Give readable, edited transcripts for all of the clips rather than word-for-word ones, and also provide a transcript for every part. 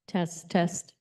Test, test.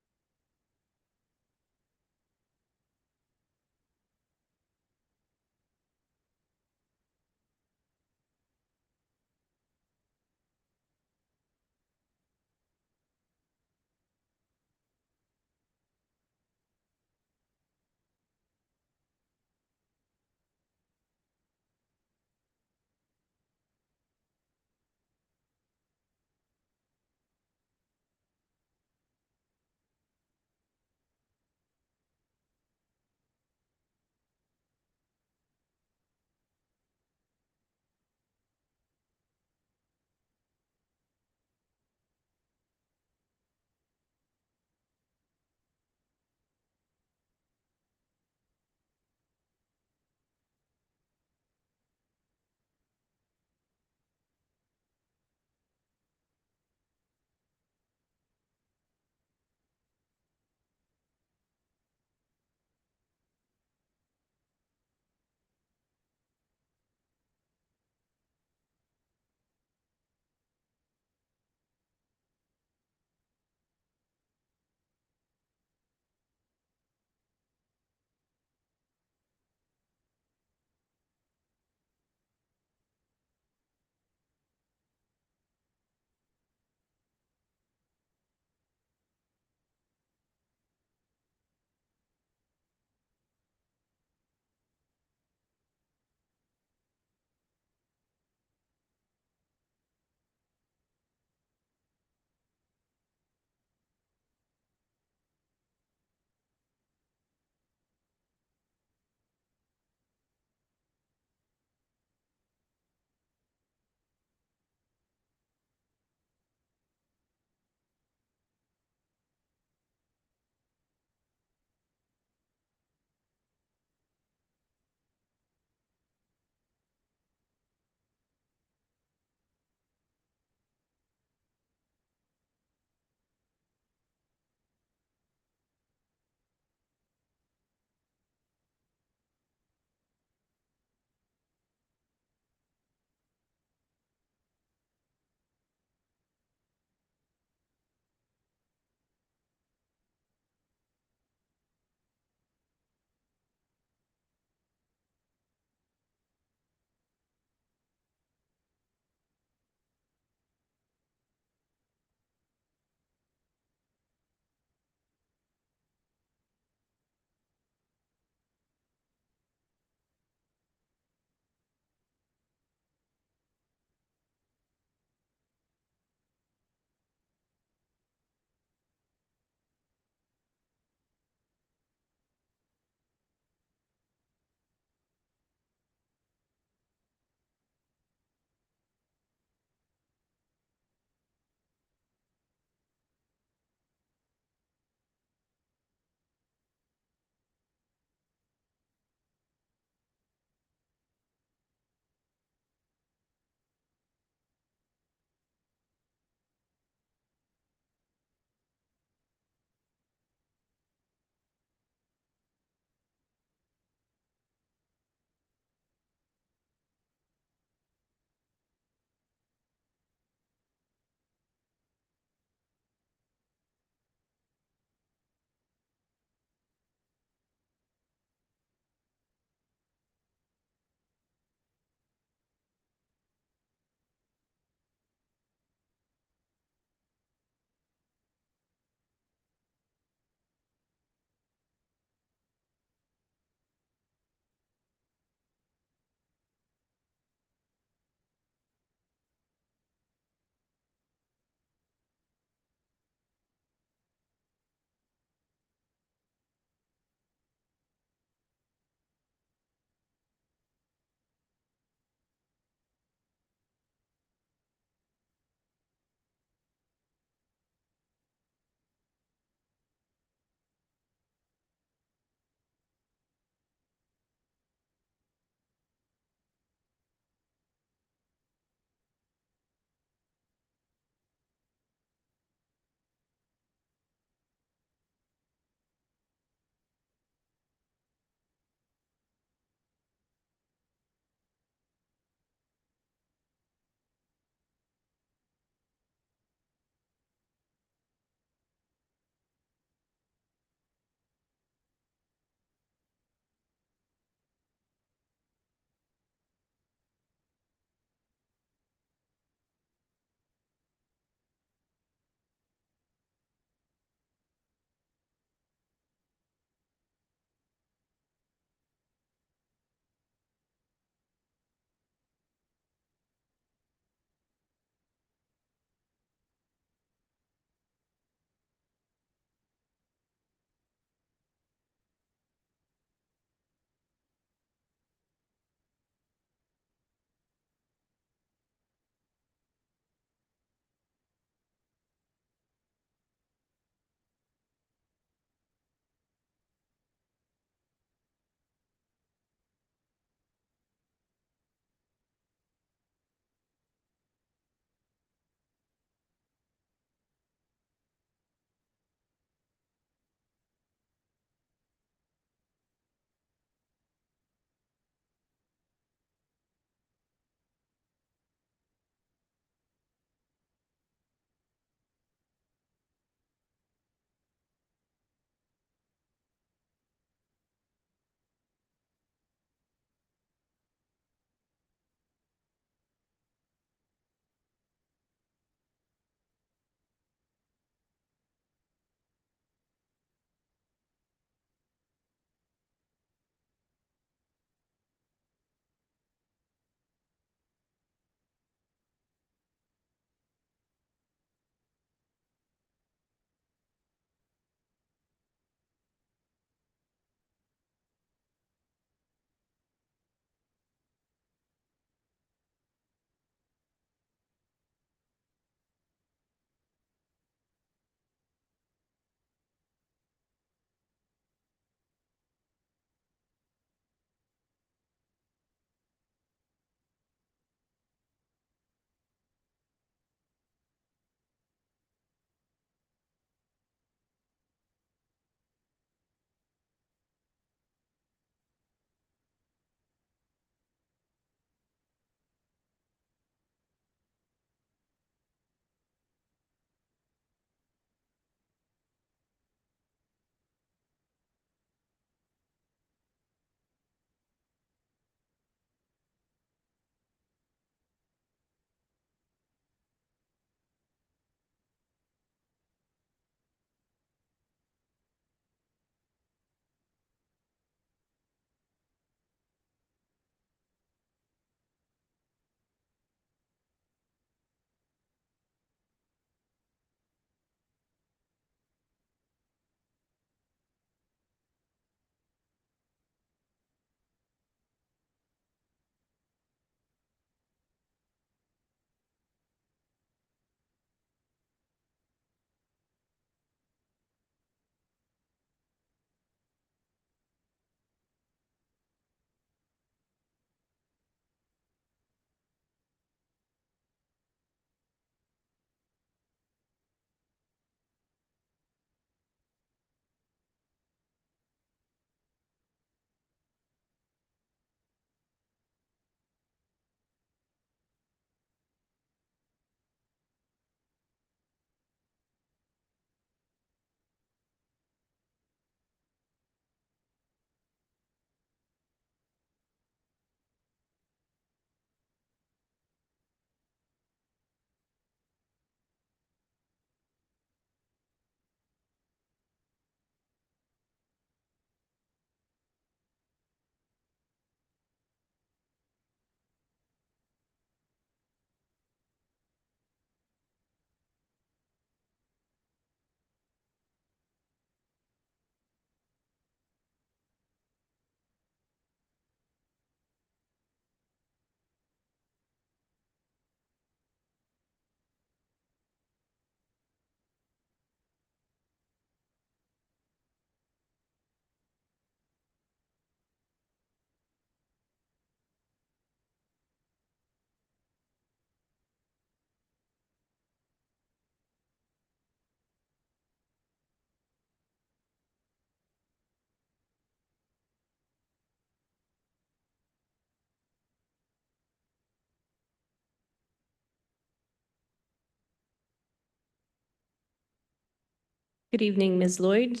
Good evening, Ms. Lloyd.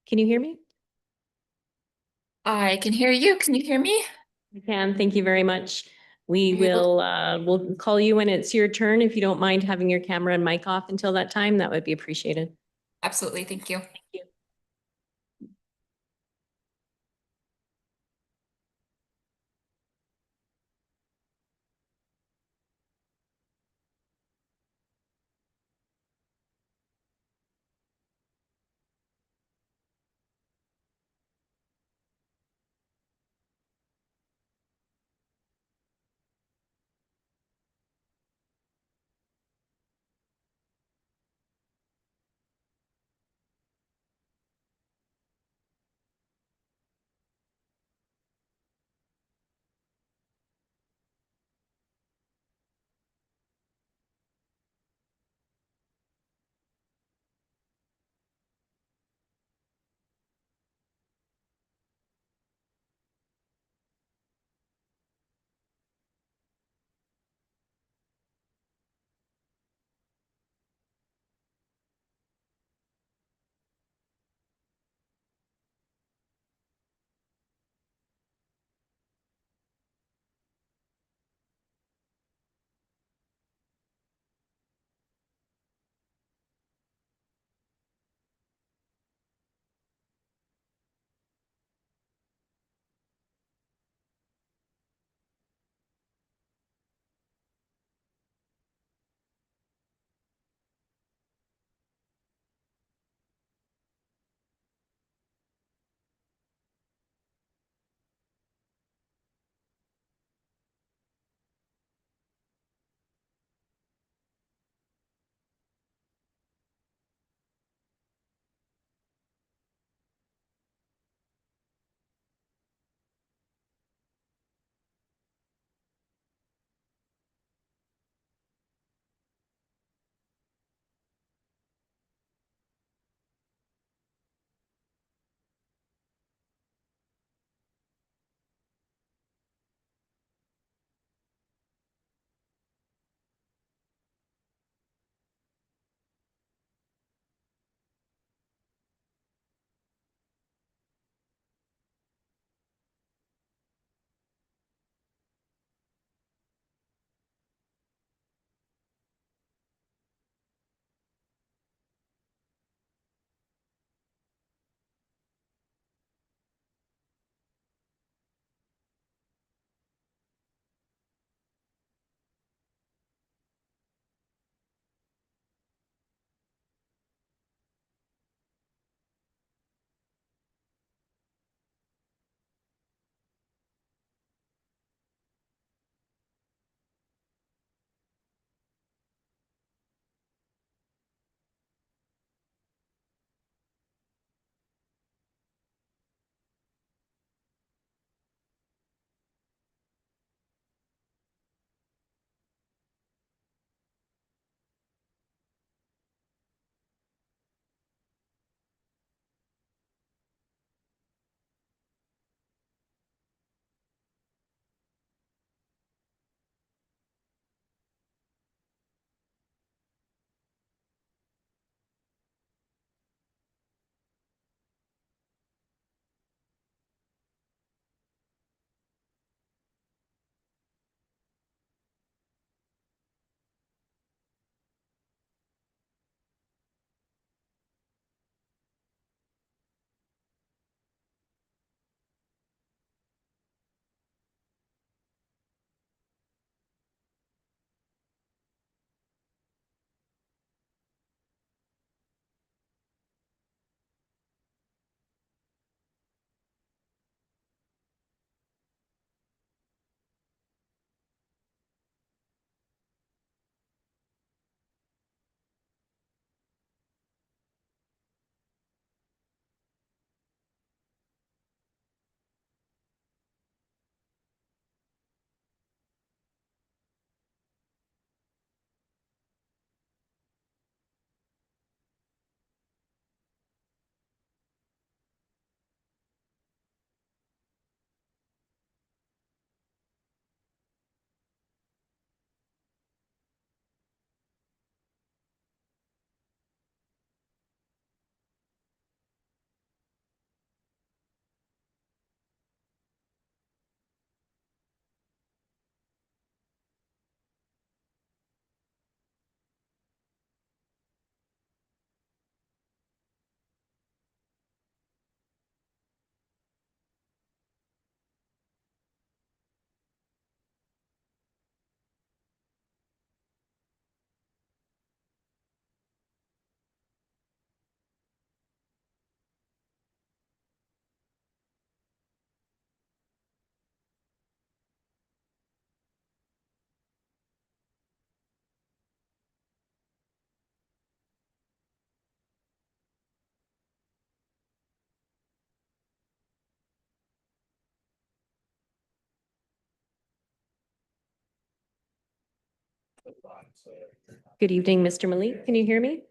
Can you hear me? I can hear you. Can you hear me? I can. Thank you very much. We Are you able to? we'll call you when it's your turn. If you don't mind having your camera and mic off until that time, that would be appreciated. Absolutely. Thank you. Thank you. Good evening, Mr. Malik. Can you hear me?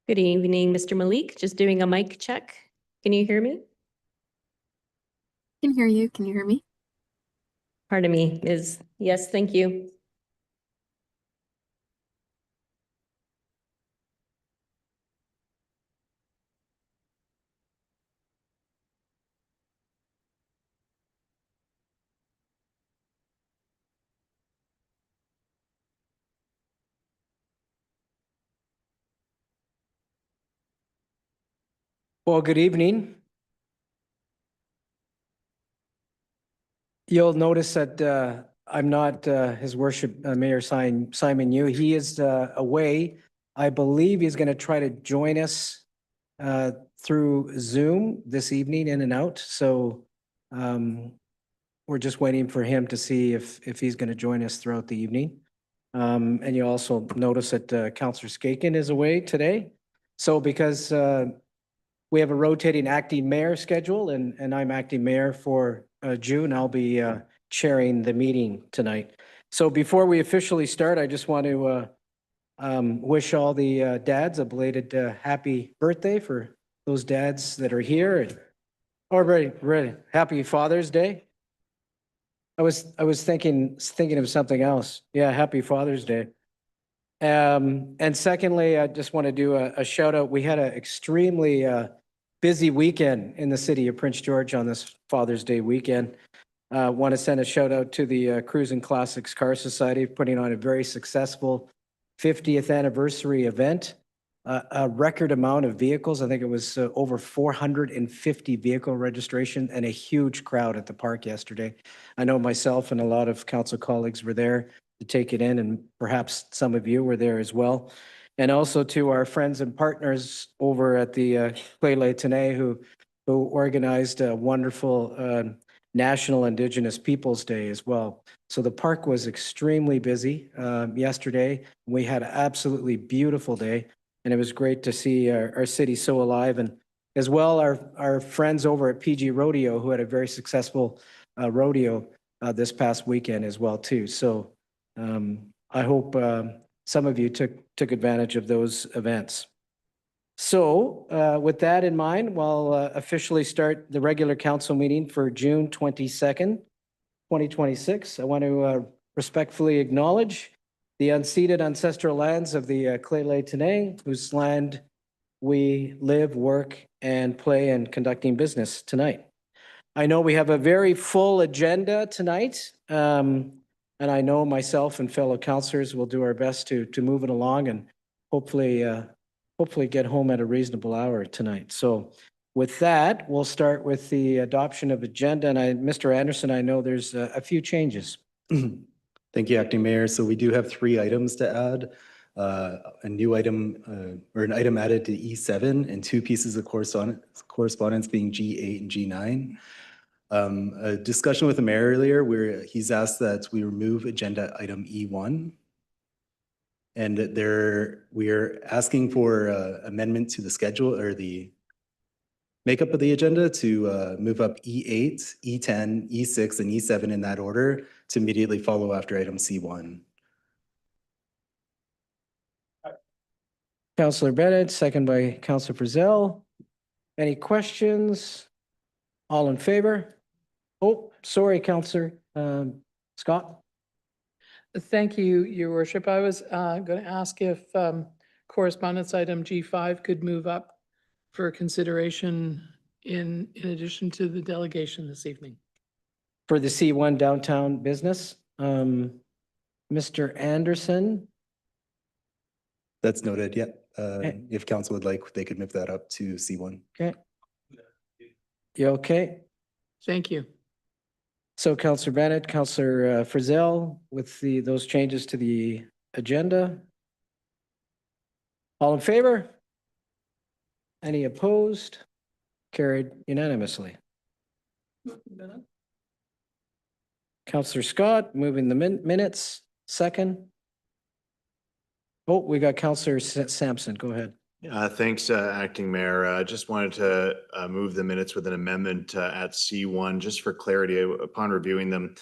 Good evening, Mr. Malik. Just doing a mic check. Can you hear me? Can hear you. Can you hear me? Pardon me, yes, thank you. Well, good evening. You'll notice that I'm not His Worship Mayor Simon Yu. He is away. I believe he's going to try to join us through Zoom this evening, in and out. So we're just waiting for him to see if he's going to join us throughout the evening. And you also notice that Councillor Skaken is away today. So because we have a rotating acting mayor schedule, and I'm acting mayor for June. I'll be chairing the meeting tonight. So before we officially start, I just want to wish all the dads a belated happy birthday for those dads that are here. And, oh, ready. Happy Father's Day. I was thinking of something else. Yeah, happy Father's Day. And secondly, I just want to do a shout out. We had an extremely busy weekend in the city of Prince George on this Father's Day weekend. Want to send a shout out to the Cruising Classics Car Society putting on a very successful 50th anniversary event. A record amount of vehicles. I think it was over 450 vehicle registration and a huge crowd at the park yesterday. I know myself and a lot of council colleagues were there to take it in, and perhaps some of you were there as well. And also to our friends and partners over at the Lheidli T'enneh who organized a wonderful National Indigenous Peoples Day as well. So the park was extremely busy yesterday. We had an absolutely beautiful day, and it was great to see our city so alive. And as well, our friends over at PG Rodeo, who had a very successful rodeo this past weekend as well too. So I hope some of you took advantage of those events. So with that in mind, we'll officially start the regular council meeting for June 22nd, 2026. I want to respectfully acknowledge the unceded ancestral lands of the Lheidli T'enneh, whose land we live, work, and play in conducting business tonight. I know we have a very full agenda tonight, and I know myself and fellow councillors will do our best to move it along and hopefully get home at a reasonable hour tonight. So with that, we'll start with the adoption of agenda. And Mr. Anderson, I know there's a few changes. Thank you, Acting Mayor. So we do have 3 items to add. A new item or an item added to E7 and 2 pieces of correspondence being G8 and G9. A discussion with the mayor earlier where he's asked that we remove agenda item E1. And we're asking for amendment to the schedule or the makeup of the agenda to move up E8, E10, E6, and E7 in that order to immediately follow after item C1. Councillor Bennett, second by Councillor Frizzell. Any questions? All in favor? Oh, sorry, Councillor Scott. Thank you, Your Worship. I was going to ask if correspondence item G5 could move up for consideration in addition to the delegation this evening. For the C1 downtown business, Mr. Anderson. That's noted, yeah. If council would like, they could move that up to C1. Okay. You okay? Thank you. So Councillor Bennett, Councillor Frizzell, with those changes to the agenda. All in favor? Any opposed? Carried unanimously. Counselor Scott, moving the minutes, second. Oh, we got Counselor Sampson. Go ahead. Thanks, Acting Mayor. Just wanted to move the minutes with an amendment at C1, just for clarity upon reviewing them.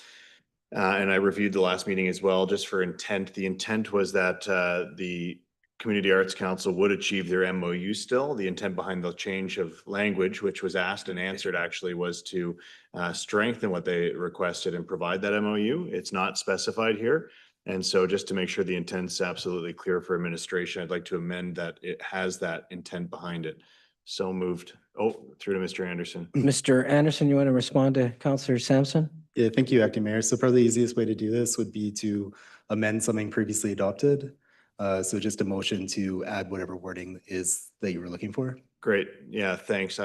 And I reviewed the last meeting as well, just for intent. The intent was that the Community Arts Council would achieve their MOU still. The intent behind the change of language, which was asked and answered actually, was to strengthen what they requested and provide that MOU. It's not specified here. And so just to make sure the intent's absolutely clear for administration, I'd like to amend that it has that intent behind it. So moved. Oh, through to Mr. Anderson. Mr. Anderson, you want to respond to Counselor Sampson? Yeah, thank you, Acting Mayor. So probably the easiest way to do this would be to amend something previously adopted. So just a motion to add whatever wording is that you were looking for. Great. Yeah, thanks.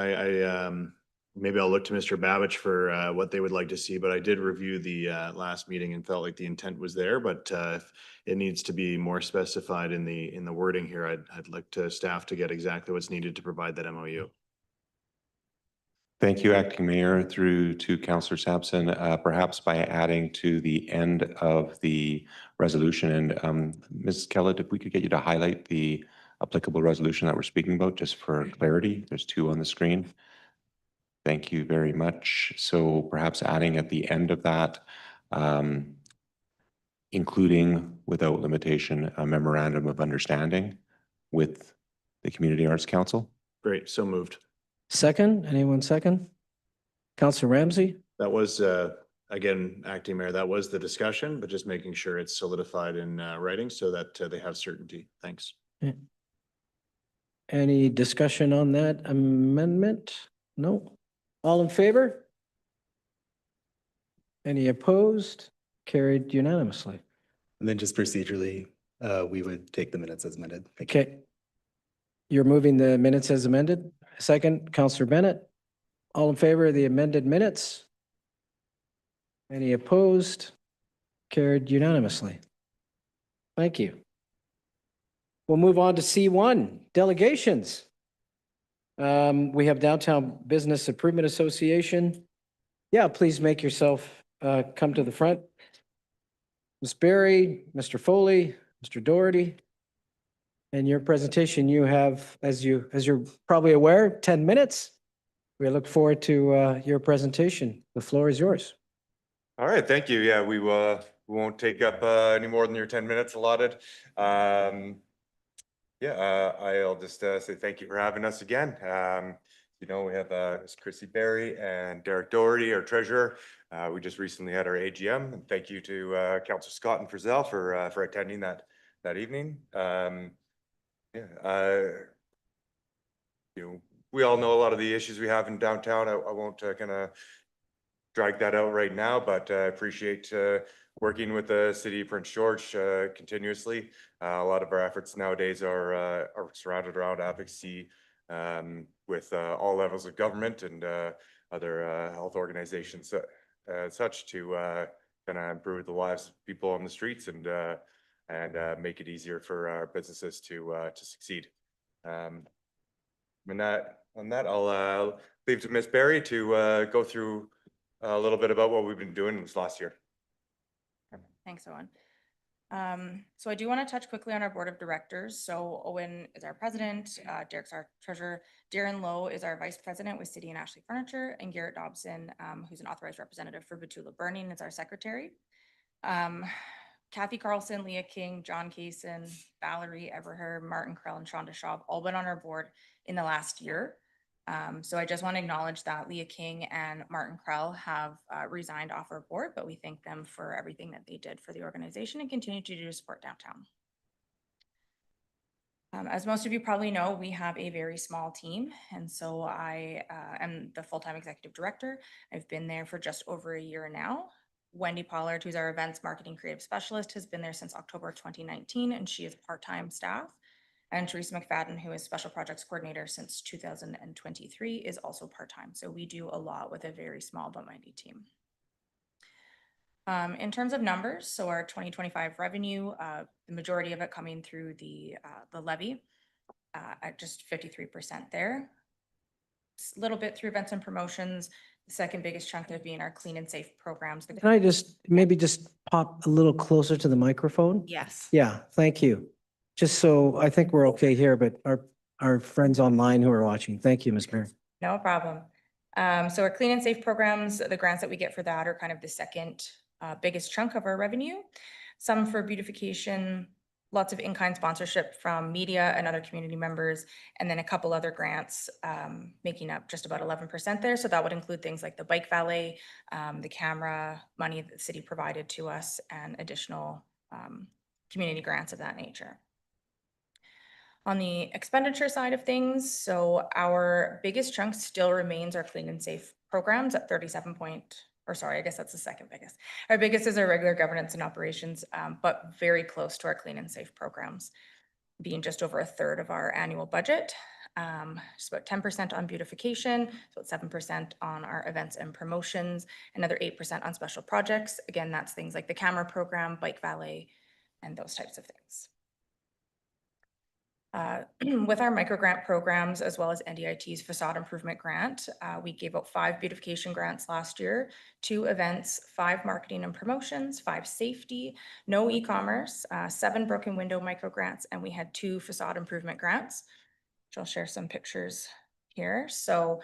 Maybe I'll look to Mr. Babich for what they would like to see, but I did review the last meeting and felt like the intent was there, but if it needs to be more specified in the wording here, I'd like to staff to get exactly what's needed to provide that MOU. Thank you, Acting Mayor, through to Councillor Sampson. Perhaps by adding to the end of the resolution, and Ms. Kellett, if we could get you to highlight the applicable resolution that we're speaking about, just for clarity. There's two on the screen. Thank you very much. So perhaps adding at the end of that, including without limitation, a memorandum of understanding with the Community Arts Council. Great. So moved. Second, anyone second? Counselor Ramsey? That was, again, Acting Mayor, that was the discussion, but just making sure it's solidified in writing so that they have certainty. Thanks. Any discussion on that amendment? No. All in favor? Any opposed? Carried unanimously. And then just procedurally, we would take the minutes as amended. Thank you. Okay. You're moving the minutes as amended? Second, Counselor Bennett. All in favor of the amended minutes? Any opposed? Carried unanimously. Thank you. We'll move on to C1, delegations. We have Downtown Business Improvement Association. Yeah, please make yourself come to the front. Ms. Berry, Mr. Foley, Mr. Doherty. And your presentation, you have, as you're probably aware, 10 minutes. We look forward to your presentation. The floor is yours. All right, thank you. Yeah, we won't take up any more than your 10 minutes allotted. I'll just say thank you for having us again. We have Ms. Chrissy Berry and Derek Doherty, our treasurer. We just recently had our AGM, and thank you to Councillor Scott and Frizzell for attending that evening. We all know a lot of the issues we have in downtown. I won't kind of drag that out right now, but I appreciate working with the city of Prince George continuously. A lot of our efforts nowadays are surrounded around advocacy with all levels of government and other health organizations such to kind of improve the lives of people on the streets and make it easier for our businesses to succeed. On that, I'll leave to Ms. Berry to go through a little bit about what we've been doing this last year. Thanks, Owen. So I do want to touch quickly on our board of directors. So Owen is our president, Derek's our treasurer, Darren Lowe is our vice president with City and Ashley Furniture, and Garrett Dobson, who's an authorized representative for Batula Burning, is our secretary. Kathy Carlson, Leah King, John Kaysen, Valerie Everher, Martin Krell, and Shonda Shaw have all been on our board in the last year. So I just want to acknowledge that Leah King and Martin Krell have resigned off our board, but we thank them for everything that they did for the organization and continue to do to support downtown. As most of you probably know, we have a very small team, and so I am the full-time executive director. I've been there for just over a year now. Wendy Pollard, who's our events marketing creative specialist, has been there since October 2019, and she is part-time staff. And Teresa McFadden, who is special projects coordinator since 2023, is also part-time. So we do a lot with a very small but mighty team. In terms of numbers, so our 2025 revenue, the majority of it coming through the levy at just 53% there. little bit through events and promotions. The second biggest chunk there being our clean and safe programs. Can I just, maybe just pop a little closer to the microphone? Yes. Yeah, thank you. Just so I think we're okay here, but our friends online who are watching, thank you, Ms. Mayor. No problem. So our clean and safe programs, the grants that we get for that are kind of the second biggest chunk of our revenue. Some for beautification, lots of in-kind sponsorship from media and other community members, and then a couple other grants making up just about 11% there. So that would include things like the bike valet, the camera money that the city provided to us, and additional community grants of that nature. On the expenditure side of things, so our biggest chunk still remains our clean and safe programs at 37 point, or sorry, I guess that's the second biggest. Our biggest is our regular governance and operations, but very close to our clean and safe programs, being just over a third of our annual budget. Just about 10% on beautification, so 7% on our events and promotions, another 8% on special projects. Again, that's things like the camera program, bike valet, and those types of things. With our micro grant programs, as well as NDIT's facade improvement grant, we gave out 5 beautification grants last year, 2 events, 5 marketing and promotions, 5 safety, no e-commerce, 7 broken window micro grants, and we had 2 facade improvement grants, which I'll share some pictures here. So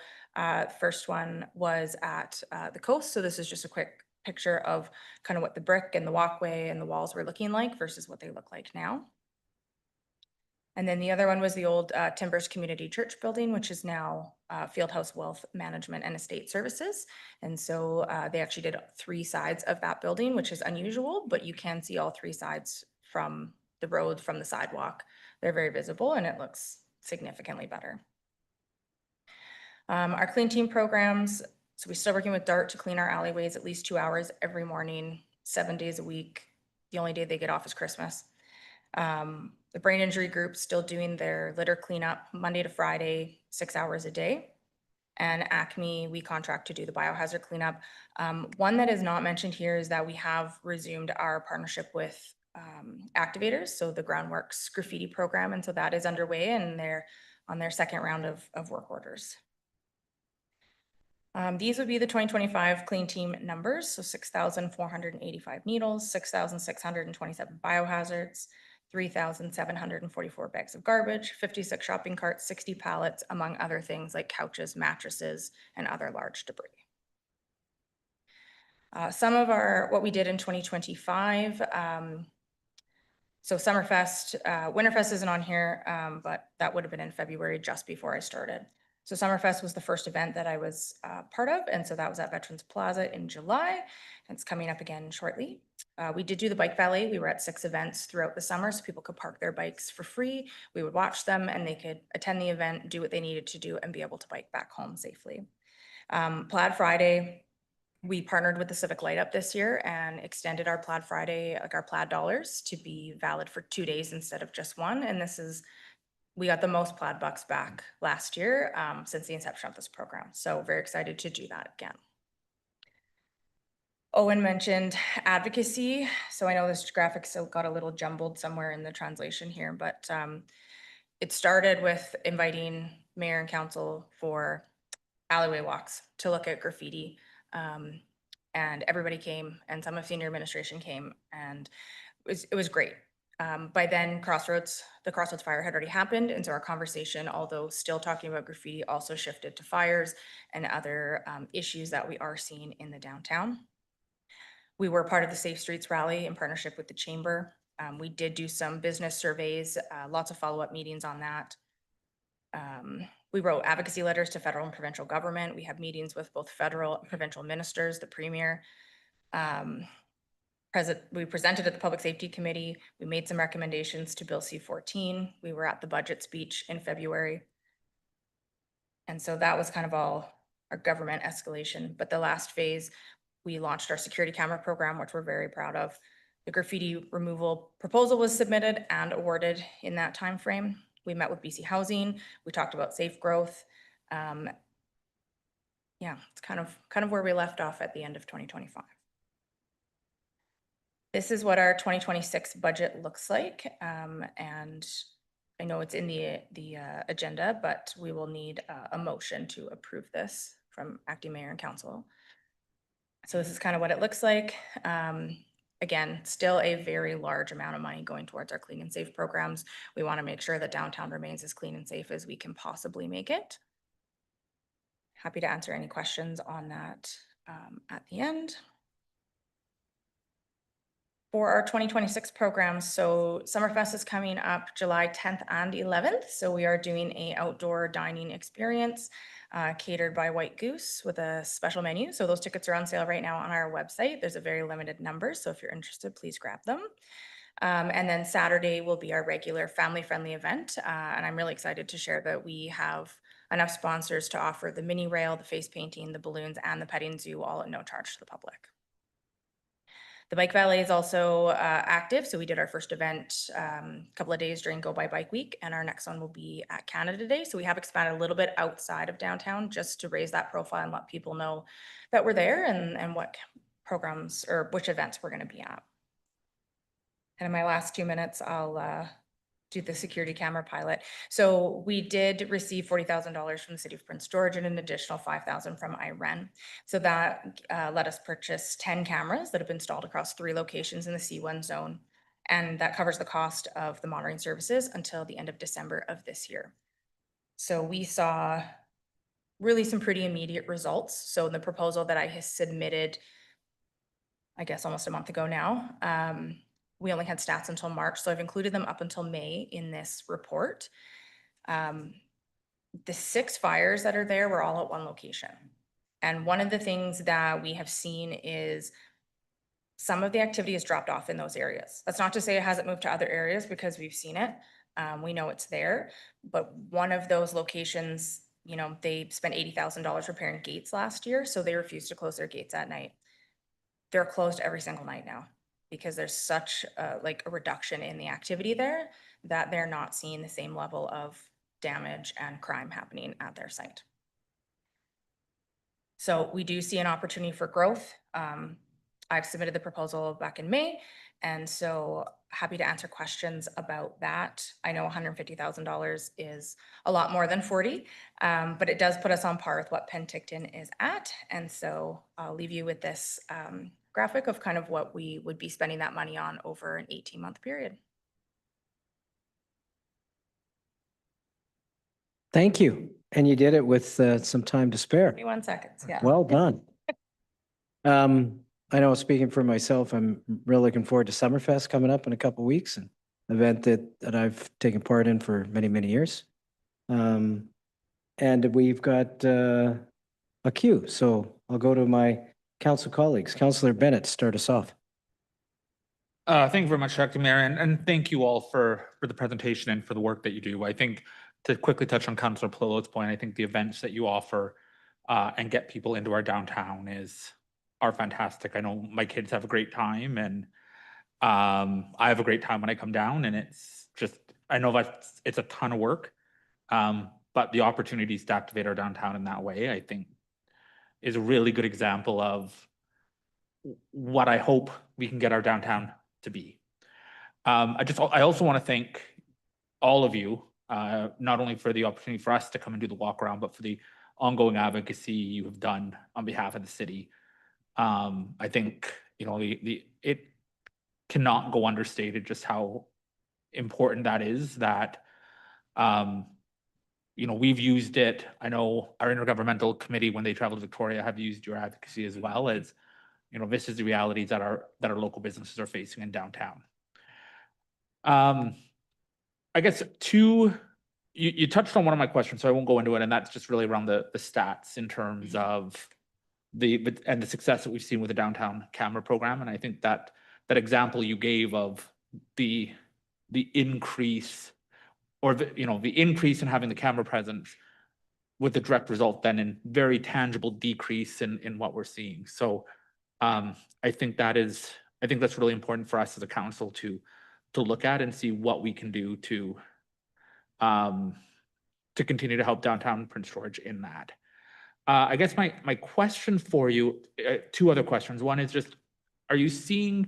first one was at the coast. So this is just a quick picture of kind of what the brick and the walkway and the walls were looking like versus what they look like now. And then the other one was the old Timbers Community Church building, which is now Fieldhouse Wealth Management and Estate Services. And so they actually did 3 sides of that building, which is unusual, but you can see all 3 sides from the road, from the sidewalk. They're very visible and it looks significantly better. Our clean team programs, so we're still working with DART to clean our alleyways at least 2 hours every morning, 7 days a week. The only day they get off is Christmas. The brain injury group still doing their litter cleanup Monday to Friday, 6 hours a day. And ACME, we contract to do the biohazard cleanup. One that is not mentioned here is that we have resumed our partnership with activators, so the Groundworks graffiti program. And so that is underway and they're on their second round of work orders. These would be the 2025 clean team numbers. So 6,485 needles, 6,627 biohazards, 3,744 bags of garbage, 56 shopping carts, 60 pallets, among other things like couches, mattresses, and other large debris. Some of what we did in 2025, so Summerfest, Winterfest isn't on here, but that would have been in February just before I started. So Summerfest was the first event that I was part of, and so that was at Veterans Plaza in July. It's coming up again shortly. We did do the bike valet. We were at 6 events throughout the summer so people could park their bikes for free. We would watch them and they could attend the event, do what they needed to do, and be able to bike back home safely. Plaid Friday, we partnered with the Civic Light Up this year and extended our Plaid Friday, like our Plaid dollars, to be valid for 2 days instead of just 1. And this is, we got the most Plaid bucks back last year since the inception of this program. So very excited to do that again. Owen mentioned advocacy. So I know this graphic still got a little jumbled somewhere in the translation here, but it started with inviting mayor and council for alleyway walks to look at graffiti. And everybody came and some of senior administration came and it was great. By then the Crossroads fire had already happened. And so our conversation, although still talking about graffiti, also shifted to fires and other issues that we are seeing in the downtown. We were part of the Safe Streets Rally in partnership with the Chamber. We did do some business surveys, lots of follow-up meetings on that. We wrote advocacy letters to federal and provincial government. We have meetings with both federal and provincial ministers, the premier. We presented at the Public Safety Committee. We made some recommendations to Bill C-14. We were at the budget speech in February. And so that was kind of all our government escalation. But the last phase, we launched our security camera program, which we're very proud of. The graffiti removal proposal was submitted and awarded in that time frame. We met with BC Housing. We talked about safe growth. Yeah, it's kind of where we left off at the end of 2025. This is what our 2026 budget looks like. And I know it's in the agenda, but we will need a motion to approve this from acting mayor and council. So this is kind of what it looks like. Again, still a very large amount of money going towards our clean and safe programs. We want to make sure that downtown remains as clean and safe as we can possibly make it. Happy to answer any questions on that at the end. For our 2026 programs, so Summerfest is coming up July 10th and 11th. So we are doing a outdoor dining experience catered by White Goose with a special menu. So those tickets are on sale right now on our website. There's a very limited number. So if you're interested, please grab them. And then Saturday will be our regular family-friendly event. And I'm really excited to share that we have enough sponsors to offer the mini rail, the face painting, the balloons, and the petting zoo all at no charge to the public. The bike valet is also active. So we did our first event a couple of days during Go By Bike Week, and our next one will be at Canada Day. So we have expanded a little bit outside of downtown just to raise that profile and let people know that we're there and what programs or which events we're going to be at. And in my last 2 minutes, I'll do the security camera pilot. So we did receive $40,000 from the city of Prince George and an additional $5,000 from IREN. So that let us purchase 10 cameras that have been installed across 3 locations in the C1 zone. And that covers the cost of the monitoring services until the end of December of this year. So we saw really some pretty immediate results. So the proposal that I submitted, I guess almost a month ago now, we only had stats until March, so I've included them up until May in this report. The 6 fires that are there were all at one location. And one of the things that we have seen is some of the activity has dropped off in those areas. That's not to say it hasn't moved to other areas because we've seen it. We know it's there, but one of those locations, you know, they spent $80,000 repairing gates last year, so they refused to close their gates at night. They're closed every single night now, because there's such like a reduction in the activity there that they're not seeing the same level of damage and crime happening at their site. So we do see an opportunity for growth. I've submitted the proposal back in May, and so happy to answer questions about that. I know $150,000 is a lot more than 40, but it does put us on par with what Penticton is at. And so I'll leave you with this graphic of kind of what we would be spending that money on over an 18-month period. Thank you. And you did it with some time to spare. 21 seconds, yeah. Well done. I know, speaking for myself, I'm really looking forward to Summerfest coming up in a couple of weeks, an event that I've taken part in for many, many years. And we've got a queue, so I'll go to my council colleagues. Councillor Bennett, start us off. Thank you very much, Acting Mayor, and thank you all for the presentation and for the work that you do. I think to quickly touch on Councillor Palillo's point, I think the events that you offer and get people into our downtown are fantastic. I know my kids have a great time, and I have a great time when I come down, and it's just, I know that it's a ton of work, but the opportunities to activate our downtown in that way, I think, is a really good example of what I hope we can get our downtown to be. I also want to thank all of you, not only for the opportunity for us to come and do the walk around, but for the ongoing advocacy you have done on behalf of the city. I think, you know, it cannot go understated just how important that is, that you know, we've used it. I know our intergovernmental committee, when they travel to Victoria, have used your advocacy as well. As you know, this is the realities that our local businesses are facing in downtown. I guess you touched on one of my questions, so I won't go into it, and that's just really around the stats in terms of the success that we've seen with the downtown camera program. And I think that example you gave of the increase, or the increase in having the camera presence, with the direct result then in very tangible decrease in what we're seeing. So I think that's really important for us as a council to look at and see what we can do to continue to help downtown Prince George in that. I guess my question for you, 2 other questions. One is just, are you seeing,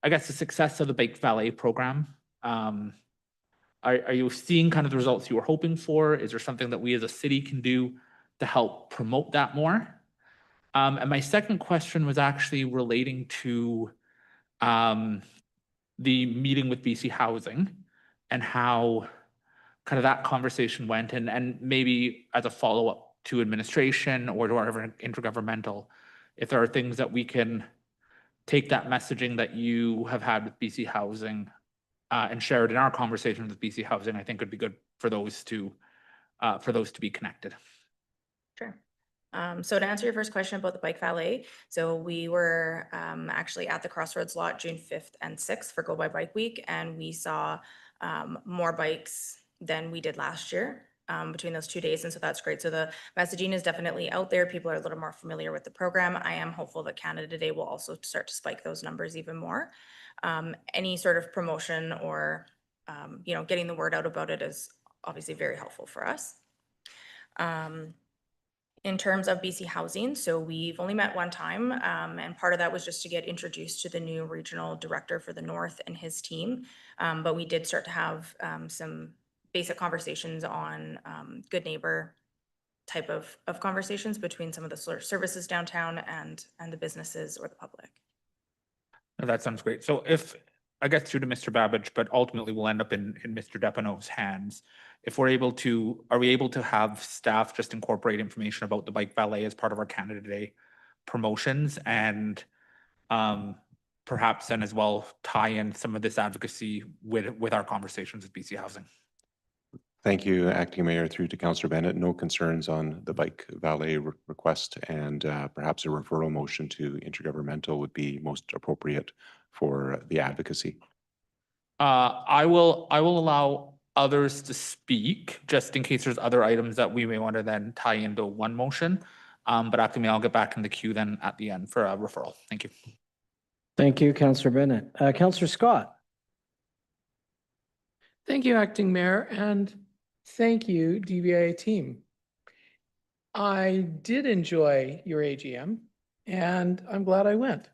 I guess, the success of the Bike Valet program are you seeing kind of the results you were hoping for? Is there something that we as a city can do to help promote that more? And my second question was actually relating to the meeting with BC Housing and how kind of that conversation went, and maybe as a follow-up to administration or to whatever intergovernmental, if there are things that we can take that messaging that you have had with BC Housing and share it in our conversations with BC Housing, I think would be good for those to be connected. Sure. So to answer your first question about the bike valet, so we were actually at the Crossroads lot June 5th and 6th for Go by Bike Week, and we saw more bikes than we did last year between those 2 days. And so that's great. So the messaging is definitely out there. People are a little more familiar with the program. I am hopeful that Canada Day will also start to spike those numbers even more. Any sort of promotion or, getting the word out about it is obviously very helpful for us. In terms of BC Housing, so we've only met one time, and part of that was just to get introduced to the new regional director for the North and his team. But we did start to have some basic conversations on good neighbor type of conversations between some of the services downtown and the businesses or the public. That sounds great. So if I get through to Mr. Babbage, but ultimately we'll end up in Mr. Depineau's hands. If we're able to, are we able to have staff just incorporate information about the bike valet as part of our Canada Day promotions, and perhaps then as well tie in some of this advocacy with our conversations with BC Housing? Thank you, Acting Mayor, through to Councillor Bennett. No concerns on the bike valet request, and perhaps a referral motion to intergovernmental would be most appropriate for the advocacy. I will allow others to speak just in case there's other items that we may want to then tie into one motion. But Acting Mayor, I'll get back in the queue then at the end for a referral. Thank you. Thank you, Councillor Bennett. Councillor Scott. Thank you, Acting Mayor, and thank you, DBIA team. I did enjoy your AGM, and I'm glad I went.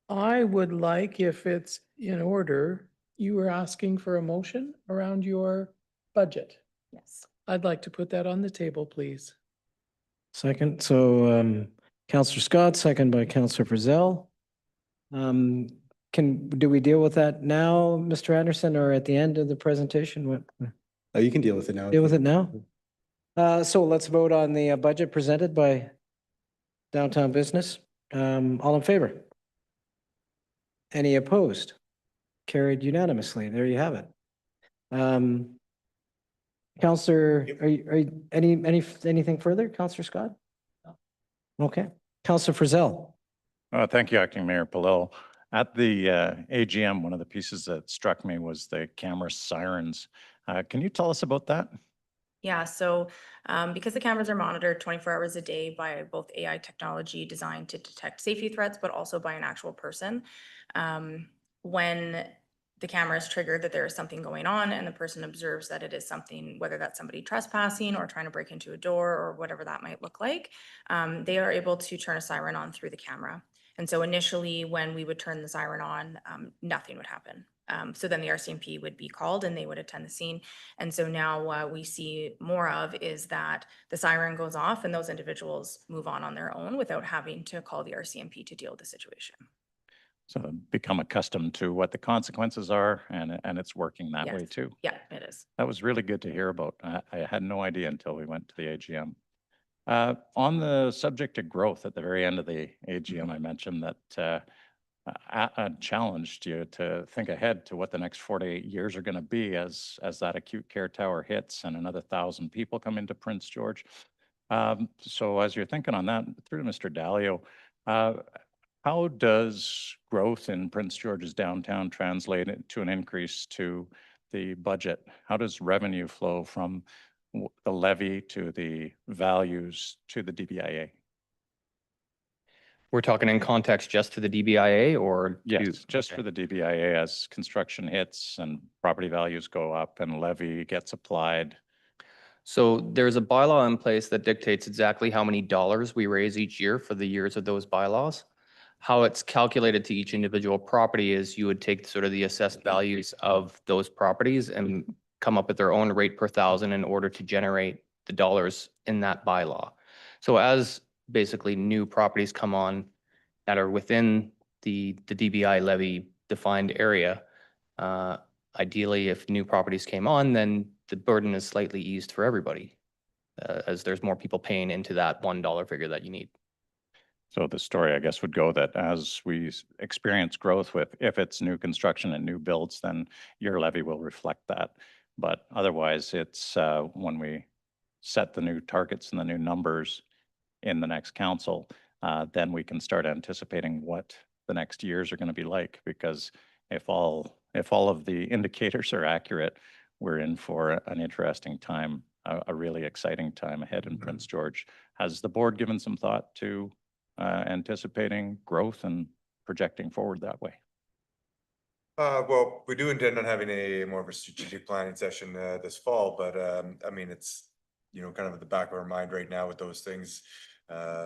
I would like, if it's in order, you were asking for a motion around your budget. Yes. I'd like to put that on the table, please. Second, so Councillor Scott, second by Councillor Frizzell. Do we deal with that now, Mr. Anderson, or at the end of the presentation? What? You can deal with it now. Deal with it now? So let's vote on the budget presented by Downtown Business. All in favor? Any opposed? Carried unanimously. There you have it. Councillor, are you anything further, Councillor Scott? Okay. Councillor Frizzell. Thank you, Acting Mayor Palil. At the AGM, one of the pieces that struck me was the camera sirens. Can you tell us about that? Yeah, so because the cameras are monitored 24 hours a day by both AI technology designed to detect safety threats, but also by an actual person, when the camera is triggered that there is something going on and the person observes that it is something, whether that's somebody trespassing or trying to break into a door or whatever that might look like, they are able to turn a siren on through the camera. And so initially when we would turn the siren on, nothing would happen. So then the RCMP would be called and they would attend the scene. And so now what we see more of is that the siren goes off and those individuals move on their own without having to call the RCMP to deal with the situation. So become accustomed to what the consequences are, and it's working that way Yes. too. Yeah, it is. That was really good to hear about. I had no idea until we went to the AGM. On the subject of growth, at the very end of the AGM, I mentioned that I challenged you to think ahead to what the next 4 to 8 years are going to be as that acute care tower hits and another 1,000 people come into Prince George. So as you're thinking on that, through to Mr. Dalio, how does growth in Prince George's downtown translate into an increase to the budget? How does revenue flow from the levy to the values to the DBIA? We're talking in context just to the DBIA or? Yes, just for the DBIA as construction hits and property values go up and levy gets applied. So there's a bylaw in place that dictates exactly how many dollars we raise each year for the years of those bylaws. How it's calculated to each individual property is you would take sort of the assessed values of those properties and come up with their own rate per thousand in order to generate the dollars in that bylaw. So as basically new properties come on that are within the DBI levy defined area, ideally, if new properties came on, then the burden is slightly eased for everybody, as there's more people paying into that $1 figure that you need. So the story, I guess, would go that as we experience growth with, if it's new construction and new builds, then your levy will reflect that. But otherwise, it's when we set the new targets and the new numbers in the next council, then we can start anticipating what the next years are going to be like. Because if all of the indicators are accurate, we're in for an interesting time, a really exciting time ahead in Prince George. Has the board given some thought to anticipating growth and projecting forward that way? Well, we do intend on having a more of a strategic planning session this fall, but I mean, it's, you know, kind of at the back of our mind right now with those things. But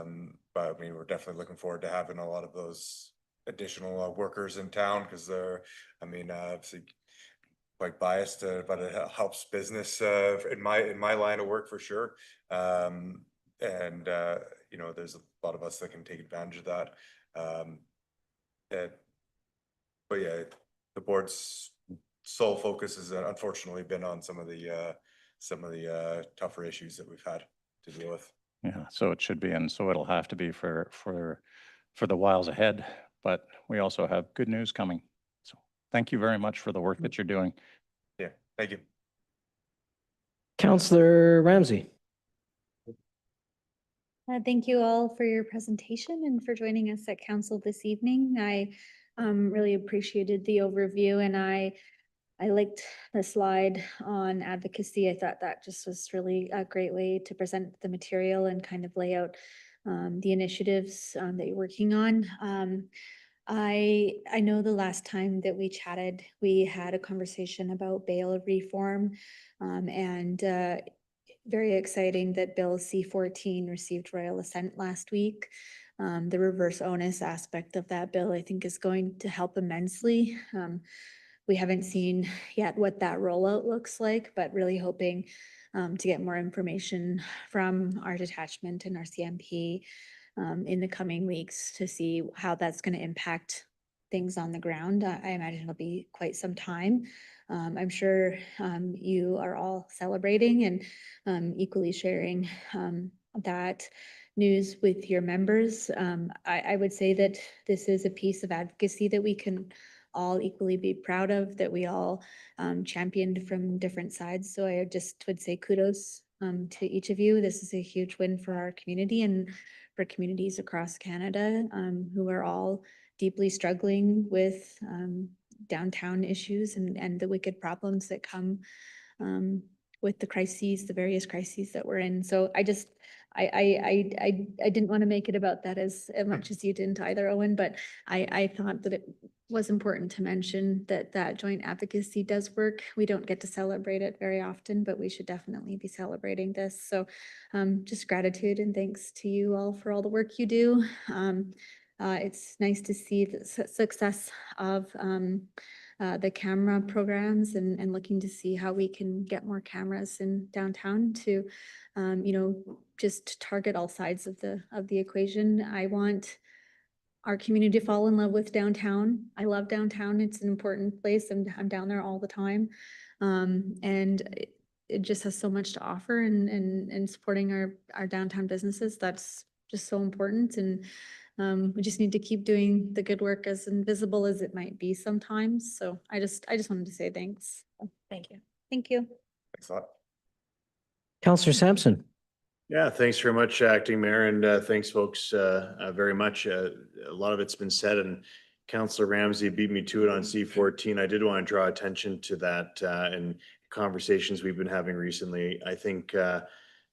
I mean, we're definitely looking forward to having a lot of those additional workers in town, because they're, I mean, obviously quite biased, but it helps business in my line of work for sure. And you know, there's a lot of us that can take advantage of that. But yeah, the board's sole focus has unfortunately been on some of the tougher issues that we've had to deal with. Yeah, so it should be, and so it'll have to be for the whiles ahead. But we also have good news coming. So thank you very much for the work that you're doing. Yeah, thank you. Councillor Ramsey. Thank you all for your presentation and for joining us at council this evening. I really appreciated the overview, and I liked the slide on advocacy. I thought that just was really a great way to present the material and kind of lay out the initiatives that you're working on. I know the last time that we chatted, we had a conversation about bail reform, and very exciting that Bill C-14 received royal assent last week. The reverse onus aspect of that bill, I think, is going to help immensely. We haven't seen yet what that rollout looks like, but really hoping to get more information from our detachment and our CMP in the coming weeks to see how that's going to impact things on the ground. I imagine it'll be quite some time. I'm sure you are all celebrating and equally sharing that news with your members. I would say that this is a piece of advocacy that we can all equally be proud of, that we all championed from different sides. So I just would say kudos to each of you. This is a huge win for our community and for communities across Canada who are all deeply struggling with downtown issues and the wicked problems that come with the crises, the various crises that we're in. So I didn't want to make it about that as much as you didn't either, Owen, but I thought that it was important to mention that joint advocacy does work. We don't get to celebrate it very often, but we should definitely be celebrating this. So just gratitude and thanks to you all for all the work you do. It's nice to see the success of the camera programs and looking to see how we can get more cameras in downtown to, you know, just target all sides of the equation. I want our community to fall in love with downtown. I love downtown. It's an important place. I'm down there all the time. And it just has so much to offer, and supporting our downtown businesses. That's just so important. And we just need to keep doing the good work, as invisible as it might be sometimes. So I just wanted to say thanks. Thank you. Thank you. Thanks a lot. Councillor Sampson. Yeah, thanks very much, Acting Mayor, and thanks, folks, very much. A lot of it's been said, and Councillor Ramsey beat me to it on C-14. I did want to draw attention to that and conversations we've been having recently. I think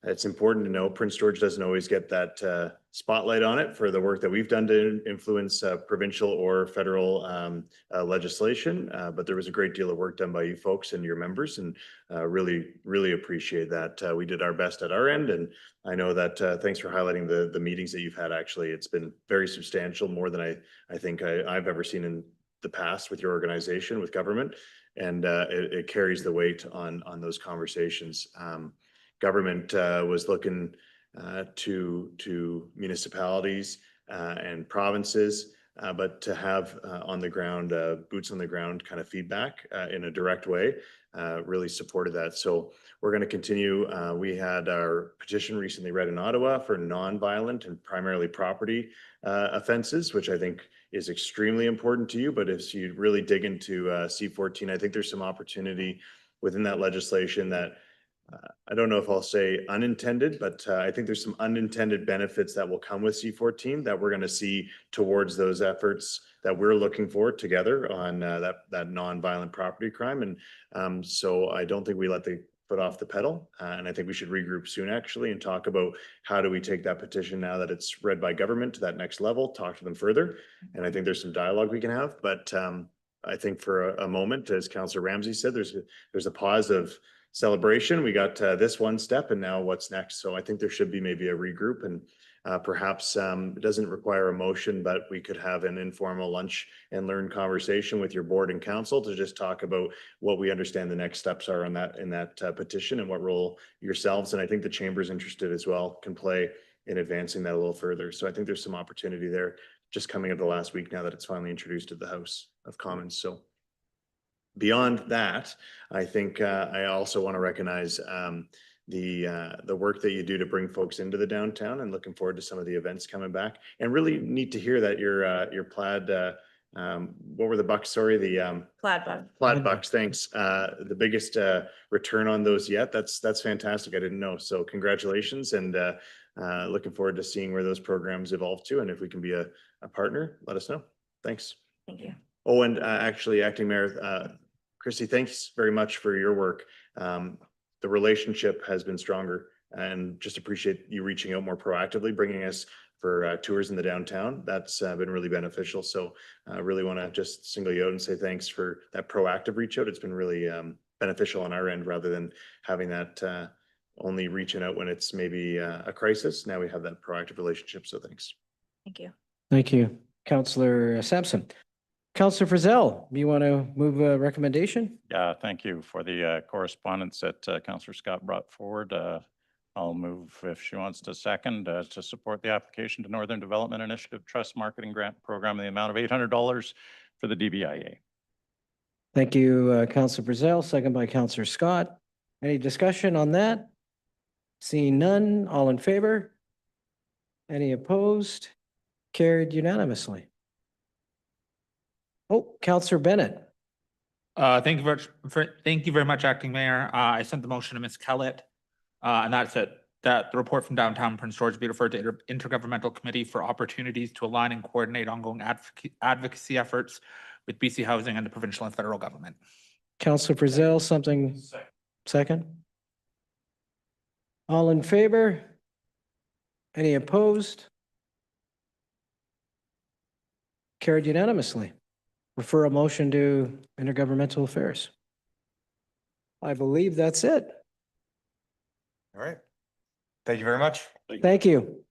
it's important to know Prince George doesn't always get that spotlight on it for the work that we've done to influence provincial or federal legislation. But there was a great deal of work done by you folks and your members, and really appreciate that. We did our best at our end, and I know that thanks for highlighting the meetings that you've had. Actually, it's been very substantial, more than I think I've ever seen in the past with your organization, with government, and it carries the weight on those conversations. Government was looking to municipalities and provinces, but to have on the ground, boots on the ground kind of feedback in a direct way really supported that. So we're going to continue. We had our petition recently read in Ottawa for non-violent and primarily property offenses, which I think is extremely important to you. But if you really dig into C14, I think there's some opportunity within that legislation that I don't know if I'll say unintended, but I think there's some unintended benefits that will come with C14 that we're going to see towards those efforts that we're looking for together on that non-violent property crime. And so I don't think we let the foot off the pedal. And I think we should regroup soon, actually, and talk about how do we take that petition now that it's read by government to that next level, talk to them further. And I think there's some dialogue we can have. But I think for a moment, as Councillor Ramsey said, there's a pause of celebration. We got this one step, and now what's next? So I think there should be maybe a regroup, and perhaps it doesn't require a motion, but we could have an informal lunch and learn conversation with your board and council to just talk about what we understand the next steps are on that in that petition, and what role yourselves, and I think the chamber's interested as well, can play in advancing that a little further. So I think there's some opportunity there just coming up the last week now that it's finally introduced to the House of Commons. So beyond that, I think I also want to recognize the work that you do to bring folks into the downtown, and looking forward to some of the events coming back. And really neat to hear that your plaid, what were the bucks? Sorry, the Plaid bug. plaid bucks. Thanks. The biggest return on those yet. That's fantastic. I didn't know. So congratulations, and looking forward to seeing where those programs evolve to. And if we can be a partner, let us know. Thanks. Thank you. Oh, and actually, Acting Mayor Christy, thanks very much for your work. The relationship has been stronger, and just appreciate you reaching out more proactively, bringing us for tours in the downtown. That's been really beneficial. So I really want to just single you out and say thanks for that proactive reach out. It's been really beneficial on our end, rather than having that only reaching out when it's maybe a crisis. Now we have that proactive relationship. So thanks. Thank you. Thank you, Councillor Sampson. Councillor Frizzell, you want to move a recommendation? Yeah, thank you for the correspondence that Councillor Scott brought forward. I'll move, if she wants to second, to support the application to Northern Development Initiative Trust Marketing Grant Program in the amount of $800 for the DBIA. Thank you, Councillor Frizzell, second by Councillor Scott. Any discussion on that? Seeing none, all in favor? Any opposed? Carried unanimously. Oh, Councillor Bennett. Thank you very much, Acting Mayor. I sent the motion to Ms. Kellett, and that's it. That the report from Downtown Prince George be referred to Intergovernmental Committee for opportunities to align and coordinate ongoing advocacy efforts with BC Housing and the provincial and federal government. Councillor Frizzell, something second? All in favor? Any opposed? Carried unanimously. Refer a motion to Intergovernmental Affairs. I believe that's it. All right. Thank you very much. Thank you.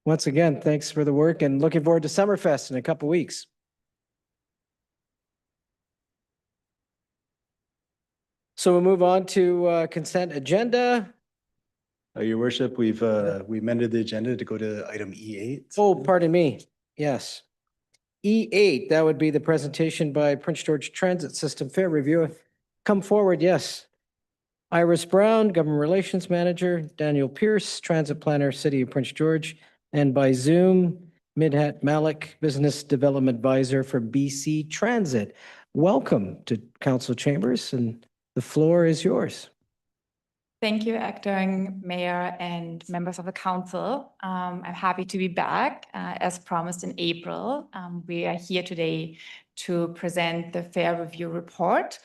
Once again, thanks for the work, and looking forward to Summerfest in a couple weeks. So we'll move on to consent agenda. Your worship, we amended the agenda to go to item E8. Oh, pardon me. Yes. E8, that would be the presentation by Prince George Transit System Fair Review. Come forward, yes. Iris Brown, Government Relations Manager, Daniel Pierce, Transit Planner, City of Prince George, and by Zoom, Midhat Malik, Business Development Advisor for BC Transit. Welcome to Council Chambers, and the floor is yours. Thank you, Acting Mayor and members of the council. I'm happy to be back. As promised in April, we are here today to present the Fair Review report.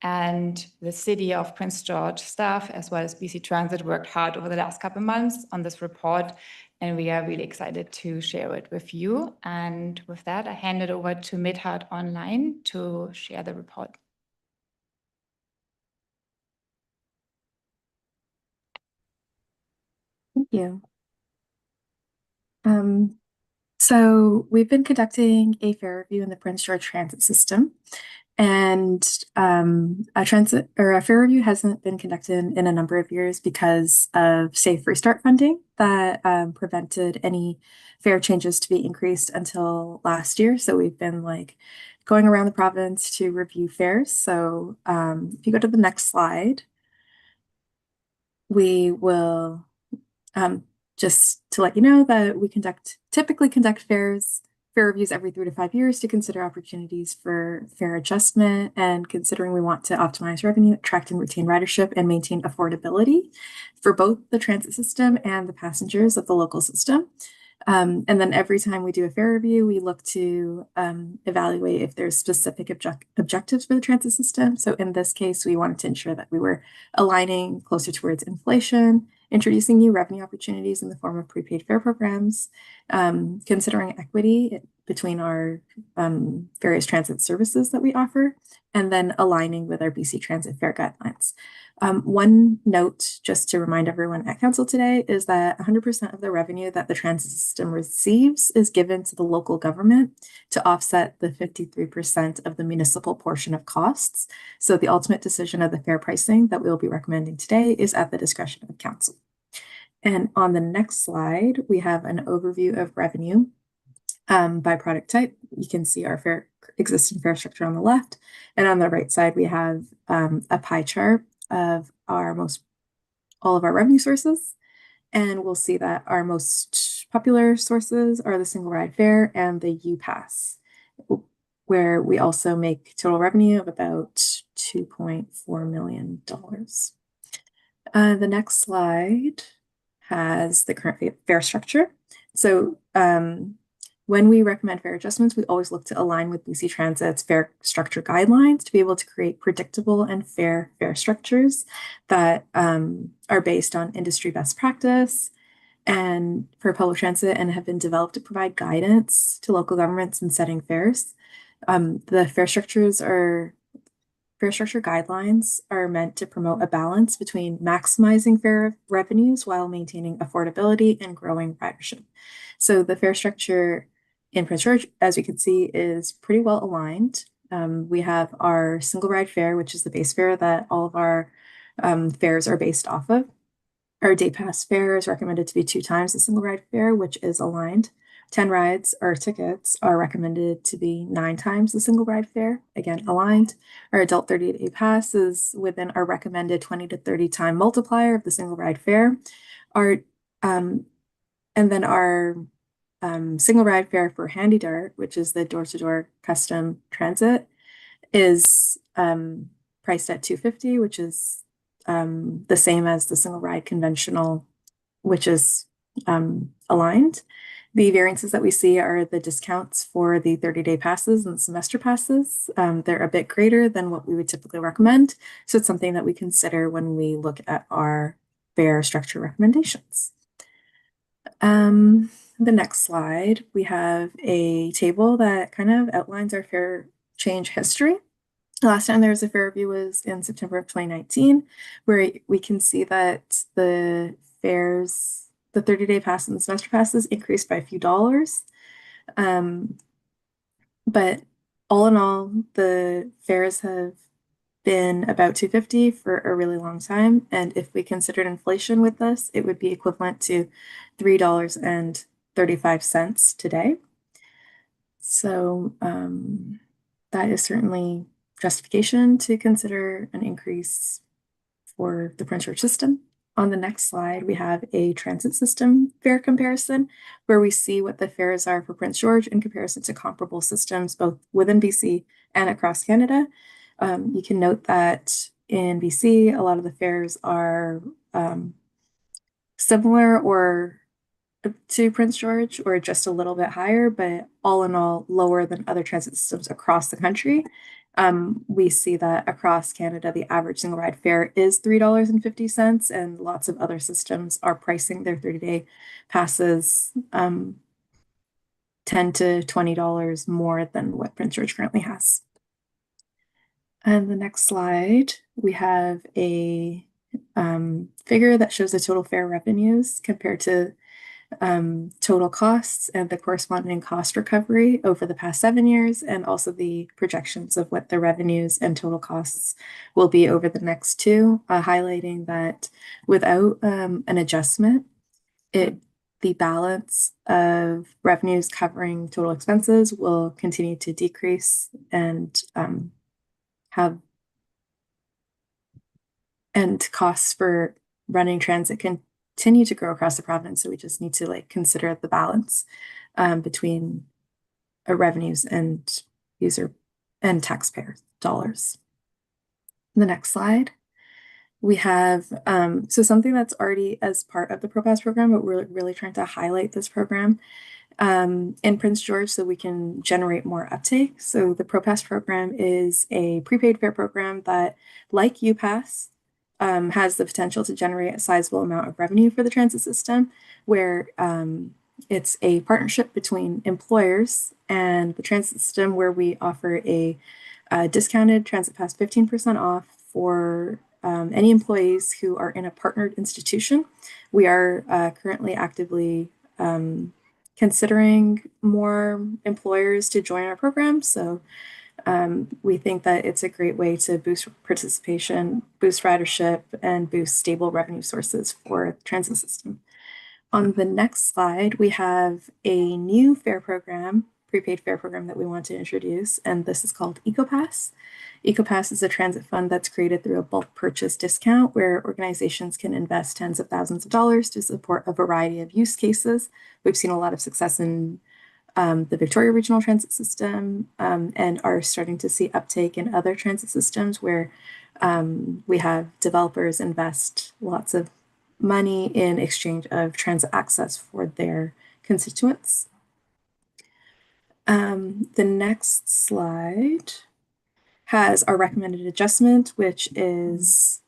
And the City of Prince George staff, as well as BC Transit, worked hard over the last couple of months on this report, and we are really excited to share it with you. And with that, I hand it over to Midhat Online to share the report. Thank you. So we've been conducting a fare review in the Prince George Transit System. And a fare review hasn't been conducted in a number of years because of Safe Restart funding that prevented any fare changes to be increased until last year. So we've been like going around the province to review fares. So if you go to the next slide, we will just to let you know that we typically conduct fare reviews every 3 to 5 years to consider opportunities for fare adjustment, and considering we want to optimize revenue, attract and retain ridership, and maintain affordability for both the transit system and the passengers of the local system. And then every time we do a fare review, we look to evaluate if there's specific objectives for the transit system. So in this case, we wanted to ensure that we were aligning closer towards inflation, introducing new revenue opportunities in the form of prepaid fare programs, considering equity between our various transit services that we offer, and then aligning with our BC Transit Fare Guidelines. One note, just to remind everyone at council today, is that 100% of the revenue that the transit system receives is given to the local government to offset the 53% of the municipal portion of costs. So the ultimate decision of the fare pricing that we'll be recommending today is at the discretion of council. And on the next slide, we have an overview of revenue by product type. You can see our existing fare structure on the left, and on the right side, we have a pie chart of all of our revenue sources. And we'll see that our most popular sources are the single ride fare and the U-Pass, where we also make total revenue of about $2.4 million. The next slide has the current fare structure. So when we recommend fare adjustments, we always look to align with BC Transit's fare structure guidelines to be able to create predictable and fair fare structures that are based on industry best practice and for public transit, and have been developed to provide guidance to local governments in setting fares. The fare structure guidelines are meant to promote a balance between maximizing fare revenues while maintaining affordability and growing ridership. So the fare structure in Prince George, as you can see, is pretty well aligned. We have our single ride fare, which is the base fare that all of our fares are based off of. Our day pass fare is recommended to be 2 times the single ride fare, which is aligned. 10 rides or tickets are recommended to be 9 times the single ride fare, again, aligned. Our adult 30-day pass is within our recommended 20 to 30 time multiplier of the single ride fare. And then our single ride fare for Handy Dart, which is the door-to-door custom transit, is priced at $250, which is the same as the single ride conventional, which is aligned. The variances that we see are the discounts for the 30-day passes and semester passes. They're a bit greater than what we would typically recommend. So it's something that we consider when we look at our fare structure recommendations. The next slide, we have a table that kind of outlines our fare change history. The last time there was a fare review was in September of 2019, where we can see that the fares, the 30-day pass and the semester passes increased by a few dollars. But all in all, the fares have been about $250 for a really long time. And if we considered inflation with this, it would be equivalent to $3.35 today. So that is certainly justification to consider an increase for the Prince George system. On the next slide, we have a transit system fare comparison, where we see what the fares are for Prince George in comparison to comparable systems, both within BC and across Canada. You can note that in BC, a lot of the fares are similar or to Prince George, or just a little bit higher, but all in all, lower than other transit systems across the country. We see that across Canada, the average single ride fare is $3.50, and lots of other systems are pricing their 30-day passes $10 to $20 more than what Prince George currently has. And the next slide, we have a figure that shows the total fare revenues compared to total costs and the corresponding cost recovery over the past 7 years, and also the projections of what the revenues and total costs will be over the next 2, highlighting that without an adjustment, the balance of revenues covering total expenses will continue to decrease and costs for running transit continue to grow across the province. So we just need to consider the balance between revenues and user and taxpayer dollars. The next slide. We have so something that's already as part of the ProPass program, but we're really trying to highlight this program in Prince George so we can generate more uptake. So the ProPass program is a prepaid fare program that, like UPass, has the potential to generate a sizable amount of revenue for the transit system, where it's a partnership between employers and the transit system, where we offer a discounted transit pass 15% off for any employees who are in a partnered institution. We are currently actively considering more employers to join our program. So we think that it's a great way to boost participation, boost ridership, and boost stable revenue sources for the transit system. On the next slide, we have a new fare program, prepaid fare program that we want to introduce, and this is called EcoPass. EcoPass is a transit fund that's created through a bulk purchase discount where organizations can invest tens of thousands of dollars to support a variety of use cases. We've seen a lot of success in the Victoria Regional Transit System and are starting to see uptake in other transit systems where we have developers invest lots of money in exchange of transit access for their constituents. The next slide has our recommended adjustment, which is,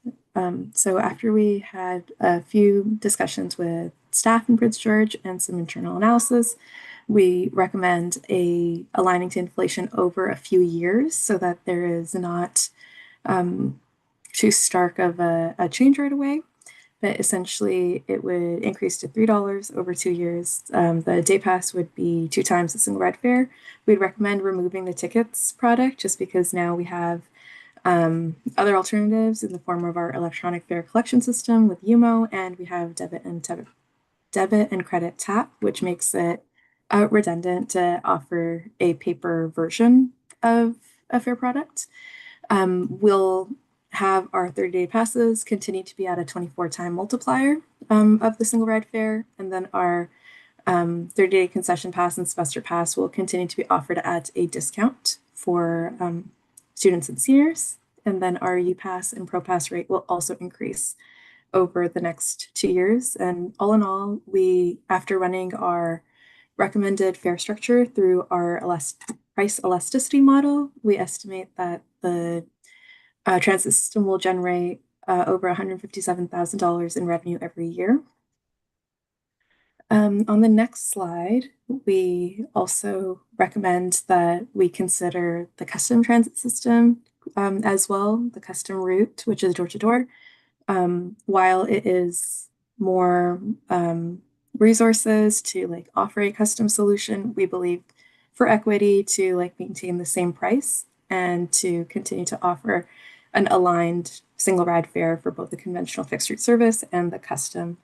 so after we had a few discussions with staff in Prince George and some internal analysis, we recommend aligning to inflation over a few years so that there is not too stark of a change right away. But essentially, it would increase to $3 over 2 years. The day pass would be 2 times the single ride fare. We'd recommend removing the tickets product just because now we have other alternatives in the form of our electronic fare collection system with UMO, and we have debit and credit tap, which makes it redundant to offer a paper version of a fare product. We'll have our 30-day passes continue to be at a 24-time multiplier of the single ride fare, and then our 30-day concession pass and semester pass will continue to be offered at a discount for students and seniors, and then our UPass and ProPass rate will also increase over the next 2 years. And all in all, after running our recommended fare structure through our price elasticity model, we estimate that the transit system will generate over $157,000 in revenue every year. On the next slide, we also recommend that we consider the custom transit system as well, the custom route, which is door to door. While it is more resources to offer a custom solution, we believe for equity to maintain the same price and to continue to offer an aligned single ride fare for both the conventional fixed route service and the custom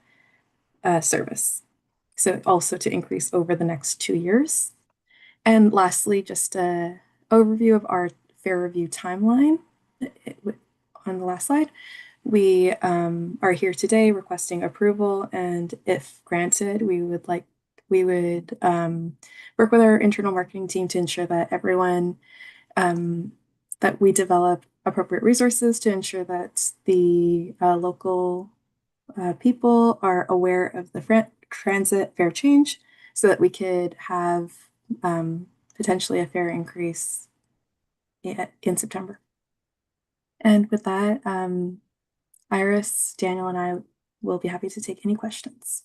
service. So also to increase over the next 2 years. And lastly, just an overview of our fare review timeline. On the last slide, we are here today requesting approval, and if granted, we would work with our internal marketing team to ensure that everyone that we develop appropriate resources to ensure that the local people are aware of the transit fare change so that we could have potentially a fare increase in September. And with that, Iris, Daniel, and I will be happy to take any questions.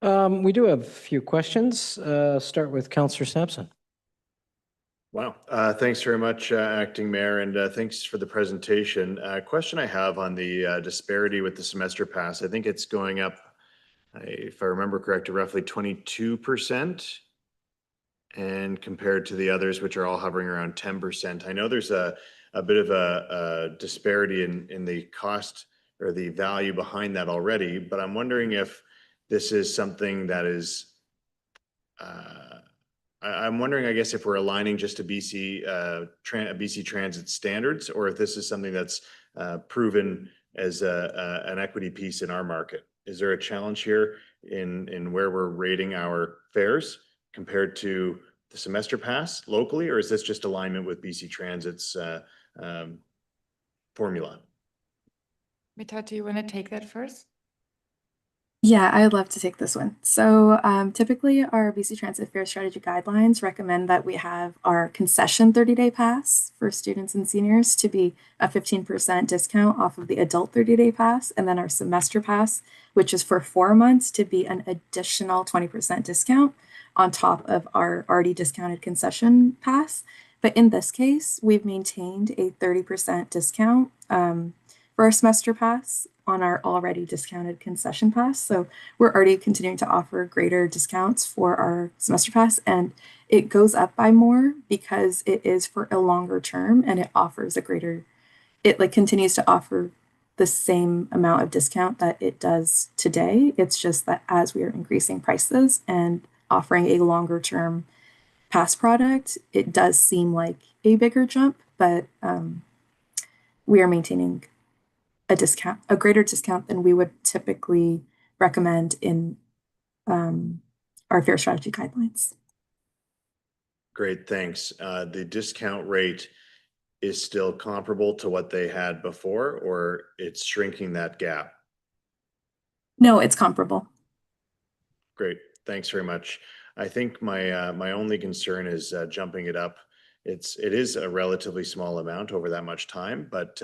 We do have a few questions. Start with Councillor Sampson. Wow. Thanks very much, Acting Mayor, and thanks for the presentation. Question I have on the disparity with the semester pass. I think it's going up if I remember correctly, roughly 22%. And compared to the others, which are all hovering around 10%. I know there's a bit of a disparity in the cost or the value behind that already, but I'm wondering if this is something that is, I'm wondering, I guess, if we're aligning just to BC Transit standards, or if this is something that's proven as an equity piece in our market. Is there a challenge here in where we're rating our fares compared to the semester pass locally, or is this just alignment with BC Transit's formula? Mita, do you want to take that first? Yeah, I'd love to take this one. So typically our BC Transit Fare Strategy Guidelines recommend that we have our concession 30-day pass for students and seniors to be a 15% discount off of the adult 30-day pass, and then our semester pass, which is for 4 months, to be an additional 20% discount on top of our already discounted concession pass. But in this case, we've maintained a 30% discount for our semester pass on our already discounted concession pass. So we're already continuing to offer greater discounts for our semester pass, and it goes up by more because it is for a longer term and it offers a greater, it like continues to offer the same amount of discount that it does today. It's just that as we are increasing prices and offering a longer term pass product, it does seem like a bigger jump, but we are maintaining a greater discount than we would typically recommend in our fare strategy guidelines. Great, thanks. The discount rate is still comparable to what they had before, or it's shrinking that gap? No, it's comparable. Great, thanks very much. I think my only concern is jumping it up. It is a relatively small amount over that much time, but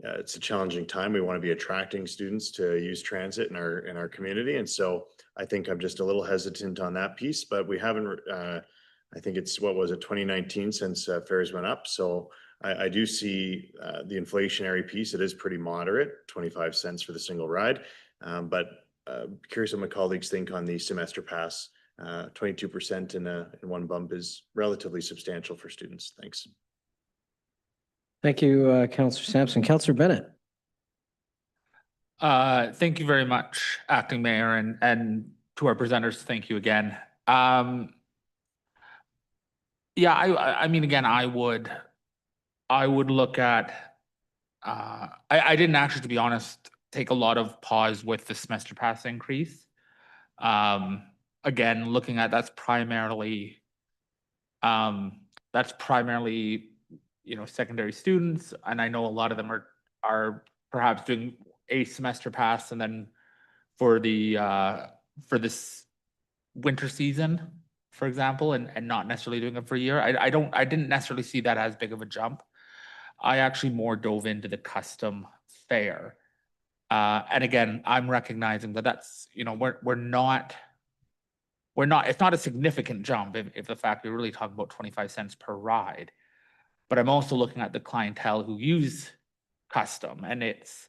it's a challenging time. We want to be attracting students to use transit in our community, and so I think I'm just a little hesitant on that piece. But we haven't. I think it's, what was it, 2019 since fares went up. So I do see the inflationary piece. It is pretty moderate, 25 cents for the single ride. But curious what my colleagues think on the semester pass. 22% in one bump is relatively substantial for students. Thanks. Thank you, Councillor Sampson. Councillor Bennett. Thank you very much, Acting Mayor, and to our presenters, thank you again. Yeah, I mean, again, I would look at, I didn't actually, to be honest, take a lot of pause with the semester pass increase. Again, looking at that's primarily, secondary students, and I know a lot of them are perhaps doing a semester pass and then for this winter season, for example, and not necessarily doing it for a year. I didn't necessarily see that as big of a jump. I actually more dove into the custom fare. And again, I'm recognizing that that's, we're not, it's not a significant jump if the fact we're really talking about 25 cents per ride. But I'm also looking at the clientele who use custom, and it's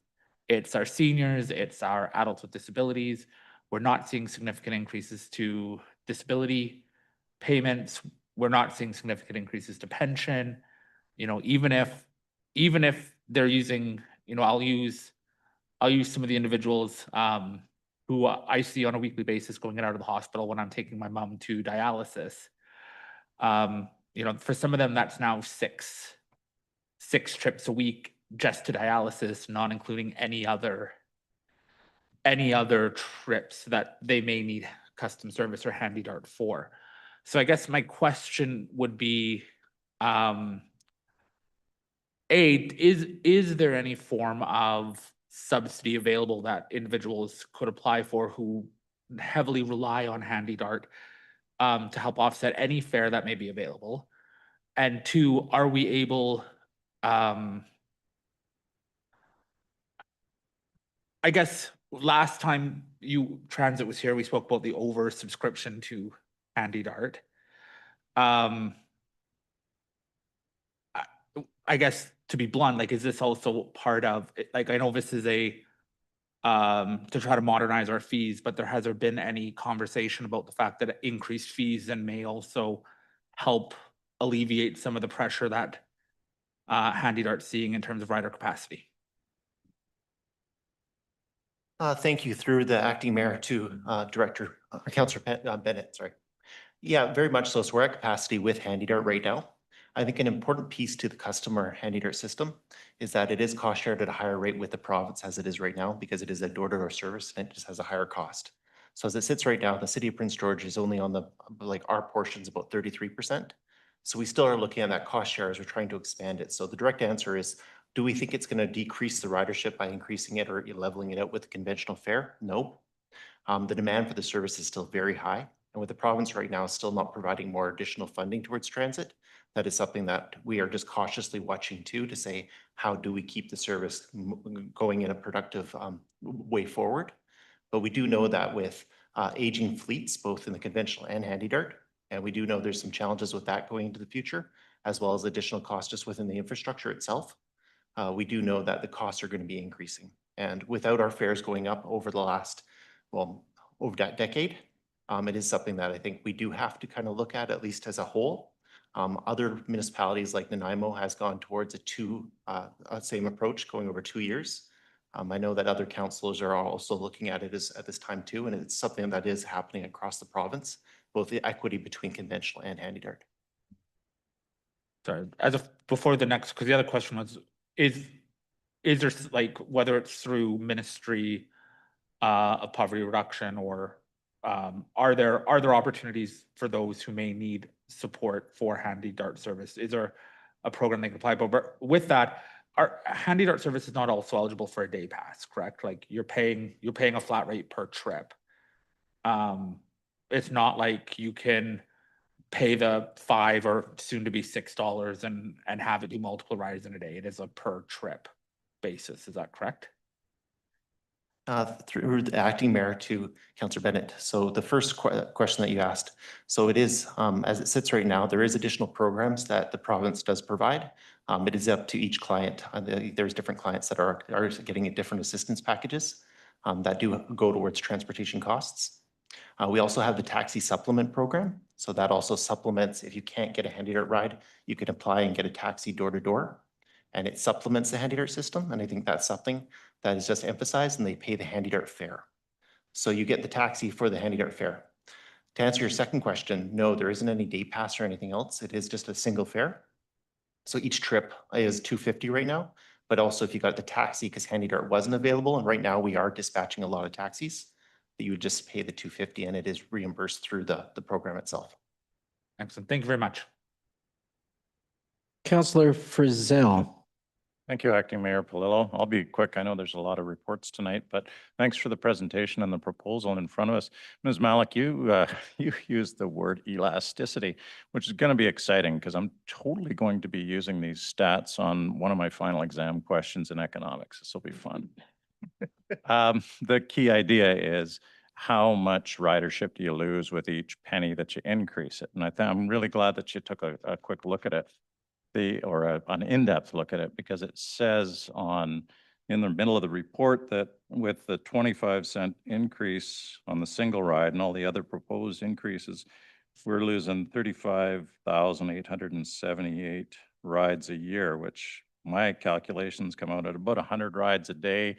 our seniors, it's our adults with disabilities. We're not seeing significant increases to disability payments. We're not seeing significant increases to pension. Even if they're using, I'll use some of the individuals who I see on a weekly basis going in and out of the hospital when I'm taking my mom to dialysis. For some of them, that's now six trips a week just to dialysis, not including any other trips that they may need custom service or Handy Dart for. So I guess my question would be, is there any form of subsidy available that individuals could apply for who heavily rely on Handy Dart to help offset any fare that may be available? And two, are we able, I guess last time Transit was here, we spoke about the over subscription to Handy Dart. I guess, to be blunt, is this also part of, I know this is to try to modernize our fees, but has there been any conversation about the fact that increased fees then may also help alleviate some of the pressure that Handy Dart's seeing in terms of rider capacity? Thank you. Through the acting mayor to Director, Councillor Bennett, sorry. Yeah, very much so. So we're at capacity with Handy Dart right now. I think an important piece to the customer Handy Dart system is that it is cost shared at a higher rate with the province as it is right now, because it is a door-to-door service and it just has a higher cost. So as it sits right now, the city of Prince George is only on the, like our portion's about 33%. So we still are looking at that cost share as we're trying to expand it. So the direct answer is, do we think it's going to decrease the ridership by increasing it or leveling it out with the conventional fare? No. The demand for the service is still very high. And with the province right now still not providing more additional funding towards transit, that is something that we are just cautiously watching too, to say, how do we keep the service going in a productive way forward? But we do know that with aging fleets, both in the conventional and Handy Dart, and we do know there's some challenges with that going into the future, as well as additional costs just within the infrastructure itself. We do know that the costs are going to be increasing. And without our fares going up over the last, well, over that decade, it is something that I think we do have to kind of look at least as a whole. Other municipalities like Nanaimo has gone towards a same approach going over 2 years. I know that other councillors are also looking at it at this time too, and it's something that is happening across the province, both the equity between conventional and Handy Dart. Sorry, before the next, because the other question was, is there, like, whether it's through Ministry of Poverty Reduction or are there opportunities for those who may need support for Handy Dart service? Is there a program they can apply? But with that, our Handy Dart service is not also eligible for a day pass, correct? Like you're paying a flat rate per trip. It's not like you can pay the $5 or soon to be $6 and have it do multiple rides in a day. It is a per trip basis. Is that correct? Through the acting mayor to Councillor Bennett. So the first question that you asked, so it is, as it sits right now, there is additional programs that the province does provide. It is up to each client. There's different clients that are getting different assistance packages that do go towards transportation costs. We also have the taxi supplement program. So that also supplements, if you can't get a Handy Dart ride, you can apply and get a taxi door to door. And it supplements the Handy Dart system. And I think that's something that is just emphasized, and they pay the Handy Dart fare. So you get the taxi for the Handy Dart fare. To answer your second question, no, there isn't any day pass or anything else. It is just a single fare. So each trip is $250 right now, but also if you got the taxi, because Handy Dart wasn't available, and right now we are dispatching a lot of taxis, that you would just pay the $250 and it is reimbursed through the program itself. Excellent. Thank you very much. Councillor Frizzell. Thank you, Acting Mayor Palillo. I'll be quick. I know there's a lot of reports tonight, but thanks for the presentation and the proposal in front of us. Ms. Malik, you used the word elasticity, which is going to be exciting because I'm totally going to be using these stats on one of my final exam questions in economics. This will be fun. The key idea is how much ridership do you lose with each penny that you increase it? And I'm really glad that you took a quick look at it. An in-depth look at it, because it says in the middle of the report that with the 25-cent increase on the single ride and all the other proposed increases, we're losing 35,878 rides a year, which my calculations come out at about 100 rides a day.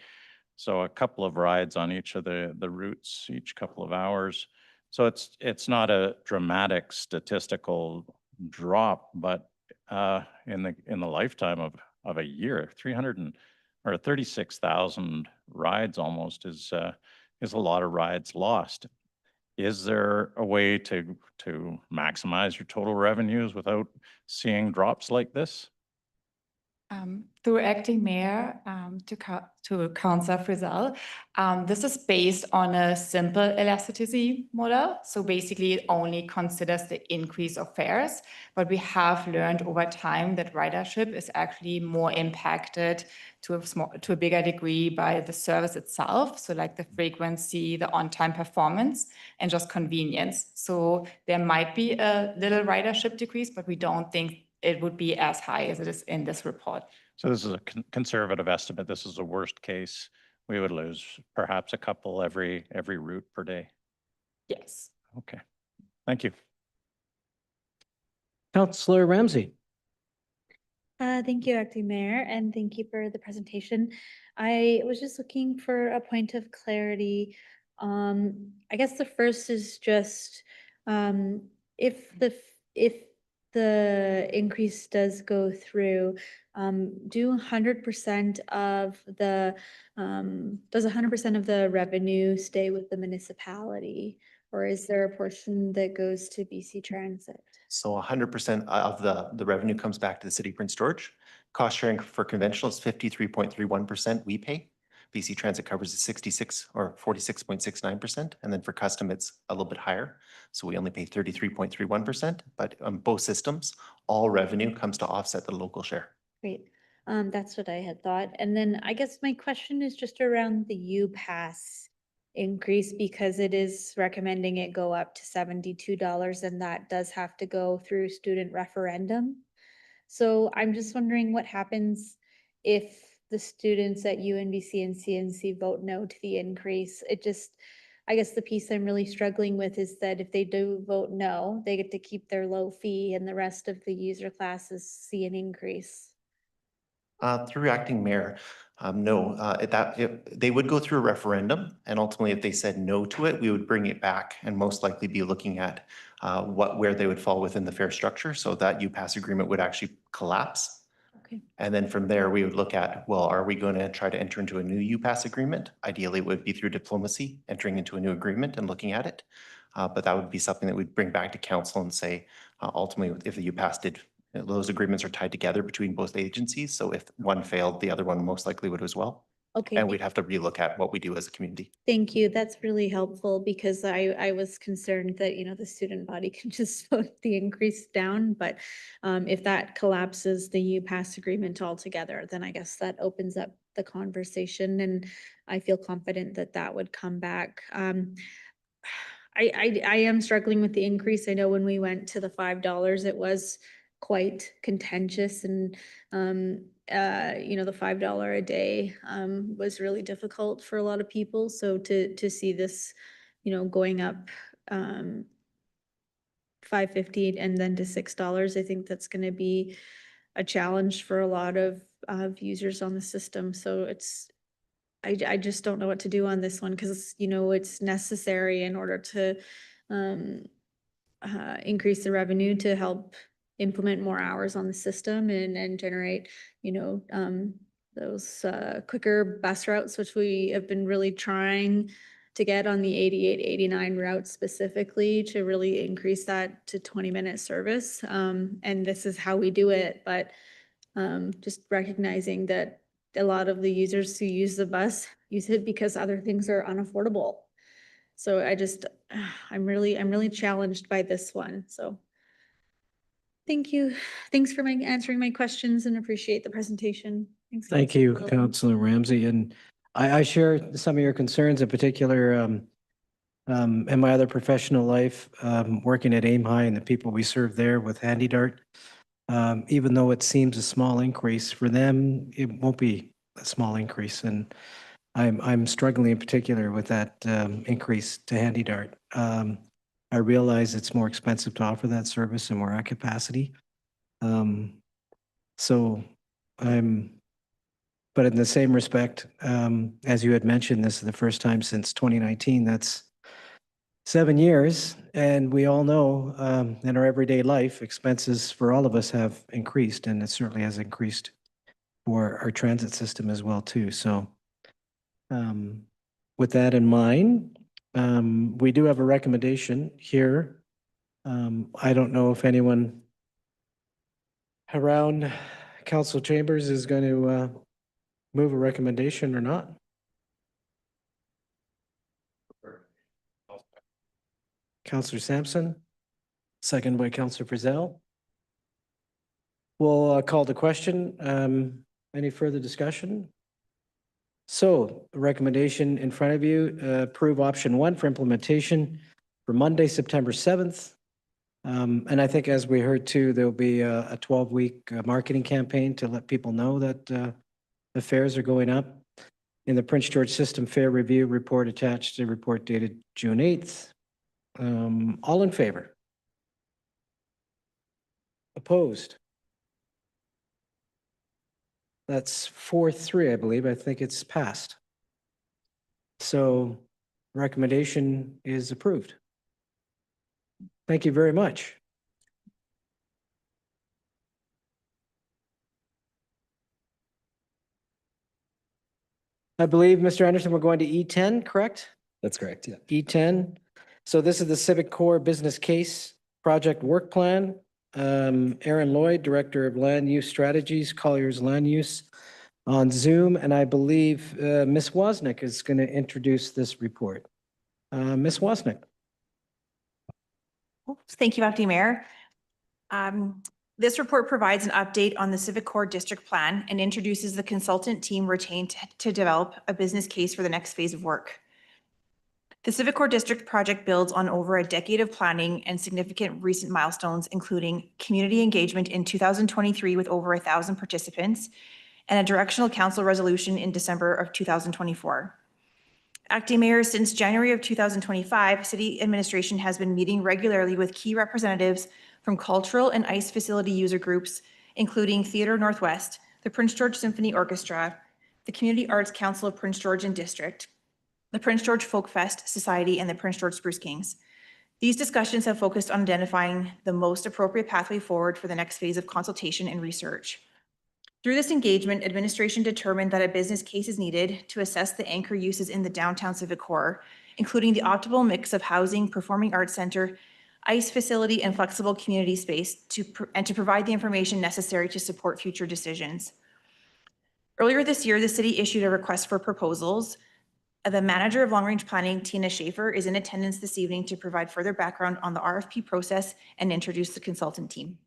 So a couple of rides on each of the routes each couple of hours. So it's not a dramatic statistical drop, but in the lifetime of a year, 36,000 rides almost is a lot of rides lost. Is there a way to maximize your total revenues without seeing drops like this? Through Acting Mayor to Councillor Frizzell, this is based on a simple elasticity model. So basically it only considers the increase of fares, but we have learned over time that ridership is actually more impacted to a bigger degree by the service itself. So like the frequency, the on-time performance, and just convenience. So there might be a little ridership decrease, but we don't think it would be as high as it is in this report. So this is a conservative estimate. This is a worst case We would lose perhaps a couple every route per day. Yes. Okay, thank you. Councillor Ramsey. Thank you, Acting Mayor, and thank you for the presentation. I was just looking for a point of clarity. I guess the first is just, if the increase does go through, do 100% of the, does 100% of the revenue stay with the municipality? Or is there a portion that goes to BC Transit? So 100% of the revenue comes back to the city of Prince George. Cost sharing for conventional is 53.31% we pay. BC Transit covers the 66 or 46.69%. And then for custom, it's a little bit higher. So we only pay 33.31%, but on both systems, all revenue comes to offset the local share. Great. That's what I had thought. And then I guess my question is just around the UPass increase, because it is recommending it go up to $72, and that does have to go through student referendum. So I'm just wondering what happens if the students at UNBC and CNC vote no to the increase. I guess the piece I'm really struggling with is that if they do vote no, they get to keep their low fee and the rest of the user classes see an increase. Through acting mayor, no, they would go through a referendum, and ultimately if they said no to it, we would bring it back and most likely be looking at where they would fall within the fare structure. So that UPass agreement would actually collapse. Okay. And then from there, we would look at, well, are we going to try to enter into a new UPass agreement? Ideally, it would be through diplomacy, entering into a new agreement and looking at it. But that would be something that we'd bring back to council and say, ultimately, if the UPass did, those agreements are tied together between both agencies. So if one failed, the other one most likely would as well. Okay. And we'd have to relook at what we do as a community. Thank you. That's really helpful, because I was concerned that, the student body can just vote the increase down. But if that collapses the UPass agreement altogether, then I guess that opens up the conversation, and I feel confident that that would come back. I am struggling with the increase. I know when we went to the $5, it was quite contentious, and the $5 a day was really difficult for a lot of people. So to see this, going up $5.50 and then to $6, I think that's going to be a challenge for a lot of users on the system. So I just don't know what to do on this one, because it's necessary in order to increase the revenue to help implement more hours on the system and generate, those quicker bus routes, which we have been really trying to get on the 88, 89 routes specifically, to really increase that to 20-minute service. And this is how we do it. But just recognizing that a lot of the users who use the bus use it because other things are unaffordable. So I'm really challenged by this one. So thank you. Thanks for answering my questions, and appreciate the presentation. Thanks. Thank you, Councillor. Councillor Ramsey. And I share some of your concerns, in particular, in my other professional life, working at Aim High and the people we serve there with Handy Dart. Even though it seems a small increase for them, it won't be a small increase. And I'm struggling in particular with that increase to Handy Dart. I realize it's more expensive to offer that service, and we're at capacity. But in the same respect, as you had mentioned, this is the first time since 2019. That's 7 years, and we all know in our everyday life, expenses for all of us have increased, and it certainly has increased for our transit system as well too. So with that in mind, we do have a recommendation here. I don't know if anyone around Council Chambers is going to move a recommendation or not. Councillor Sampson, second by Councillor Frizzell. We'll call the question. Any further discussion? So the recommendation in front of you, approve option 1 for implementation for Monday, September 7th. And I think, as we heard too, there'll be a 12-week marketing campaign to let people know that the fares are going up. in the Prince George System Fair Review report attached to the report dated June 8th. All in favor? Opposed? That's 4-3, I believe. I think it's passed. So recommendation is approved. Thank you very much. I believe, Mr. Anderson, we're going to E10, correct? That's correct, yeah. E10. So this is the Civic Core Business Case Project Work Plan. Aaron Lloyd, Director of Land Use Strategies, Colliers Land Use, on Zoom. And I believe Ms. Wozniak is going to introduce this report. Ms. Wozniak. Thank you, Acting Mayor. This report provides an update on the Civic Core District Plan and introduces the consultant team retained to develop a business case for the next phase of work. The Civic Core District project builds on over a decade of planning and significant recent milestones, including community engagement in 2023 with over 1,000 participants and a directional council resolution in December of 2024. Acting Mayor, since January of 2025, City Administration has been meeting regularly with key representatives from cultural and ICE facility user groups, including Theatre Northwest, the Prince George Symphony Orchestra, the Community Arts Council of Prince George and District, the Prince George Folk Fest Society, and the Prince George Spruce Kings. These discussions have focused on identifying the most appropriate pathway forward for the next phase of consultation and research. Through this engagement, administration determined that a business case is needed to assess the anchor uses in the downtown Civic Core, including the optimal mix of housing, performing arts center, ICE facility, and flexible community space to provide the information necessary to support future decisions. Earlier this year, the city issued a request for proposals. The manager of long-range planning, Tina Schaefer, is in attendance this evening to provide further background on the RFP process and introduce the consultant team.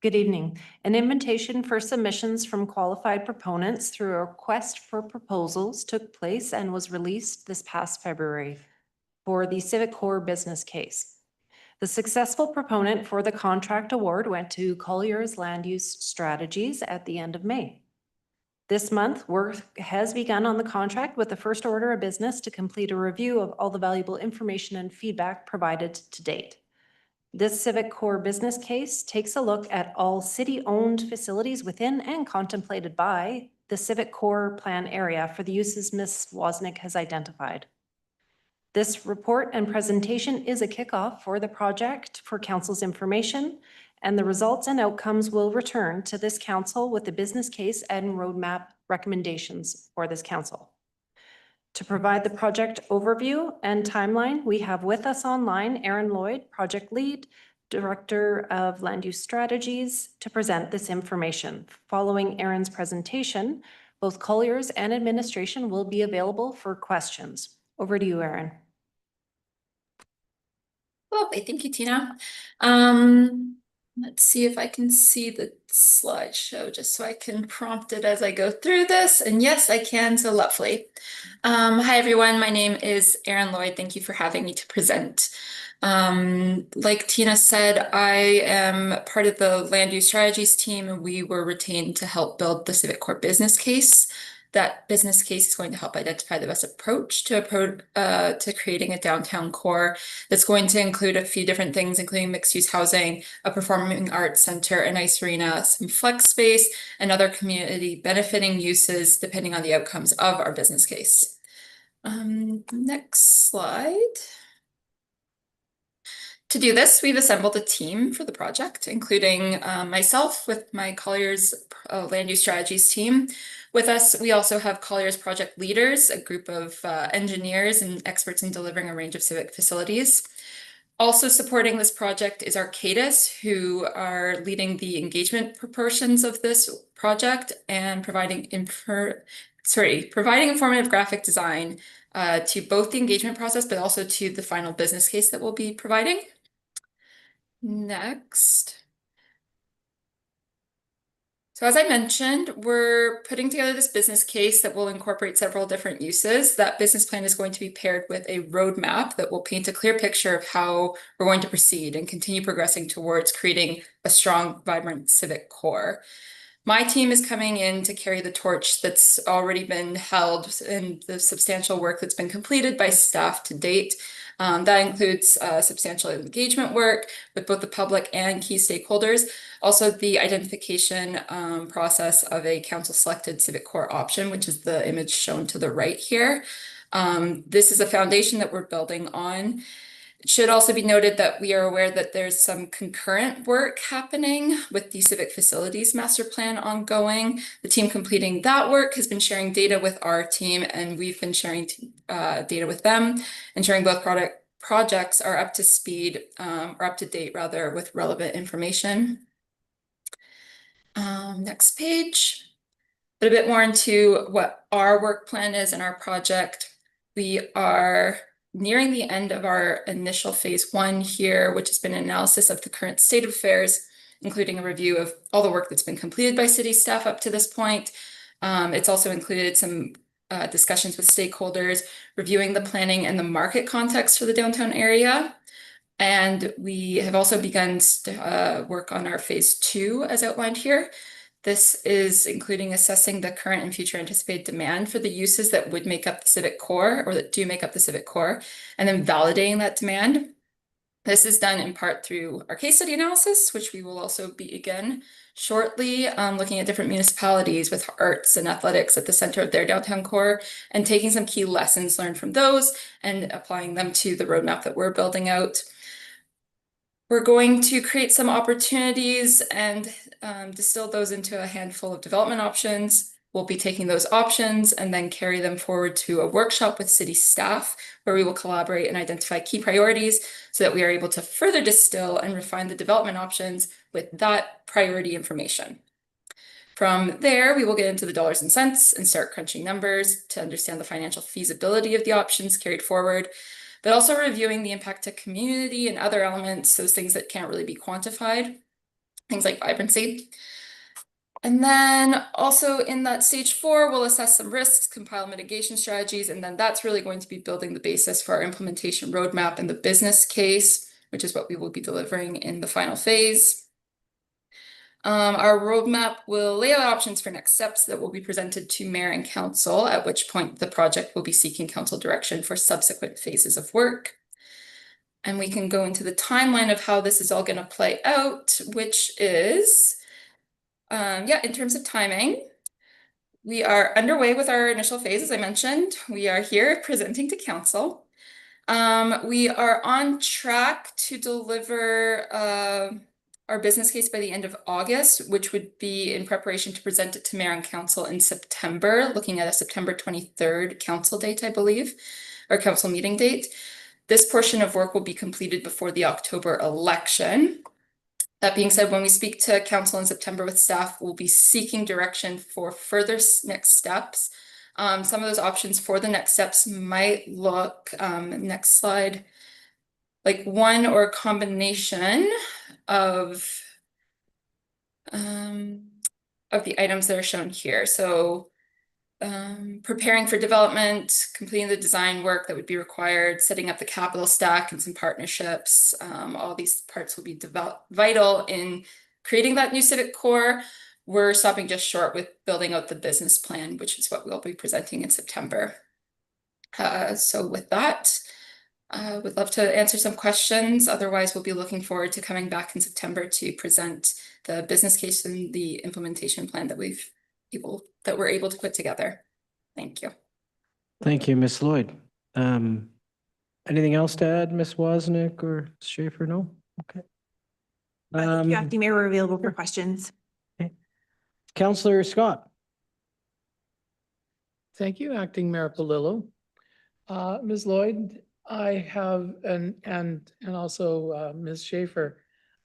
Good evening. An invitation for submissions from qualified proponents through a request for proposals took place and was released this past February for the Civic Core business case. The successful proponent for the contract award went to Colliers Land Use Strategies at the end of May. This month, work has begun on the contract with the first order of business to complete a review of all the valuable information and feedback provided to date. This Civic Core business case takes a look at all city-owned facilities within and contemplated by the Civic Core plan area for the uses Ms. Wozniak has identified. This report and presentation is a kickoff for the project for council's information, and the results and outcomes will return to this council with the business case and roadmap recommendations for this council. To provide the project overview and timeline, we have with us online Aaron Lloyd, Project Lead, Director of Land Use Strategies, to present this information. Following Aaron's presentation, both Colliers and administration will be available for questions. Over to you, Aaron. Lovely, thank you, Tina. Let's see if I can see the slideshow just so I can prompt it as I go through this. And yes, I can, so lovely. Hi, everyone. My name is Aaron Lloyd. Thank you for having me to present. Like Tina said, I am part of the Land Use Strategies team, and we were retained to help build the Civic Core business case. That business case is going to help identify the best approach to creating a downtown core that's going to include a few different things, including mixed-use housing, a performing arts center, an ice arena, some flex space, and other community benefiting uses depending on the outcomes of our business case. Next slide. To do this, we've assembled a team for the project, including myself with my Colliers Land Use Strategies team. With us, we also have Colliers project leaders, a group of engineers and experts in delivering a range of civic facilities. Also supporting this project is Arcadis, who are leading the engagement proportions of this project and providing informative graphic design to both the engagement process, but also to the final business case that we'll be providing. Next. So as I mentioned, we're putting together this business case that will incorporate several different uses. That business plan is going to be paired with a roadmap that will paint a clear picture of how we're going to proceed and continue progressing towards creating a strong, vibrant civic core. My team is coming in to carry the torch that's already been held and the substantial work that's been completed by staff to date. That includes substantial engagement work with both the public and key stakeholders. Also, the identification process of a council-selected civic core option, which is the image shown to the right here. This is a foundation that we're building on. It should also be noted that we are aware that there's some concurrent work happening with the Civic Facilities Master Plan ongoing. The team completing that work has been sharing data with our team, and we've been sharing data with them, ensuring both projects are up to speed, or up to date rather, with relevant information. Next page. But a bit more into what our work plan is in our project. We are nearing the end of our initial phase 1 here, which has been an analysis of the current state of affairs, including a review of all the work that's been completed by city staff up to this point. It's also included some discussions with stakeholders, reviewing the planning and the market context for the downtown area. And we have also begun work on our phase 2 as outlined here. This is including assessing the current and future anticipated demand for the uses that would make up the civic core, or that do make up the civic core, and then validating that demand. This is done in part through our case study analysis, which we will also begin shortly, looking at different municipalities with arts and athletics at the center of their downtown core, and taking some key lessons learned from those and applying them to the roadmap that we're building out. We're going to create some opportunities and distill those into a handful of development options. We'll be taking those options and then carry them forward to a workshop with city staff, where we will collaborate and identify key priorities so that we are able to further distill and refine the development options with that priority information. From there, we will get into the dollars and cents and start crunching numbers to understand the financial feasibility of the options carried forward, but also reviewing the impact to community and other elements, those things that can't really be quantified, things like vibrancy. And then also in that stage 4, we'll assess some risks, compile mitigation strategies, and then that's really going to be building the basis for our implementation roadmap and the business case, which is what we will be delivering in the final phase. Our roadmap will lay out options for next steps that will be presented to Mayor and Council, at which point the project will be seeking Council direction for subsequent phases of work. And we can go into the timeline of how this is all going to play out, which is, in terms of timing, we are underway with our initial phase, as I mentioned. We are here presenting to Council. We are on track to deliver our business case by the end of August, which would be in preparation to present it to Mayor and Council in September, looking at a September 23rd council date, I believe, or council meeting date. This portion of work will be completed before the October election. That being said, when we speak to Council in September with staff, we'll be seeking direction for further next steps. Some of those options for the next steps might look, next slide, like one or a combination of the items that are shown here. So preparing for development, completing the design work that would be required, setting up the capital stack and some partnerships. All these parts will be vital in creating that new civic core. We're stopping just short with building out the business plan, which is what we'll be presenting in September. So with that, would love to answer some questions. Otherwise, we'll be looking forward to coming back in September to present the business case and the implementation plan that we're able to put together. Thank you. Thank you, Ms. Lloyd. Anything else to add, Ms. Wozniak or Schaefer? No? Okay. Thank you, Acting Mayor. We're available for questions. Okay. Councillor Scott. Thank you, Acting Mayor Palillo. Ms. Lloyd, I have, and also Ms. Schaefer,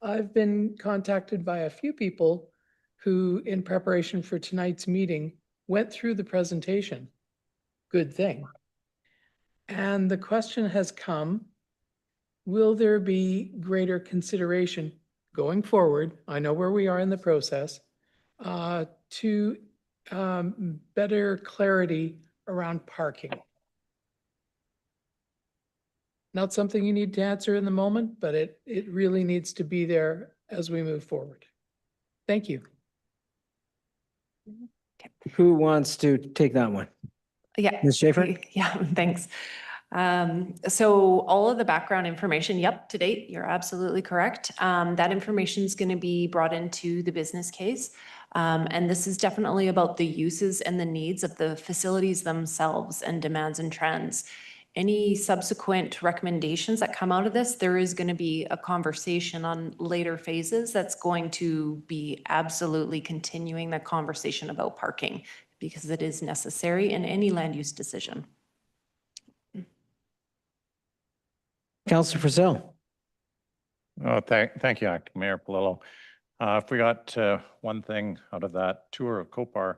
I've been contacted by a few people who, in preparation for tonight's meeting, went through the presentation. Good thing. And the question has come, will there be greater consideration going forward? I know where we are in the process, to better clarity around parking. Not something you need to answer in the moment, but it really needs to be there as we move forward. Thank you. Who wants to take that one? Yeah. Ms. Schaefer? Yeah, thanks. So all of the background information, yep, to date, you're absolutely correct. That information is going to be brought into the business case. And this is definitely about the uses and the needs of the facilities themselves and demands and trends. Any subsequent recommendations that come out of this, there is going to be a conversation on later phases that's going to be absolutely continuing the conversation about parking because it is necessary in any land use decision. Councillor Frizzell. Oh, thank you, Acting Mayor Palillo. If we got one thing out of that tour of Copar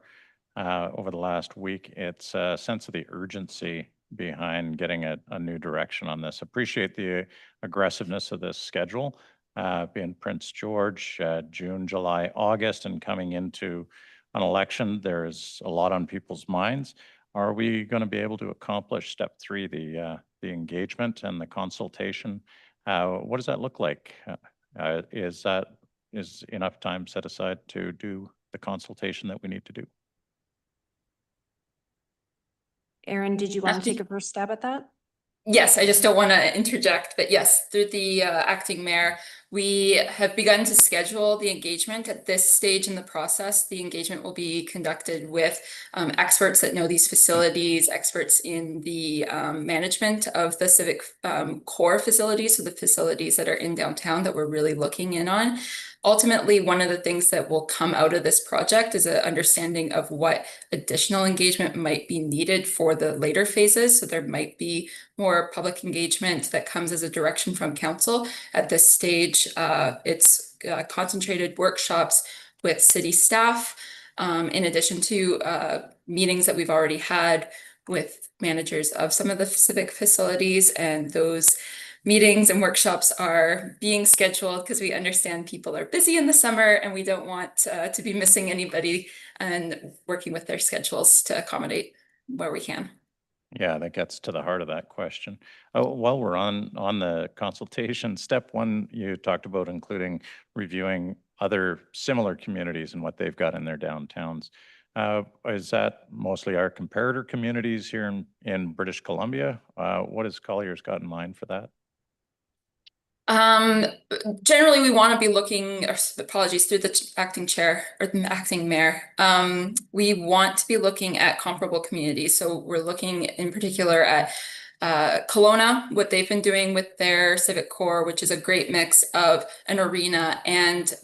over the last week, it's a sense of the urgency behind getting a new direction on this. Appreciate the aggressiveness of this schedule, being Prince George, June, July, August, and coming into an election. There's a lot on people's minds. Are we going to be able to accomplish step 3, the engagement and the consultation? What does that look like? Is enough time set aside to do the consultation that we need to do? Erin, did you want to take a first stab at that? Yes, I just don't want to interject, but yes, through the acting mayor, we have begun to schedule the engagement at this stage in the process. The engagement will be conducted with experts that know these facilities, experts in the management of the civic core facilities, so the facilities that are in downtown that we're really looking in on. Ultimately, one of the things that will come out of this project is an understanding of what additional engagement might be needed for the later phases. So there might be more public engagement that comes as a direction from council. At this stage, it's concentrated workshops with city staff, in addition to meetings that we've already had with managers of some of the civic facilities, and those meetings and workshops are being scheduled because we understand people are busy in the summer and we don't want to be missing anybody, and working with their schedules to accommodate where we can. Yeah, that gets to the heart of that question. While we're on the consultation, step 1, you talked about including reviewing other similar communities and what they've got in their downtowns. Is that mostly our comparator communities here in British Columbia? What has Collier's got in mind for that? Generally, we want to be looking, apologies, through the acting chair or the acting mayor. We want to be looking at comparable communities. So we're looking in particular at Kelowna, what they've been doing with their civic core, which is a great mix of an arena and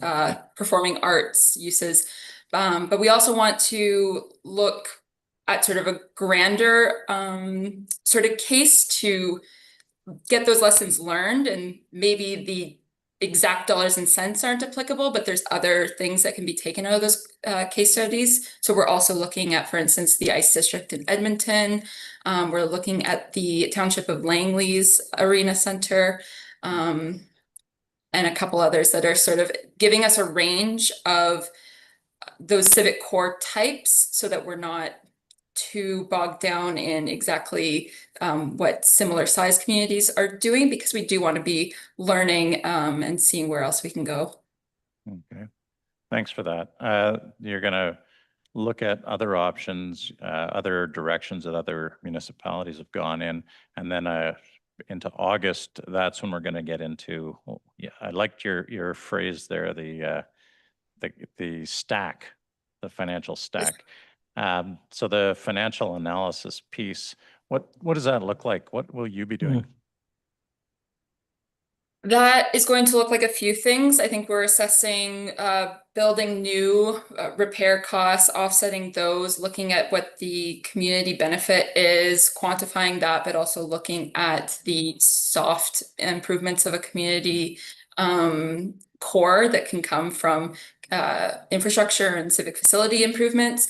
performing arts uses. But we also want to look at sort of a grander sort of case to get those lessons learned, and maybe the exact dollars and cents aren't applicable, but there's other things that can be taken out of those case studies. So we're also looking at, for instance, the Ice District in Edmonton. We're looking at the Township of Langley's Arena Center, and a couple others that are sort of giving us a range of those civic core types so that we're not too bogged down in exactly what similar size communities are doing, because we do want to be learning and seeing where else we can go. Okay, thanks for that. You're going to look at other options, other directions that other municipalities have gone in, and then into August, that's when we're going to get into, yeah, I liked your phrase there, the stack, the financial stack. So the financial analysis piece, what does that look like? What will you be doing? That is going to look like a few things. I think we're assessing building new repair costs, offsetting those, looking at what the community benefit is, quantifying that, but also looking at the soft improvements of a community core that can come from infrastructure and civic facility improvements.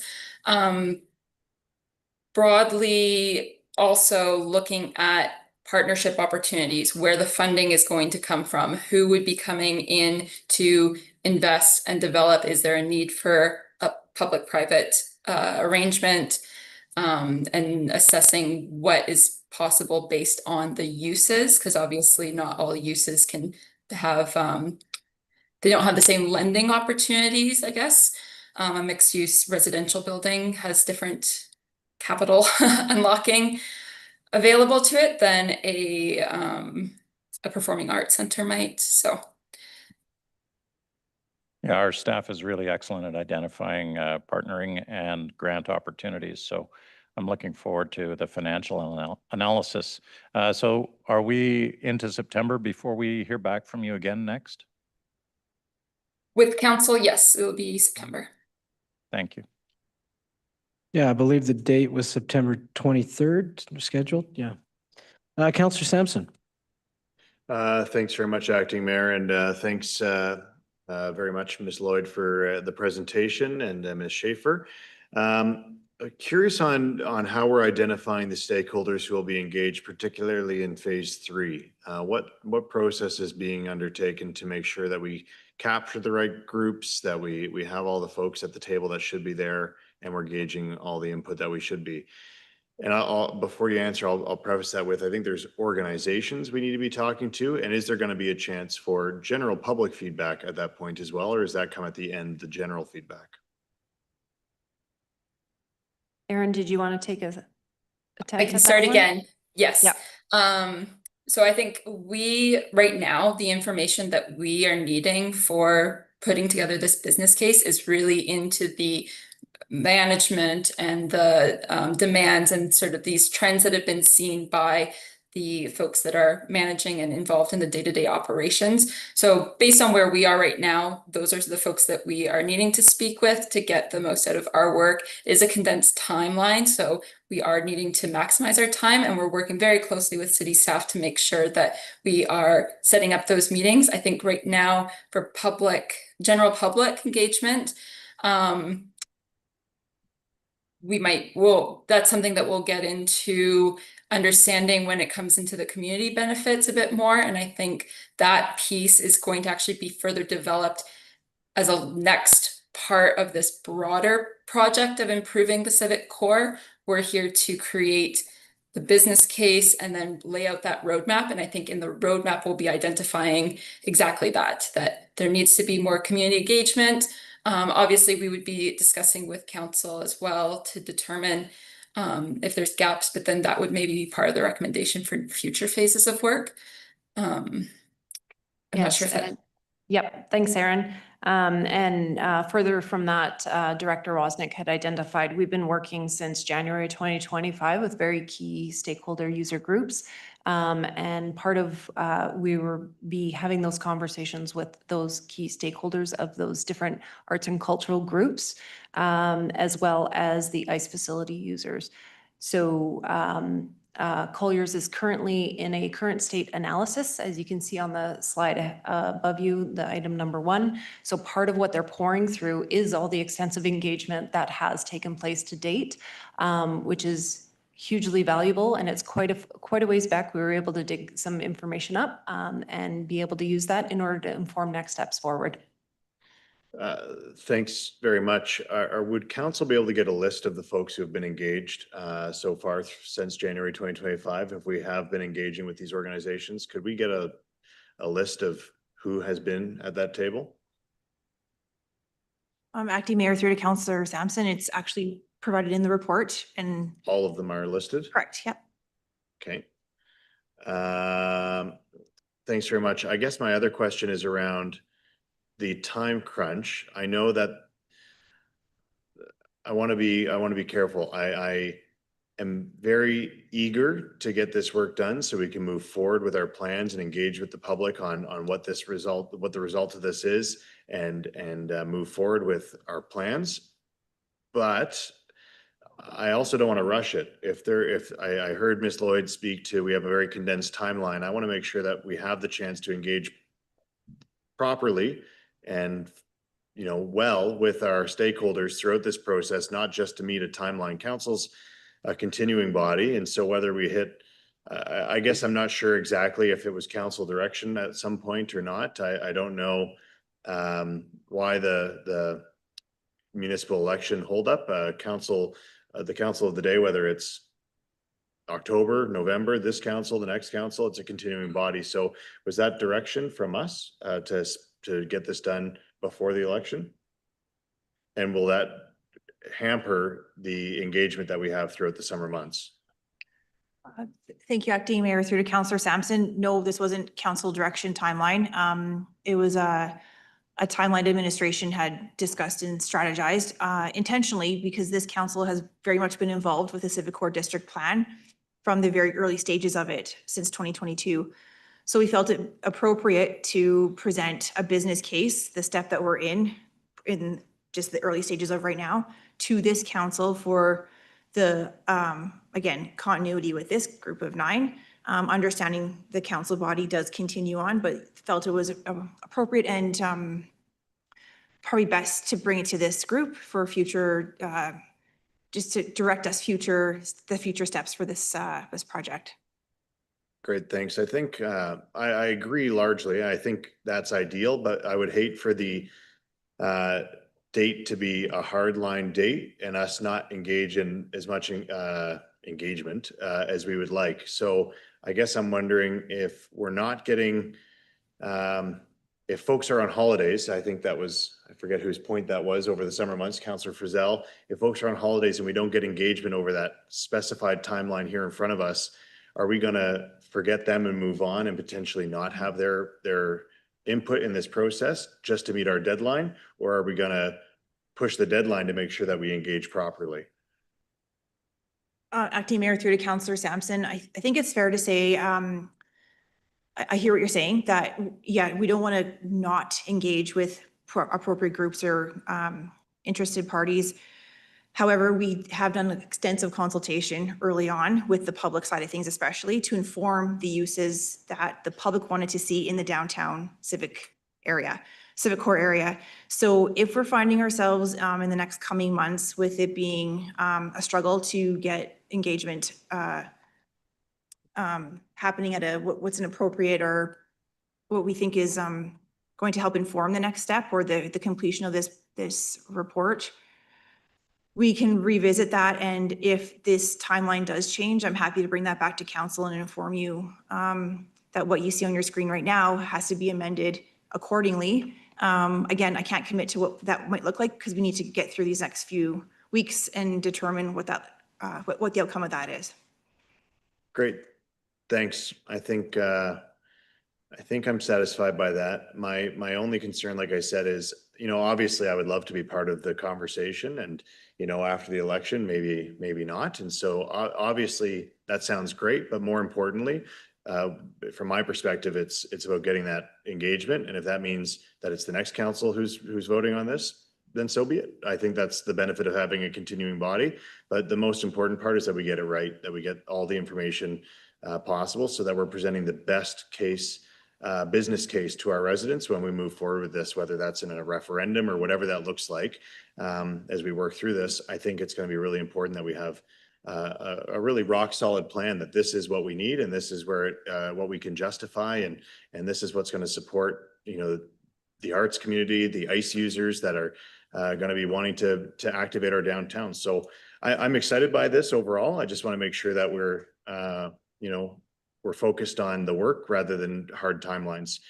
Broadly, also looking at partnership opportunities, where the funding is going to come from, who would be coming in to invest and develop. Is there a need for a public-private arrangement, and assessing what is possible based on the uses, because obviously not all uses can have, they don't have the same lending opportunities, I guess. A mixed-use residential building has different capital unlocking available to it than a performing arts center might. So Yeah, our staff is really excellent at identifying partnering and grant opportunities. So I'm looking forward to the financial analysis. So are we into September before we hear back from you again next? with council, yes, it will be September. Thank you. Yeah, I believe the date was September 23rd scheduled. Yeah. Counselor Sampson. Thanks very much, Acting Mayor, and thanks very much, Ms. Lloyd, for the presentation, and Ms. Schaefer. Curious on how we're identifying the stakeholders who will be engaged, particularly in phase 3. What process is being undertaken to make sure that we capture the right groups, that we have all the folks at the table that should be there, and we're gauging all the input that we should be? And before you answer, I'll preface that with, I think there's organizations we need to be talking to, and is there going to be a chance for general public feedback at that point as well, or does that come at the end, the general feedback? Aaron, did you want to take a I attempt can at start that one? again. Yes. Yeah. So I think right now, the information that we are needing for putting together this business case is really into the management and the demands and sort of these trends that have been seen by the folks that are managing and involved in the day-to-day operations. So based on where we are right now, those are the folks that we are needing to speak with to get the most out of our work. It is a condensed timeline, so we are needing to maximize our time, and we're working very closely with city staff to make sure that we are setting up those meetings. I think right now for general public engagement, that's something that we'll get into understanding when it comes into the community benefits a bit more. And I think that piece is going to actually be further developed as a next part of this broader project of improving the civic core. We're here to create the business case and then lay out that roadmap. And I think in the roadmap, we'll be identifying exactly that there needs to be more community engagement. Obviously, we would be discussing with council as well to determine if there's gaps, but then that would maybe be part of the recommendation for future phases of work. I'm not sure if that. Yep, thanks, Aaron. Further from that, Director Wozniak had identified, we've been working since January 2025 with very key stakeholder user groups. And part of, we will be having those conversations with those key stakeholders of those different arts and cultural groups, as well as the ICE facility users. So Colliers is currently in a current state analysis, as you can see on the slide above you, the item number 1. So part of what they're pouring through is all the extensive engagement that has taken place to date, which is hugely valuable, and it's quite a ways back. We were able to dig some information up and be able to use that in order to inform next steps forward. Thanks very much. Would council be able to get a list of the folks who have been engaged so far since January 2025? If we have been engaging with these organizations, could we get a list of who has been at that table? Acting Mayor, through to Councillor Sampson, it's actually provided in the report, and all of them are listed? Correct. Yep. Okay. Thanks very much. I guess my other question is around the time crunch. I know that I want to be careful. I am very eager to get this work done so we can move forward with our plans and engage with the public on what the result of this is, and move forward with our plans. But I also don't want to rush it. If I heard Ms. Lloyd speak to, we have a very condensed timeline. I want to make sure that we have the chance to engage properly and well with our stakeholders throughout this process, not just to meet a timeline. Council's a continuing body, and so whether we hit, I guess I'm not sure exactly if it was council direction at some point or not. I don't know why the municipal election holdup. The council of the day, whether it's October, November, this council, the next council, it's a continuing body. So was that direction from us to get this done before the election? And will that hamper the engagement that we have throughout the summer months? Thank you, Acting Mayor, through to Councillor Sampson. No, this wasn't council direction timeline. It was a timeline administration had discussed and strategized intentionally, because this council has very much been involved with the Civic Core District Plan from the very early stages of it since 2022. So we felt it appropriate to present a business case, the step that we're in just the early stages of right now, to this council for the, again, continuity with this group of 9, understanding the council body does continue on, but felt it was appropriate and probably best to bring it to this group for future, just to direct us the future steps for this, this project. Great, thanks. I think I agree largely. I think that's ideal, but I would hate for the date to be a hardline date and us not engage in as much engagement as we would like. So I guess I'm wondering if we're not getting, if folks are on holidays, I think that was, I forget whose point that was over the summer months, Councillor Frizzell, if folks are on holidays and we don't get engagement over that specified timeline here in front of us, are we gonna forget them and move on and potentially not have their input in this process just to meet our deadline? Or are we gonna push the deadline to make sure that we engage properly? Acting Mayor, through to Councillor Sampson, I think it's fair to say, I hear what you're saying, that, yeah, we don't want to not engage with appropriate groups or interested parties. However, we have done an extensive consultation early on with the public side of things, especially to inform the uses that the public wanted to see in the downtown civic core area. So if we're finding ourselves in the next coming months with it being a struggle to get engagement happening at what's an appropriate or what we think is going to help inform the next step or the completion of this report, we can revisit that. And if this timeline does change, I'm happy to bring that back to council and inform you that what you see on your screen right now has to be amended accordingly. Again, I can't commit to what that might look like because we need to get through these next few weeks and determine what that what the outcome of that is. Great, thanks. I think I'm satisfied by that. My only concern, like I said, is, you know, obviously I would love to be part of the conversation and, you know, after the election, maybe not. And so obviously that sounds great, but more importantly, from my perspective, it's about getting that engagement. And if that means that it's the next council who's voting on this, then so be it. I think that's the benefit of having a continuing body. But the most important part is that we get it right, that we get all the information possible so that we're presenting the best case, business case to our residents when we move forward with this, whether that's in a referendum or whatever that looks like. As we work through this, I think it's going to be really important that we have a really rock solid plan, that this is what we need and this is where what we can justify, and this is what's going to support, you know, the arts community, the ICE users that are going to be wanting to activate our downtown. So I'm excited by this overall. I just want to make sure that we're you know, we're focused on the work rather than hard timelines,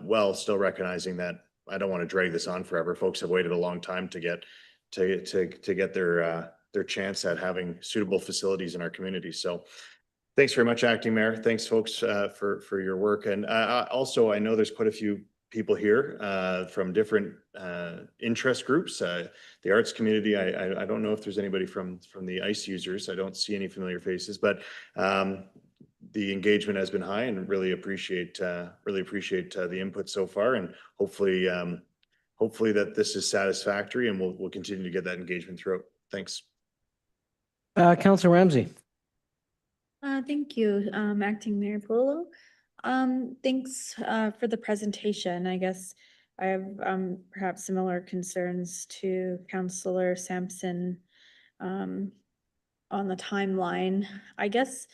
while still recognizing that I don't want to drag this on forever. Folks have waited a long time to get their chance at having suitable facilities in our community. So thanks very much, Acting Mayor. Thanks, folks, for your work. And also, I know there's quite a few people here from different interest groups. The arts community, I don't know if there's anybody from the ICE users. I don't see any familiar faces, but the engagement has been high, and really appreciate the input so far, and hopefully that this is satisfactory, and we'll continue to get that engagement throughout. Thanks. Councillor Ramsey. Thank you, Acting Mayor Polo. Thanks for the presentation. I guess I have perhaps similar concerns to Councillor Sampson on the timeline. I guess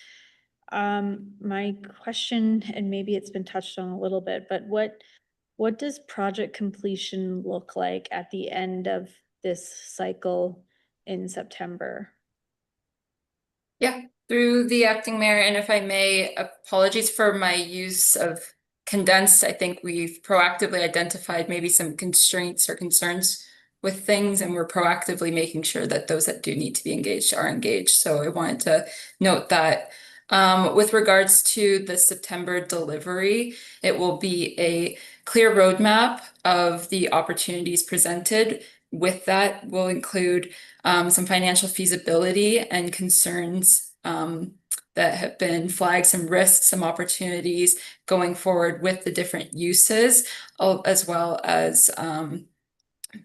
my question, and maybe it's been touched on a little bit, but what does project completion look like at the end of this cycle in September? Yeah, through the Acting Mayor, and if I may, apologies for my use of condensed. I think we've proactively identified maybe some constraints or concerns with things, and we're proactively making sure that those that do need to be engaged are engaged. So I wanted to note that. With regards to the September delivery, it will be a clear roadmap of the opportunities presented. With that, will include some financial feasibility and concerns that have been flagged, some risks, some opportunities going forward with the different uses, as well as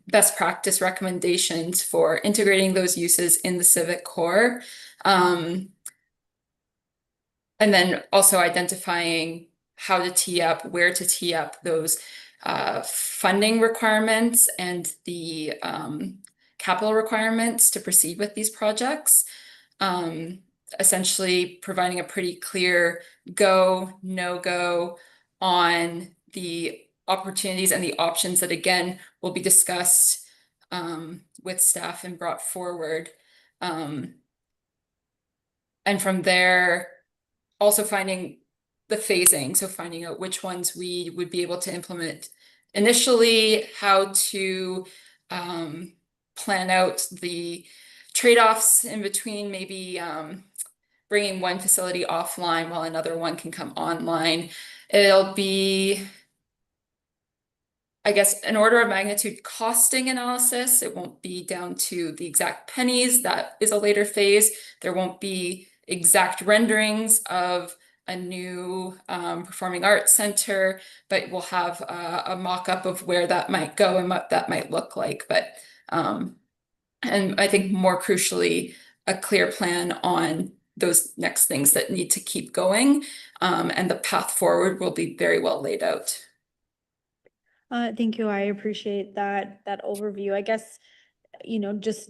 best practice recommendations for integrating those uses in the civic core. And then also identifying how to tee up, where to tee up those funding requirements and the capital requirements to proceed with these projects. Essentially providing a pretty clear go, no-go on the opportunities and the options that, again, will be discussed with staff and brought forward. And from there, also finding the phasing, so finding out which ones we would be able to implement initially, how to plan out the trade-offs in between, maybe bringing one facility offline while another one can come online. It'll be, I guess, an order of magnitude costing analysis. It won't be down to the exact pennies. That is a later phase. There won't be exact renderings of a new performing arts center, but we'll have a mock-up of where that might go and what that might look like. But and I think more crucially, a clear plan on those next things that need to keep going, and the path forward will be very well laid out. Thank you. I appreciate that overview. I guess, just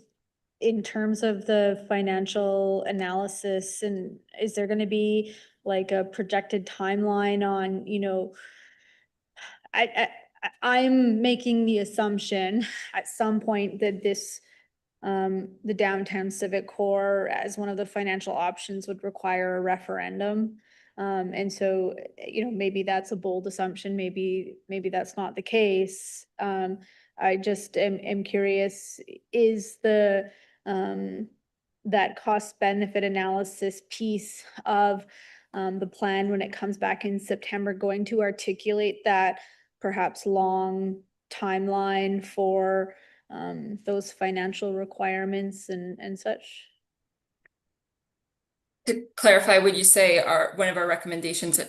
in terms of the financial analysis, and is there going to be like a projected timeline on, I'm making the assumption at some point that this the downtown civic core as one of the financial options would require a referendum. And so, maybe that's a bold assumption. Maybe that's not the case. I just am curious, is the that cost benefit analysis piece of the plan when it comes back in September going to articulate that perhaps long timeline for those financial requirements and such? To clarify, would you say one of our recommendations,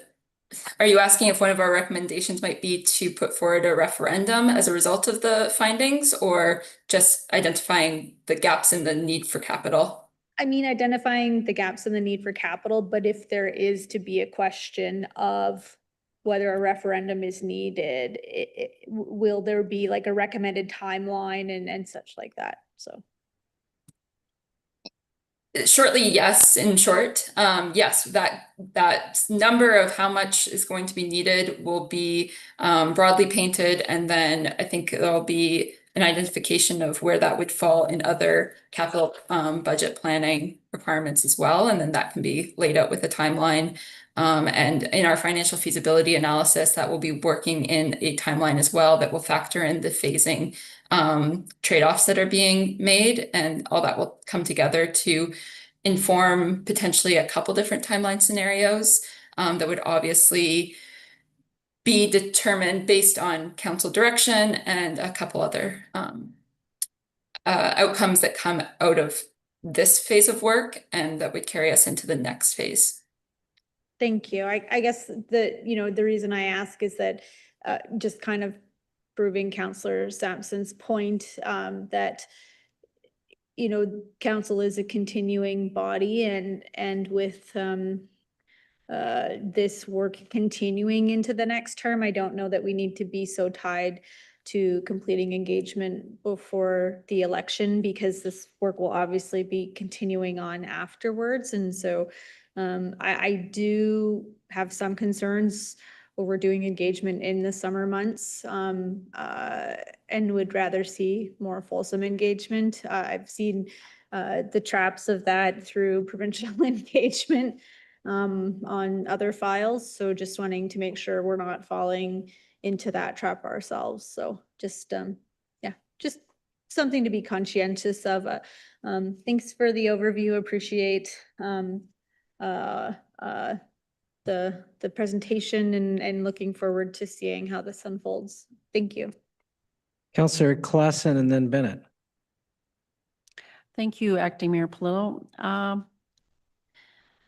are you asking if one of our recommendations might be to put forward a referendum as a result of the findings, or just identifying the gaps in the need for capital? I mean, identifying the gaps in the need for capital, but if there is to be a question of whether a referendum is needed, will there be like a recommended timeline and such like that? So. Shortly, yes. In short, yes, that number of how much is going to be needed will be broadly painted, and then I think there'll be an identification of where that would fall in other capital budget planning requirements as well, and then that can be laid out with a timeline. And in our financial feasibility analysis, that will be working in a timeline as well that will factor in the phasing trade-offs that are being made, and all that will come together to inform potentially a couple different timeline scenarios that would obviously be determined based on council direction and a couple other outcomes that come out of this phase of work and that would carry us into the next phase. Thank you. I guess the reason I ask is that just kind of proving Councillor Sampson's point that council is a continuing body, and with this work continuing into the next term, I don't know that we need to be so tied to completing engagement before the election, because this work will obviously be continuing on afterwards. And so I do have some concerns over doing engagement in the summer months, and would rather see more fulsome engagement. I've seen the traps of that through provincial engagement on other files. So just wanting to make sure we're not falling into that trap ourselves. So just, just something to be conscientious of. Thanks for the overview. Appreciate the presentation and looking forward to seeing how this unfolds. Thank you. Councillor Klassen and then Bennett. Thank you, Acting Mayor Polillo.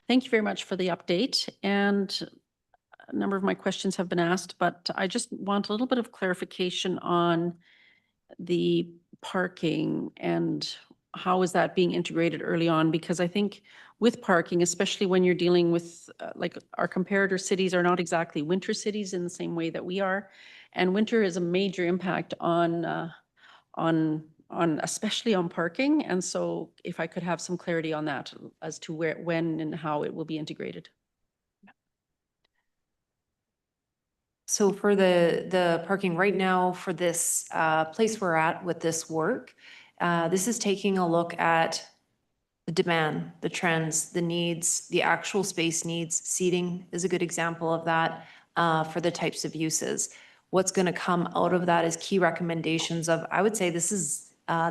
Thank you very much for the update, and a number of my questions have been asked, but I just want a little bit of clarification on the parking and how is that being integrated early on? Because I think with parking, especially when you're dealing with, like, our comparator cities are not exactly winter cities in the same way that we are. And winter is a major impact on especially on parking. And so if I could have some clarity on that as to where, when and how it will be integrated. So for the parking right now for this place we're at with this work, this is taking a look at the demand, the trends, the needs, the actual space needs. Seating is a good example of that for the types of uses. What's going to come out of that is key recommendations of, I would say this is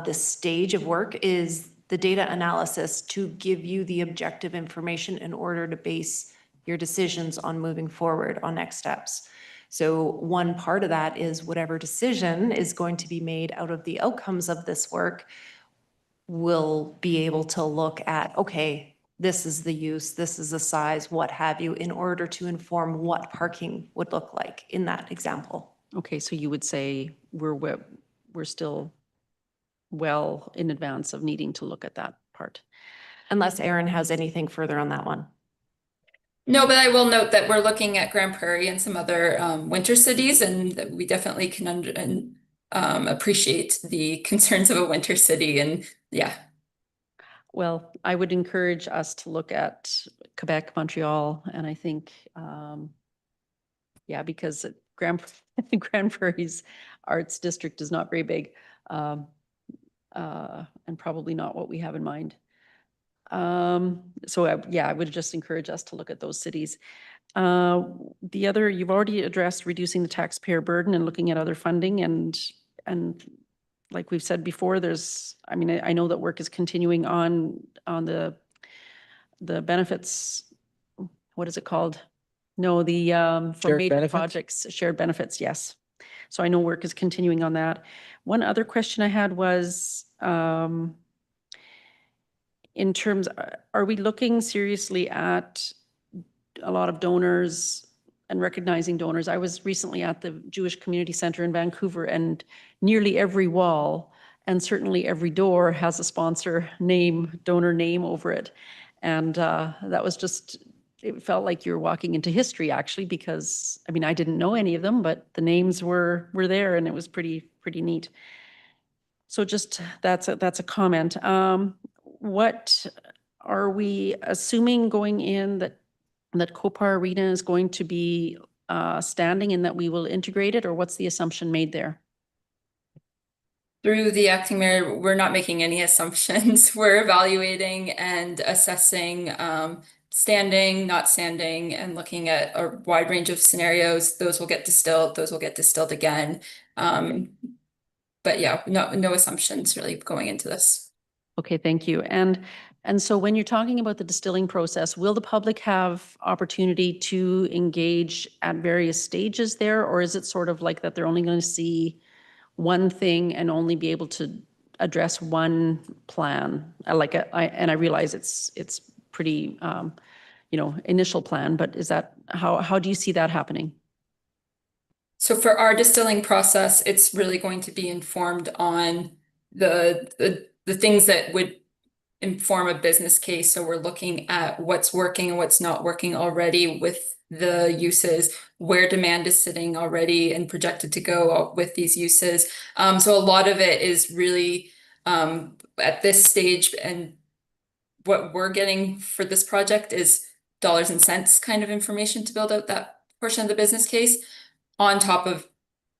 this stage of work is the data analysis to give you the objective information in order to base your decisions on moving forward on next steps. So one part of that is whatever decision is going to be made out of the outcomes of this work will be able to look at, okay, this is the use, this is the size, what have you, in order to inform what parking would look like in that example. Okay, so you would say we're still well in advance of needing to look at that part. Unless Aaron has anything further on that one. No, but I will note that we're looking at Grand Prairie and some other winter cities, and that we definitely can appreciate the concerns of a winter city. And yeah. Well, I would encourage us to look at Quebec, Montreal, and I think, yeah, because Grand Prairie's Arts District is not very big, and probably not what we have in mind. So yeah, I would just encourage us to look at those cities. The other, you've already addressed reducing the taxpayer burden and looking at other funding, and like we've said before, I mean, I know that work is continuing on the benefits. What is it called? No, the for Shared major benefits? projects, shared benefits. Yes. So I know work is continuing on that. One other question I had was, in terms, are we looking seriously at a lot of donors and recognizing donors? I was recently at the Jewish Community Center in Vancouver, and nearly every wall and certainly every door has a sponsor name, donor name over it. And that was just, it felt like you were walking into history, actually, because, I mean, I didn't know any of them, but the names were there, and it was pretty neat. So just, that's a comment. What are we assuming going in that Copar Arena is going to be standing and that we will integrate it, or what's the assumption made there? Through the acting mayor, we're not making any assumptions. We're evaluating and assessing standing, not standing, and looking at a wide range of scenarios. Those will get distilled again. But yeah, no assumptions really going into this. Okay, thank you. And so when you're talking about the distilling process, will the public have opportunity to engage at various stages there, or is it sort of like that they're only going to see one thing and only be able to address one plan? And I realize it's pretty, initial plan, but is that, how do you see that happening? So for our distilling process, it's really going to be informed on the things that would inform a business case. So we're looking at what's working and what's not working already with the uses, where demand is sitting already and projected to go with these uses. So a lot of it is really at this stage, and what we're getting for this project is dollars and cents kind of information to build out that portion of the business case, on top of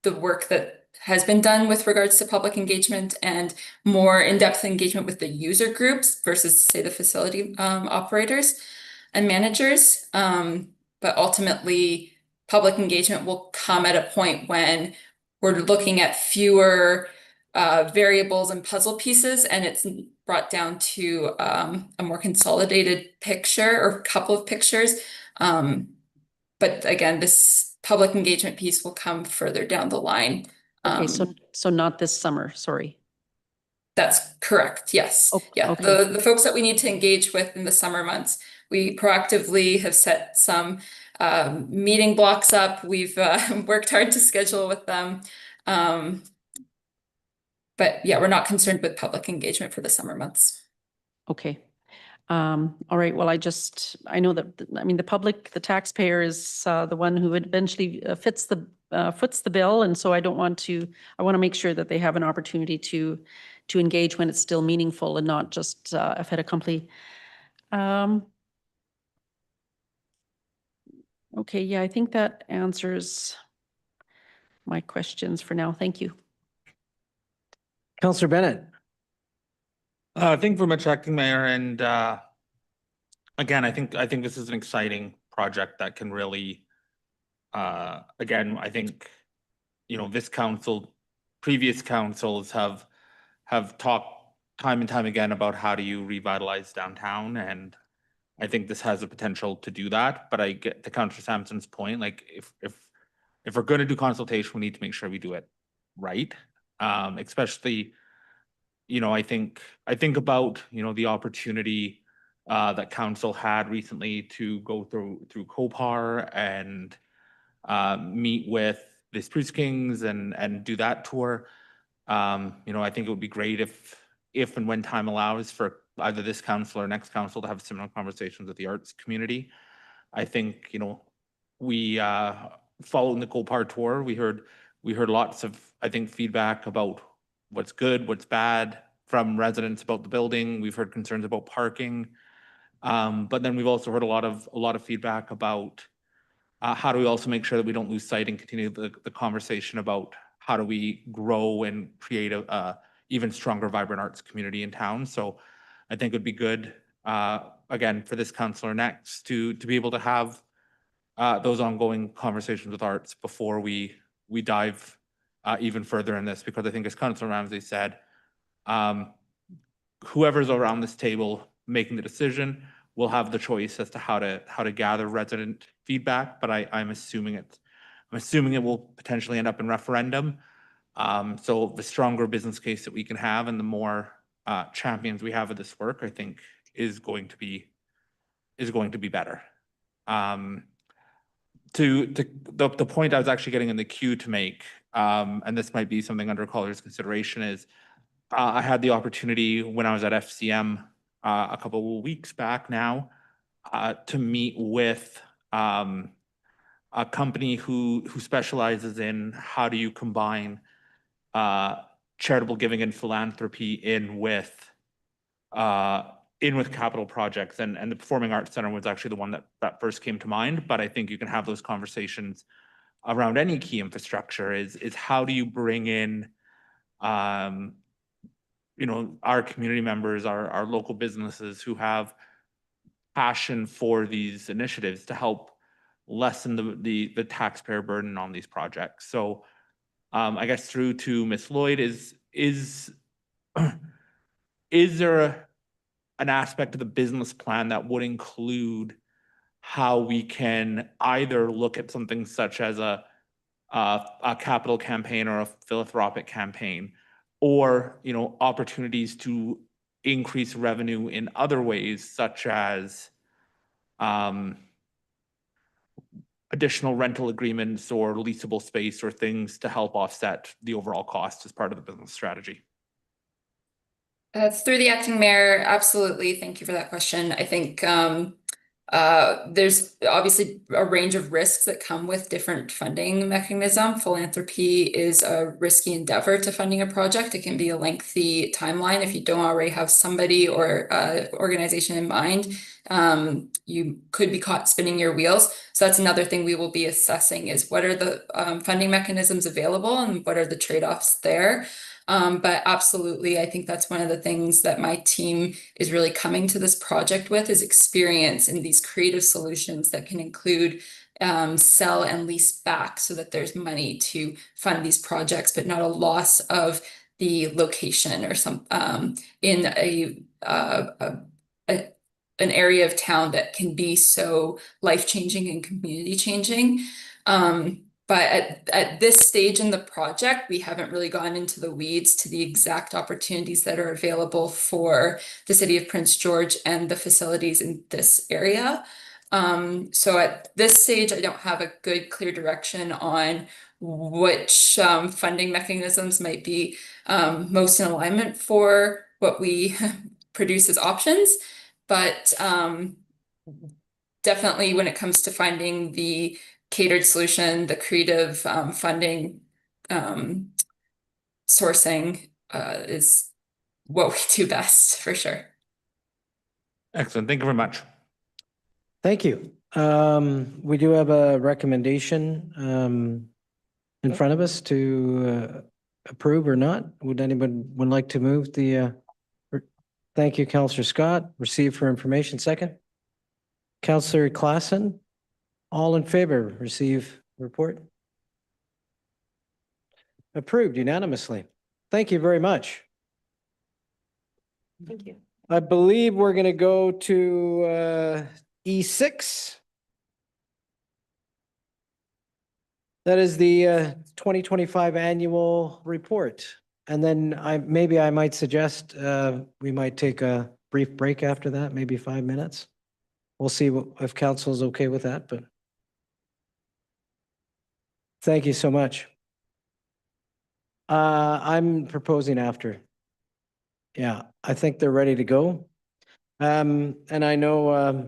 the work that has been done with regards to public engagement and more in-depth engagement with the user groups versus, say, the facility operators and managers. But ultimately, public engagement will come at a point when we're looking at fewer variables and puzzle pieces, and it's brought down to a more consolidated picture or couple of pictures. But again, this public engagement piece will come further down the line. Okay, so not this summer, sorry. That's correct, yes. Oh, Yeah, okay. the folks that we need to engage with in the summer months, we proactively have set some meeting blocks up. We've worked hard to schedule with them. But yeah, we're not concerned with public engagement for the summer months. Okay. All right, well, I know that, I mean, the public, the taxpayer is the one who eventually foots the bill. And so I want to make sure that they have an opportunity to engage when it's still meaningful and not just a fait accompli. Okay, yeah, I think that answers my questions for now. Thank you. Councillor Bennett. Thank you very much, Acting Mayor. And again, I think this is an exciting project that can really, again, I think, you know, this council, previous councils have talked time and time again about how do you revitalize downtown, and I think this has the potential to do that. But I get to Councillor Sampson's point, like if we're going to do consultation, we need to make sure we do it right, especially. You know, I think about, you know, the opportunity that council had recently to go through COPAR and meet with the Spruce Kings and do that tour. You know, I think it would be great if and when time allows for either this council or next council to have similar conversations with the arts community. I think, you know, we following the COPAR tour, we heard lots of, I think, feedback about what's good, what's bad from residents about the building. We've heard concerns about parking. But then we've also heard a lot of feedback about how do we also make sure that we don't lose sight and continue the conversation about how do we grow and create a even stronger, vibrant arts community in town. So I think it'd be good, again, for this councillor next to be able to have those ongoing conversations with arts before we dive even further in this, because I think, as Councillor Ramsey said, whoever's around this table making the decision will have the choice as to how to gather resident feedback. But I'm assuming it will potentially end up in referendum. So the stronger business case that we can have and the more champions we have of this work, I think is going to be better. To the point I was actually getting in the queue to make, and this might be something under caller's consideration, is I had the opportunity when I was at FCM a couple of weeks back now to meet with a company who specializes in how do you combine charitable giving and philanthropy in with capital projects, and the Performing Arts Center was actually the one that first came to mind. But I think you can have those conversations around any key infrastructure. Is how do you bring in you know, our community members, our local businesses who have passion for these initiatives to help lessen the taxpayer burden on these projects. So I guess through to Ms. Lloyd, is there an aspect of the business plan that would include how we can either look at something such as a capital campaign or a philanthropic campaign, or, you know, opportunities to increase revenue in other ways, such as additional rental agreements or leasable space or things to help offset the overall cost as part of the business strategy? Through the acting mayor, absolutely. Thank you for that question. I think there's obviously a range of risks that come with different funding mechanism. Philanthropy is a risky endeavor to funding a project. It can be a lengthy timeline if you don't already have somebody or organization in mind. You could be caught spinning your wheels. So that's another thing we will be assessing, is what are the funding mechanisms available and what are the trade-offs there. But absolutely, I think that's one of the things that my team is really coming to this project with, is experience in these creative solutions that can include sell and lease back, so that there's money to fund these projects, but not a loss of the location or in an area of town that can be so life-changing and community-changing. But at this stage in the project, we haven't really gone into the weeds to the exact opportunities that are available for the city of Prince George and the facilities in this area. So at this stage, I don't have a good, clear direction on which funding mechanisms might be most in alignment for what we produce as options. But definitely when it comes to finding the catered solution, the creative funding sourcing is what we do best, for sure. Excellent. Thank you very much. Thank you. We do have a recommendation in front of us to approve or not. Would anyone like to move the, thank you, Councillor Scott. Receive for information. Second. Councillor Klassen. All in favor, receive report. Approved unanimously. Thank you very much. Thank you. I believe we're going to go to E6. That is the 2025 annual report. And then I might suggest we might take a brief break after that, maybe 5 minutes. We'll see if council is okay with that, but thank you so much. I'm proposing after. Yeah, I think they're ready to go. And I know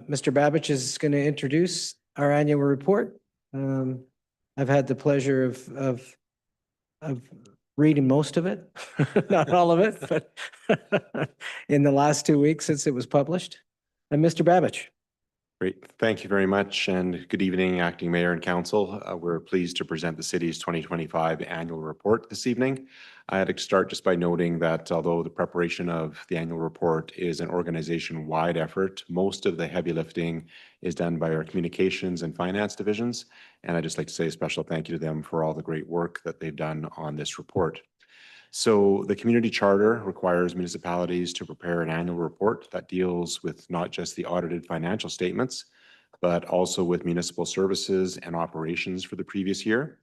Mr. Babich is going to introduce our annual report. I've had the pleasure of reading most of it, not all of it, but in the last 2 weeks since it was published. And Mr. Babich. Great. Thank you very much, and good evening, Acting Mayor and Council. We're pleased to present the city's 2025 annual report this evening. I had to start just by noting that although the preparation of the annual report is an organization-wide effort, most of the heavy lifting is done by our communications and finance divisions, and I'd just like to say a special thank you to them for all the great work that they've done on this report. So the community charter requires municipalities to prepare an annual report that deals with not just the audited financial statements, but also with municipal services and operations for the previous year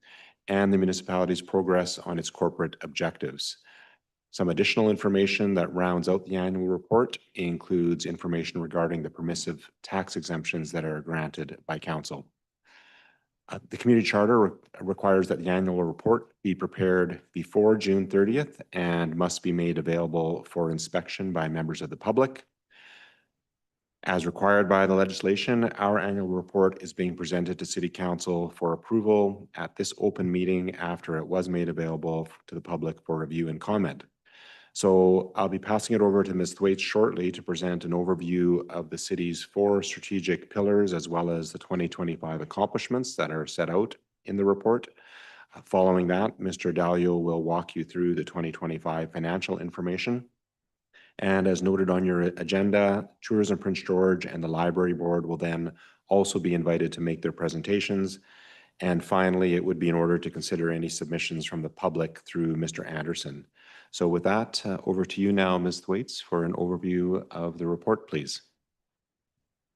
and the municipality's progress on its corporate objectives. Some additional information that rounds out the annual report includes information regarding the permissive tax exemptions that are granted by council. The community charter requires that the annual report be prepared before June 30th and must be made available for inspection by members of the public. As required by the legislation, our annual report is being presented to City Council for approval at this open meeting after it was made available to the public for review and comment. So I'll be passing it over to Ms. Thwaites shortly to present an overview of the city's 4 strategic pillars as well as the 2025 accomplishments that are set out in the report. Following that, Mr. Dalio will walk you through the 2025 financial information. And as noted on your agenda, Tourism Prince George and the Library Board will then also be invited to make their presentations. And finally, it would be in order to consider any submissions from the public through Mr. Anderson. So with that, over to you now, Ms. Thwaites, for an overview of the report, please.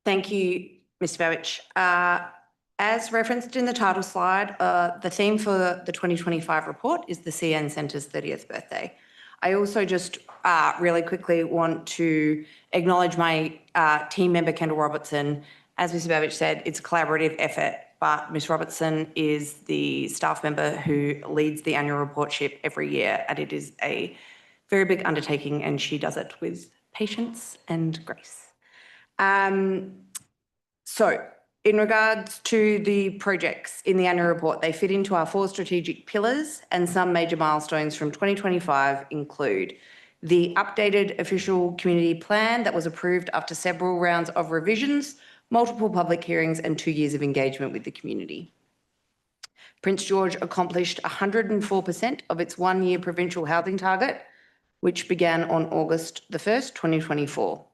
Thank you, Mr. Babich. As referenced in the title slide, the theme for the 2025 report is the CN Centre's 30th birthday. I also just really quickly want to acknowledge my team member, Kendall Robertson. As Mr. Babich said, it's a collaborative effort, but Ms. Robertson is the staff member who leads the annual report ship every year, and it is a very big undertaking, and she does it with patience and grace. So in regards to the projects in the annual report, they fit into our 4 strategic pillars, and some major milestones from 2025 include the updated official community plan that was approved after several rounds of revisions, multiple public hearings, and 2 years of engagement with the community. Prince George accomplished 104% of its 1-year provincial housing target, which began on August the 1st, 2024.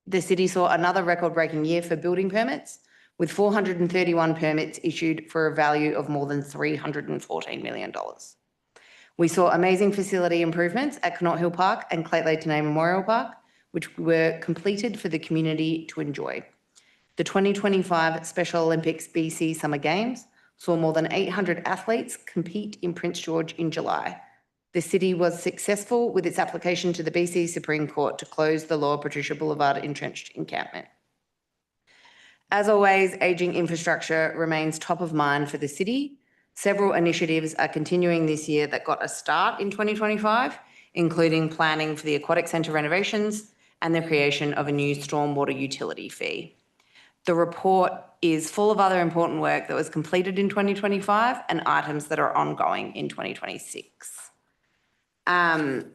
The city saw another record-breaking year for building permits, with 431 permits issued for a value of more than $314 million. We saw amazing facility improvements at Connaught Hill Park and Clayton Memorial Park, which were completed for the community to enjoy. The 2025 Special Olympics BC Summer Games saw more than 800 athletes compete in Prince George in July. The city was successful with its application to the BC Supreme Court to close the Lower Patricia Boulevard entrenched encampment. As always, ageing infrastructure remains top of mind for the city. Several initiatives are continuing this year that got a start in 2025, including planning for the Aquatic Centre renovations and the creation of a new stormwater utility fee. The report is full of other important work that was completed in 2025 and items that are ongoing in 2026. In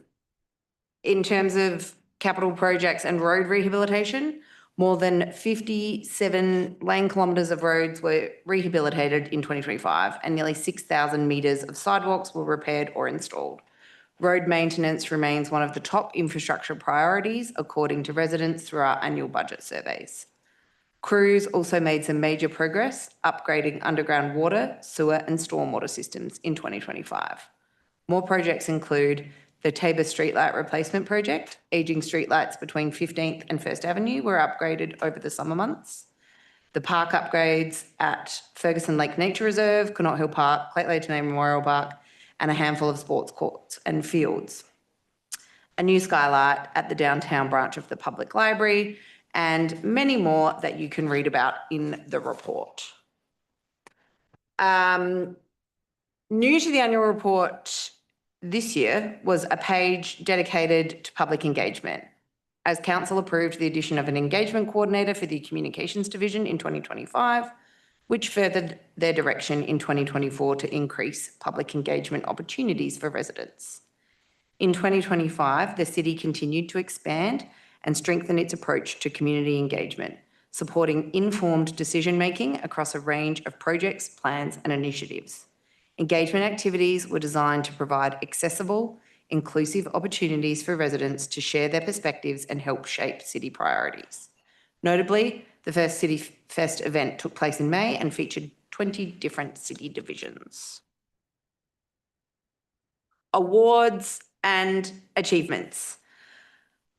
terms of capital projects and road rehabilitation, more than 57 lane kilometres of roads were rehabilitated in 2025 and nearly 6,000 metres of sidewalks were repaired or installed. Road maintenance remains one of the top infrastructure priorities according to residents through our annual budget surveys. Crews also made some major progress upgrading underground water, sewer and stormwater systems in 2025. More projects include the Tabor Streetlight Replacement Project. Ageing streetlights between 15th and 1st Avenue were upgraded over the summer months. The park upgrades at Ferguson Lake Nature Reserve, Connaught Hill Park, Clayton Memorial Park, and a handful of sports courts and fields. A new skylight at the downtown branch of the public library, and many more that you can read about in the report. New to the annual report this year was a page dedicated to public engagement, as council approved the addition of an engagement coordinator for the communications division in 2025, which furthered their direction in 2024 to increase public engagement opportunities for residents. In 2025, the city continued to expand and strengthen its approach to community engagement, supporting informed decision-making across a range of projects, plans, and initiatives. Engagement activities were designed to provide accessible, inclusive opportunities for residents to share their perspectives and help shape city priorities. Notably, the first City Fest event took place in May and featured 20 different city divisions. Awards and achievements.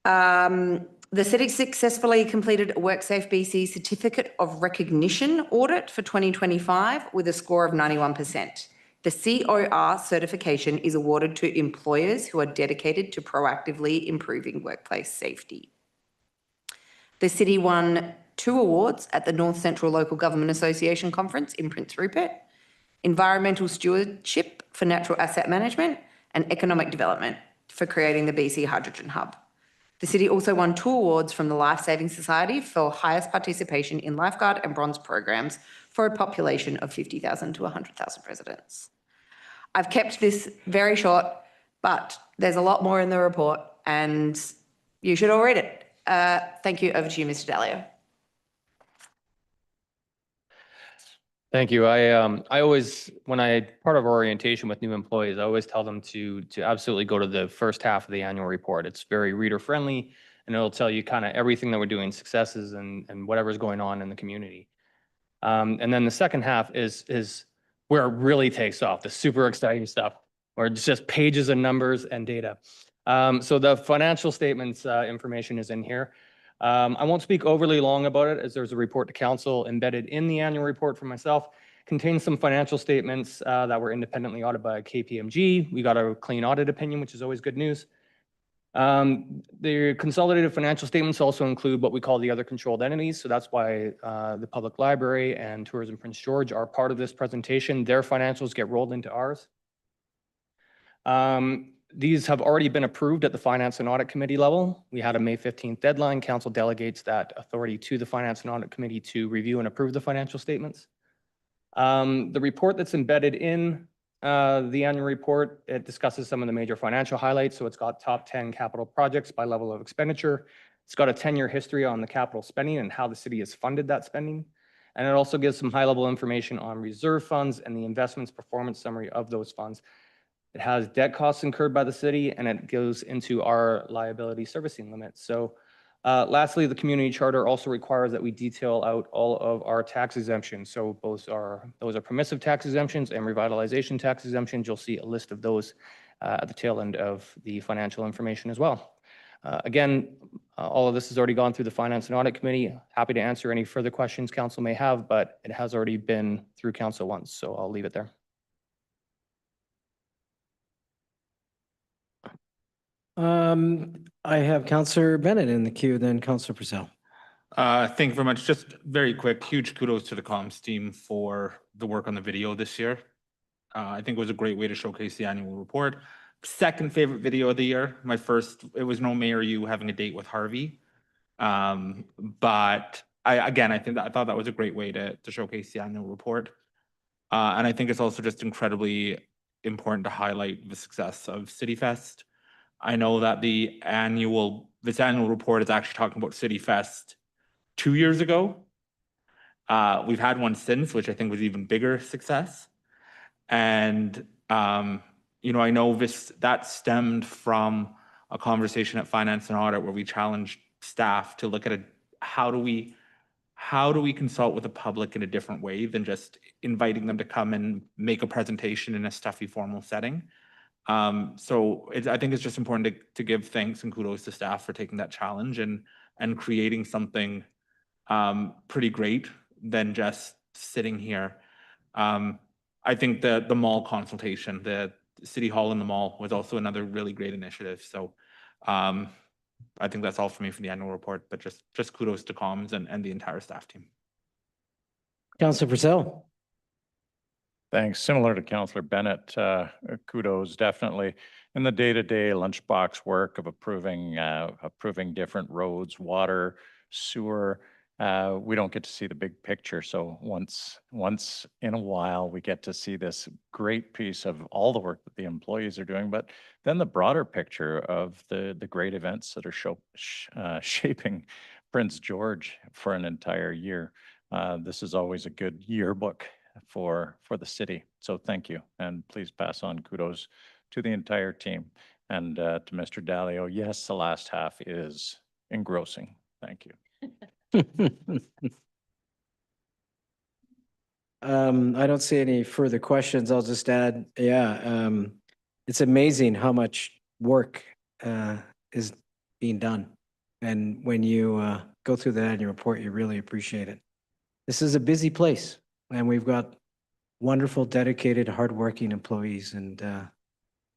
The city successfully completed a WorkSafe BC Certificate of Recognition audit for 2025 with a score of 91%. The COR certification is awarded to employers who are dedicated to proactively improving workplace safety. The city won 2 awards at the North Central Local Government Association Conference in Prince Rupert: Environmental Stewardship for Natural Asset Management and Economic Development for creating the BC Hydrogen Hub. The city also won 2 awards from the Life Saving Society for highest participation in lifeguard and bronze programs for a population of 50,000 to 100,000 residents. I've kept this very short, but there's a lot more in the report and you should all read it. Thank you. Over to you, Mr. Dalio. Thank you. I always, when part of our orientation with new employees, I always tell them to absolutely go to the first half of the annual report. It's very reader friendly and it'll tell you kind of everything that we're doing, successes and whatever's going on in the community. And then the second half is where it really takes off, the super exciting stuff, where it's just pages of numbers and data. So the financial statements information is in here. I won't speak overly long about it as there's a report to council embedded in the annual report for myself. Contains some financial statements that were independently audited by KPMG. We got a clean audit opinion, which is always good news. The consolidated financial statements also include what we call the other controlled entities. So that's why the Public Library and Tourism Prince George are part of this presentation. Their financials get rolled into ours. These have already been approved at the Finance and Audit Committee level. We had a May 15th deadline. Council delegates that authority to the Finance and Audit Committee to review and approve the financial statements. The report that's embedded in the annual report, it discusses some of the major financial highlights. So it's got top 10 capital projects by level of expenditure. It's got a 10-year history on the capital spending and how the city has funded that spending. And it also gives some high-level information on reserve funds and the investments performance summary of those funds. It has debt costs incurred by the city and it goes into our liability servicing limits. So Lastly, the community charter also requires that we detail out all of our tax exemptions. So those are permissive tax exemptions and revitalization tax exemptions. You'll see a list of those at the tail end of the financial information as well. Again, all of this has already gone through the Finance and Audit Committee. Happy to answer any further questions council may have, but it has already been through council once, so I'll leave it there. I have Councillor Bennett in the queue, then Councillor Purcell. Thank you very much. Just very quick, huge kudos to the comms team for the work on the video this year. I think it was a great way to showcase the annual report. Second favorite video of the year. My first, it was No Mayor You having a date with Harvey. But I thought that was a great way to showcase the annual report. And I think it's also just incredibly important to highlight the success of CityFest. I know that this annual report is actually talking about CityFest 2 years ago. We've had one since, which I think was even bigger success. And I know that stemmed from a conversation at Finance and Audit where we challenged staff to look at how do we consult with the public in a different way than just inviting them to come and make a presentation in a stuffy formal setting. So I think it's just important to give thanks and kudos to staff for taking that challenge and creating something pretty great than just sitting here. I think the mall consultation, the City Hall and the mall was also another really great initiative. So I think that's all for me for the annual report, but just kudos to comms and the entire staff team. Councillor Purcell. Thanks. Similar to Councillor Bennett, kudos definitely in the day-to-day lunchbox work of approving different roads, water, sewer. We don't get to see the big picture. So once in a while, we get to see this great piece of all the work that the employees are doing, but then the broader picture of the great events that are shaping Prince George for an entire year. This is always a good yearbook for the city. So thank you. And please pass on kudos to the entire team and to Mr. Dalio. Yes, the last half is engrossing. Thank you. I don't see any further questions. I'll just add, it's amazing how much work is being done. And when you go through the annual report, you really appreciate it. This is a busy place and we've got wonderful, dedicated, hardworking employees. And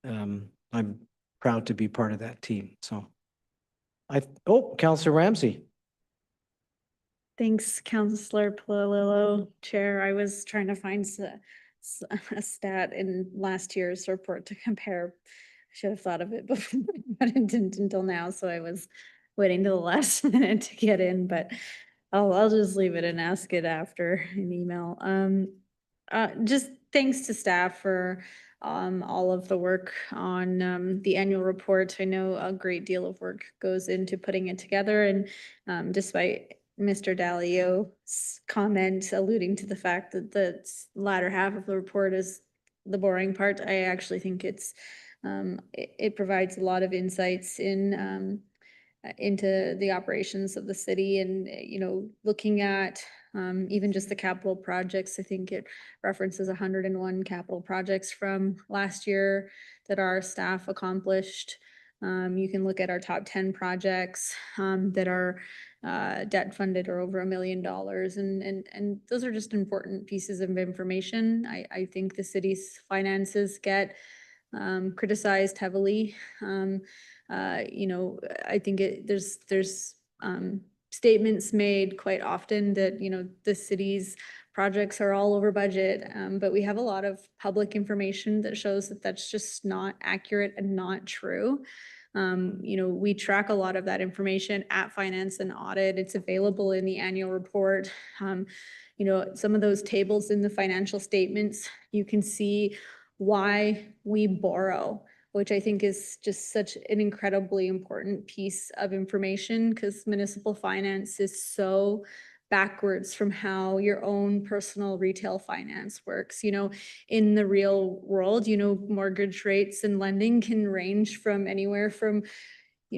I'm proud to be part of that team. So Councillor Ramsey. Thanks, Councillor Palillo, Chair. I was trying to find a stat in last year's report to compare. I should have thought of it before, but it didn't until now. So I was waiting till the last minute to get in, but I'll just leave it and ask it after an email. Just thanks to staff for all of the work on the annual report. I know a great deal of work goes into putting it together, and despite Mr. Dalio's comment alluding to the fact that the latter half of the report is the boring part, I actually think it provides a lot of insights into the operations of the city, and looking at even just the capital projects. I think it references 101 capital projects from last year that our staff accomplished. You can look at our top 10 projects that are debt funded or over $1 million. And those are just important pieces of information. I think the city's finances get criticized heavily. I think there's statements made quite often that, the city's projects are all over budget, but we have a lot of public information that shows that that's just not accurate and not true. We track a lot of that information at Finance and Audit. It's available in the annual report. Some of those tables in the financial statements, you can see why we borrow, which I think is just such an incredibly important piece of information, because municipal finance is so backwards from how your own personal retail finance works. In the real world, mortgage rates and lending can range from anywhere from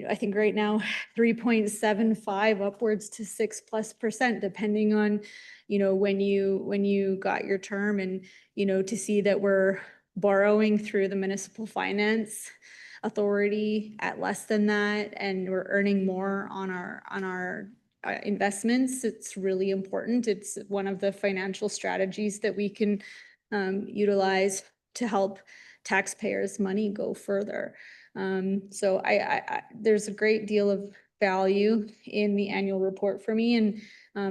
I think right now 3.75 upwards to 6+%, depending on, when you got your term, and, to see that we're borrowing through the municipal finance authority at less than that, and we're earning more on our investments. It's really important. It's one of the financial strategies that we can utilize to help taxpayers' money go further. So there's a great deal of value in the annual report for me, and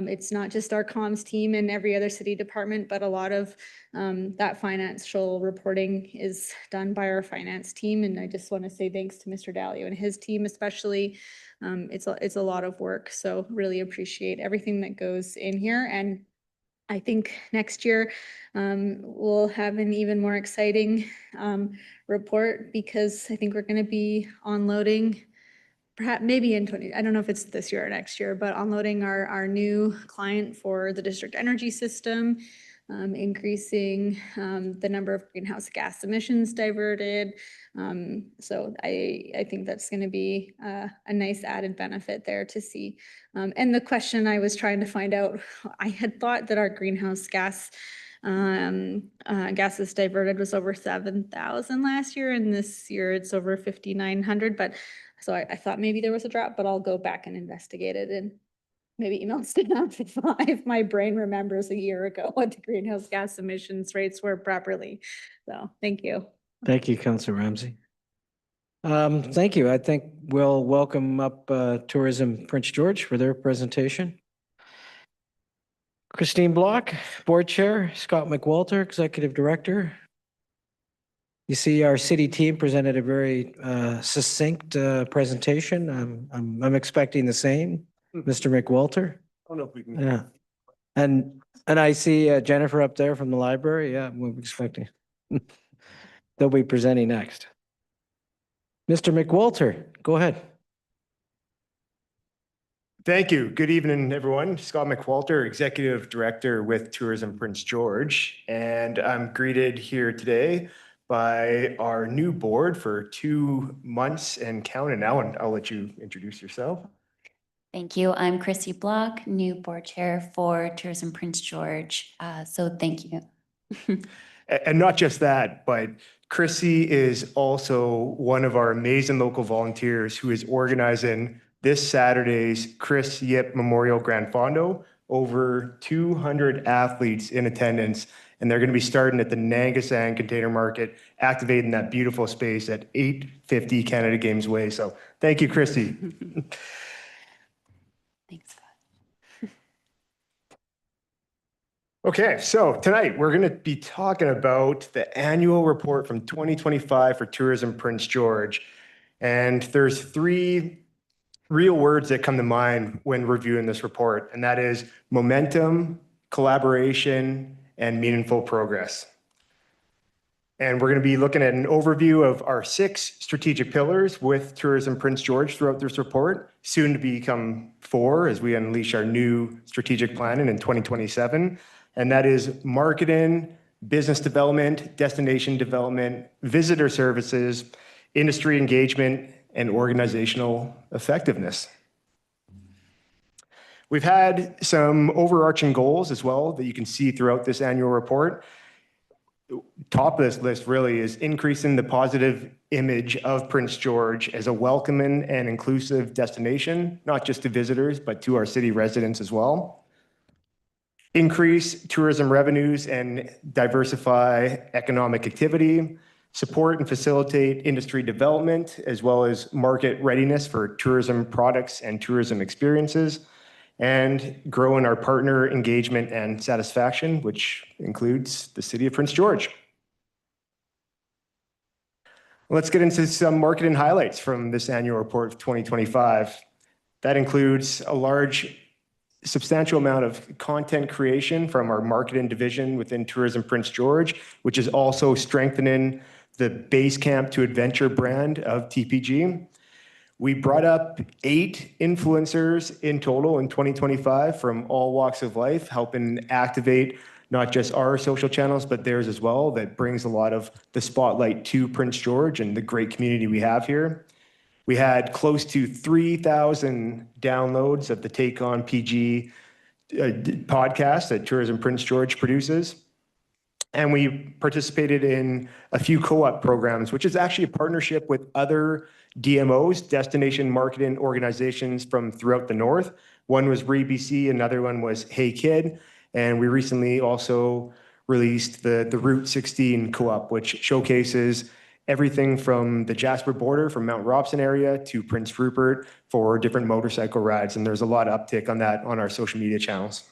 it's not just our comms team and every other city department, but a lot of that financial reporting is done by our finance team. And I just want to say thanks to Mr. Dalio and his team, especially. It's a lot of work, so really appreciate everything that goes in here. And I think next year we'll have an even more exciting report, because I think we're going to be unloading, perhaps maybe in I don't know if it's this year or next year, but unloading our new client for the district energy system, increasing the number of greenhouse gas emissions diverted. So I think that's going to be a nice added benefit there to see. And the question I was trying to find out, I had thought that our greenhouse gases diverted was over 7,000 last year, and this year it's over 5,900. But so I thought maybe there was a drop, but I'll go back and investigate it and maybe email staff if my brain remembers a year ago what the greenhouse gas emissions rates were properly. So thank you. Thank you, Councillor Ramsey. Thank you. I think we'll welcome up Tourism Prince George for their presentation. Christine Block, Board Chair, Scott McWalter, Executive Director. You see our city team presented a very succinct presentation. I'm expecting the same, Mr. McWalter. I don't know if we can. Yeah. And I see Jennifer up there from the library. Yeah, we're expecting. They'll be presenting next. Mr. McWalter, go ahead. Thank you. Good evening, everyone. Scott McWalter, Executive Director with Tourism Prince George. And I'm greeted here today by our new board for 2 months and counting now, and I'll let you introduce yourself. Thank you. I'm Chrissy Block, new board chair for Tourism Prince George. So thank you. And not just that, but Chrissy is also one of our amazing local volunteers who is organizing this Saturday's Chris Yip Memorial Grand Fondo. Over 200 athletes in attendance, and they're going to be starting at the Nangasang Container Market, activating that beautiful space at 850 Canada Games Way. So thank you, Christy. Thanks. Okay, so tonight we're going to be talking about the annual report from 2025 for Tourism Prince George. And there's 3 real words that come to mind when reviewing this report, and that is momentum, collaboration, and meaningful progress. And we're going to be looking at an overview of our 6 strategic pillars with Tourism Prince George throughout this report, soon to become 4 as we unleash our new strategic planning in 2027. And that is marketing, business development, destination development, visitor services, industry engagement, and organizational effectiveness. We've had some overarching goals as well that you can see throughout this annual report. Top of this list really is increasing the positive image of Prince George as a welcoming and inclusive destination, not just to visitors, but to our city residents as well. Increase tourism revenues and diversify economic activity. Support and facilitate industry development, as well as market readiness for tourism products and tourism experiences, and growing our partner engagement and satisfaction, which includes the City of Prince George. Let's get into some marketing highlights from this annual report of 2025. That includes a substantial amount of content creation from our marketing division within Tourism Prince George, which is also strengthening the Base Camp to Adventure brand of TPG. We brought up 8 influencers in total in 2025 from all walks of life, helping activate not just our social channels, but theirs as well. That brings a lot of the spotlight to Prince George and the great community we have here. We had close to 3,000 downloads of the Take On PG podcast that Tourism Prince George produces. And we participated in a few co-op programs, which is actually a partnership with other DMOs, destination marketing organizations from throughout the north. One was ReBC, another one was Hey Kid. And we recently also released the Route 16 co-op, which showcases everything from the Jasper border, from Mount Robson area to Prince Rupert for different motorcycle rides. And there's a lot of uptick on that on our social media channels.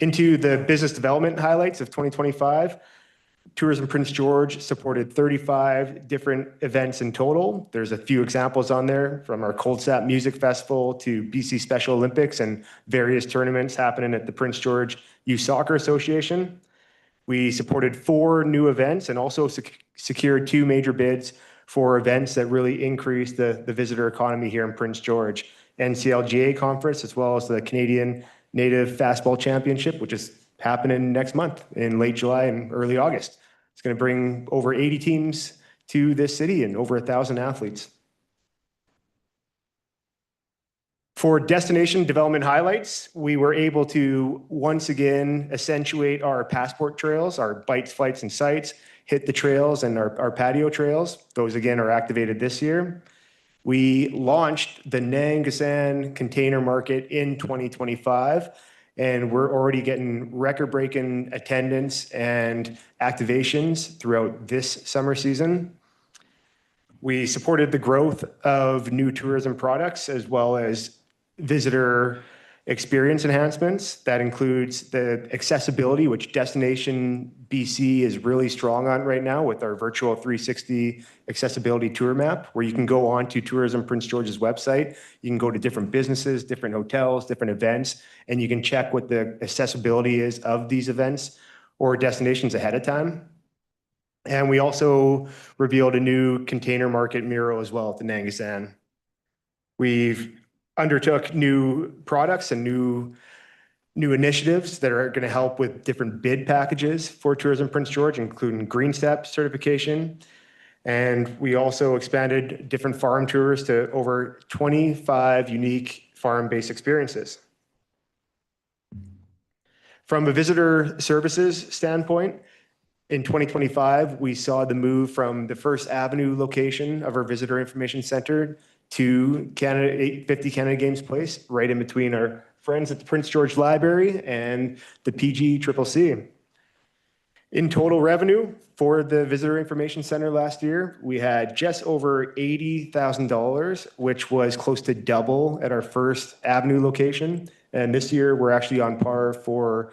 Into the business development highlights of 2025, Tourism Prince George supported 35 different events in total. There's a few examples on there, from our Cold Sap Music Festival to BC Special Olympics and various tournaments happening at the Prince George Youth Soccer Association. We supported 4 new events and also secured 2 major bids for events that really increase the visitor economy here in Prince George. NCLGA conference, as well as the Canadian Native Fastball Championship, which is happening next month in late July and early August. It's going to bring over 80 teams to this city and over 1,000 athletes. For destination development highlights, we were able to once again accentuate our passport trails, our bites, flights, and sites, hit the trails and our patio trails. Those again are activated this year. We launched the Nangasan Container Market in 2025, and we're already getting record-breaking attendance and activations throughout this summer season. We supported the growth of new tourism products as well as visitor experience enhancements. That includes the accessibility, which Destination BC is really strong on right now with our virtual 360 accessibility tour map, where you can go on to Tourism Prince George's website. You can go to different businesses, different hotels, different events, and you can check what the accessibility is of these events or destinations ahead of time. And we also revealed a new container market mural as well at the Nangasan. We've undertook new products and new initiatives that are going to help with different bid packages for Tourism Prince George, including Green Step certification. And we also expanded different farm tours to over 25 unique farm-based experiences. From a visitor services standpoint, in 2025, we saw the move from the First Avenue location of our Visitor Information Center to 850 Canada Games Place, right in between our friends at the Prince George Library and the PGCCC. In total revenue for the Visitor Information Center last year, we had just over $80,000, which was close to double at our First Avenue location. And this year, we're actually on par for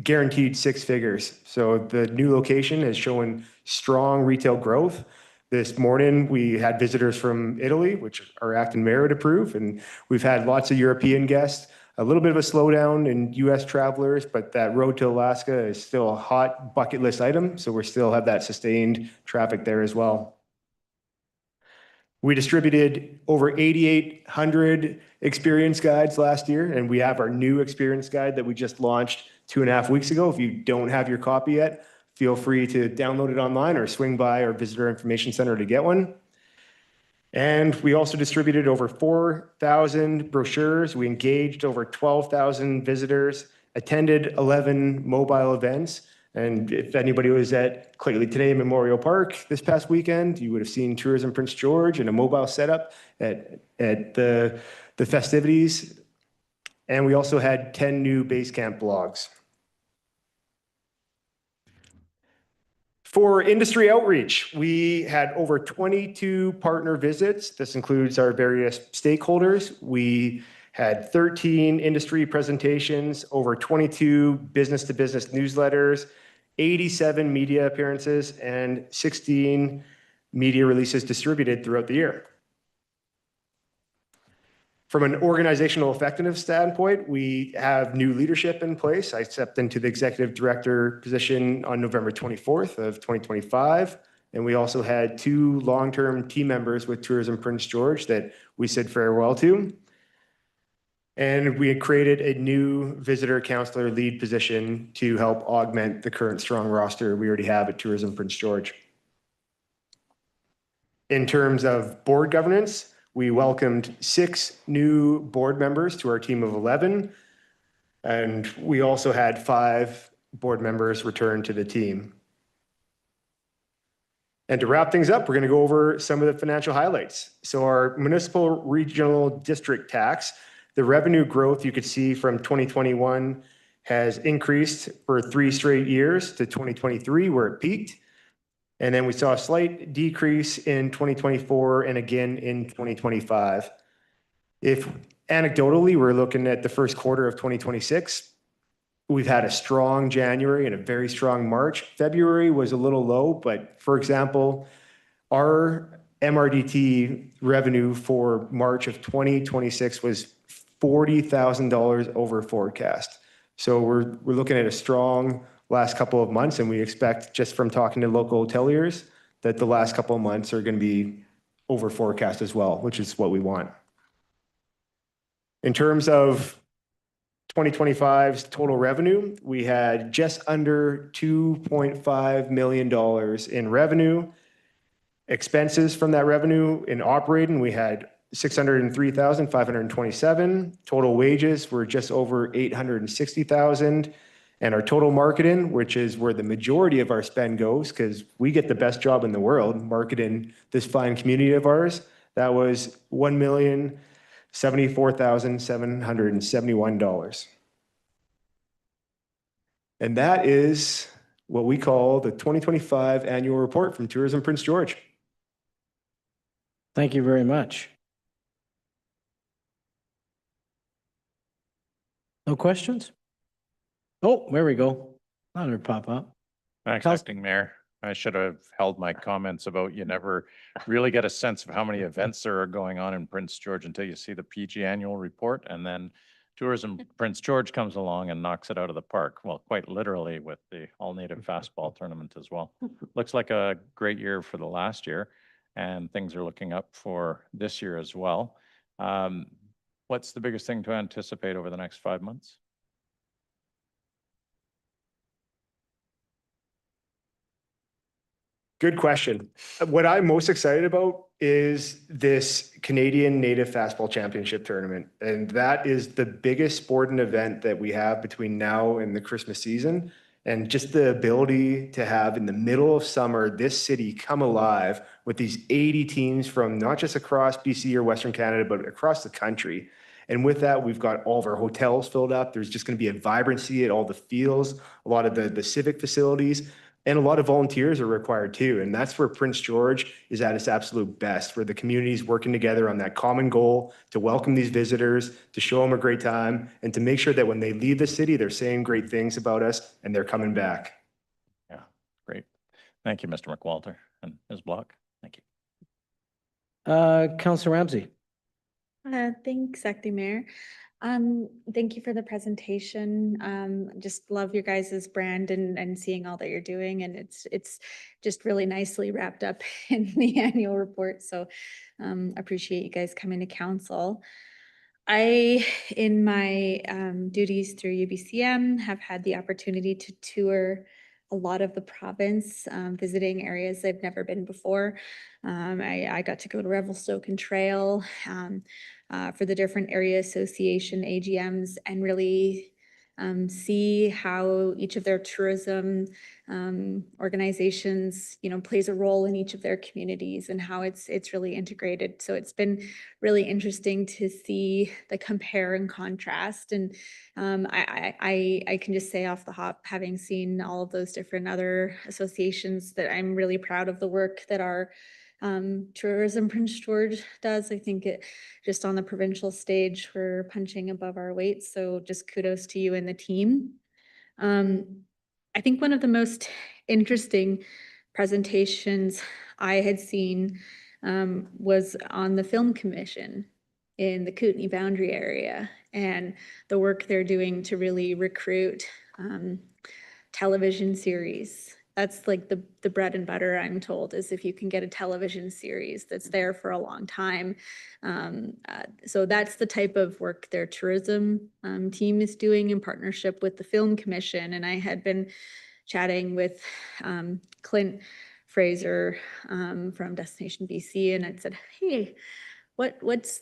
guaranteed 6 figures. So the new location is showing strong retail growth. This morning, we had visitors from Italy, which our acting mayor would approve, and we've had lots of European guests. A little bit of a slowdown in US travelers, but that road to Alaska is still a hot bucket list item, so we still have that sustained traffic there as well. We distributed over 8,800 experience guides last year, and we have our new experience guide that we just launched 2.5 weeks ago. If you don't have your copy yet, feel free to download it online or swing by our Visitor Information Center to get one. And we also distributed over 4,000 brochures. We engaged over 12,000 visitors, attended 11 mobile events. And if anybody was at Clayton Today Memorial Park this past weekend, you would have seen Tourism Prince George in a mobile setup at the festivities. And we also had 10 new Basecamp blogs. For industry outreach, we had over 22 partner visits. This includes our various stakeholders. We had 13 industry presentations, over 22 business-to-business newsletters, 87 media appearances, and 16 media releases distributed throughout the year. From an organizational effectiveness standpoint, we have new leadership in place. I stepped into the executive director position on November 24th of 2025. And we also had 2 long-term team members with Tourism Prince George that we said farewell to. And we had created a new visitor counselor lead position to help augment the current strong roster we already have at Tourism Prince George. In terms of board governance, we welcomed 6 new board members to our team of 11. And we also had 5 board members return to the team. And to wrap things up, we're going to go over some of the financial highlights. So our municipal regional district tax, the revenue growth you could see from 2021 has increased for 3 straight years to 2023, where it peaked. And then we saw a slight decrease in 2024 and again in 2025. If anecdotally, we're looking at the first quarter of 2026, we've had a strong January and a very strong March. February was a little low, but for example, our MRDT revenue for March of 2026 was $40,000 over forecast. So we're looking at a strong last couple of months, and we expect, just from talking to local hoteliers, that the last couple of months are going to be over forecast as well, which is what we want. In terms of 2025's total revenue, we had just under $2.5 million in revenue. Expenses from that revenue in operating, we had $603,527. Total wages were just over $860,000. And our total marketing, which is where the majority of our spend goes, because we get the best job in the world marketing this fine community of ours, that was $1,074,771. And that is what we call the 2025 annual report from Tourism Prince George. Thank you very much. No questions? Oh, there we go. Another pop up. Thanks, Acting Mayor. I should have held my comments about you never really get a sense of how many events there are going on in Prince George until you see the PG annual report, and then Tourism Prince George comes along and knocks it out of the park. Well, quite literally with the all-native fastball tournament as well. Looks like a great year for the last year, and things are looking up for this year as well. What's the biggest thing to anticipate over the next 5 months? Good question. What I'm most excited about is this Canadian Native Fastball Championship Tournament. And that is the biggest sporting event that we have between now and the Christmas season. And just the ability to have in the middle of summer, this city come alive with these 80 teams from not just across BC or Western Canada, but across the country. And with that, we've got all of our hotels filled up. There's just going to be a vibrancy at all the fields, a lot of the civic facilities. And a lot of volunteers are required too. And that's where Prince George is at its absolute best, where the community is working together on that common goal to welcome these visitors, to show them a great time, and to make sure that when they leave the city, they're saying great things about us and they're coming back. Yeah, great. Thank you, Mr. McWalter and Ms. Block. Thank you. Councillor Ramsey. Thanks, Acting Mayor. Thank you for the presentation. Just love your guys' brand and seeing all that you're doing, and it's just really nicely wrapped up in the annual report. So appreciate you guys coming to council. I, in my duties through UBCM, have had the opportunity to tour a lot of the province, visiting areas I've never been before. I got to go to Revelstoke and Trail for the different area association AGMs and really see how each of their tourism organizations, plays a role in each of their communities and how it's really integrated. So it's been really interesting to see the compare and contrast. And I can just say off the hop, having seen all of those different other associations, that I'm really proud of the work that our Tourism Prince George does. I think it just on the provincial stage, we're punching above our weight. So just kudos to you and the team. I think one of the most interesting presentations I had seen was on the Film Commission in the Kootenay Boundary area and the work they're doing to really recruit television series. That's like the bread and butter, I'm told, is if you can get a television series that's there for a long time. So that's the type of work their tourism team is doing in partnership with the Film Commission. And I had been chatting with Clint Fraser from Destination BC, and I said, hey, what's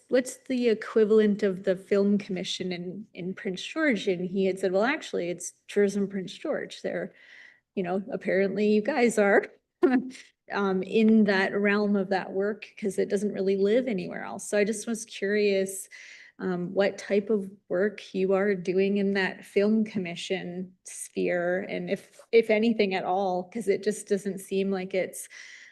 the equivalent of the film commission in Prince George? And he had said, well, actually, it's Tourism Prince George. They're, apparently you guys are in that realm of that work because it doesn't really live anywhere else. So I just was curious what type of work you are doing in that film commission sphere, and if anything at all, because it just doesn't seem like it's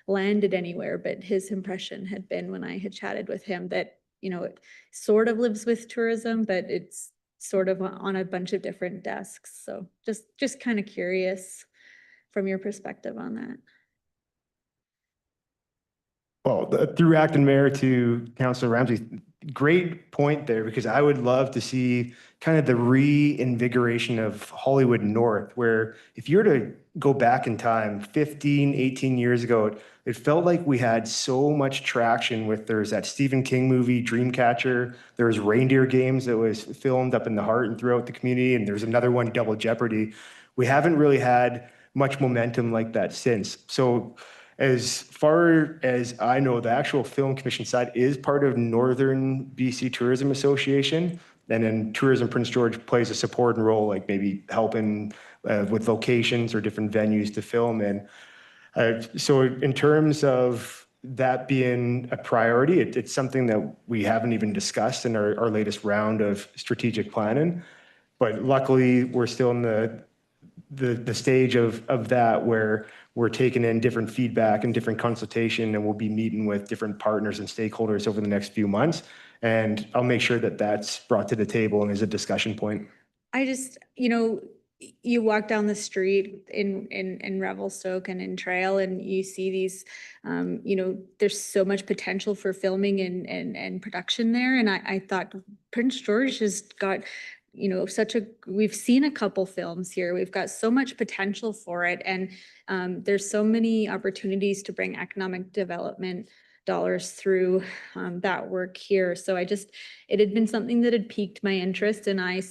landed anywhere. But his impression had been, when I had chatted with him, that it sort of lives with tourism, but it's sort of on a bunch of different desks. So just kind of curious from your perspective on that. Well, through acting mayor to Councillor Ramsey, great point there, because I would love to see kind of the reinvigoration of Hollywood North, where if you were to go back in time 15, 18 years ago, it felt like we had so much traction with, there's that Stephen King movie, Dreamcatcher, there was Reindeer Games that was filmed up in the heart and throughout the community, and there's another one, Double Jeopardy. We haven't really had much momentum like that since. So as far as I know, the actual film commission side is part of Northern BC Tourism Association. And then Tourism Prince George plays a supporting role, like maybe helping with locations or different venues to film in. So in terms of that being a priority, it's something that we haven't even discussed in our latest round of strategic planning. But luckily, we're still in the stage of that where we're taking in different feedback and different consultation, and we'll be meeting with different partners and stakeholders over the next few months. And I'll make sure that that's brought to the table and is a discussion point. I just, you walk down the street in Revelstoke and in Trail, and you see these, there's so much potential for filming and production there. And I thought Prince George has got, we've seen a couple films here. We've got so much potential for it. And there's so many opportunities to bring economic development dollars through that work here. So it had been something that had piqued my interest. And I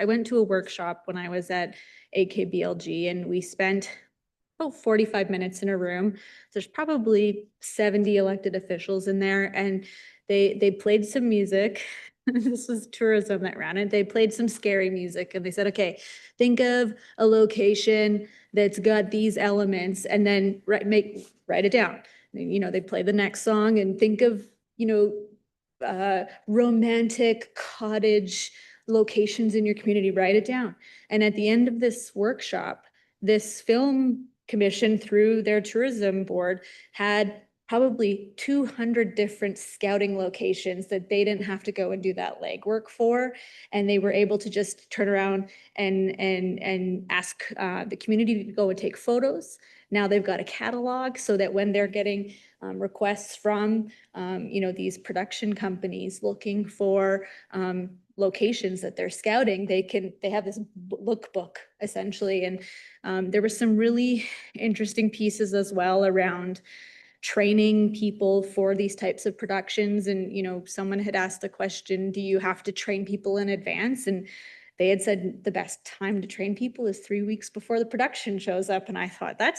went to a workshop when I was at AKBLG, and we spent about 45 minutes in a room. There's probably 70 elected officials in there, and they played some music. This was tourism that ran it. They played some scary music, and they said, okay, think of a location that's got these elements, and then write it down. They play the next song, and think of, romantic cottage locations in your community, write it down. And at the end of this workshop, this film commission, through their tourism board, had probably 200 different scouting locations that they didn't have to go and do that legwork for. And they were able to just turn around and ask the community to go and take photos. Now they've got a catalog, so that when they're getting requests from, these production companies looking for locations that they're scouting, they have this lookbook essentially. And there were some really interesting pieces as well around training people for these types of productions. And, someone had asked the question, do you have to train people in advance? And they had said the best time to train people is 3 weeks before the production shows up. And I thought, that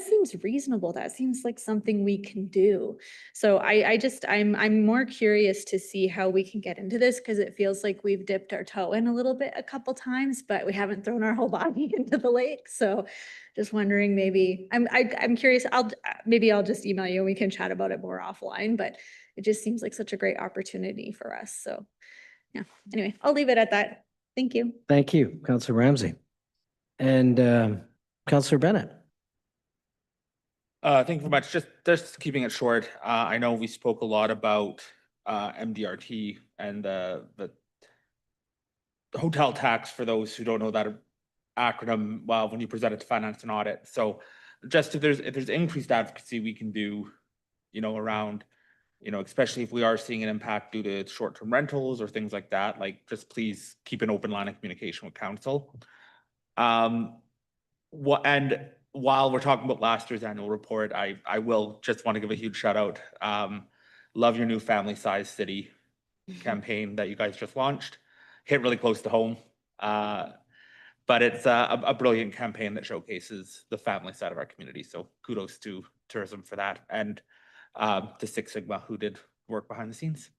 seems reasonable. That seems like something we can do. So I'm more curious to see how we can get into this, because it feels like we've dipped our toe in a little bit a couple times, but we haven't thrown our whole body into the lake. So just wondering, maybe I'm curious. Maybe I'll just email you and we can chat about it more offline, but it just seems like such a great opportunity for us. So yeah, anyway, I'll leave it at that. Thank you. Thank you, Councillor Ramsey. And Councillor Bennett. Thank you very much. Just keeping it short. I know we spoke a lot about MDRT and the hotel tax, for those who don't know that acronym, well, when you present it to finance and audit. So just if there's increased advocacy we can do, around, especially if we are seeing an impact due to short-term rentals or things like that, like, just please keep an open line of communication with council. And while we're talking about last year's annual report, I will just want to give a huge shout out. Love your new family size city campaign that you guys just launched. Hit really close to home. But But it's a brilliant campaign that showcases the family side of our community. So kudos to tourism for that, and to Six Sigma, who did work behind the scenes.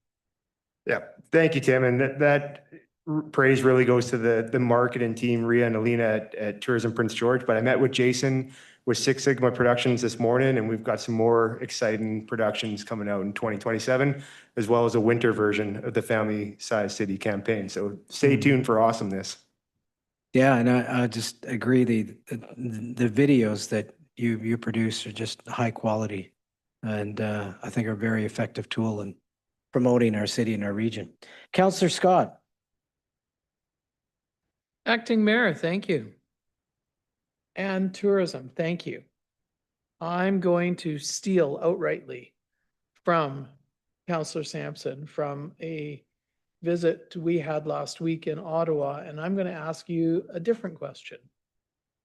Yeah, thank you, Tim. And that praise really goes to the marketing team, Ria and Alina at Tourism Prince George. But I met with Jason with Six Sigma Productions this morning, and we've got some more exciting productions coming out in 2027, as well as a winter version of the Family Size City campaign. So stay tuned for awesomeness. Yeah, and I just agree. The videos that you produce are just high quality, and I think are a very effective tool in promoting our city and our region. Councillor Scott. Acting Mayor, thank you. And tourism, thank you. I'm going to steal outrightly from Councillor Sampson from a visit we had last week in Ottawa, and I'm going to ask you a different question.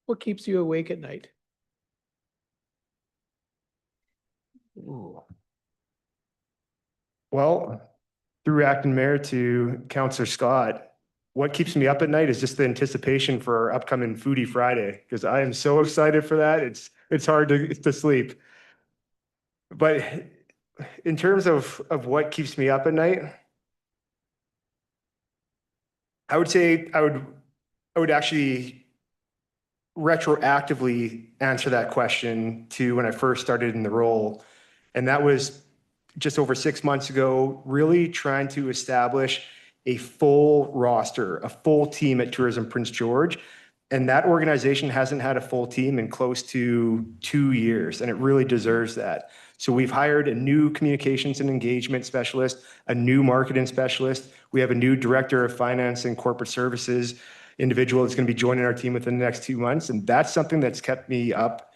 What keeps you awake at night? Ooh. Well, through acting mayor to Councillor Scott, what keeps me up at night is just the anticipation for our upcoming Foodie Friday, because I am so excited for that. It's hard to sleep. But in terms of what keeps me up at night, I would say I would actually retroactively answer that question to when I first started in the role. And that was just over 6 months ago, really trying to establish a full roster, a full team at Tourism Prince George. And that organization hasn't had a full team in close to 2 years, and it really deserves that. So we've hired a new communications and engagement specialist, a new marketing specialist. We have a new director of finance and corporate services individual that's going to be joining our team within the next 2 months. And that's something that's kept me up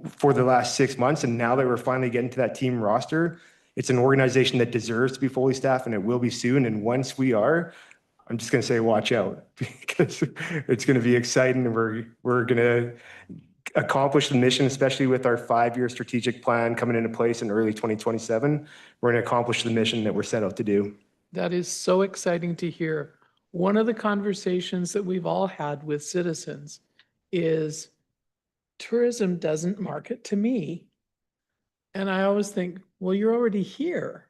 for the last 6 months. And now that we're finally getting to that team roster, it's an organization that deserves to be fully staffed, and it will be soon. And once we are, I'm just going to say, watch out, because it's going to be exciting, and we're going to accomplish the mission, especially with our 5-year strategic plan coming into place in early 2027. We're going to accomplish the mission that we're set out to do. That is so exciting to hear. One of the conversations that we've all had with citizens is tourism doesn't market to me. And I always think, well, you're already here.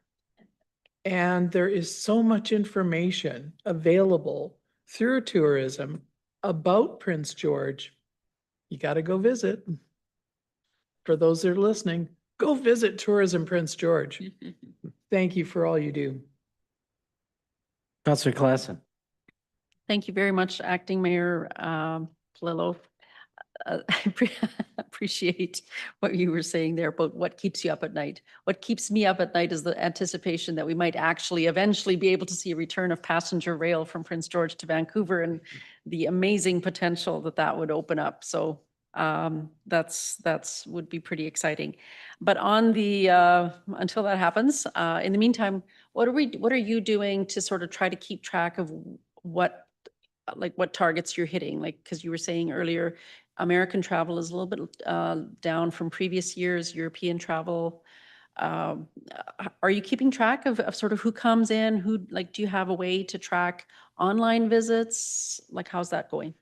And there is so much information available through tourism about Prince George. You got to go visit. For those that are listening, go visit Tourism Prince George. Thank you for all you do. Councillor Klassen. Thank you very much, Acting Mayor Palillo. I appreciate what you were saying there about what keeps you up at night. What keeps me up at night is the anticipation that we might actually eventually be able to see a return of passenger rail from Prince George to Vancouver, and the amazing potential that that would open up. So that's would be pretty exciting. But on the until that happens, in the meantime, what are you doing to sort of try to keep track of what targets you're hitting? Like, because you were saying earlier, American travel is a little bit down from previous years, European travel. Are you keeping track of sort of who comes in, who, like, do you have a way to track online visits? Like, how's that going?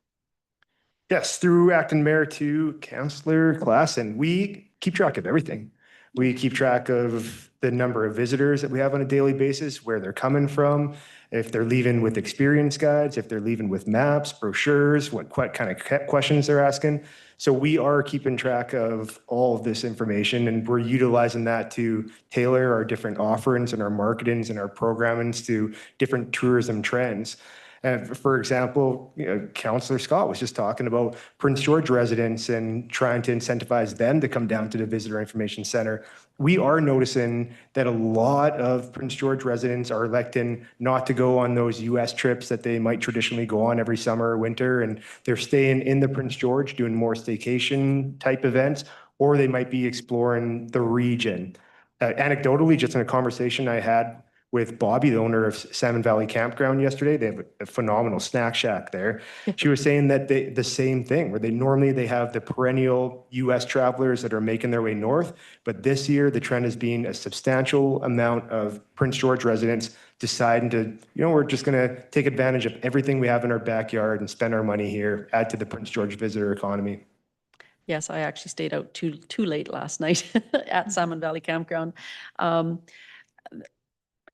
Yes, through acting mayor to Councillor Klassen, we keep track of everything. We keep track of the number of visitors that we have on a daily basis, where they're coming from, if they're leaving with experience guides, if they're leaving with maps, brochures, what kind of questions they're asking. So we are keeping track of all of this information, and we're utilizing that to tailor our different offerings and our marketings and our programmings to different tourism trends. And for example, Councillor Scott was just talking about Prince George residents and trying to incentivize them to come down to the Visitor Information Center. We are noticing that a lot of Prince George residents are electing not to go on those US trips that they might traditionally go on every summer or winter, and they're staying in the Prince George doing more staycation type events, or they might be exploring the region. Anecdotally, just in a conversation I had with Bobby, the owner of Salmon Valley Campground yesterday. They have a phenomenal snack shack there. She was saying that the same thing, where they have the perennial US travelers that are making their way north, but this year the trend has been a substantial amount of Prince George residents deciding to, we're just going to take advantage of everything we have in our backyard and spend our money here, add to the Prince George visitor economy. Yes, I actually stayed out too late last night at Salmon Valley Campground.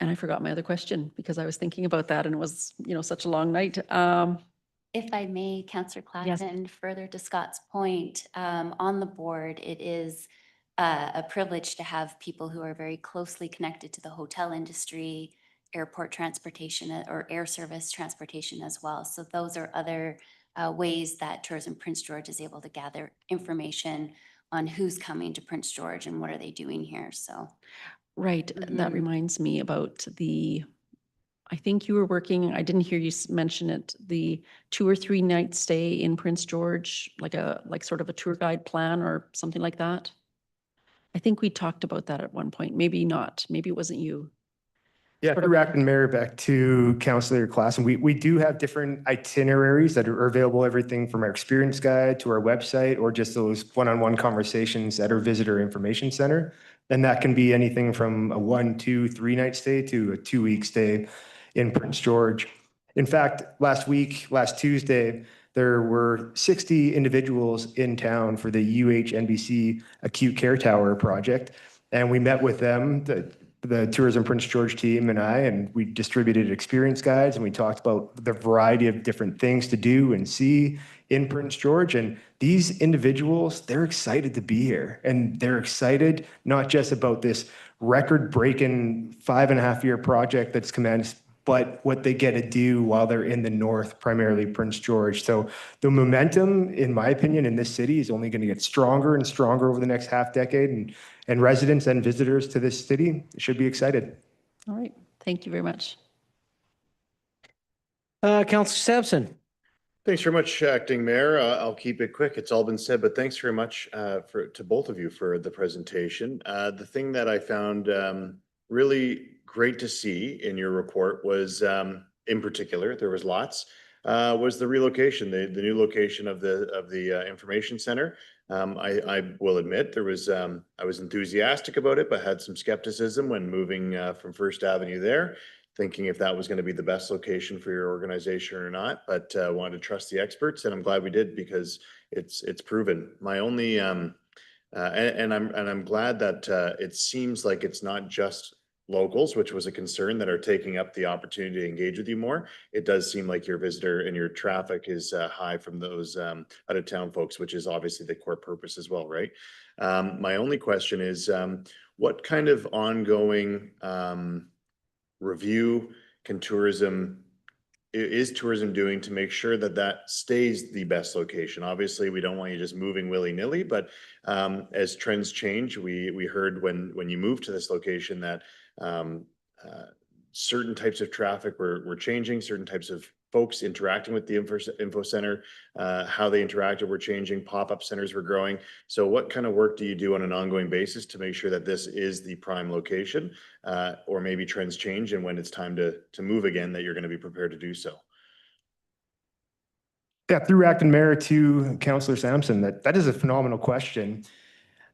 And I forgot my other question because I was thinking about that and it was, such a long night. If I may, Councillor Yes. Claassen, further to Scott's point, on the board, it is a privilege to have people who are very closely connected to the hotel industry, airport transportation, or air service transportation as well. So those are other ways that Tourism Prince George is able to gather information on who's coming to Prince George and what are they doing here. So. Right, that Mhm. reminds me about I think you were working, I didn't hear you mention it, the 2 or 3 night stay in Prince George, like sort of a tour guide plan or something like that. I think we talked about that at one point, maybe not, maybe it wasn't you. Yeah, Sort through of- Acton Mayor back to Councillor Claassen, we do have different itineraries that are available, everything from our experience guide to our website, or just those one-on-one conversations at our visitor information center. And that can be anything from a 1, 2, 3 night stay to a 2-week stay in Prince George. In fact, last Tuesday, there were 60 individuals in town for the UHNBC Acute Care Tower project. And we met with them, the Tourism Prince George team and we distributed experience guides and we talked about the variety of different things to do and see in Prince George. And these individuals, they're excited to be here. And they're excited not just about this record-breaking 5.5-year project that's commenced, but what they get to do while they're in the north, primarily Prince George. So the momentum, in my opinion, in this city is only going to get stronger and stronger over the next half decade. And residents and visitors to this city should be excited. All right, thank you very much. Councillor Sampson. Thanks very much, Acting Mayor. I'll keep it quick. It's all been said, but thanks very much to both of you for the presentation. The thing that I found really great to see in your report was, in particular, there was lots, was the relocation, the new location of the information center. I will admit there was I was enthusiastic about it, but had some skepticism when moving from First Avenue there, thinking if that was going to be the best location for your organization or not. But wanted to trust the experts, and I'm glad we did because it's proven. My only and I'm glad that it seems like it's not just locals, which was a concern, that are taking up the opportunity to engage with you more. It does seem like your visitor and your traffic is high from those out of town folks, which is obviously the core purpose as well, right? My only question is, what kind of ongoing review is tourism doing to make sure that that stays the best location? Obviously, we don't want you just moving willy-nilly, but as trends change, we heard when you moved to this location that certain types of traffic were changing, certain types of folks interacting with the info center, how they interacted were changing, pop-up centers were growing. So what kind of work do you do on an ongoing basis to make sure that this is the prime location, or maybe trends change and when it's time to move again, that you're going to be prepared to do so? Yeah, through Acton Mayor to Councillor Sampson, that is a phenomenal question.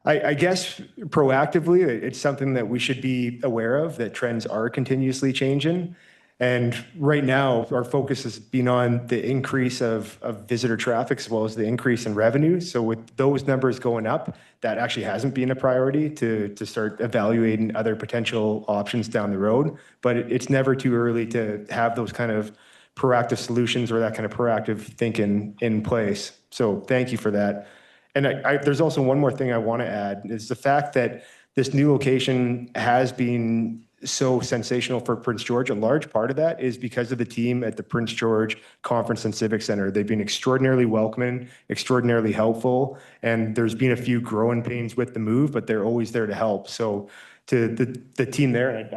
I guess proactively, it's something that we should be aware of, that trends are continuously changing. And right now, our focus has been on the increase of visitor traffic as well as the increase in revenue. So with those numbers going up, that actually hasn't been a priority to start evaluating other potential options down the road. But it's never too early to have those kind of proactive solutions or that kind of proactive thinking in place. So thank you for that. And there's also one more thing I want to add, is the fact that this new location has been so sensational for Prince George. A large part of that is because of the team at the Prince George Conference and Civic Center. They've been extraordinarily welcoming, extraordinarily helpful, and there's been a few growing pains with the move, but they're always there to help. So to the team there,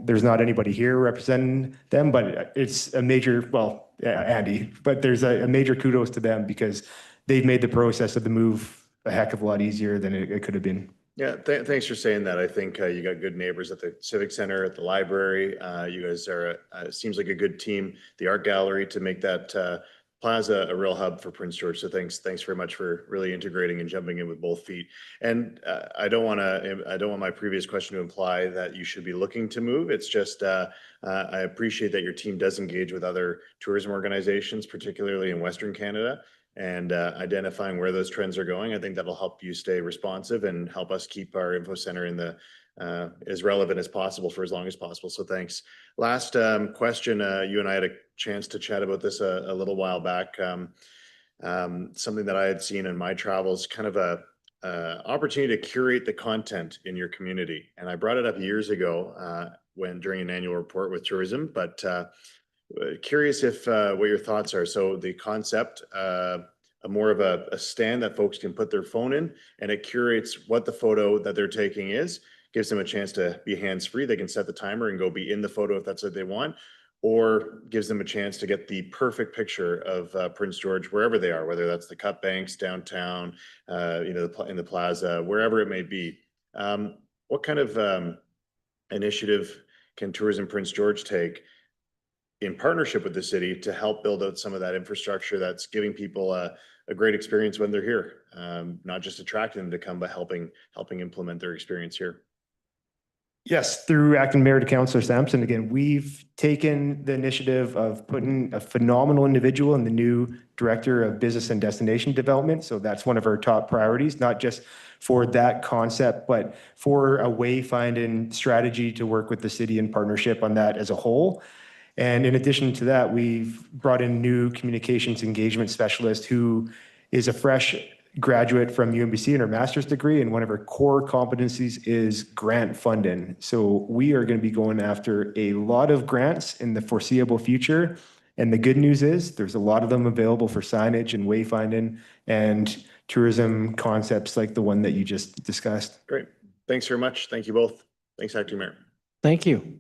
there's not anybody here representing them, but it's a major, well, yeah, Andy, but there's a major kudos to them because they've made the process of the move a heck of a lot easier than it could have been. Yeah, thanks for saying that. I think you got good neighbors at the Civic Center, at the library. You guys are, seems like a good team. The art gallery to make that plaza a real hub for Prince George. So thanks very much for really integrating and jumping in with both feet. And I don't want my previous question to imply that you should be looking to move. It's just I appreciate that your team does engage with other tourism organizations, particularly in Western Canada, and identifying where those trends are going. I think that'll help you stay responsive and help us keep our info center in the as relevant as possible for as long as possible. So thanks. Last question. You and I had a chance to chat about this a little while back. Something that I had seen in my travels, kind of a opportunity to curate the content in your community. And I brought it up years ago during an annual report with tourism, but curious if what your thoughts are. So the concept, more of a stand that folks can put their phone in, and it curates what the photo that they're taking is, gives them a chance to be hands-free. They can set the timer and go be in the photo if that's what they want, or gives them a chance to get the perfect picture of Prince George wherever they are, whether that's the Cut Banks downtown, in the plaza, wherever it may be. What kind of initiative can Tourism Prince George take in partnership with the city to help build out some of that infrastructure that's giving people a great experience when they're here, not just attracting them to come, but helping implement their experience here? Yes, through acting mayor to Councillor Sampson, again, we've taken the initiative of putting a phenomenal individual in the new director of business and destination development. So that's one of our top priorities, not just for that concept, but for a wayfinding strategy to work with the city in partnership on that as a whole. And in addition to that, we've brought in new communications engagement specialist who is a fresh graduate from UNBC in her master's degree, and one of her core competencies is grant funding. So we are going to be going after a lot of grants in the foreseeable future. And the good news is there's a lot of them available for signage and wayfinding and tourism concepts like the one that you just discussed. Great. Thanks very much. Thank you both. Thanks, Acting Mayor. Thank you.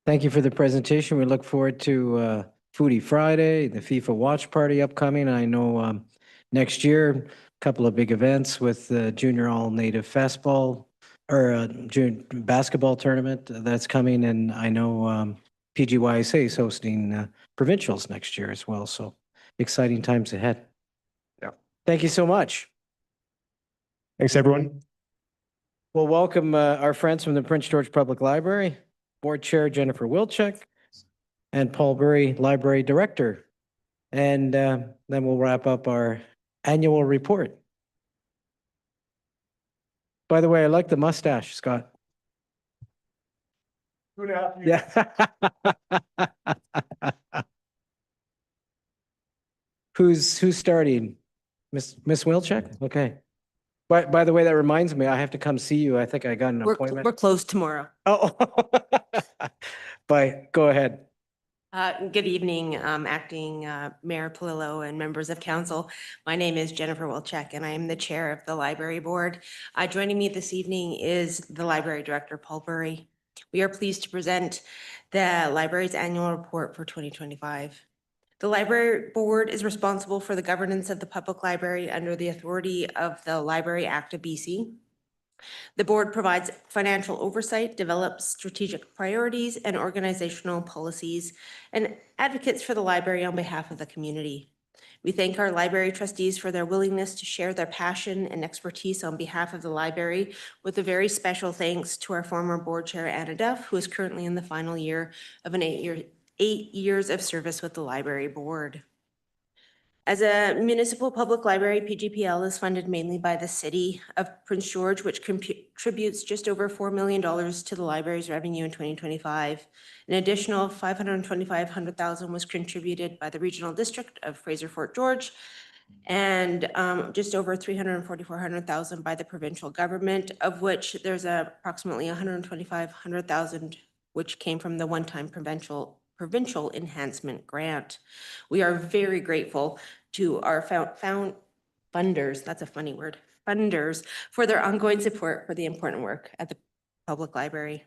Thank you for the presentation. We look forward to Foodie Friday, the FIFA Watch Party upcoming. I know next year, a couple of big events with the Junior All-Native Fastball or Junior Basketball Tournament that's coming. And I know PGYSA is hosting provincials next year as well. So exciting times ahead. Yeah. Thank you so much. Thanks, everyone. Well, welcome our friends from the Prince George Public Library, Board Chair Jennifer Wilczek, and Paul Burry, Library Director. And then we'll wrap up our annual report. By the way, I like the mustache, Scott. 2.5 years. Yeah. Who's starting? Miss Wilczek? Okay. By the way, that reminds me, I have to come see you. I think I got an appointment. We're closed tomorrow. Oh, bye. Go ahead. Good evening, Acting Mayor Polillo and members of council. My name is Jennifer Wilczek and I am the chair of the library board. Joining me this evening is the library director, Paul Burry. We are pleased to present the library's annual report for 2025. The library board is responsible for the governance of the public library under the authority of the Library Act of BC. The board provides financial oversight, develops strategic priorities and organizational policies, and advocates for the library on behalf of the community. We thank our library trustees for their willingness to share their passion and expertise on behalf of the library, with a very special thanks to our former board chair, Anna Duff, who is currently in the final year of an 8 years of service with the library board. As a municipal public library, PGPL is funded mainly by the city of Prince George, which contributes just over $4 million to the library's revenue in 2025. An additional $525,000 was contributed by the regional district of Fraser-Fort George, and just over $344,000 by the provincial government, of which there's approximately $125,000 which came from the one-time provincial enhancement grant. We are very grateful to our funders, that's a funny word, funders, for their ongoing support for the important work at the public library.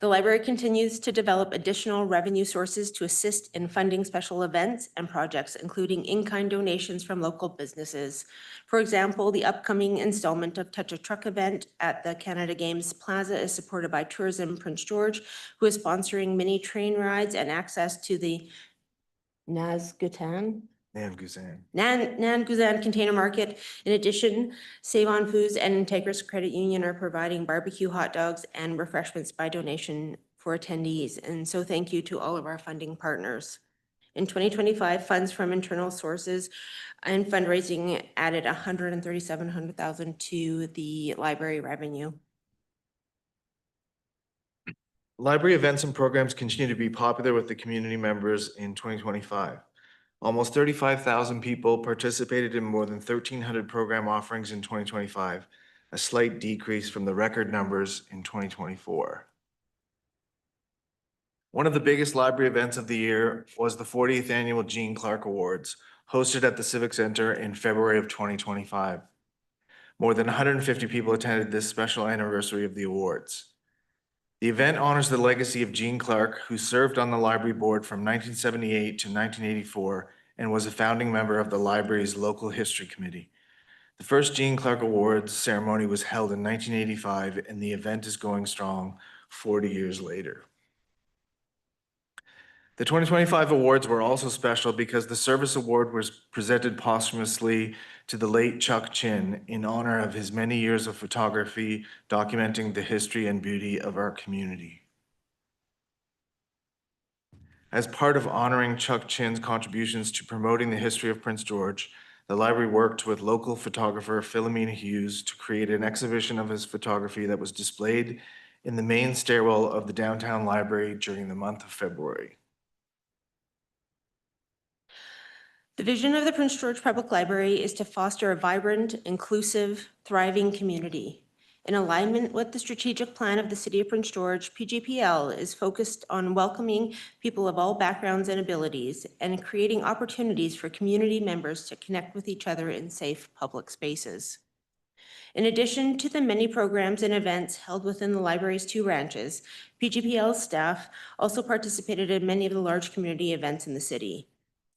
The library continues to develop additional revenue sources to assist in funding special events and projects, including in-kind donations from local businesses. For example, the upcoming installment of Touch a Truck event at the Canada Games Plaza is supported by Tourism Prince George, who is sponsoring mini train rides and access to the Nazgatan Nan Guzan Container Market. In addition, Save On Foods and Integris Credit Union are providing barbecue hot dogs and refreshments by donation for attendees. And so thank you to all of our funding partners. In 2025, funds from internal sources and fundraising added $137,000 to the library revenue. Library events and programs continue to be popular with the community members in 2025. Almost 35,000 people participated in more than 1,300 program offerings in 2025, a slight decrease from the record numbers in 2024. One of the biggest library events of the year was the 40th Annual Gene Clark Awards, hosted at the Civic Center in February of 2025. More than 150 people attended this special anniversary of the awards. The event honors the legacy of Gene Clark, who served on the library board from 1978 to 1984 and was a founding member of the library's local history committee. The first Gene Clark Awards ceremony was held in 1985, and the event is going strong 40 years later. The 2025 awards were also special because the Service Award was presented posthumously to the late Chuck Chin in honor of his many years of photography documenting the history and beauty of our community. As part of honoring Chuck Chin's contributions to promoting the history of Prince George, the library worked with local photographer Philomena Hughes to create an exhibition of his photography that was displayed in the main stairwell of the downtown library during the month of February. The vision of the Prince George Public Library is to foster a vibrant, inclusive, thriving community. In alignment with the strategic plan of the City of Prince George, PGPL is focused on welcoming people of all backgrounds and abilities and creating opportunities for community members to connect with each other in safe public spaces. In addition to the many programs and events held within the library's 2 branches, PGPL staff also participated in many of the large community events in the city.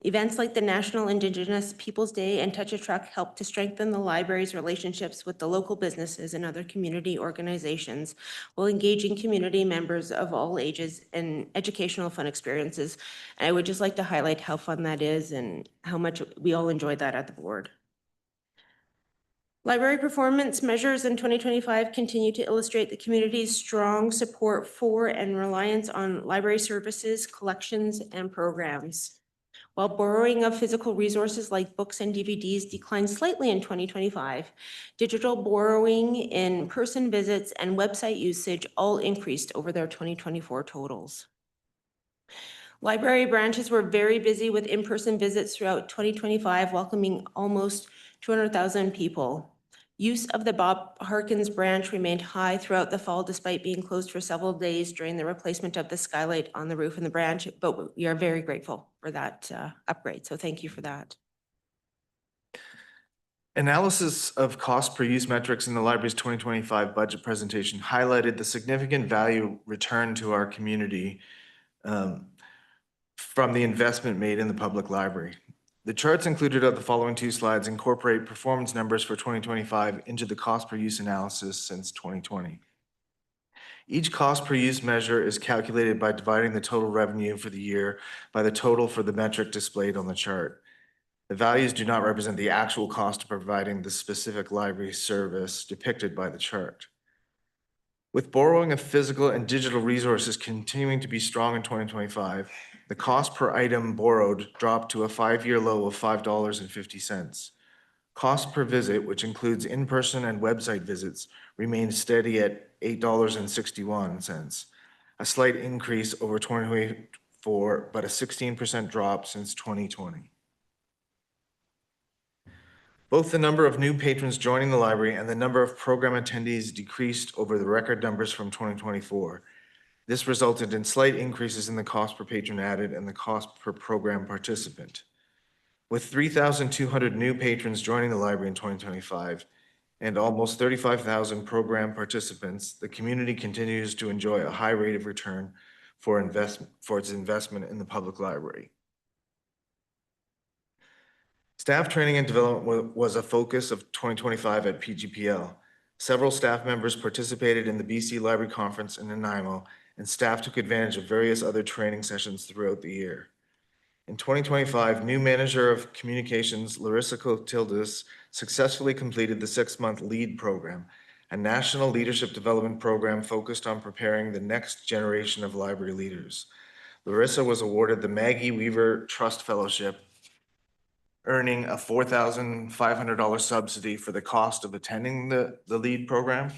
Events like the National Indigenous Peoples Day and Touch a Truck help to strengthen the library's relationships with the local businesses and other community organizations while engaging community members of all ages in educational fun experiences. And I would just like to highlight how fun that is and how much we all enjoyed that at the board. Library performance measures in 2025 continue to illustrate the community's strong support for and reliance on library services, collections, and programs. While borrowing of physical resources like books and DVDs declined slightly in 2025, digital borrowing, in-person visits, and website usage all increased over their 2024 totals. Library branches were very busy with in-person visits throughout 2025, welcoming almost 200,000 people. Use of the Bob Harkins branch remained high throughout the fall despite being closed for several days during the replacement of the skylight on the roof in the branch, but we are very grateful for that upgrade, so thank you for that. Analysis of cost per use metrics in the library's 2025 budget presentation highlighted the significant value returned to our community from the investment made in the public library. The charts included on the following 2 slides incorporate performance numbers for 2025 into the cost per use analysis since 2020. Each cost per use measure is calculated by dividing the total revenue for the year by the total for the metric displayed on the chart. The values do not represent the actual cost of providing the specific library service depicted by the chart. With borrowing of physical and digital resources continuing to be strong in 2025, the cost per item borrowed dropped to a 5-year low of $5.50. Cost per visit, which includes in-person and website visits, remained steady at $8.61, a slight increase over 2024, but a 16% drop since 2020. Both the number of new patrons joining the library and the number of program attendees decreased over the record numbers from 2024. This resulted in slight increases in the cost per patron added and the cost per program participant. With 3,200 new patrons joining the library in 2025 and almost 35,000 program participants, the community continues to enjoy a high rate of return for its investment in the public library. Staff training and development was a focus of 2025 at PGPL. Several staff members participated in the BC Library Conference in Nanaimo, and staff took advantage of various other training sessions throughout the year. In 2025, new manager of communications, Larissa Cotildis, successfully completed the 6-month LEAD program, a national leadership development program focused on preparing the next generation of library leaders. Larissa was awarded the Maggie Weaver Trust Fellowship, earning a $4,500 subsidy for the cost of attending the LEAD program.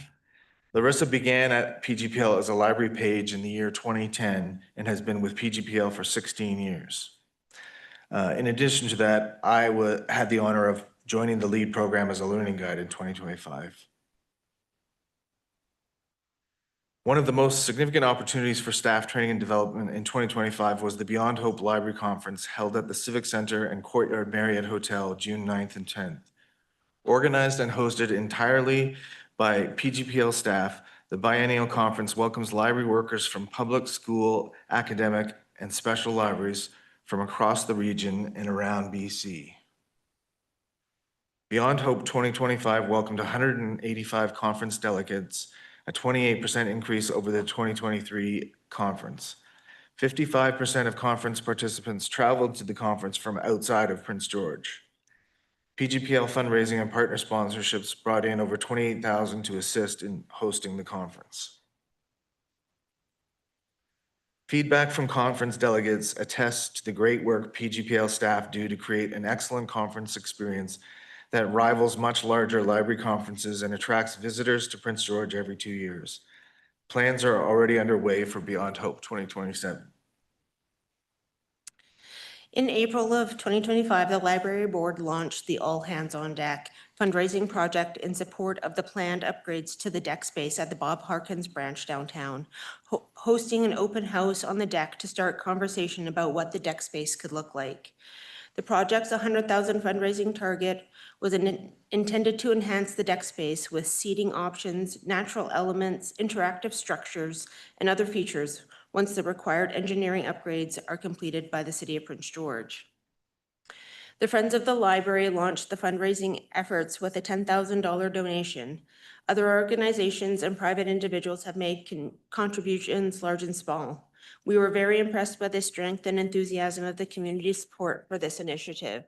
Larissa began at PGPL as a library page in the year 2010 and has been with PGPL for 16 years. In addition to that, I had the honor of joining the LEAD program as a learning guide in 2025. One of the most significant opportunities for staff training and development in 2025 was the Beyond Hope Library Conference held at the Civic Center and Courtyard Marriott Hotel, June 9th and 10th. Organized and hosted entirely by PGPL staff, the biennial conference welcomes library workers from public, school, academic, and special libraries from across the region and around BC. Beyond Hope 2025 welcomed 185 conference delegates, a 28% increase over the 2023 conference. 55% of conference participants traveled to the conference from outside of Prince George. PGPL fundraising and partner sponsorships brought in over $28,000 to assist in hosting the conference. Feedback from conference delegates attests to the great work PGPL staff do to create an excellent conference experience that rivals much larger library conferences and attracts visitors to Prince George every 2 years. Plans are already underway for Beyond Hope 2027. In April of 2025, the Library Board launched the All Hands on Deck fundraising project in support of the planned upgrades to the deck space at the Bob Harkins branch downtown, hosting an open house on the deck to start conversation about what the deck space could look like. The project's $100,000 fundraising target was intended to enhance the deck space with seating options, natural elements, interactive structures, and other features once the required engineering upgrades are completed by the City of Prince George. The Friends of the Library launched the fundraising efforts with a $10,000 donation. Other organizations and private individuals have made contributions large and small. We were very impressed by the strength and enthusiasm of the community support for this initiative.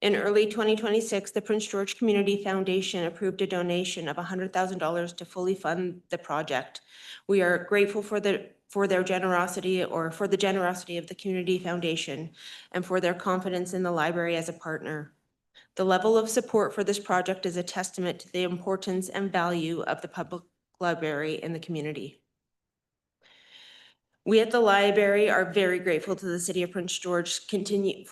In early 2026, the Prince George Community Foundation approved a donation of $100,000 to fully fund the project. We are grateful for their generosity of the Community Foundation and for their confidence in the library as a partner. The level of support for this project is a testament to the importance and value of the public library in the community. We at the library are very grateful to the City of Prince George's continued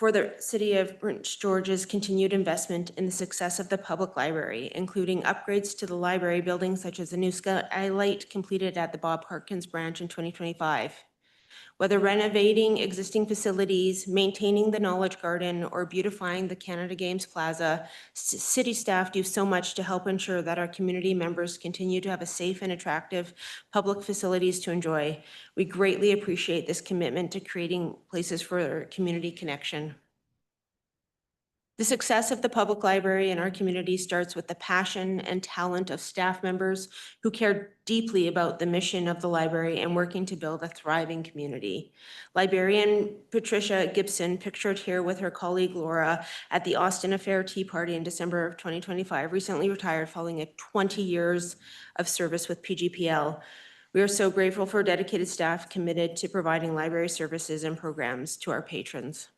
investment in the success of the public library, including upgrades to the library buildings such as the new skylight completed at the Bob Harkins branch in 2025. Whether renovating existing facilities, maintaining the Knowledge Garden, or beautifying the Canada Games Plaza, city staff do so much to help ensure that our community members continue to have a safe and attractive public facilities to enjoy. We greatly appreciate this commitment to creating places for community connection. The success of the public library in our community starts with the passion and talent of staff members who care deeply about the mission of the library and working to build a thriving community. Librarian Patricia Gibson, pictured here with her colleague Laura at the Austin Affair Tea Party in December of 2025, recently retired following 20 years of service with PGPL. We are so grateful for dedicated staff committed to providing library services and programs to our patrons.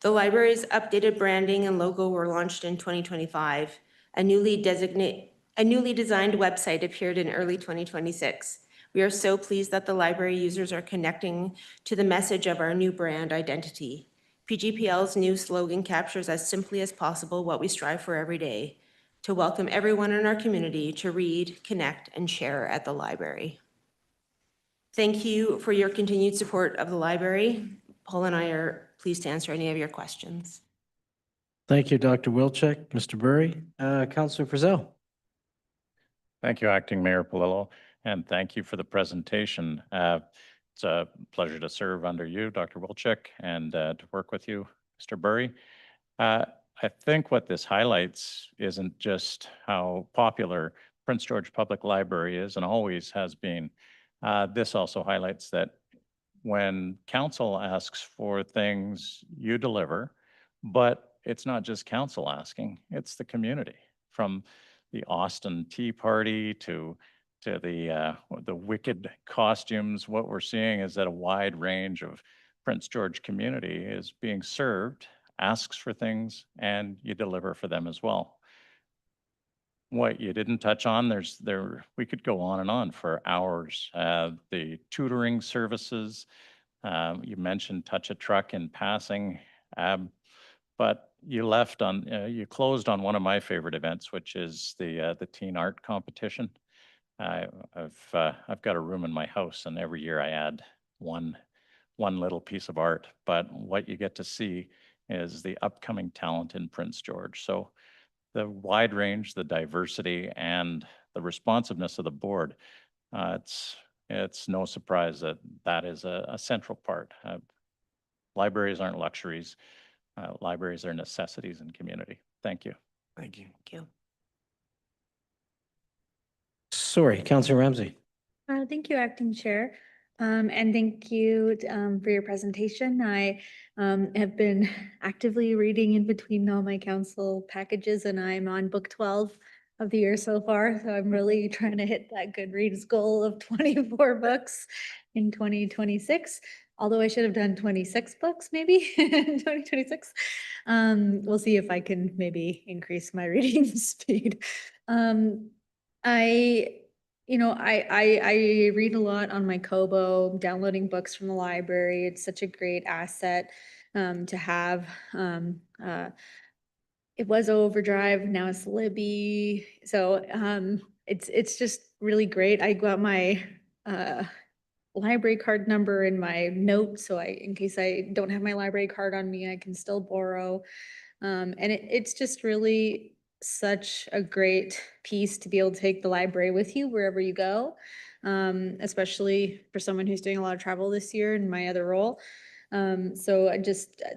The library's updated branding and logo were launched in 2025. A newly designed website appeared in early 2026. We are so pleased that the library users are connecting to the message of our new brand identity. PGPL's new slogan captures as simply as possible what we strive for every day: to welcome everyone in our community to read, connect, and share at the library. Thank you for your continued support of the library. Paul and I are pleased to answer any of your questions. Thank you, Dr. Wilczek. Mr. Burry, Councillor Frizzell. Thank you, Acting Mayor Palillo, and thank you for the presentation. It's a pleasure to serve under you, Dr. Wilczek, and to work with you, Mr. Burry. I think what this highlights isn't just how popular Prince George Public Library is and always has been. This also highlights that when council asks for things, you deliver, but it's not just council asking, it's the community. From the Austin Tea Party to the wicked costumes, what we're seeing is that a wide range of Prince George community is being served, asks for things, and you deliver for them as well. What you didn't touch on, we could go on and on for hours. The tutoring services, you mentioned Touch a Truck in passing, but you closed on one of my favorite events, which is the teen art competition. I've got a room in my house, and every year I add one little piece of art. But what you get to see is the upcoming talent in Prince George. So the wide range, the diversity, and the responsiveness of the board, it's no surprise that that is a central part. Libraries aren't luxuries. Libraries are necessities in community. Thank you. Thank you. Thank you. Sorry, Councillor Ramsey. Thank you, Acting Chair. And thank you for your presentation. I have been actively reading in between all my council packages, and I'm on book 12 of the year so far. So I'm really trying to hit that Goodreads goal of 24 books in 2026. Although I should have done 26 books maybe in 2026. We'll see if I can maybe increase my reading speed. I read a lot on my Kobo, downloading books from the library. It's such a great asset to have. It was Overdrive, now it's Libby. So it's just really great. I got my library card number in my note, so in case I don't have my library card on me, I can still borrow. And it's just really such a great piece to be able to take the library with you wherever you go, especially for someone who's doing a lot of travel this year in my other role. So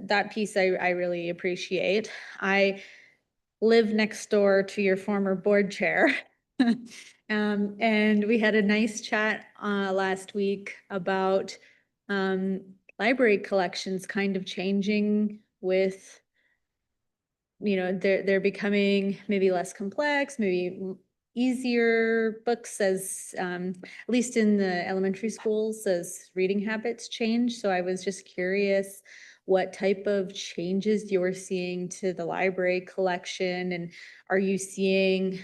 that piece I really appreciate. I live next door to your former board chair. And we had a nice chat last week about library collections kind of changing with, they're becoming maybe less complex, maybe easier books as, at least in the elementary schools, as reading habits change. So I was just curious what type of changes you're seeing to the library collection, and are you seeing,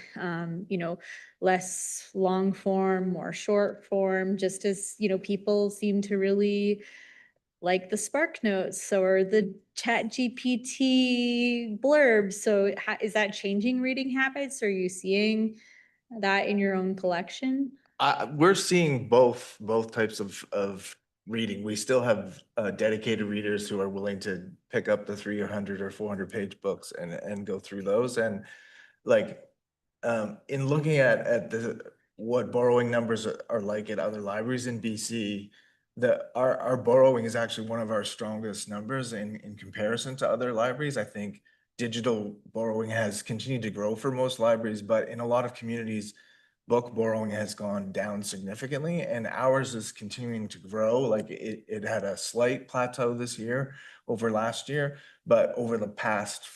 less long form, more short form, just as, people seem to really like the Spark Notes or the ChatGPT blurbs. So is that changing reading habits? Are you seeing that in your own collection? We're seeing both types of reading. We still have dedicated readers who are willing to pick up the 300 or 400 page books and go through those. And like in looking at what borrowing numbers are like at other libraries in BC, our borrowing is actually one of our strongest numbers in comparison to other libraries. I think digital borrowing has continued to grow for most libraries, but in a lot of communities, book borrowing has gone down significantly, and ours is continuing to grow. Like it had a slight plateau this year over last year, but over the past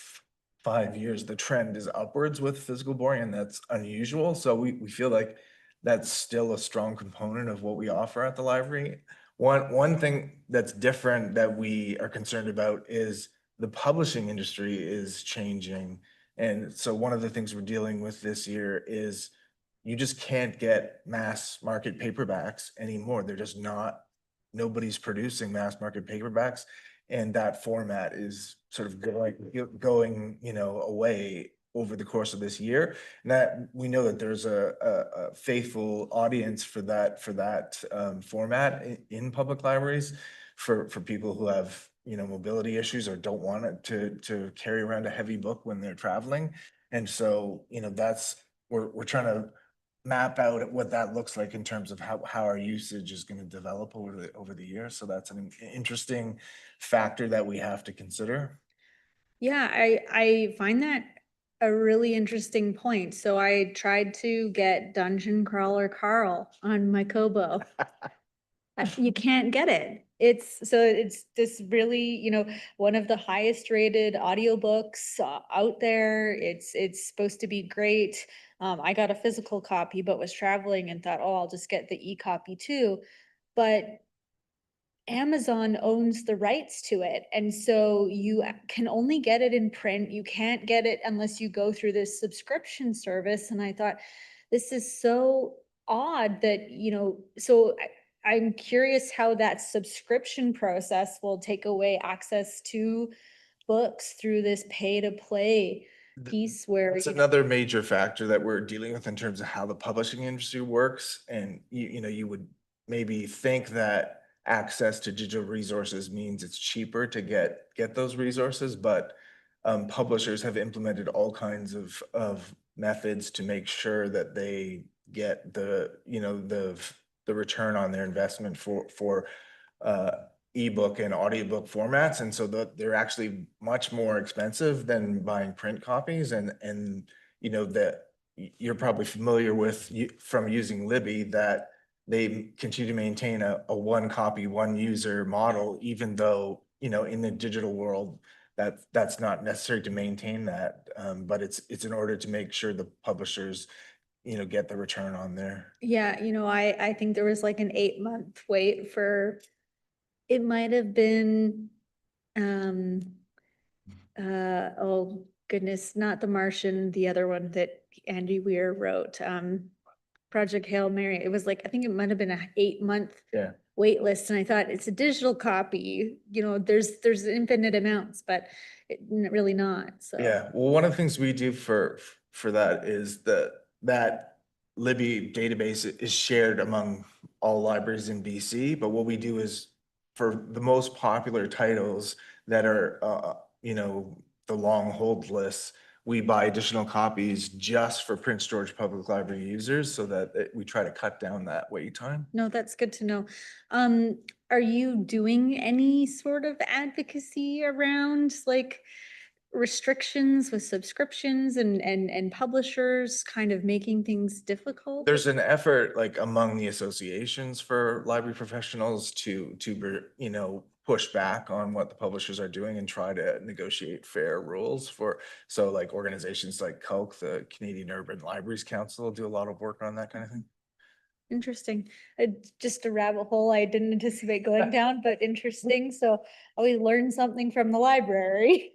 5 years, the trend is upwards with physical borrowing, and that's unusual. So we feel like that's still a strong component of what we offer at the library. One thing that's different that we are concerned about is the publishing industry is changing. And so one of the things we're dealing with this year is you just can't get mass market paperbacks anymore. They're just not, nobody's producing mass market paperbacks. And that format is sort of going, away over the course of this year. And that we know that there's a faithful audience for that format in public libraries for people who have, mobility issues or don't want it to carry around a heavy book when they're traveling. And so, we're trying to map out what that looks like in terms of how our usage is going to develop over the years. So that's an interesting factor that we have to consider. Yeah, I find that a really interesting point. So I tried to get Dungeon Crawler Carl on my Kobo. You can't get it. It's this really, one of the highest rated audiobooks out there. It's supposed to be great. I got a physical copy, but was traveling and thought, oh, I'll just get the e-copy too. But Amazon owns the rights to it. And so you can only get it in print. You can't get it unless you go through this subscription service. And I thought, this is so odd that, I'm curious how that subscription process will take away access to books through this pay to play piece where It's another major factor that we're dealing with in terms of how the publishing industry works. And you would maybe think that access to digital resources means it's cheaper to get those resources, but publishers have implemented all kinds of methods to make sure that they get the return on their investment for ebook and audiobook formats. And so they're actually much more expensive than buying print copies. And that you're probably familiar with from using Libby, that they continue to maintain a one copy, one user model, even though, in the digital world, that's not necessary to maintain that. But it's in order to make sure the publishers, get the return on there. Yeah, I think there was like an 8-month wait for, it might have been, oh goodness, not The Martian, the other one that Andy Weir wrote, Project Hail Mary. It was like, I think it might have been an 8-month wait list. And I thought, it's a digital copy, there's infinite amounts, but really not. So Yeah, well, one of the things we do for that is that Libby database is shared among all libraries in BC. But what we do is, for the most popular titles that are, the long hold lists, we buy additional copies just for Prince George Public Library users, so that we try to cut down that wait time. no, that's good to know. Are you doing any sort of advocacy around like restrictions with subscriptions and publishers kind of making things difficult? There's an effort like among the associations for library professionals to push back on what the publishers are doing and try to negotiate fair rules so like organizations like CULC, the Canadian Urban Libraries Council, do a lot of work on that kind of thing. Interesting. Just a rabbit hole I didn't anticipate going down, but interesting. So always learn something from the library.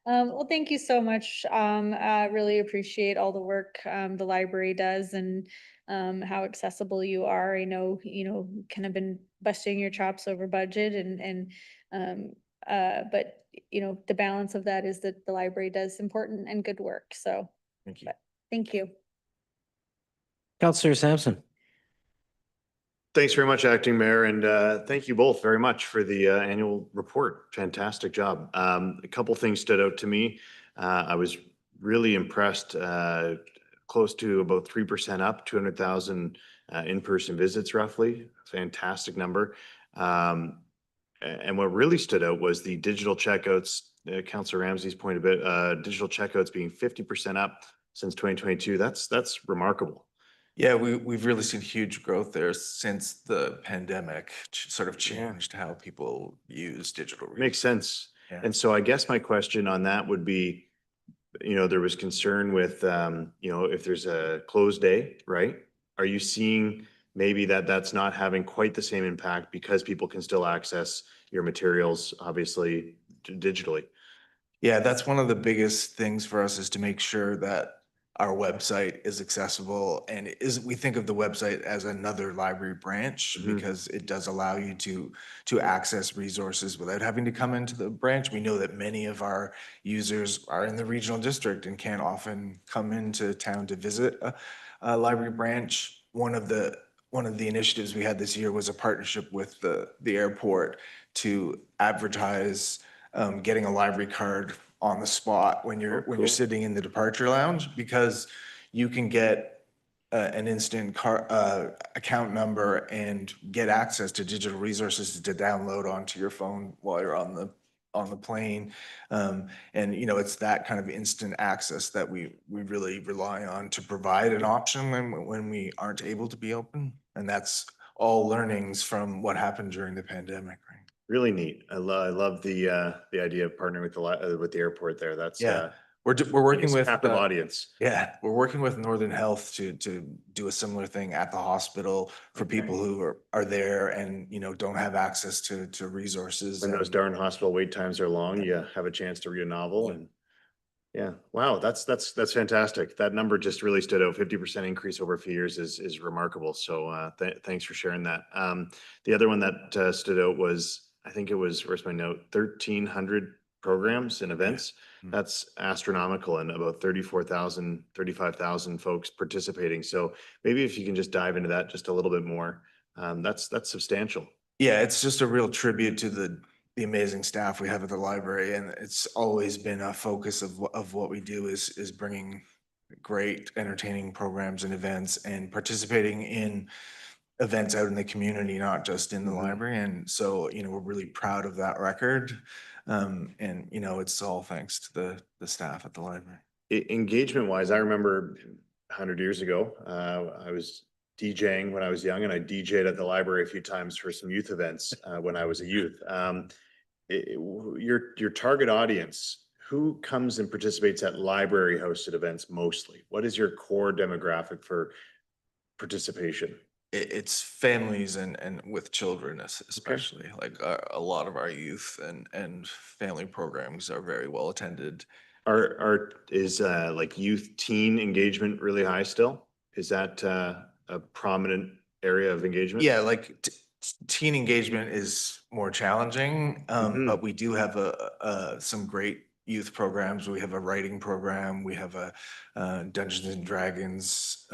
Well, thank you so much. I really appreciate all the work the library does and how accessible you are. I know, kind of been busting your chops over budget but the balance of that is that the library does important and good work. So thank you. Thank you. Councillor Sampson. Thanks very much, Acting Mayor, and thank you both very much for the annual report. Fantastic job. A couple things stood out to me. I was really impressed, close to about 3% up, 200,000 in-person visits roughly. Fantastic number. And what really stood out was the digital checkouts. Councillor Ramsey's point a bit, digital checkouts being 50% up since 2022. That's remarkable. Yeah, we've really seen huge growth there since the pandemic sort of changed how people use digital. Makes sense. Yeah. And so I guess my question on that would be, there was concern with, if there's a closed day, right? Are you seeing maybe that's not having quite the same impact because people can still access your materials, obviously, digitally? Yeah, that's one of the biggest things for us, is to make sure that our website is accessible, and we think of the website as another library branch, because it does allow you to access resources without having to come into the branch. We know that many of our users are in the regional district and can't often come into town to visit a library branch. One of the one of the initiatives we had this year was a partnership with the airport to advertise getting a library card on the spot when you're sitting in the departure lounge, because you can get an instant account number and get access to digital resources to download onto your phone while you're on the plane. And, you know, it's that kind of instant access that we really rely on to provide an option when we aren't able to be open. And that's all learnings from what happened during the pandemic, right? Really neat. I love the idea of partnering with the airport there. That's Yeah. We're working with captive audience. Yeah, we're working with Northern Health to do a similar thing at the hospital for people who are there and, you know, don't have access to resources. When those and- darn hospital wait times are long, you have a chance to read a novel and yeah, wow, that's fantastic. That number just really stood out. 50% increase over a few years is remarkable. So thanks for sharing that. The other one that stood out was, I think it was, where's my note, 1,300 programs and events. That's astronomical, and about 35,000 folks participating. So maybe if you can just dive into that just a little bit more, that's substantial. Yeah, it's just a real tribute to the amazing staff we have at the library, and it's always been a focus of what we do is bringing great entertaining programs and events and participating in events out in the community, not just in the library. And so, you know, we're really proud of that record. And, you know, it's all thanks to the staff at the library. Engagement wise, I remember 100 years ago, I was DJing when I was young, and I DJ'd at the library a few times for some youth events when I was a youth. Your target audience, who comes and participates at library hosted events mostly? What is your core demographic for participation? It's families and with children especially. Like a lot of our youth and family programs are very well attended. Is like youth teen engagement really high still? Is that a prominent area of engagement? Yeah, like teen engagement is more challenging, but we do have some great youth programs. We have a writing program. We have a Dungeons and Dragons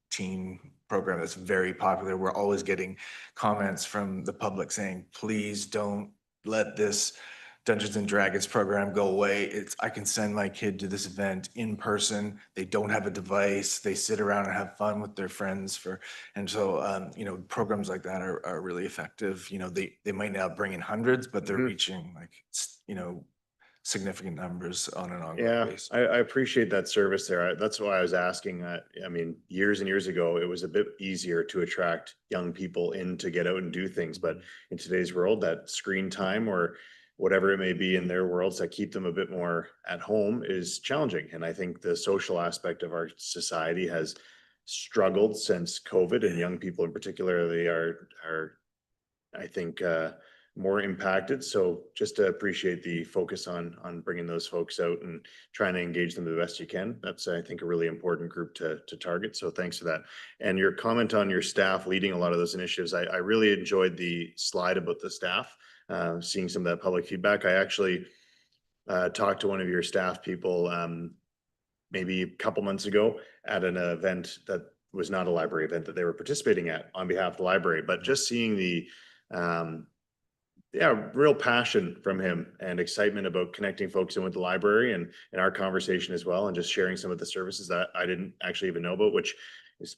teen program that's very popular. We're always getting comments from the public saying, please don't let this Dungeons and Dragons program go away. I can send my kid to this event in person. They don't have a device. They sit around and have fun with their friends and so, you know, programs like that are really effective. You know, they might not bring in hundreds, but they're reaching like, you know, significant numbers on an ongoing basis. I appreciate that service there. That's why I was asking. I mean, years and years ago, it was a bit easier to attract young people in to get out and do things. But in today's world, that screen time or whatever it may be in their worlds that keep them a bit more at home is challenging. And I think the social aspect of our society has struggled since COVID, and young people in particular, they are I think, more impacted. So just to appreciate the focus on bringing those folks out and trying to engage them the best you can. That's, I think, a really important group to target. So thanks for that. And your comment on your staff leading a lot of those initiatives, I really enjoyed the slide about the staff, seeing some of that public feedback. I actually talked to one of your staff people maybe a couple months ago at an event that was not a library event that they were participating at on behalf of the library, but just seeing the real passion from him and excitement about connecting folks in with the library and our conversation as well, and just sharing some of the services that I didn't actually even know about, which is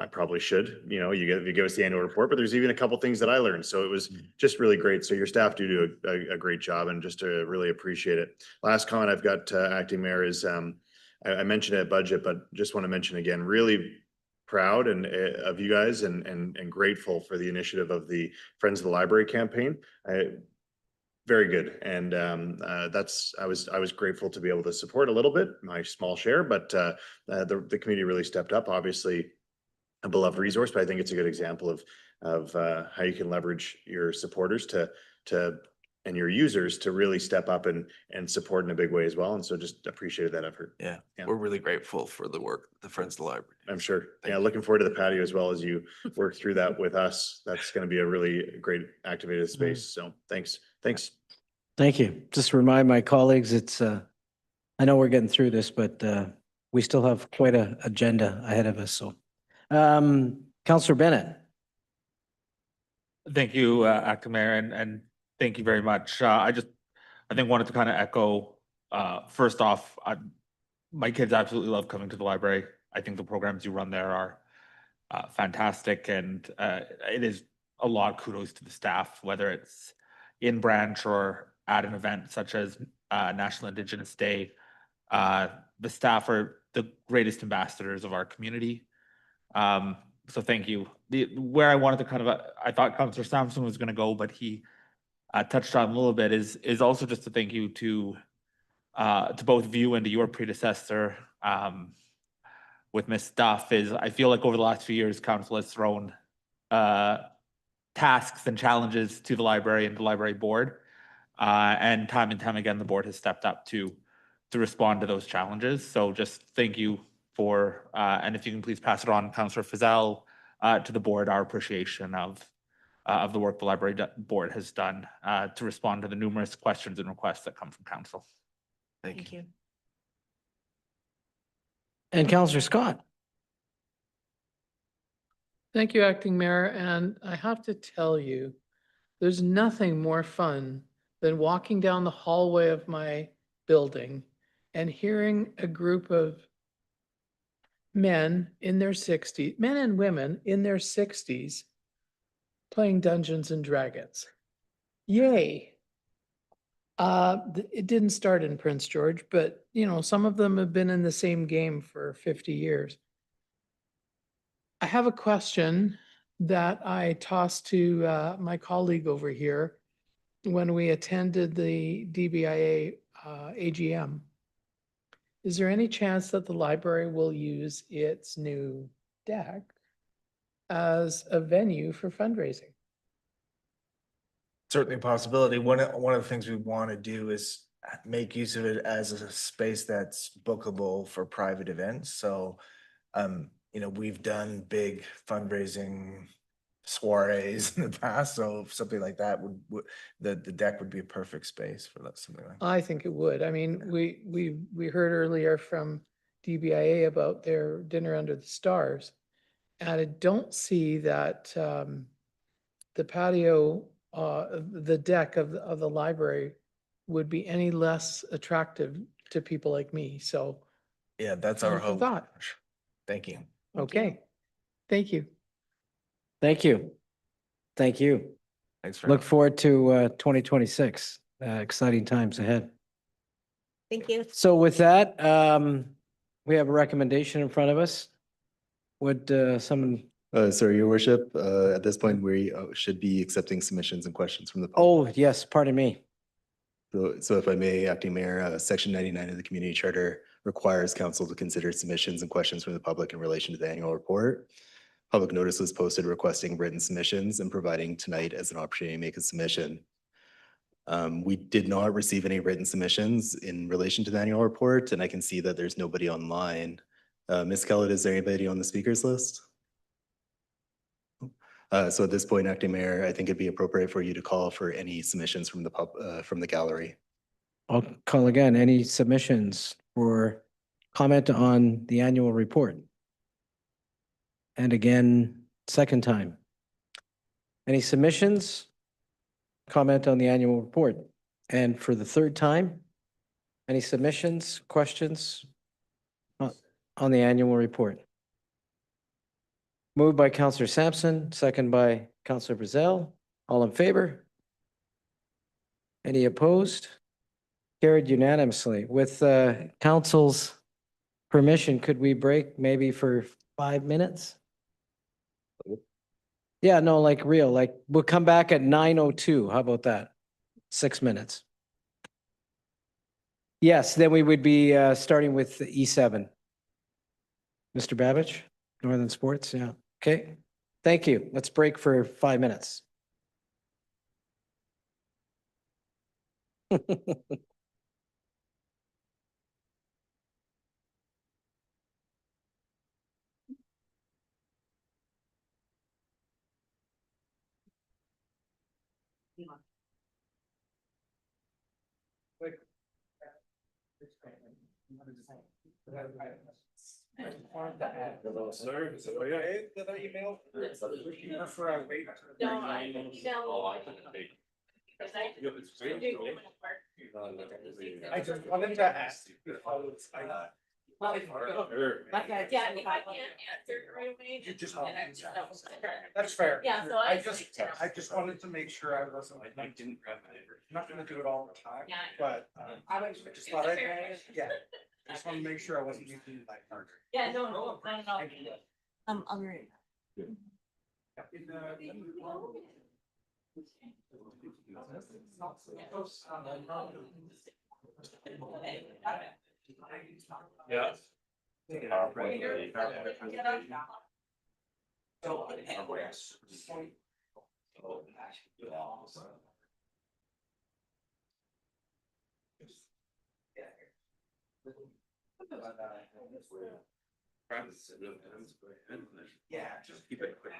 I probably should. You know, you give us the annual report, but there's even a couple things that I learned. So it was just really great. So your staff do a great job, and just to really appreciate it. Last comment I've got, Acting Mayor, is I mentioned it at budget, but just want to mention again, really proud and of you guys and grateful for the initiative of the Friends of the Library campaign. Very good. And I was grateful to be able to support a little bit, my small share, but the community really stepped up. Obviously a beloved resource, but I think it's a good example of how you can leverage your supporters and your users to really step up and support in a big way as well. And so just appreciated that effort. Yeah. We're really grateful for the work, the Friends of the Library. I'm sure. Looking forward to the patio as well as you work through that with us. That's going to be a really great activated space. So thanks. Thank you. Just remind my colleagues, I know we're getting through this, but we still have quite an agenda ahead of us. So, Councillor Bennett. Thank you, Acting Mayor, and thank you very much. I think wanted to kind of echo, first off, my kids absolutely love coming to the library. I think the programs you run there are fantastic, and it is a lot of kudos to the staff, whether it's in branch or at an event such as National Indigenous Day. The staff are the greatest ambassadors of our community. So thank you. Where I wanted to kind of, I thought Councillor Sampson was going to go, but he touched on a little bit is also just to thank you to both of you and to your predecessor with Ms. Duff. Is I feel like over the last few years, council has thrown tasks and challenges to the library and the library board, and time again, the board has stepped up to respond to those challenges. So just thank you for, and if you can please pass it on, Councillor Fizell, to the board, our appreciation of the work the library board has done to respond to the numerous questions and requests that come from council. Thank you. And Councillor Scott. Thank you, Acting Mayor, and I have to tell you, there's nothing more fun than walking down the hallway of my building and hearing a group of men in their 60s, men and women in their 60s, playing Dungeons and Dragons. Yay. It didn't start in Prince George, but you know, some of them have been in the same game for 50 years. I have a question that I tossed to my colleague over here when we attended the DBIA AGM. Is there any chance that the library will use its new deck as a venue for fundraising? Certainly a possibility. One of the things we want to do is make use of it as a space that's bookable for private events. So, you know, we've done big fundraising soirees in the past. So if something like that would the deck would be a perfect space for that, something like that. I think it would. I mean, we heard earlier from DBIA about their dinner under the stars. And I don't see that the patio, the deck of the library would be any less attractive to people like me. So Yeah, that's our food for hope. thought. Thank you. Okay, thank you. Thank you. Thank you. Thanks for Look forward to 2026. Exciting times ahead. Thank you. So with that, we have a recommendation in front of us. Would someone, Sorry, Your Worship, at this point, we should be accepting submissions and questions from the public. oh, yes, pardon me. So if I may, Acting Mayor, Section 99 of the Community Charter requires council to consider submissions and questions from the public in relation to the annual report. Public notice was posted requesting written submissions and providing tonight as an opportunity to make a submission. We did not receive any written submissions in relation to the annual report, and I can see that there's nobody online. Ms. Kellett, is there anybody on the speakers list? So at this point, Acting Mayor, I think it'd be appropriate for you to call for any submissions from the gallery. I'll call again. Any submissions for comment on the annual report? And again, second time. Any submissions? Comment on the annual report? And for the third time, any submissions, questions on the annual report? Moved by Councillor Sampson, second by Councillor Brazil. All in favor? Any opposed? Carried unanimously. With council's permission, could we break maybe for 5 minutes? Yeah, no, like real, like we'll come back at 9:02. How about that? 6 minutes. Yes, then we would be starting with the E7. Mr. Babich, Northern Sports, yeah. Okay, thank you. Let's break for 5 minutes. Sir, is it okay with that email? Prefer I wait? No, I emailed. Oh, I can take. I just wanted to ask you. Because I. Yeah, if I can't answer right away. You just. then that was fair. That's fair. Yeah, so I just wanted to make sure I wasn't like, I didn't grab my neighbor. I'm not gonna do it all the time, Yeah. but I just thought I'd, yeah. I just wanted to make sure I wasn't using my partner. Yeah, no, not at all. I'll be right Yeah. Yeah, just keep it quick.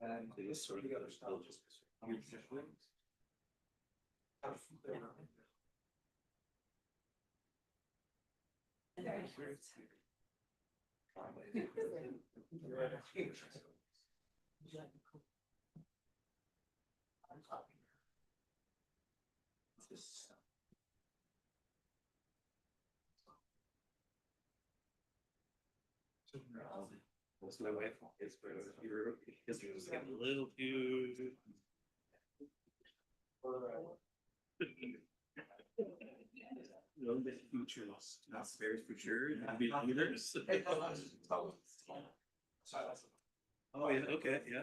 And this sort of the other stuff just. What's my wife? It's it was getting a little too. No, the future is not very for sure. Be leaders. Oh, yeah, okay, yeah.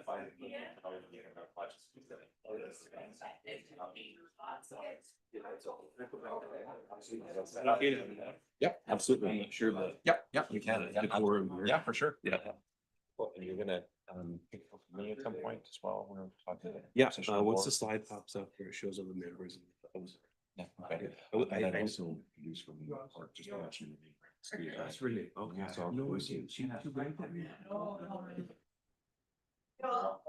Yep, absolutely. I'm not sure, but. Yep, you can. Yeah, for sure. Yeah. Well, and you're gonna, pick up me at some point as well, when we're talking. Yeah, once the slide pops up where it shows all the members. Yeah, okay. I also use from Park, just watching. That's really, okay. So- No, it's you.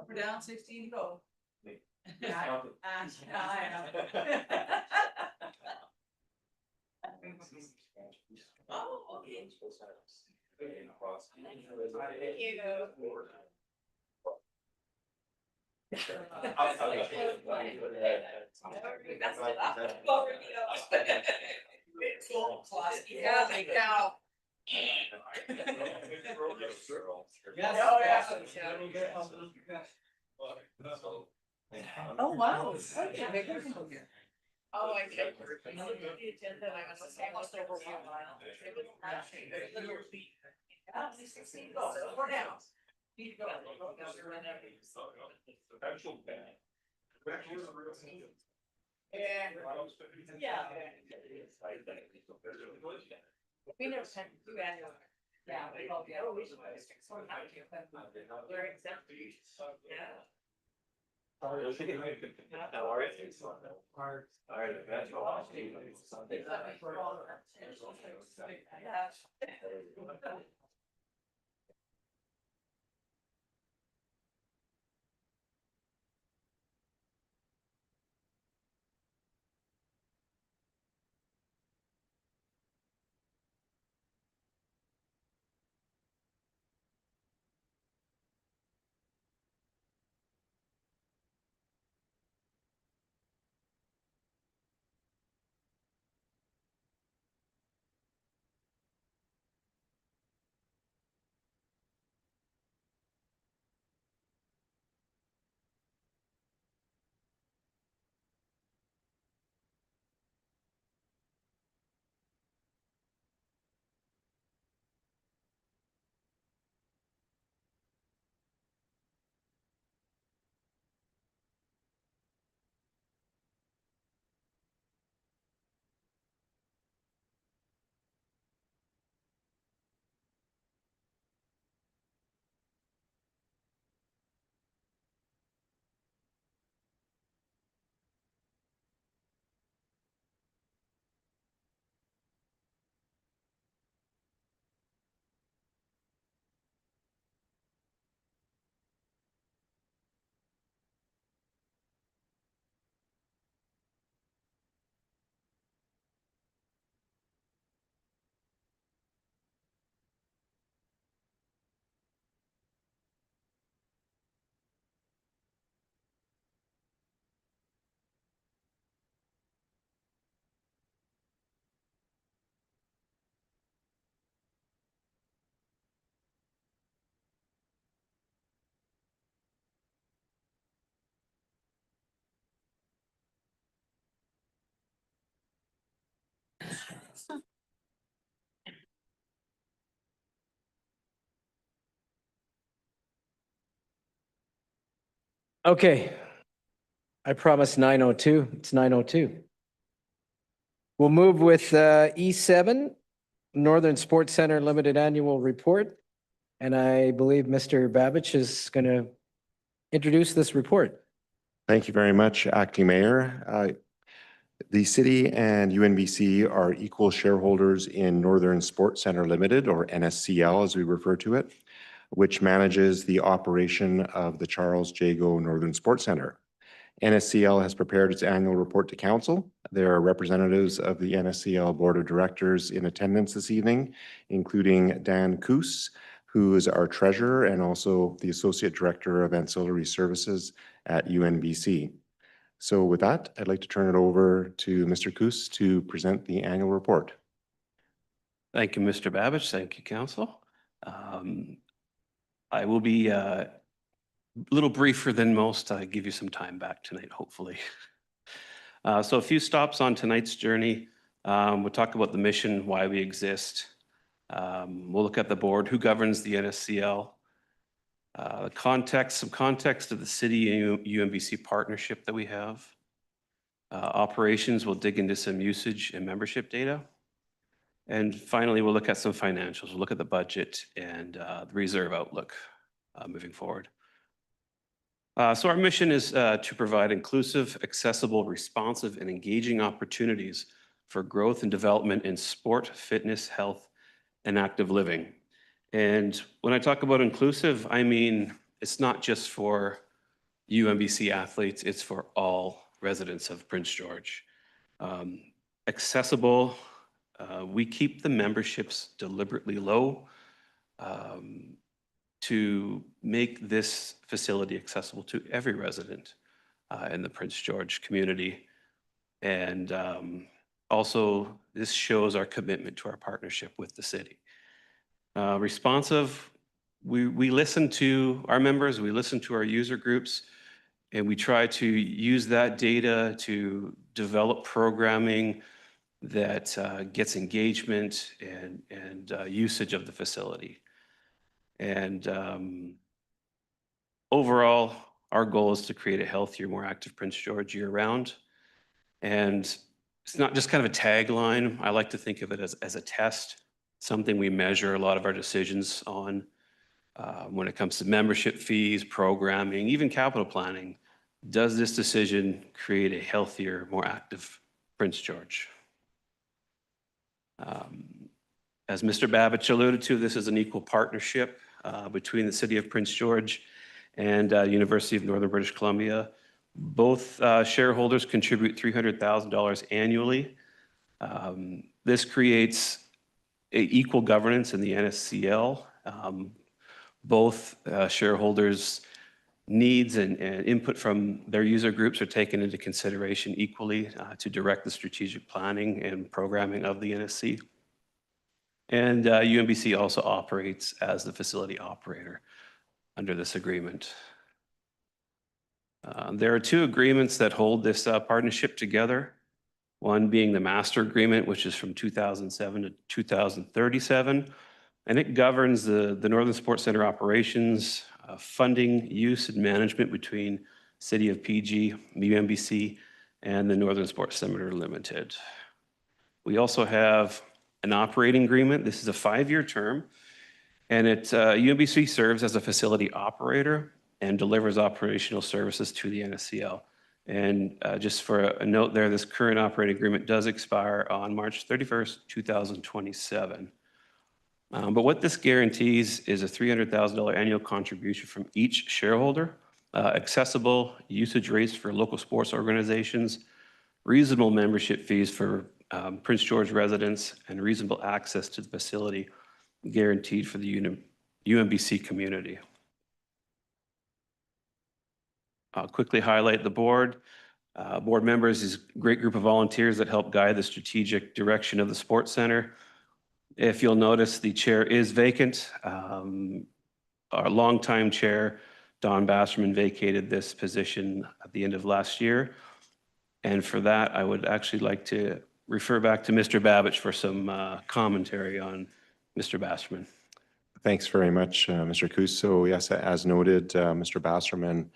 We're down 16 to go. Oh, okay. Yeah, like now. Oh, wow. Okay. Oh, I can't. The agenda, and I was just almost overwhelmed. It was actually a little beat. Yeah, 16 goals, so we're down. Need to go. Yeah. We never had to do annual. Yeah, we all get. Oh, we should. We're exempt. Yeah. How are you? Okay. I promised 9:02. It's 9:02. We'll move with E7, Northern Sports Center Limited Annual Report. And I believe Mr. Babich is going to introduce this report. Thank you very much, Acting Mayor. The city and UNBC are equal shareholders in Northern Sports Center Limited, or NSCL as we refer to it, which manages the operation of the Charles Jago Northern Sports Center. NSCL has prepared its annual report to council. There are representatives of the NSCL Board of Directors in attendance this evening, including Dan Koos, who is our treasurer and also the Associate Director of Ancillary Services at UNBC. So with that, I'd like to turn it over to Mr. Koos to present the annual report. Thank you, Mr. Babich. Thank you, Council. I will be a little briefer than most. I give you some time back tonight, hopefully. So a few stops on tonight's journey. We'll talk about the mission, why we exist. We'll look at the board, who governs the NSCL, some context of the city and UNBC partnership that we have. Operations, we'll dig into some usage and membership data. And finally, we'll look at some financials. We'll look at the budget and the reserve outlook moving forward. So our mission is to provide inclusive, accessible, responsive, and engaging opportunities for growth and development in sport, fitness, health, and active living. And when I talk about inclusive, I mean, it's not just for UNBC athletes, it's for all residents of Prince George. Accessible, we keep the memberships deliberately low to make this facility accessible to every resident in the Prince George community. And also, this shows our commitment to our partnership with the city. Responsive, we listen to our members, we listen to our user groups, and we try to use that data to develop programming that gets engagement and usage of the facility. And overall, our goal is to create a healthier, more active Prince George year-round. And it's not just kind of a tagline. I like to think of it as a test, something we measure a lot of our decisions on when it comes to membership fees, programming, even capital planning. Does this decision create a healthier, more active Prince George? As Mr. Babich alluded to, this is an equal partnership between the City of Prince George and University of Northern British Columbia. Both shareholders contribute $300,000 annually. This creates equal governance in the NSCL. Both shareholders' needs and input from their user groups are taken into consideration equally to direct the strategic planning and programming of the NSC. And UNBC also operates as the facility operator under this agreement. There are two agreements that hold this partnership together. One being the master agreement, which is from 2007 to 2037, and it governs the Northern Sports Center operations, funding, use, and management between City of PG, UNBC, and the Northern Sports Center Limited. We also have an operating agreement. This is a 5-year term, and UNBC serves as a facility operator and delivers operational services to the NSCL. And just for a note there, this current operating agreement does expire on March 31st, 2027. But what this guarantees is a $300,000 annual contribution from each shareholder, accessible usage rates for local sports organizations, reasonable membership fees for Prince George residents, and reasonable access to the facility guaranteed for the UNBC community. I'll quickly highlight the board. Board members is a great group of volunteers that help guide the strategic direction of the sports center. If you'll notice, the chair is vacant. Our longtime chair, Don Basserman, vacated this position at the end of last year. And for that, I would actually like to refer back to Mr. Babich for some commentary on Mr. Basserman. Thanks very much, Mr. Koos. So yes, as noted, Mr. Basserman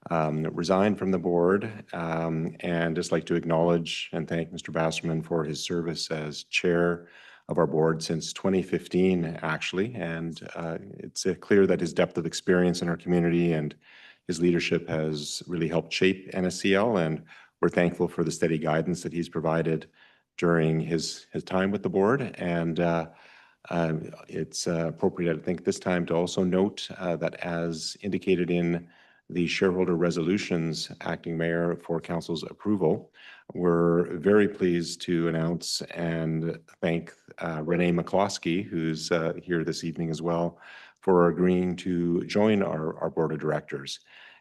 resigned from the board, and just like to acknowledge and thank Mr. Basserman for his service as chair of our board since 2015, actually. And it's clear that his depth of experience in our community and his leadership has really helped shape NSCL, and we're thankful for the steady guidance that he's provided during his time with the board. And it's appropriate, I think, this time to also note that as indicated in the shareholder resolutions, Acting Mayor, for Council's approval, we're very pleased to announce and thank Renee McCloskey, who's here this evening as well, for agreeing to join our board of directors.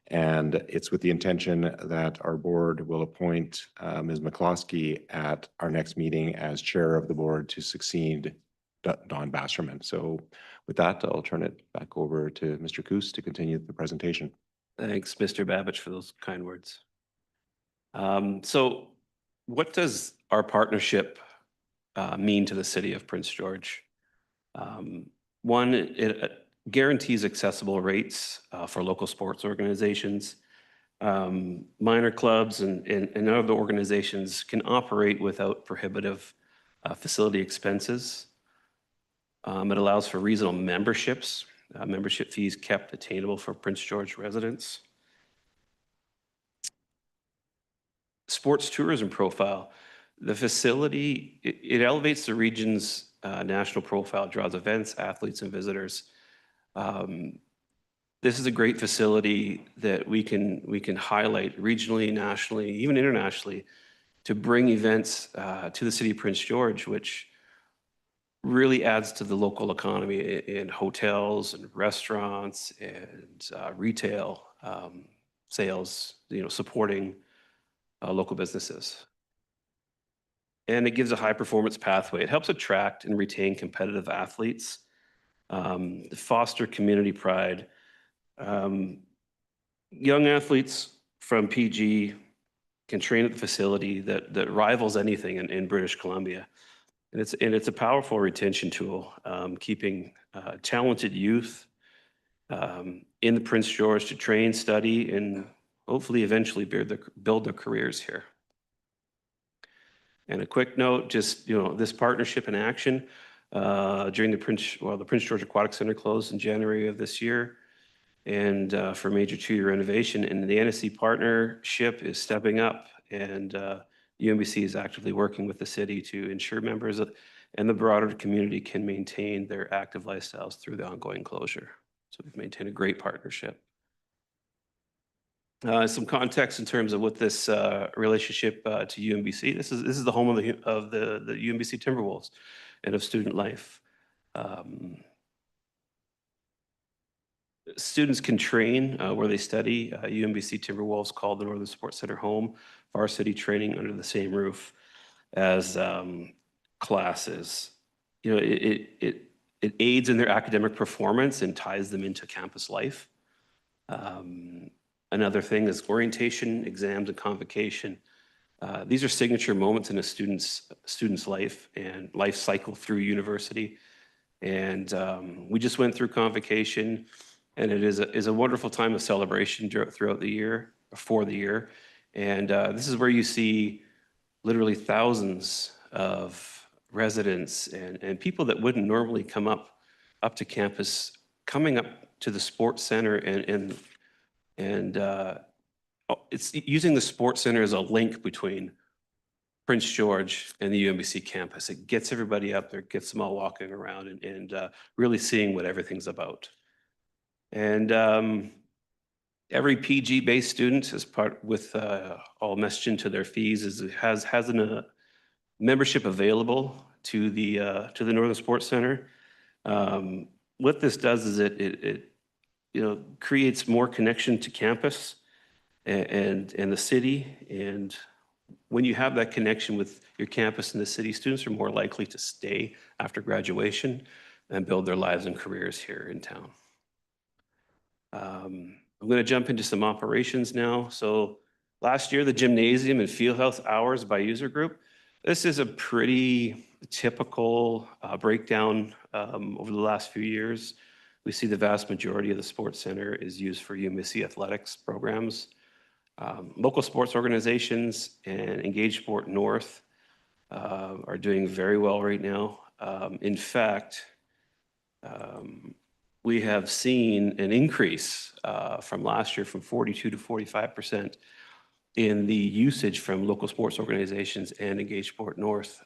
And it's with the intention that our board will appoint Ms. McCloskey at our next meeting as chair of the board to succeed Don Basserman. So with that, I'll turn it back over to Mr. Coos to continue the presentation. Thanks, Mr. Babich, for those kind words. So what does our partnership mean to the city of Prince George? One, it guarantees accessible rates for local sports organizations. Minor clubs and other organizations can operate without prohibitive facility expenses. It allows for reasonable memberships, membership fees kept attainable for Prince George residents. Sports tourism profile. The facility, it elevates the region's national profile, draws events, athletes, and visitors. This is a great facility that we can highlight regionally, nationally, even internationally, to bring events to the city of Prince George, which really adds to the local economy in hotels and restaurants and retail sales, supporting local businesses. And it gives a high performance pathway. It helps attract and retain competitive athletes, foster community pride. Young athletes from PG can train at the facility that rivals anything in British Columbia. And it's a powerful retention tool, keeping talented youth in the Prince George to train, study, and hopefully eventually build their careers here. And a quick note, just this partnership in action during the Prince George Aquatic Center closed in January of this year, and for major two-year renovation. And the NSC partnership is stepping up, and UMBC is actively working with the city to ensure members and the broader community can maintain their active lifestyles through the ongoing closure. So we've maintained a great partnership. Some context in terms of what this relationship to UMBC. This is the home of the UMBC Timberwolves and of student life. Students can train where they study. UMBC Timberwolves called the Northern Sports Center home. Varsity training under the same roof as classes. It aids in their academic performance and ties them into campus life. Another thing is orientation, exams, and convocation. These are signature moments in a student's life and life cycle through university. And we just went through convocation, and it is a wonderful time of celebration throughout the year, for the year. And this is where you see literally thousands of residents and people that wouldn't normally come up to campus, coming up to the sports center and it's using the sports center as a link between Prince George and the UMBC campus. It gets everybody up there, gets them all walking around and really seeing what everything's about. And every PG-based student, as part with all meshed into their fees, has a membership available to the Northern Sports Center. What this does is it creates more connection to campus and the city. And when you have that connection with your campus and the city, students are more likely to stay after graduation and build their lives and careers here in town. I'm going to jump into some operations now. So last year, the gymnasium and field health hours by user group. This is a pretty typical breakdown over the last few years. We see the vast majority of the sports center is used for UMBC athletics programs. Local sports organizations and Engage Sport North are doing very well right now. In fact, we have seen an increase from last year from 42 to 45% in the usage from local sports organizations and Engage Sport North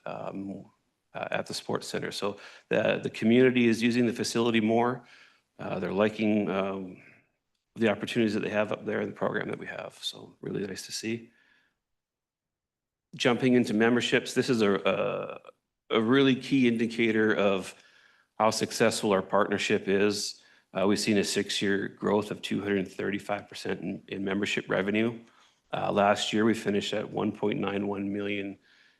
at the sports center. So the community is using the facility more. They're liking the opportunities that they have up there in the program that we have. So really nice to see. Jumping into memberships, this is a really key indicator of how successful our partnership is. We've seen a 6-year growth of 235% in membership revenue. Last year, we finished at 1.91 million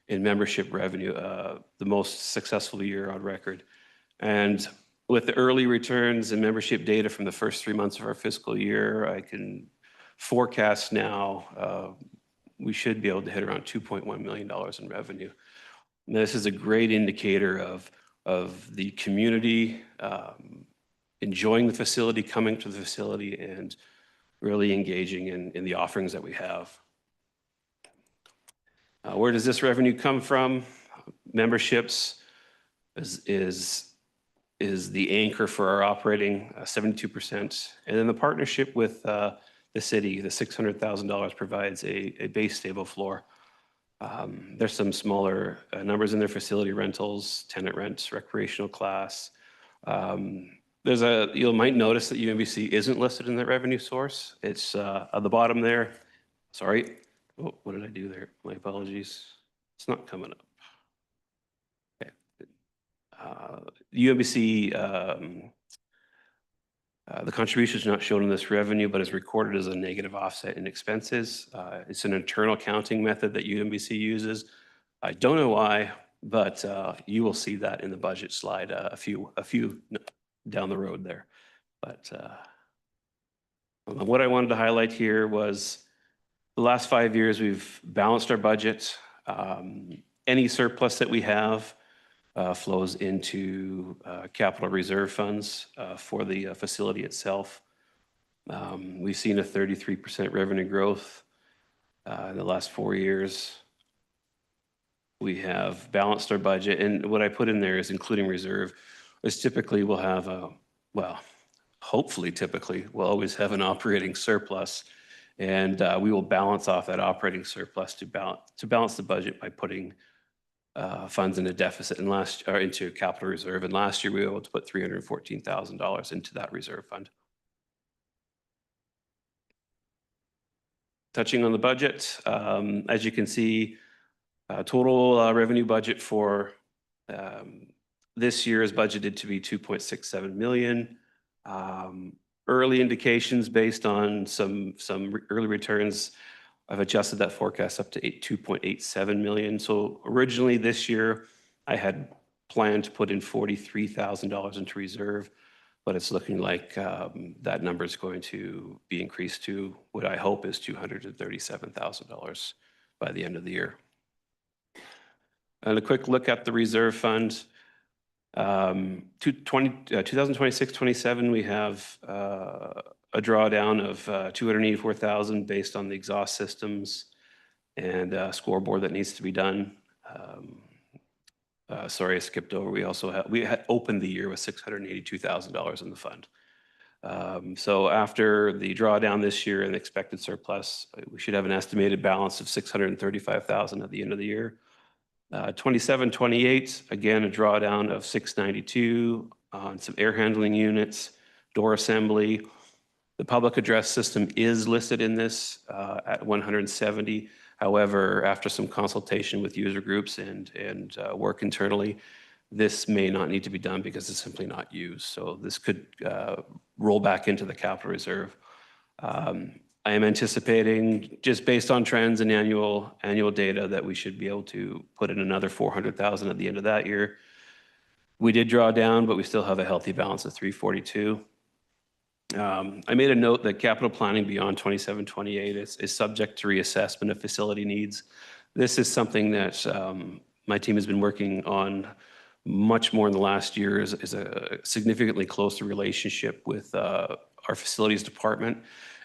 in membership revenue, the most successful year on record. And with the early returns and membership data from the first 3 months of our fiscal year, I can forecast now we should be able to hit around $2.1 million in revenue. And this is a great indicator of the community enjoying the facility, coming to the facility, and really engaging in the offerings that we have. Where does this revenue come from? Memberships is the anchor for our operating, 72%. And then the partnership with the city, the $600,000 provides a base stable floor. There's some smaller numbers in their facility rentals, tenant rents, recreational class. You might notice that UMBC isn't listed in that revenue source. It's at the bottom there. Sorry. Oh, what did I do there? My apologies. It's not coming up. Okay. UMBC, the contribution is not shown in this revenue, but is recorded as a negative offset in expenses. It's an internal accounting method that UMBC uses. I don't know why, but you will see that in the budget slide a few down the road there. But what I wanted to highlight here was the last 5 years, we've balanced our budget. Any surplus that we have flows into capital reserve funds for the facility itself. We've seen a 33% revenue growth in the last 4 years. We have balanced our budget, and what I put in there is including reserve. Is typically we'll have hopefully typically we'll always have an operating surplus, and we will balance off that operating surplus to balance the budget by putting funds in a deficit and into capital reserve. And last year we were able to put $314,000 into that reserve fund. Touching on the budget, as you can see, total revenue budget for this year is budgeted to be $2.67 million. Early indications based on some early returns, I've adjusted that forecast up to $2.87 million. So originally this year, I had planned to put in $43,000 into reserve, but it's looking like that number is going to be increased to what I hope is $237,000 by the end of the year. And a quick look at the reserve fund. 2026-27, we have a drawdown of $284,000 based on the exhaust systems and a scoreboard that needs to be done. Sorry, I skipped over. We had opened the year with $682,000 in the fund. So after the drawdown this year and the expected surplus, we should have an estimated balance of $635,000 at the end of the year. 27-28, again, a drawdown of $692 on some air handling units, door assembly. The public address system is listed in this at $170. However, after some consultation with user groups and work internally, this may not need to be done because it's simply not used. So this could roll back into the capital reserve. I am anticipating, just based on trends and annual data, that we should be able to put in another $400,000 at the end of that year. We did draw down, but we still have a healthy balance of $342. I made a note that capital planning beyond 27-28 is subject to reassessment of facility needs. This is something that my team has been working on much more in the last year is a significantly closer relationship with our facilities department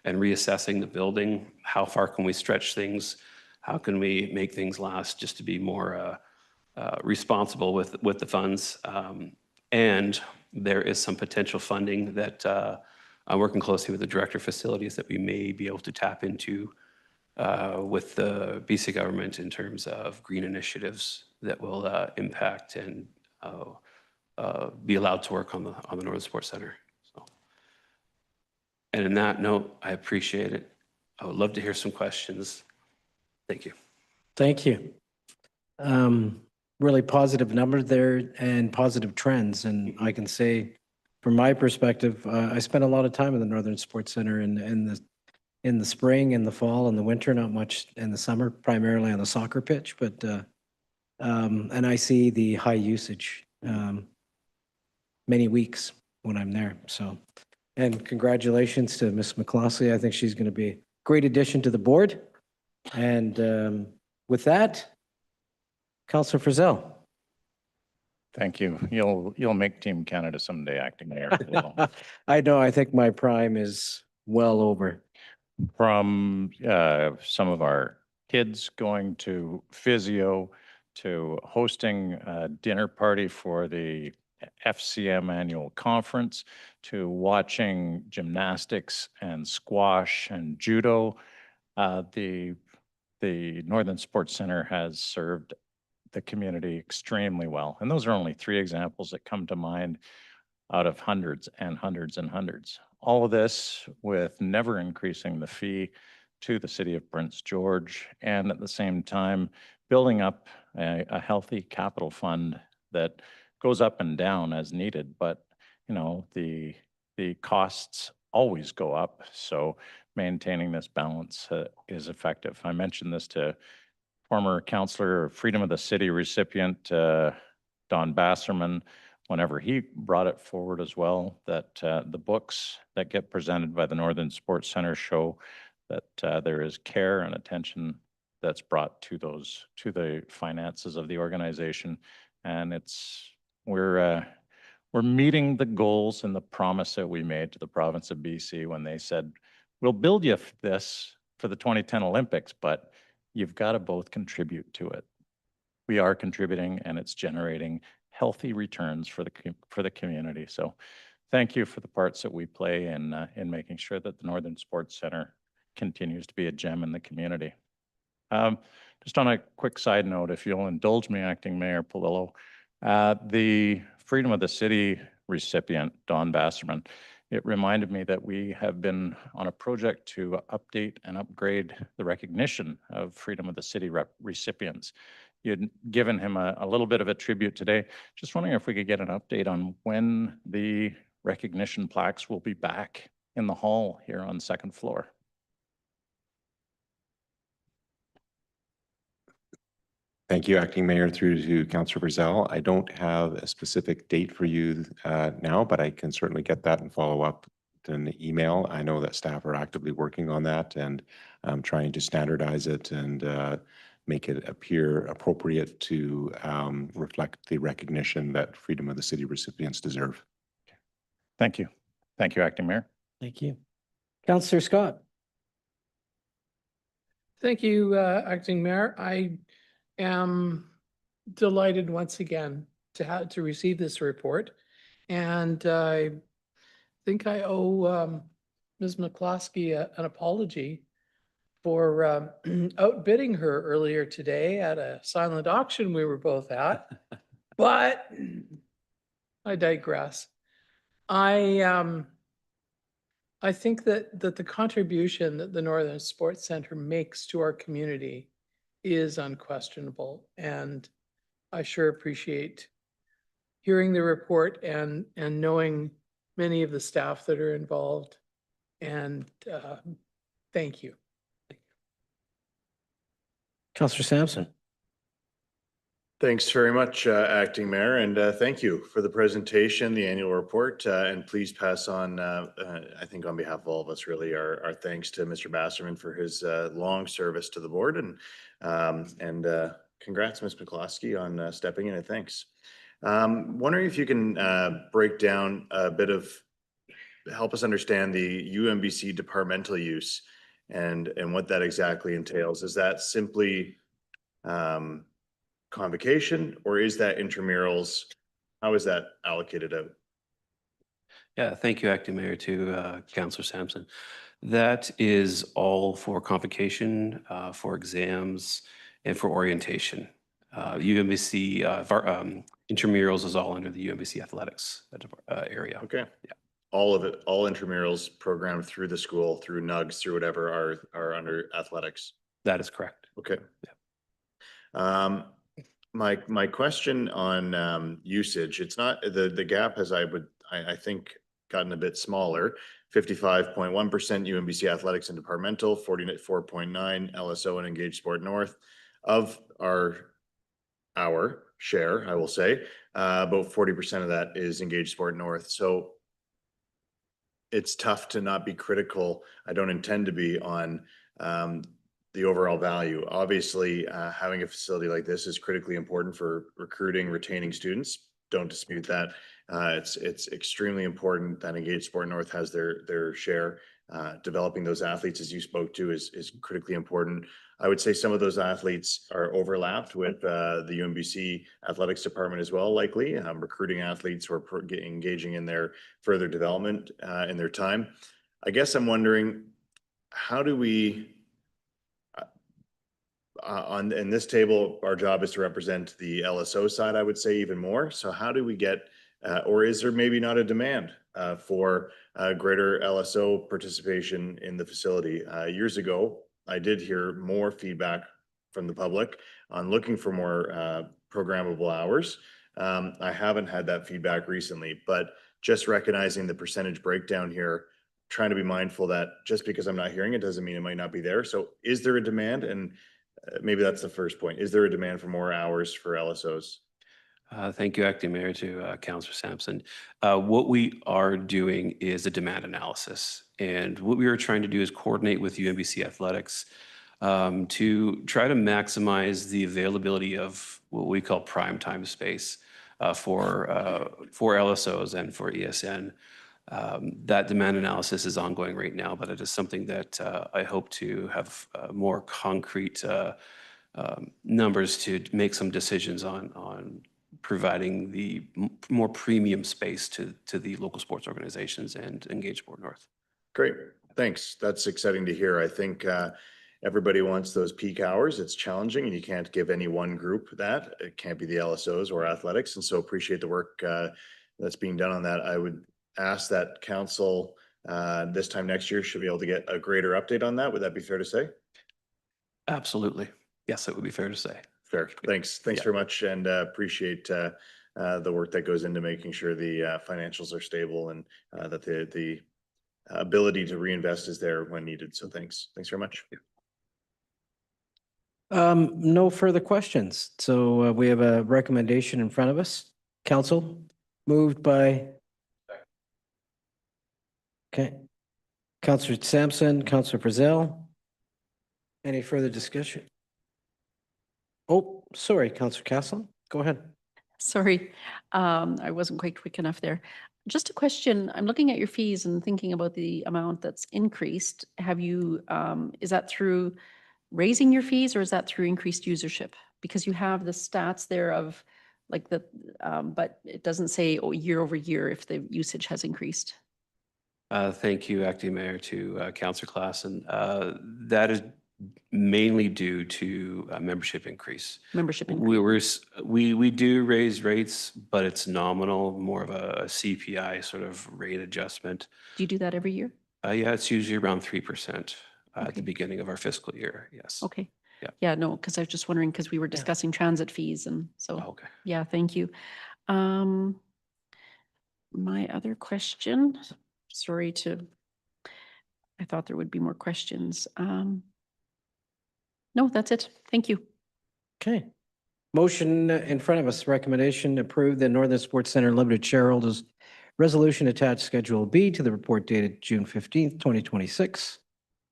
and reassessing the building. How far can we stretch things? How can we make things last, just to be more responsible with the funds? And there is some potential funding that I'm working closely with the director of facilities that we may be able to tap into with the BC government in terms of green initiatives that will impact and be allowed to work on the Northern Sports Center. So, and in that note, I appreciate it. I would love to hear some questions. Thank you. Thank you. Really positive number there and positive trends. And I can say, from my perspective, I spent a lot of time in the Northern Sports Center in the spring, in the fall, and the winter, not much in the summer, primarily on the soccer pitch. But and I see the high usage many weeks when I'm there. So, and congratulations to Ms. McCloskey. I think she's going to be a great addition to the board. And with that, Councillor Frizzell. Thank you. You'll make Team Canada someday, Acting Mayor. I know, I think my prime is well over. From some of our kids going to physio, to hosting a dinner party for the FCM annual conference, to watching gymnastics and squash and judo. The Northern Sports Center has served the community extremely well. And those are only 3 examples that come to mind out of hundreds and hundreds and hundreds. All of this with never increasing the fee to the city of Prince George, and at the same time building up a healthy capital fund that goes up and down as needed. But you know, the costs always go up, so maintaining this balance is effective. I mentioned this to former councillor, Freedom of the City recipient, Don Basserman, whenever he brought it forward as well, that the books that get presented by the Northern Sports Center show that there is care and attention that's brought to the finances of the organization. And we're meeting the goals and the promise that we made to the province of BC when they said, we'll build you this for the 2010 Olympics, but you've got to both contribute to it. We are contributing, and it's generating healthy returns for the community. So thank you for the parts that we play in making sure that the Northern Sports Center continues to be a gem in the community. Just on a quick side note, if you'll indulge me, Acting Mayor Polillo, the Freedom of the City recipient, Don Basserman, it reminded me that we have been on a project to update and upgrade the recognition of Freedom of the City recipients. You'd given him a little bit of a tribute today. Just wondering if we could get an update on when the recognition plaques will be back in the hall here on the 2nd floor. Thank you, Acting Mayor, through to Councillor Frizzell. I don't have a specific date for you now, but I can certainly get that and follow up in an email. I know that staff are actively working on that and trying to standardize it and make it appear appropriate to reflect the recognition that Freedom of the City recipients deserve. Thank you. Thank you, Acting Mayor. Thank you. Councillor Scott. Thank you, Acting Mayor. I am delighted once again to receive this report. And I think I owe Ms. McCloskey an apology for outbidding her earlier today at a silent auction we were both at. But I digress. I think that the contribution that the Northern Sports Center makes to our community is unquestionable. And I sure appreciate hearing the report and knowing many of the staff that are involved. And thank you. Councillor Sampson. Thanks very much, Acting Mayor, and thank you for the presentation, the annual report, and please pass on, I think on behalf of all of us, really, our thanks to Mr. Basserman for his long service to the board, and congrats, Ms. McCloskey, on stepping in, and thanks. Wondering if you can break down a bit of, help us understand the UMBC departmental use and what that exactly entails. Is that simply convocation, or is that intramurals? How is that allocated out? Yeah, thank you, Acting Mayor, to Councillor Sampson. That is all for convocation, for exams, and for orientation. UMBC intramurals is all under the UMBC athletics area. Okay. Yeah. All of it, all intramurals programmed through the school, through NUGs, through whatever are under athletics. That is correct. Okay. Yeah. My question on usage, it's not, the gap has, I think, gotten a bit smaller. 55.1% UMBC athletics and departmental, 44.9 LSO and Engaged Sport North. Of our share, I will say, about 40% of that is Engaged Sport North. So it's tough to not be critical. I don't intend to be on the overall value. Obviously, having a facility like this is critically important for recruiting, retaining students. Don't dispute that. It's extremely important that Engaged Sport North has their share. Developing those athletes, as you spoke to, is critically important. I would say some of those athletes are overlapped with the UMBC athletics department as well, likely recruiting athletes who are engaging in their further development in their time. I guess I'm wondering, how do we, in this table, our job is to represent the LSO side, I would say, even more. So how do we get, or is there maybe not a demand for greater LSO participation in the facility? Years ago, I did hear more feedback from the public on looking for more programmable hours. I haven't had that feedback recently, but just recognizing the percentage breakdown here, trying to be mindful that just because I'm not hearing it doesn't mean it might not be there. So is there a demand? And maybe that's the first point. Is there a demand for more hours for LSOs? Thank you, Acting Mayor, to Councillor Sampson. What we are doing is a demand analysis. And what we are trying to do is coordinate with UMBC Athletics to try to maximize the availability of what we call prime time space for LSOs and for ESN. That demand analysis is ongoing right now, but it is something that I hope to have more concrete numbers to make some decisions on providing the more premium space to the local sports organizations and Engaged Sport North. Great, thanks. That's exciting to hear. I think everybody wants those peak hours. It's challenging, and you can't give any one group that. It can't be the LSOs or athletics, and so appreciate the work that's being done on that. I would ask that council this time next year should be able to get a greater update on that. Would that be fair to say? Absolutely. Yes, it would be fair to say. Fair. Thanks very much, and appreciate the work that goes into making sure the financials are stable and that the ability to reinvest is there when needed. So thanks very much. No further questions. So we have a recommendation in front of us. Council, moved by. Okay. Councillor Sampson, Councillor Brazil. Any further discussion? Oh, sorry, Councillor Castle, go ahead. Sorry, I wasn't quite quick enough there. Just a question. I'm looking at your fees and thinking about the amount that's increased. Have you, is that through raising your fees or is that through increased usership? Because you have the stats there of like the, but it doesn't say year over year if the usage has increased. Thank you, Acting Mayor, to Councillor Klassen. That is mainly due to membership increase. Membership increase. We do raise rates, but it's nominal, more of a CPI sort of rate adjustment. Do you do that every year? Yeah, it's usually around 3% at the beginning of our fiscal year. Yes. Okay. Yeah. Yeah, no, because I was just wondering, because we were discussing transit fees and so. Okay. Yeah, thank you. My other question, sorry to, I thought there would be more questions. No, that's it. Thank you. Okay. Motion in front of us, recommendation to approve the Northern Sports Center Limited Shareholders Resolution attached Schedule B to the report dated June 15th, 2026.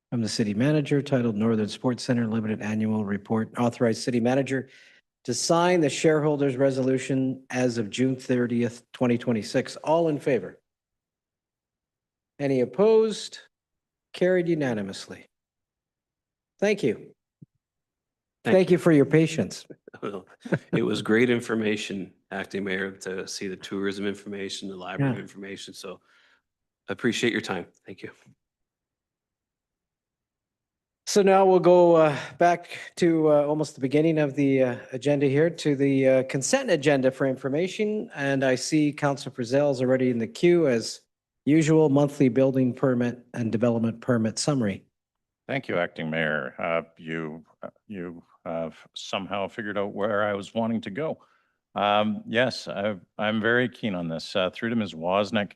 From the city manager titled Northern Sports Center Limited Annual Report. Authorized city manager to sign the shareholders resolution as of June 30th, 2026. All in favor? Any opposed? Carried unanimously. Thank you. Thank you for your patience. It was great information, Acting Mayor, to see the tourism information, the library Yeah. information. So I appreciate your time. Thank you. So now we'll go back to almost the beginning of the agenda here to the consent agenda for information. And I see Councilor Frizzell is already in the queue as usual, monthly building permit and development permit summary. Thank you, Acting Mayor. You have somehow figured out where I was wanting to go. Yes, I'm very keen on this. Through to Ms. Wozniak.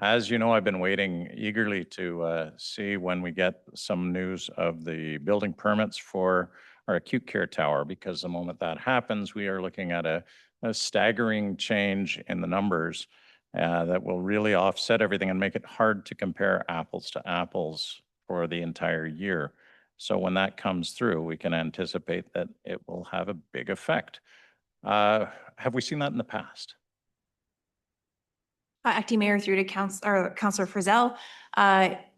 As you know, I've been waiting eagerly to see when we get some news of the building permits for our acute care tower, because the moment that happens, we are looking at a staggering change in the numbers that will really offset everything and make it hard to compare apples to apples for the entire year. So when that comes through, we can anticipate that it will have a big effect. Have we seen that in the past? Acting Mayor, through to Councillor Frizzell.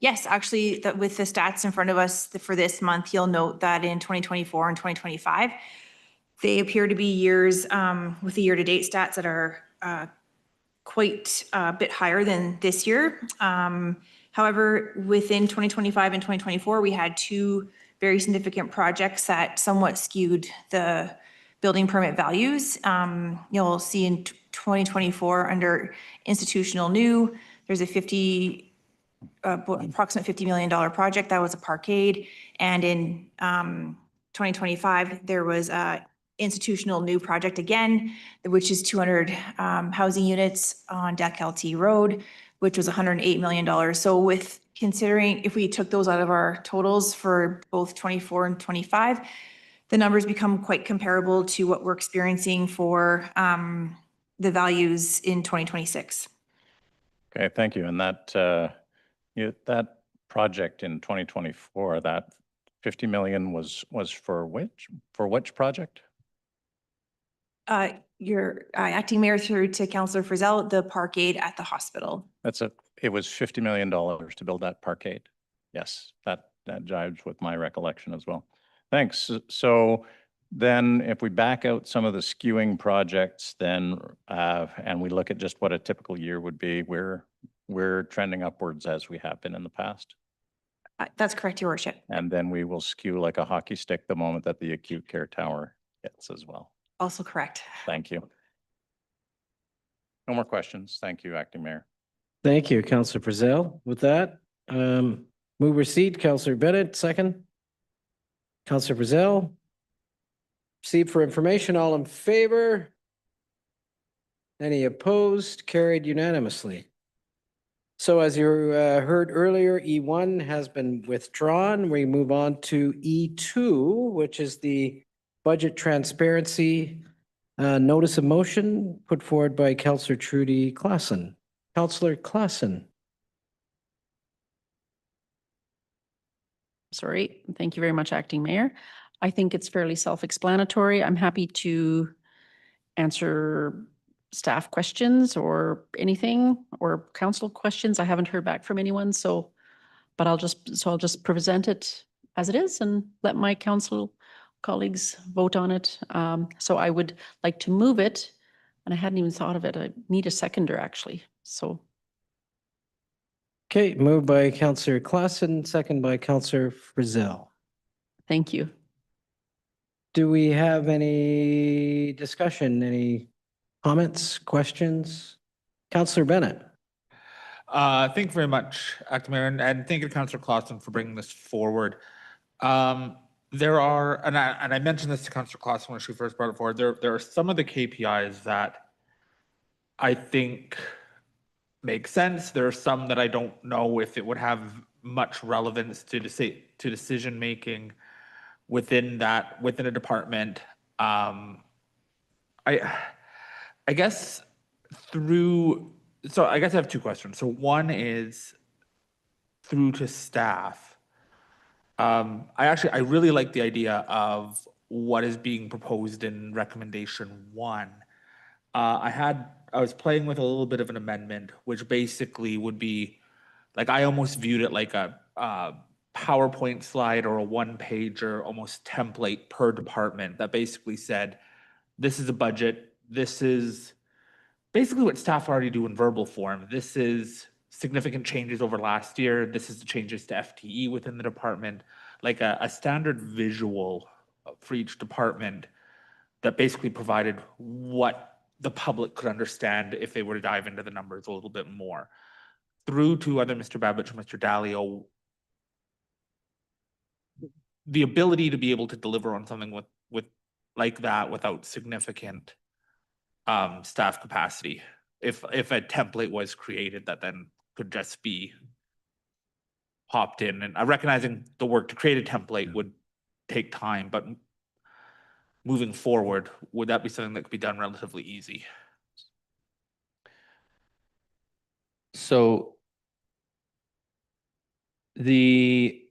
Yes, actually, with the stats in front of us for this month, you'll note that in 2024 and 2025, they appear to be years with the year-to-date stats that are quite a bit higher than this year. However, within 2025 and 2024, we had two very significant projects that somewhat skewed the building permit values. You'll see in 2024 under institutional new, there's a approximate $50 million project that was a parkade. And in 2025, there was a institutional new project again, which is 200 housing units on Deck LT Road, which was $108 million. So with considering if we took those out of our totals for both 24 and 25, the numbers become quite comparable to what we're experiencing for the values in 2026. Okay, thank you. And that project in 2024, that 50 million was for which project? Your Acting Mayor, through to Councillor Frizzell, the parkade at the hospital. It was $50 million to build that parkade. Yes, that jives with my recollection as well. Thanks. So then if we back out some of the skewing projects then, and we look at just what a typical year would be, we're trending upwards as we have been in the past. That's correct, Your Worship. And then we will skew like a hockey stick the moment that the acute care tower hits as well. Also correct. Thank you. No more questions. Thank you, Acting Mayor. Thank you, Councillor Frizzell. With that, move receipt, Councillor Bennett, second. Councillor Frizzell. Receipt for information, all in favor? Any opposed? Carried unanimously. So as you heard earlier, E1 has been withdrawn. We move on to E2, which is the budget transparency notice of motion put forward by Councillor Trudy Klassen. Councillor Klassen. Sorry. Thank you very much, Acting Mayor. I think it's fairly self-explanatory. I'm happy to answer staff questions or anything or council questions. I haven't heard back from anyone, but I'll just present it as it is and let my council colleagues vote on it. So I would like to move it, and I hadn't even thought of it. I need a seconder actually. So. Okay, moved by Councillor Klassen, second by Councillor Frizzell. Thank you. Do we have any discussion, any comments, questions? Councillor Bennett. Thank you very much, Acting Mayor, and thank you to Councillor Clausen for bringing this forward. There are, and I mentioned this to Councillor Clausen when she first brought it forward, there are some of the KPIs that I think make sense. There are some that I don't know if it would have much relevance to decision making within a department. I guess I have two questions. So one is through to staff. I really like the idea of what is being proposed in recommendation 1, I was playing with a little bit of an amendment, which basically would be, like, I almost viewed it like a PowerPoint slide or a one-pager, almost template per department that basically said, this is a budget, this is basically what staff already do in verbal form. This is significant changes over last year. This is the changes to FTE within the department, like a standard visual for each department that basically provided what the public could understand if they were to dive into the numbers a little bit more. Through to either Mr. Babich or Mr. Dalio, the ability to be able to deliver on something with like that without significant staff capacity. If a template was created that then could just be popped in, and recognizing the work to create a template would take time, but moving forward, would that be something that could be done relatively easy? So we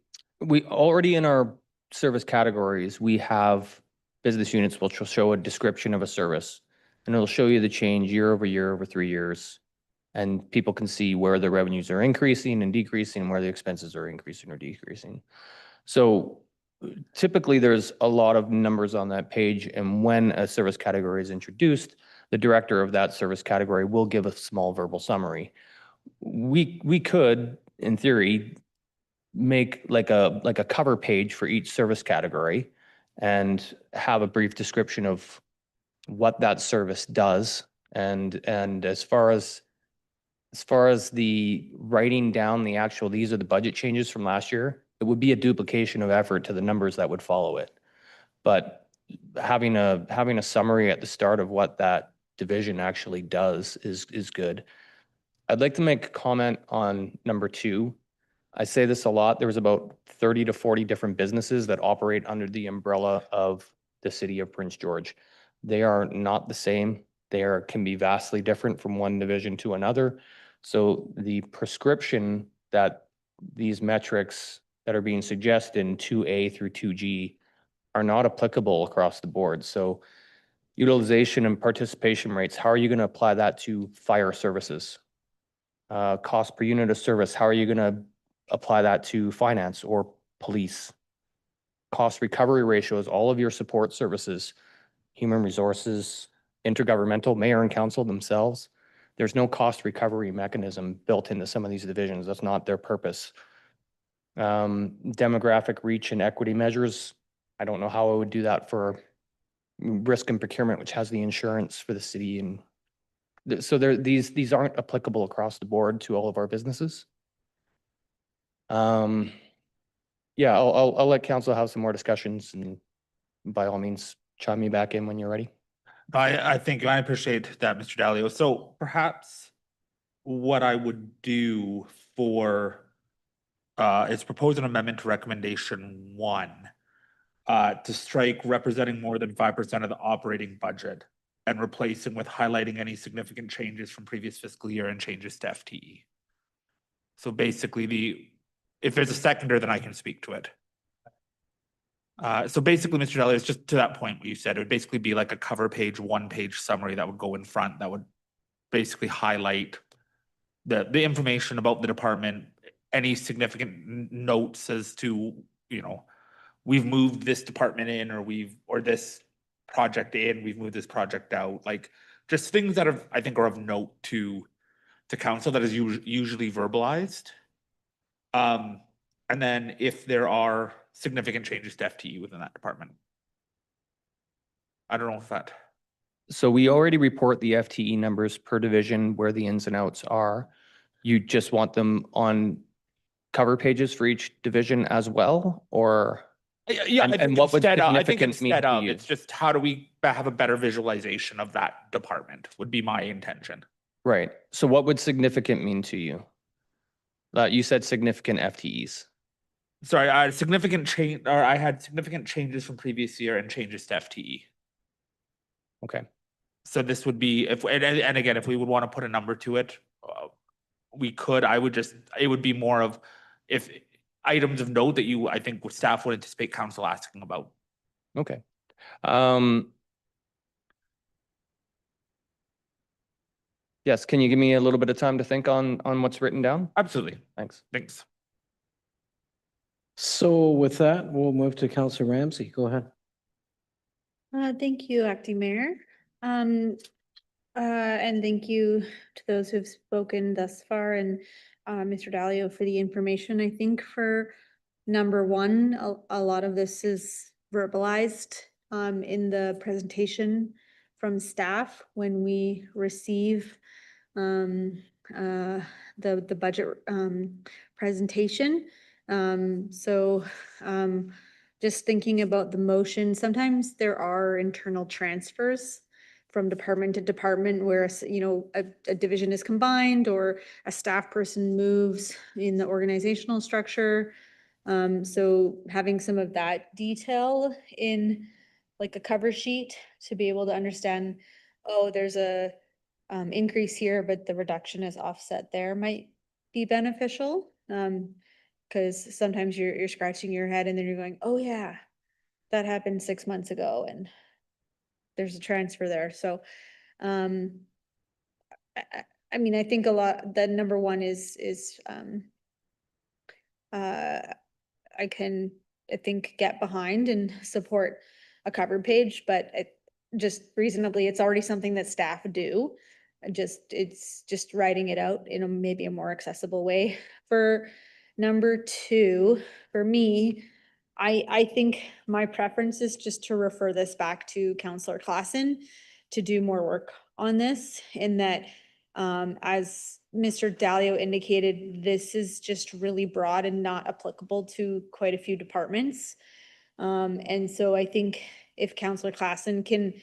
already in our service categories, we have business units which will show a description of a service, and it'll show you the change year over year over 3 years. And people can see where the revenues are increasing and decreasing, and where the expenses are increasing or decreasing. So typically there's a lot of numbers on that page, and when a service category is introduced, the director of that service category will give a small verbal summary. We could, in theory, make like a cover page for each service category and have a brief description of what that service does. And as far as the writing down the actual, these are the budget changes from last year, it would be a duplication of effort to the numbers that would follow it. But having a summary at the start of what that division actually does is good. I'd like to make a comment on number 2. I say this a lot. There was about 30 to 40 different businesses that operate under the umbrella of the city of Prince George. They are not the same. They can be vastly different from one division to another. So the prescription that these metrics that are being suggested in 2A through 2G are not applicable across the board. So utilization and participation rates, how are you going to apply that to fire services? Cost per unit of service, how are you going to apply that to finance or police? Cost recovery ratios, all of your support services, human resources, intergovernmental, mayor and council themselves. There's no cost recovery mechanism built into some of these divisions. That's not their purpose. Demographic reach and equity measures. I don't know how I would do that for risk and procurement, which has the insurance for the city. And so these aren't applicable across the board to all of our businesses. Yeah, I'll let council have some more discussions, and by all means, chime me back in when you're ready. I think I appreciate that, Mr. Dalio. So perhaps what I would do for is propose an amendment to recommendation 1 to strike representing more than 5% of the operating budget and replacing with highlighting any significant changes from previous fiscal year and changes to FTE. So basically if there's a seconder, then I can speak to it. So basically, Mr. Dalio, it's just to that point what you said, it would basically be like a cover page, 1-page summary that would go in front that would basically highlight the information about the department, any significant notes as to, we've moved this department in, or this project in, we've moved this project out, like just things that I think are of note to council that is usually verbalized. And then if there are significant changes to FTE within that department. I don't know if that. So we already report the FTE numbers per division where the ins and outs are. You just want them on cover pages for each division as well, or? Yeah, and what would significant mean to you? It's just how do we have a better visualization of that department would be my intention. Right. So what would significant mean to you? You said significant FTEs. Sorry, I had significant changes from previous year and changes to FTE. Okay. So this would be, and again, if we would want to put a number to it, we could. It would be more of if items of note that I think staff would anticipate council asking about. Okay. Yes, can you give me a little bit of time to think on what's written down? Absolutely. Thanks. Thanks. So with that, we'll move to Councillor Ramsey. Go ahead. Thank you, Acting Mayor. And thank you to those who've spoken thus far and Mr. Dalio for the information. I think for number one, a lot of this is verbalized in the presentation from staff when we receive the budget presentation. Just thinking about the motion, sometimes there are internal transfers from department to department where, a division is combined or a staff person moves in the organizational structure. So having some of that detail in like a cover sheet to be able to understand, oh, there's a increase here, but the reduction is offset there might be beneficial. Because sometimes you're scratching your head and then you're going, oh yeah, that happened 6 months ago and there's a transfer there. So, I mean, I think a lot, the number one is, I think get behind and support a cover page, but just reasonably, it's already something that staff do. It's just writing it out in a maybe a more accessible way. For number two, for me, I think my preference is just to refer this back to Councillor Klassen to do more work on this, in that as Mr. Dalio indicated, this is just really broad and not applicable to quite a few departments. And so I think if Councillor Klassen can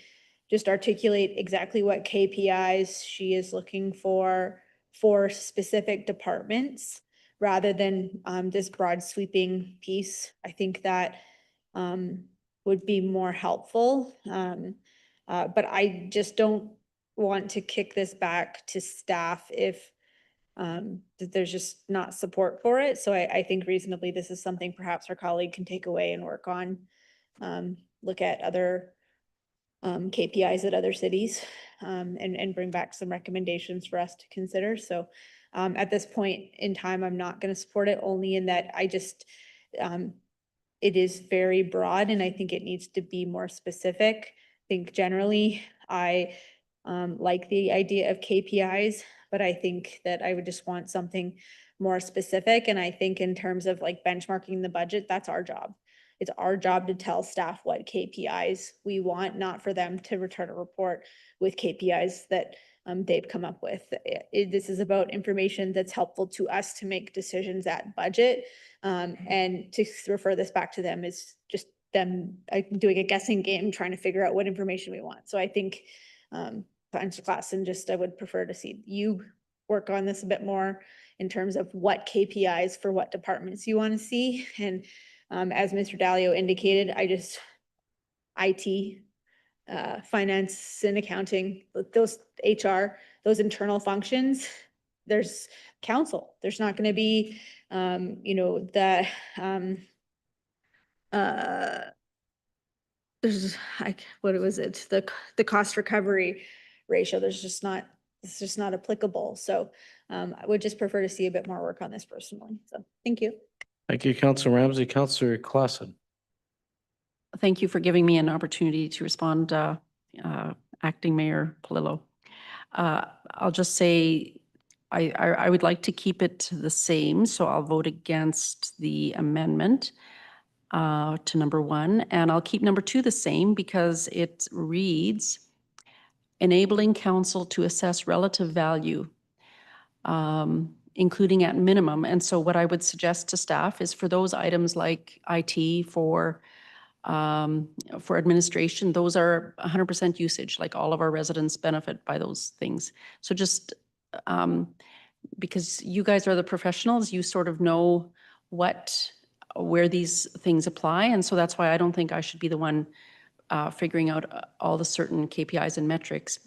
just articulate exactly what KPIs she is looking for specific departments, rather than this broad sweeping piece, I think that would be more helpful. But I just don't want to kick this back to staff if there's just not support for it. So I think reasonably this is something perhaps our colleague can take away and work on. Look at other KPIs at other cities and bring back some recommendations for us to consider. So at this point in time, I'm not going to support it, only in that I just, it is very broad and I think it needs to be more specific. I think generally I like the idea of KPIs, but I think that I would just want something more specific. And I think in terms of like benchmarking the budget, that's our job. It's our job to tell staff what KPIs we want, not for them to return a report with KPIs that they've come up with. This is about information that's helpful to us to make decisions at budget. And to refer this back to them is just them doing a guessing game, trying to figure out what information we want. So I think Councillor Klassen, just I would prefer to see you work on this a bit more in terms of what KPIs for what departments you want to see. And as Mr. Dalio indicated, IT, finance and accounting, those HR, those internal functions, there's council. There's not going to be, there's what was it? The cost recovery ratio. It's just not applicable. So I would just prefer to see a bit more work on this personally. So thank you. Thank you, Councillor Ramsey. Councillor Klassen. Thank you for giving me an opportunity to respond, Acting Mayor Polillo. I'll just say I would like to keep it the same, so I'll vote against the amendment to number one, and I'll keep number two the same because it reads, enabling council to assess relative value, including at minimum. And so what I would suggest to staff is for those items like IT, for administration, those are 100% usage, like all of our residents benefit by those things. So just because you guys are the professionals, you sort of know where these things apply. And so that's why I don't think I should be the one figuring out all the certain KPIs and metrics,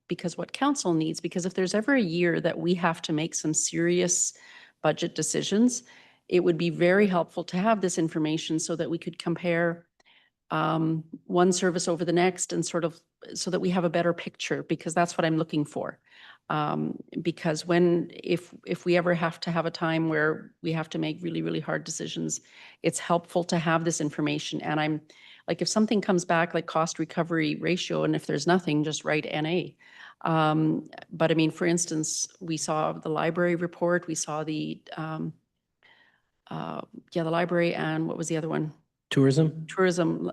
because what council needs, because if there's ever a year that we have to make some serious budget decisions, it would be very helpful to have this information so that we could compare one service over the next and sort of so that we have a better picture, because that's what I'm looking for. Because if we ever have to have a time where we have to make really, really hard decisions, it's helpful to have this information. And I'm like, if something comes back like cost recovery ratio, and if there's nothing, just write NA. But I mean, for instance, we saw the library report, we saw the library, and what was the other one? Tourism,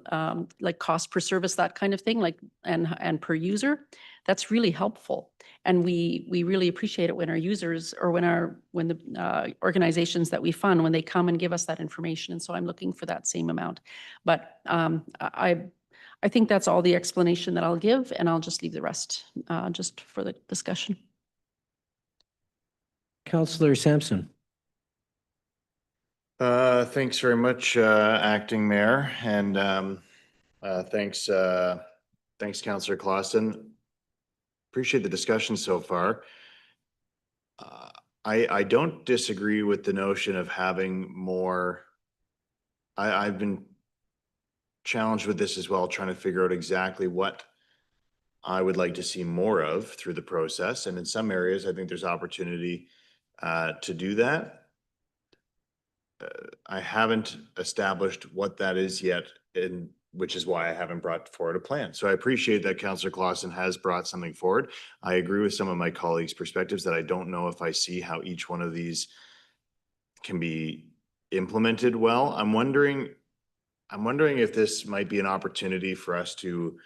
like cost per service, that kind of thing, like, and per user. That's really helpful. And we really appreciate it when our users, or when the organizations that we fund, when they come and give us that information. And so I'm looking for that same amount. But I think that's all the explanation that I'll give, and I'll just leave the rest just for the discussion. Councillor Sampson. Thanks very much, Acting Mayor, and thanks, Councillor Clausen. Appreciate the discussion so far. I don't disagree with the notion of having more. I've been challenged with this as well, trying to figure out exactly what I would like to see more of through the process. And in some areas, I think there's opportunity to do that. I haven't established what that is yet, which is why I haven't brought forward a plan. So I appreciate that Councillor Clausen has brought something forward. I agree with some of my colleagues' perspectives that I don't know if I see how each one of these can be implemented well. I'm wondering if this might be an opportunity for us to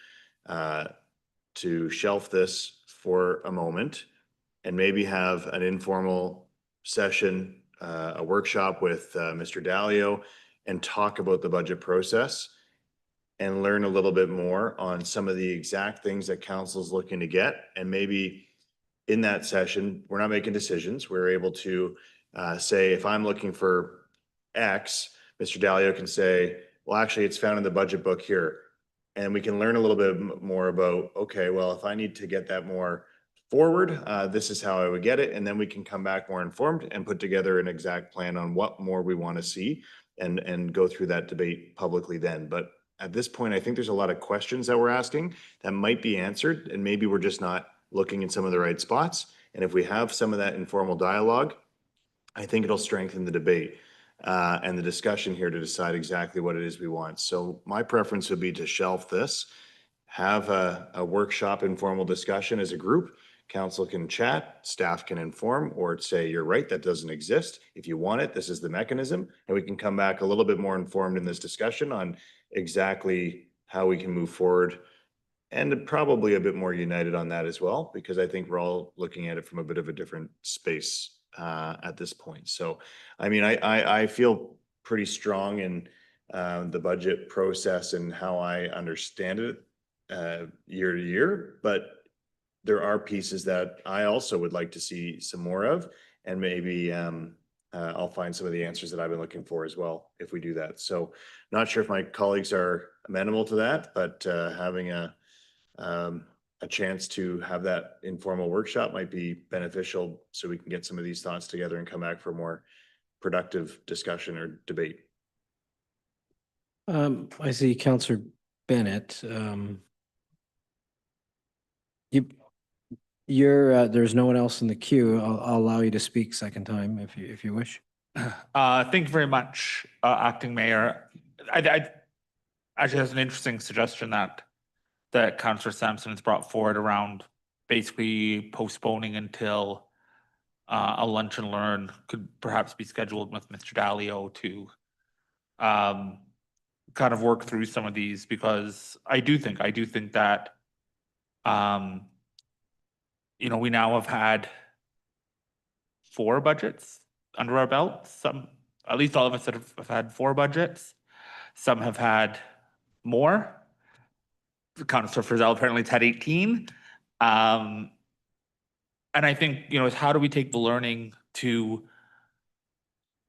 shelf this for a moment and maybe have an informal session, a workshop with Mr. Dalio, and talk about the budget process and learn a little bit more on some of the exact things that council's looking to get. And maybe in that session, we're not making decisions. We're able to say, if I'm looking for X, Mr. Dalio can say, well, actually, it's found in the budget book here. And we can learn a little bit more about, okay, well, if I need to get that more forward, this is how I would get it. And then we can come back more informed and put together an exact plan on what more we want to see and go through that debate publicly then. But at this point, I think there's a lot of questions that we're asking that might be answered, and maybe we're just not looking in some of the right spots. And if we have some of that informal dialogue, I think it'll strengthen the debate and the discussion here to decide exactly what it is we want. So my preference would be to shelf this, have a workshop, informal discussion as a group. Council can chat, staff can inform, or say, you're right, that doesn't exist. If you want it, this is the mechanism. And we can come back a little bit more informed in this discussion on exactly how we can move forward, and probably a bit more united on that as well, because I think we're all looking at it from a bit of a different space at this point. So, I mean, I feel pretty strong in the budget process and how I understand it year to year, but there are pieces that I also would like to see some more of, and maybe I'll find some of the answers that I've been looking for as well if we do that. So not sure if my colleagues are amenable to that, but having a chance to have that informal workshop might be beneficial, so we can get some of these thoughts together and come back for more productive discussion or debate. I see Councillor Bennett. There's no one else in the queue. I'll allow you to speak second time if you wish. Thank you very much, Acting Mayor. I actually has an interesting suggestion that Councillor Sampson has brought forward around basically postponing until a lunch and learn could perhaps be scheduled with Mr. Dalio to kind of work through some of these, because I do think that you know, we now have had 4 budgets under our belt. Some, at least all of us that have had 4 budgets. Some have had more. Councillor Frizzell apparently has had 18. And I think, you know, is how do we take the learning to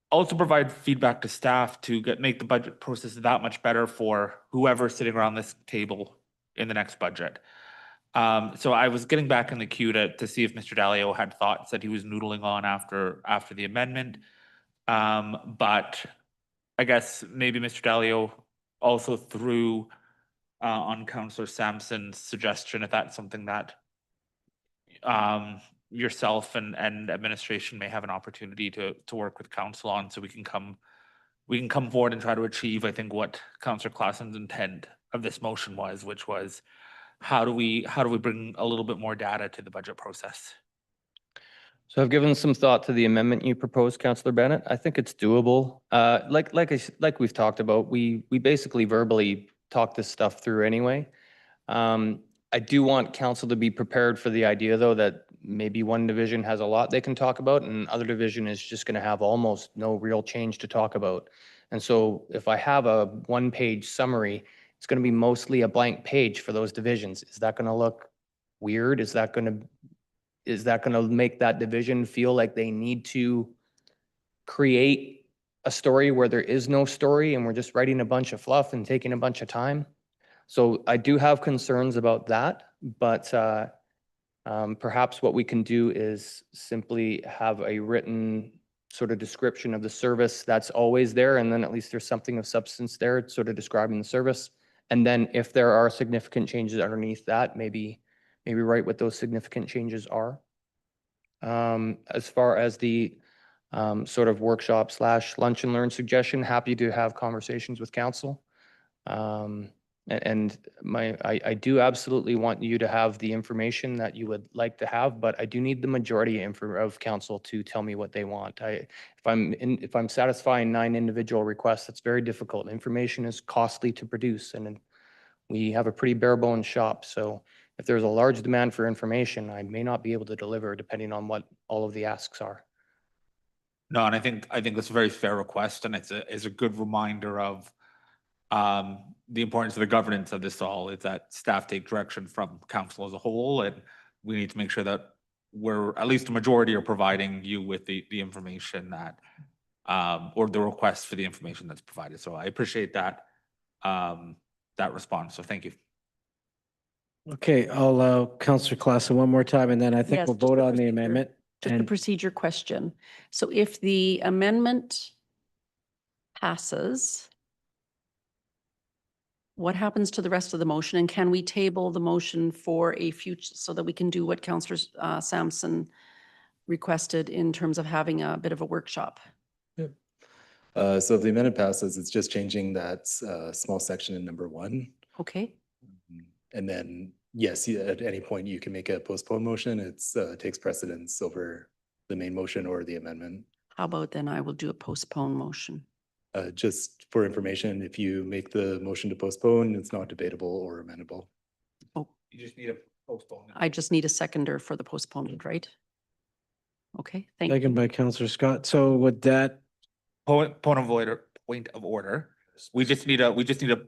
also provide feedback to staff to make the budget process that much better for whoever's sitting around this table in the next budget. So I was getting back in the queue to see if Mr. Dalio had thoughts that he was noodling on after the amendment. But I guess maybe Mr. Dalio also through on Councillor Sampson's suggestion, if that's something that yourself and administration may have an opportunity to work with council on, so we can come forward and try to achieve, I think, what Councillor Klassen's intent of this motion was, which was how do we bring a little bit more data to the budget process? So I've given some thought to the amendment you proposed, Councillor Bennett. I think it's doable. Like we've talked about, we basically verbally talk this stuff through anyway. I do want council to be prepared for the idea, though, that maybe one division has a lot they can talk about and other division is just going to have almost no real change to talk about. And so if I have a one-page summary, it's going to be mostly a blank page for those divisions. Is that going to look weird? Is that going to make that division feel like they need to create a story where there is no story and we're just writing a bunch of fluff and taking a bunch of time? So I do have concerns about that, but perhaps what we can do is simply have a written sort of description of the service that's always there, and then at least there's something of substance there, sort of describing the service. And then if there are significant changes underneath that, maybe write what those significant changes are. As far as the sort of workshop / lunch and learn suggestion, happy to have conversations with council. And I do absolutely want you to have the information that you would like to have, but I do need the majority of council to tell me what they want. If I'm satisfying 9 individual requests, that's very difficult. Information is costly to produce, and we have a pretty bare bones shop. So if there's a large demand for information, I may not be able to deliver depending on what all of the asks are. No, and I think that's a very fair request, and it's a good reminder of the importance of the governance of this all, is that staff take direction from council as a whole, and we need to make sure that we're, at least a majority, are providing you with the information that, or the request for the information that's provided. So I appreciate that, that response. So thank you. Okay, I'll allow Councillor Klassen one more time, and then I think Yes, we'll just vote a on the procedure. amendment. Just a And procedure question. So if the amendment passes, what happens to the rest of the motion? And can we table the motion for a future, so that we can do what Councillor Sampson requested in terms of having a bit of a workshop? So if the amendment passes, it's just changing that small section in number 1. Okay, And then, yes, at any point you can make a postpone motion. It's takes precedence over the main motion or the amendment. how about then I will do a postpone motion. Just for information, if you make the motion to postpone, it's not debatable or amendable. You just need a postpone. I just need a seconder for the postponement, right? Okay, thank you. second by Councillor Scott. So would that, Point of order. We just need a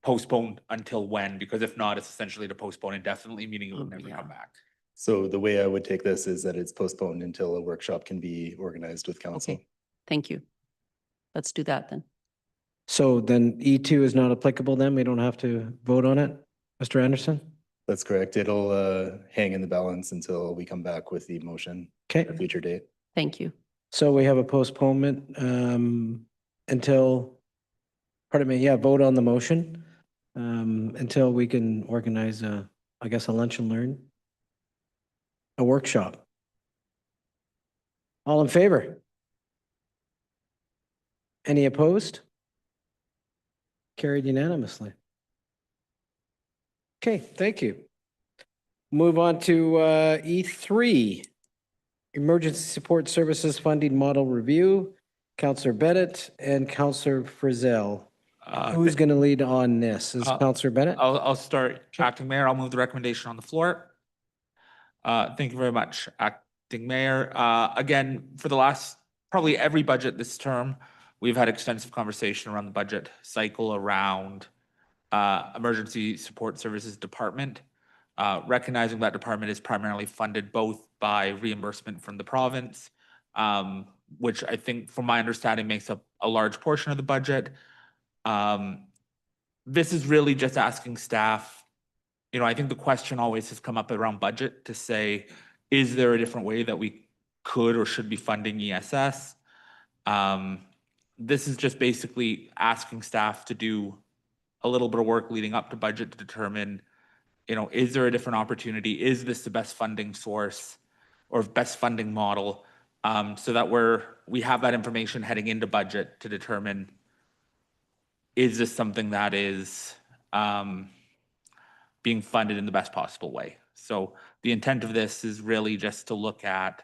postpone until when, because if not, it's essentially to postpone indefinitely, meaning it will never come back. So the way I would take this is that it's postponed until a workshop can be organized with council. Okay, thank you. Let's do that then. so then E2 is not applicable then? We don't have to vote on it? Mr. Anderson? That's correct. It'll hang in the balance until we come back with the motion Okay. at a future date. Thank you. So we have a postponement until, pardon me, yeah, vote on the motion until we can organize I guess a lunch and learn, a workshop. All in favor? Any opposed? Carried unanimously. Okay, thank you. Move on to E3. Emergency Support Services Funding Model Review, Councillor Bennett and Councillor Frizzell. Who's going to lead on this? Is Councillor Bennett? I'll start. Acting Mayor, I'll move the recommendation on the floor. Thank you very much, Acting Mayor. Again, for the last, probably every budget this term, we've had extensive conversation around the budget cycle around Emergency Support Services Department. Recognizing that department is primarily funded both by reimbursement from the province, which I think, from my understanding, makes up a large portion of the budget. This is really just asking staff, I think the question always has come up around budget to say, is there a different way that we could or should be funding ESS? This is just basically asking staff to do a little bit of work leading up to budget to determine, is there a different opportunity? Is this the best funding source or best funding model? So that we have that information heading into budget to determine, is this something that is being funded in the best possible way? So the intent of this is really just to look at,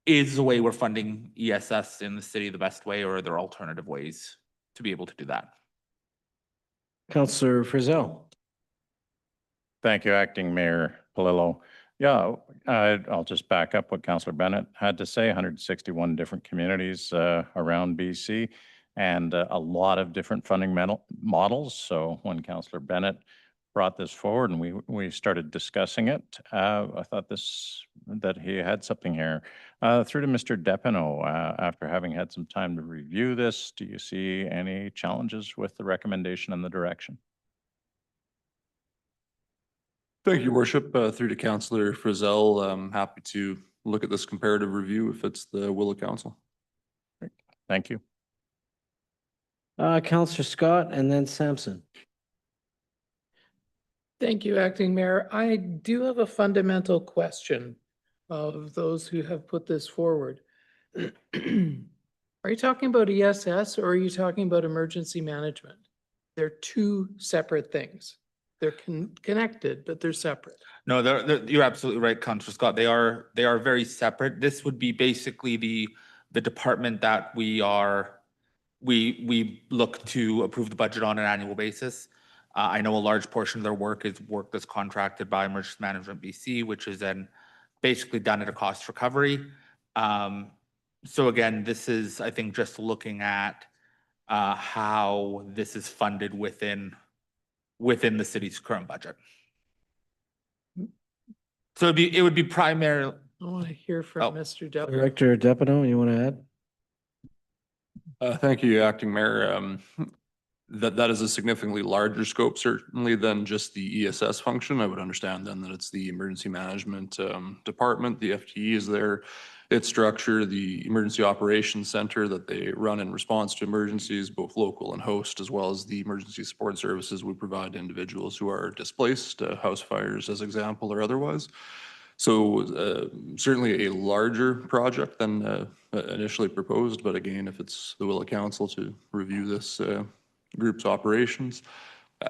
is the way we're funding ESS in the city the best way, or are there alternative ways to be able to do that? Councillor Frizzell. Thank you, Acting Mayor Palillo. Yeah, I'll just back up what Councillor Bennett had to say. 161 different communities around BC and a lot of different funding models. So when Councillor Bennett brought this forward and we started discussing it, I thought that he had something here. Through to Mr. Depino, after having had some time to review this, do you see any challenges with the recommendation and the direction? Thank you, Your Worship. Through to Councillor Frizzell, I'm happy to look at this comparative review if it's the will of council. Thank you. Councillor Scott and then Sampson. Thank you, Acting Mayor. I do have a fundamental question of those who have put this forward. Are you talking about ESS or are you talking about emergency management? They're two separate things. They're connected, but they're separate. No, you're absolutely right, Councillor Scott. They are very separate. This would be basically the department that we look to approve the budget on an annual basis. I know a large portion of their work is work that's contracted by Emergency Management BC, which is then basically done at a cost recovery. So again, this is, I think, just looking at how this is funded within the city's current budget. So it would be primarily. I want to hear from Mr. Depino. Director Depino, you want to add? Thank you, Acting Mayor. That is a significantly larger scope, certainly, than just the ESS function. I would understand then that it's the emergency management department, the FTE is there, its structure, the emergency operations center that they run in response to emergencies, both local and host, as well as the emergency support services we provide to individuals who are displaced, house fires as example or otherwise. So certainly a larger project than initially proposed, but again, if it's the will of council to review this group's operations,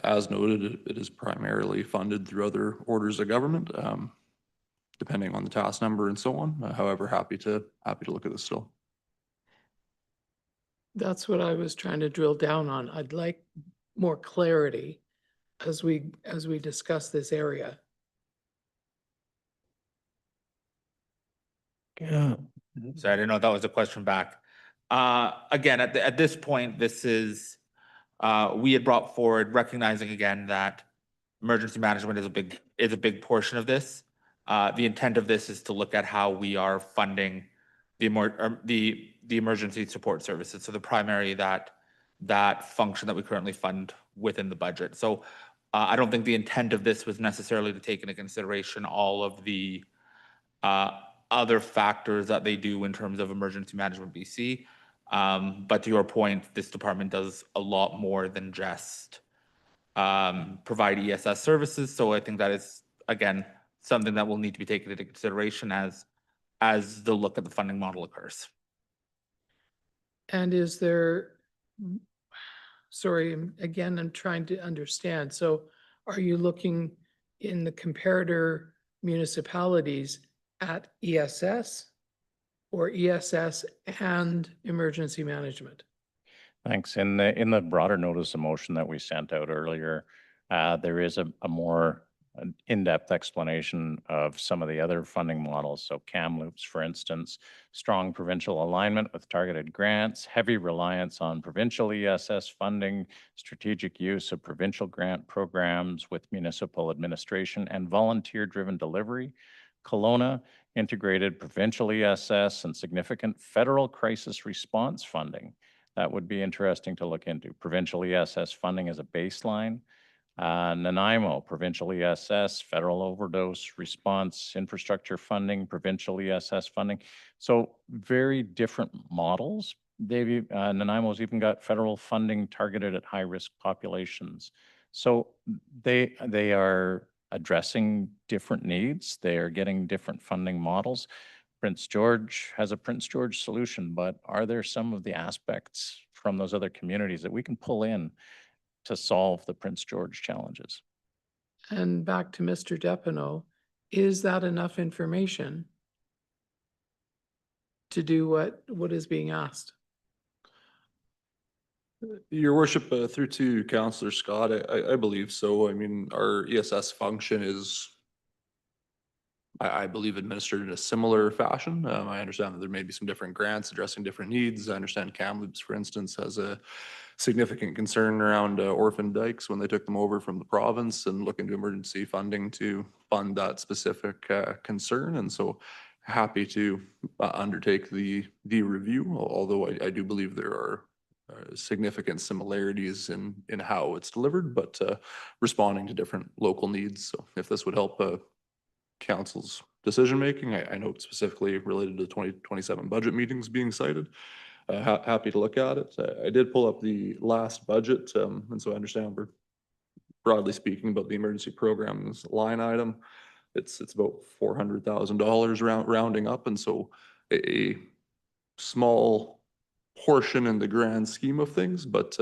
as noted, it is primarily funded through other orders of government, depending on the task number and so on. However, happy to look at this still. That's what I was trying to drill down on. I'd like more clarity as we discuss this area. Yeah. So I didn't know if that was a question back. Again, at this point, this is, we had brought forward recognizing again that emergency management is a big portion of this. The intent of this is to look at how we are funding the emergency support services. So the primary that function that we currently fund within the budget. So I don't think the intent of this was necessarily to take into consideration all of the other factors that they do in terms of emergency management BC. But to your point, this department does a lot more than just provide ESS services. So I think that is, again, something that will need to be taken into consideration as the look at the funding model occurs. And is there, sorry, again, I'm trying to understand. So are you looking in the comparator municipalities at ESS or ESS and emergency management? Thanks. In the broader notice of motion that we sent out earlier, there is a more in-depth explanation of some of the other funding models. So Kamloops, for instance, strong provincial alignment with targeted grants, heavy reliance on provincial ESS funding, strategic use of provincial grant programs with municipal administration and volunteer-driven delivery. Kelowna, integrated provincial ESS and significant federal crisis response funding. That would be interesting to look into. Provincial ESS funding as a baseline. Nanaimo, provincial ESS, federal overdose response infrastructure funding, provincial ESS funding. So very different models, Nanaimo's even got federal funding targeted at high-risk populations. So they are addressing different needs. They are getting different funding models. Prince George has a Prince George solution, but are there some of the aspects from those other communities that we can pull in to solve the Prince George challenges? And back to Mr. Depineau, is that enough information to do what is being asked? Your worship, through to Councillor Scott, I believe so. I mean, our ESS function is, I believe, administered in a similar fashion. I understand that there may be some different grants addressing different needs. I understand Kamloops, for instance, has a significant concern around orphan dikes when they took them over from the province and looking to emergency funding to fund that specific concern. And so happy to undertake the review, although I do believe there are significant similarities in how it's delivered, but responding to different local needs. So if this would help council's decision-making, I note specifically related to the 2027 budget meetings being cited. Happy to look at it. I did pull up the last budget, and so I understand we're broadly speaking about the emergency programs line item. It's about $400,000 rounding up, and so a small portion in the grand scheme of things, but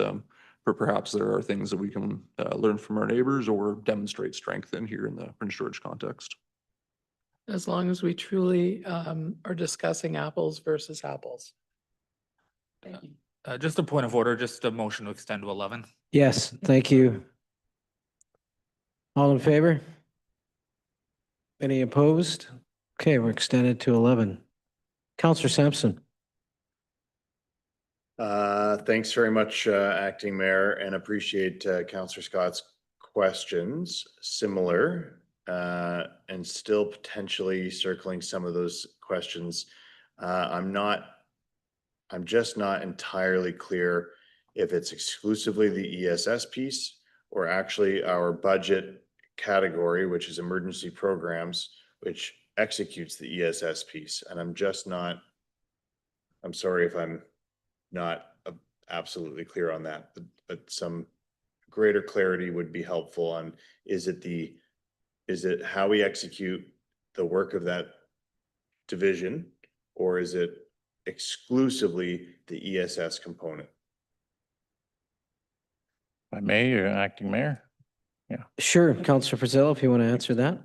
perhaps there are things that we can learn from our neighbors or demonstrate strength in here in the Prince George context. As long as we truly are discussing apples versus apples. Thank you. Just a point of order, just a motion to extend to 11. Yes, thank you. All in favor? Any opposed? Okay, we're extended to 11. Counselor Sampson. Thanks very much, Acting Mayor, and appreciate Councillor Scott's questions. Similar and still potentially circling some of those questions. I'm just not entirely clear if it's exclusively the ESS piece or actually our budget category, which is emergency programs, which executes the ESS piece. And I'm sorry if I'm not absolutely clear on that, but some greater clarity would be helpful on, is it how we execute the work of that division, or is it exclusively the ESS component? If I may, Acting Mayor? Yeah. Sure, Counselor Frizell, if you want to answer that.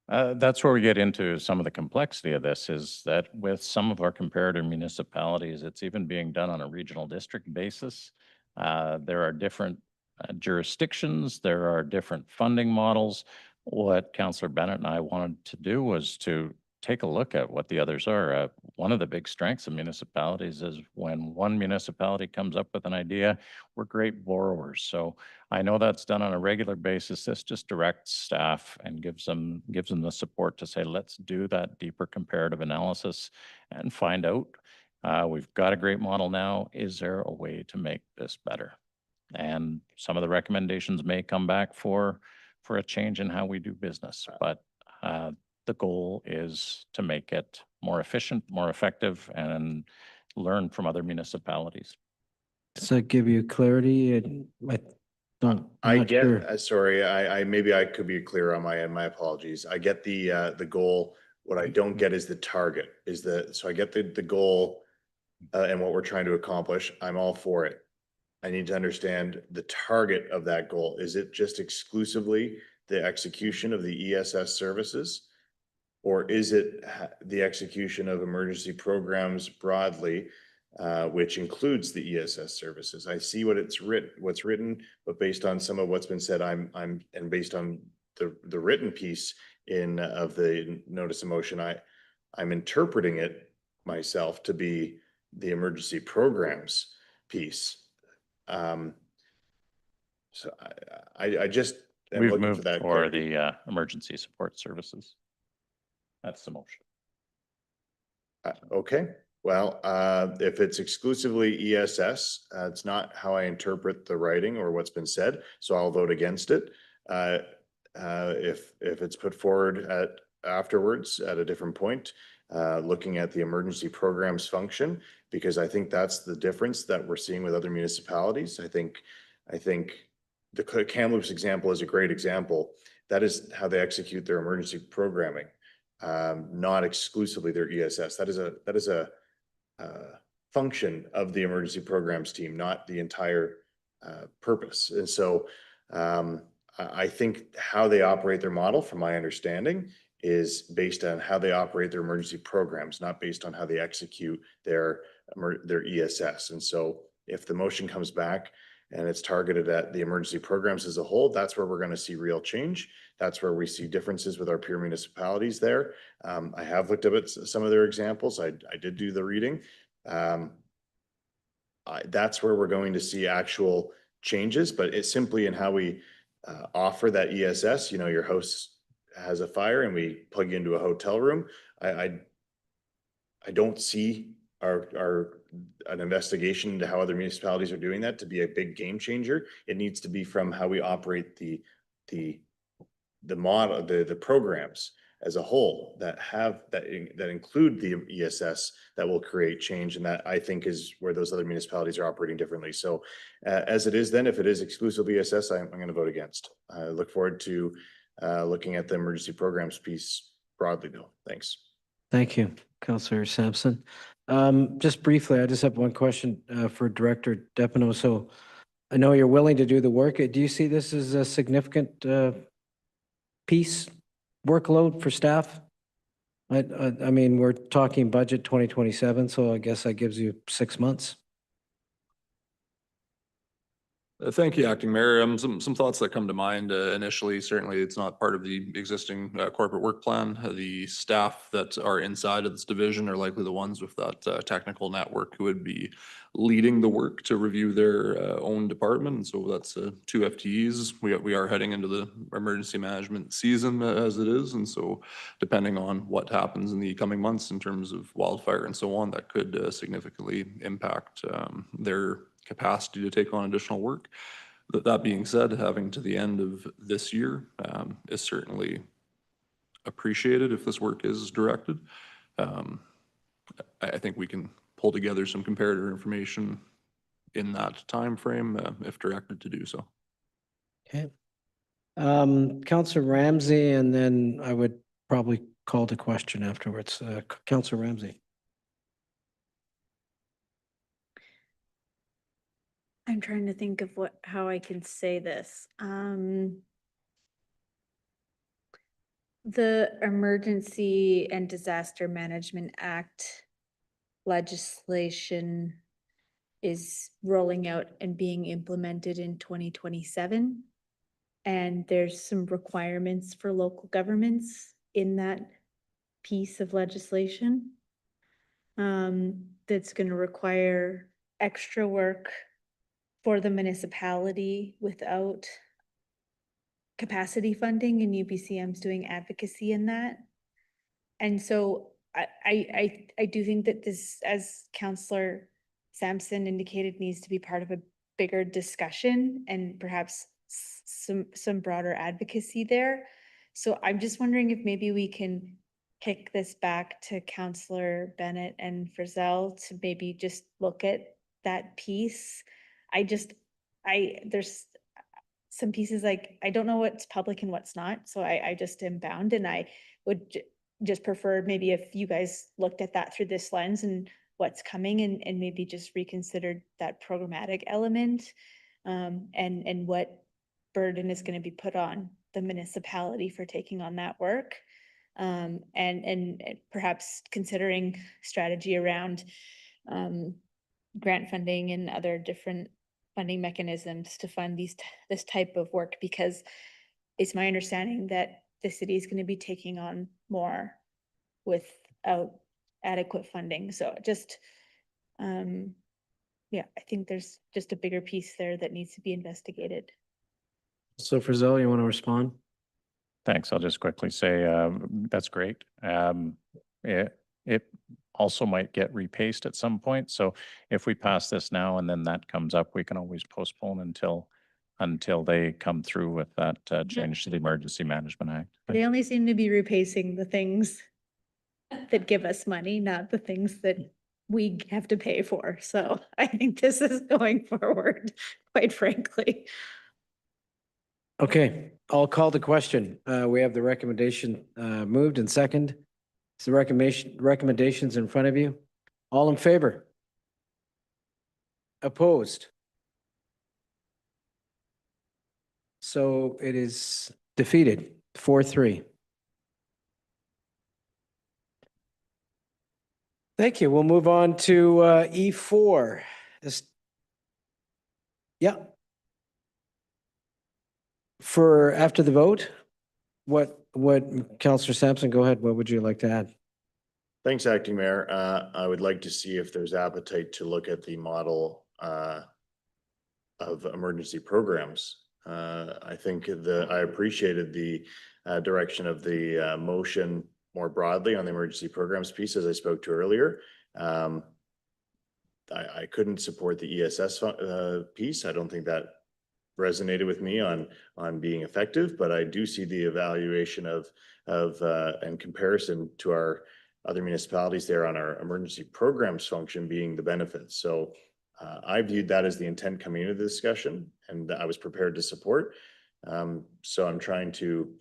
That's where we get into some of the complexity of this, is that with some of our comparator municipalities, it's even being done on a regional district basis. There are different jurisdictions, there are different funding models. What Councillor Bennett and I wanted to do was to take a look at what the others are. One of the big strengths of municipalities is when one municipality comes up with an idea, we're great borrowers. So I know that's done on a regular basis. This just directs staff and gives them the support to say, let's do that deeper comparative analysis and find out. We've got a great model now. Is there a way to make this better? And some of the recommendations may come back for a change in how we do business, but the goal is to make it more efficient, more effective, and learn from other municipalities. Does that give you clarity? I get, sorry, maybe I could be clear on my end, my apologies. I get the goal. What I don't get is the target, so I get the goal and what we're trying to accomplish. I'm all for it. I need to understand the target of that goal. Is it just exclusively the execution of the ESS services? Or is it the execution of emergency programs broadly, which includes the ESS services? I see what's written, but based on some of what's been said, and based on the written piece of the notice of motion, I'm interpreting it myself to be the emergency programs piece. So I just am We've looking moved for that for clarity. the emergency support services. That's the motion. Okay, well, if it's exclusively ESS, it's not how I interpret the writing or what's been said, so I'll vote against it. If it's put forward afterwards at a different point, looking at the emergency programs function, because I think that's the difference that we're seeing with other municipalities. I think the Kamloops example is a great example. That is how they execute their emergency programming, not exclusively their ESS. That is a function of the emergency programs team, not the entire purpose. And so I think how they operate their model, from my understanding, is based on how they operate their emergency programs, not based on how they execute their ESS. And so if the motion comes back and it's targeted at the emergency programs as a whole, that's where we're going to see real change. That's where we see differences with our peer municipalities there. I have looked at some of their examples. I did do the reading. That's where we're going to see actual changes, but it's simply in how we offer that ESS. You know, your house has a fire and we plug you into a hotel room. I don't see an investigation into how other municipalities are doing that to be a big game changer. It needs to be from how we operate the model, the programs as a whole that include the ESS that will create change. And that, I think, is where those other municipalities are operating differently. So as it is then, if it is exclusive ESS, I'm going to vote against. I look forward to looking at the emergency programs piece broadly though. Thanks. Thank you, Councillor Sampson. Just briefly, I just have one question for Director Depino. So I know you're willing to do the work. Do you see this as a significant piece, workload for staff? I mean, we're talking budget 2027, so I guess that gives you 6 months. Thank you, Acting Mayor. Some thoughts that come to mind initially. Certainly, it's not part of the existing corporate work plan. The staff that are inside of this division are likely the ones with that technical network who would be leading the work to review their own department. And so that's 2 FTEs. We are heading into the emergency management season as it is. And so depending on what happens in the coming months in terms of wildfire and so on, that could significantly impact their capacity to take on additional work. That being said, having to the end of this year is certainly appreciated if this work is directed. I think we can pull together some comparator information in that time frame if directed to do so. Okay. Councillor Ramsey, and then I would probably call the question afterwards. Councillor Ramsey. I'm trying to think of how I can say this. The Emergency and Disaster Management Act legislation is rolling out and being implemented in 2027. And there's some requirements for local governments in that piece of legislation that's going to require extra work for the municipality without capacity funding, and UBCM's doing advocacy in that. And so I do think that this, as Councillor Sampson indicated, needs to be part of a bigger discussion and perhaps some broader advocacy there. So I'm just wondering if maybe we can kick this back to Councillor Bennett and Frizzell to maybe just look at that piece. There's some pieces like, I don't know what's public and what's not. So I just am bound, and I would just prefer maybe if you guys looked at that through this lens and what's coming, and maybe just reconsidered that programmatic element and what burden is going to be put on the municipality for taking on that work. And perhaps considering strategy around grant funding and other different funding mechanisms to fund this type of work, because it's my understanding that the city is going to be taking on more without adequate funding. So just, yeah, I think there's just a bigger piece there that needs to be investigated. So Frizzell, you want to respond? Thanks. I'll just quickly say that's great. It also might get repaced at some point. So if we pass this now and then that comes up, we can always postpone until until they come through with that change to the Emergency Management Act. They only seem to be replacing the things that give us money, not the things that we have to pay for. So I think this is going forward, quite frankly. Okay, I'll call the question. We have the recommendation moved and second. Is the recommendations in front of you? All in favor? Opposed? So it is defeated, 4-3. Thank you. We'll move on to E4. Yeah. For after the vote, what, Counselor Sampson, go ahead. What would you like to add? Thanks, Acting Mayor. I would like to see if there's appetite to look at the model of emergency programs. I think I appreciated the direction of the motion more broadly on the emergency programs piece, as I spoke to earlier. I couldn't support the ESS piece. I don't think that resonated with me on being effective, but I do see the evaluation of and comparison to our other municipalities there on our emergency programs function being the benefits. So I viewed that as the intent coming into the discussion, and I was prepared to support. So I'm trying to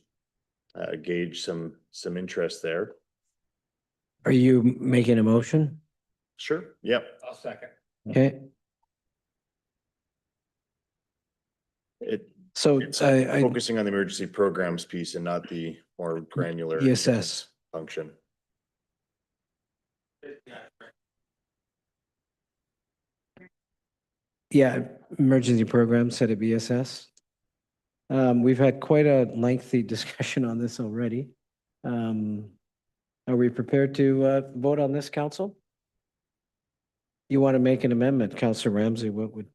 gauge some interest there. Are you making a motion? Sure. Yep. I'll second. Okay. So I focusing on the emergency programs piece and not the more granular ESS function. Yeah, emergency programs set at BSS. We've had quite a lengthy discussion on this already. Are we prepared to vote on this, council? You want to make an amendment, Councillor Ramsey? What would?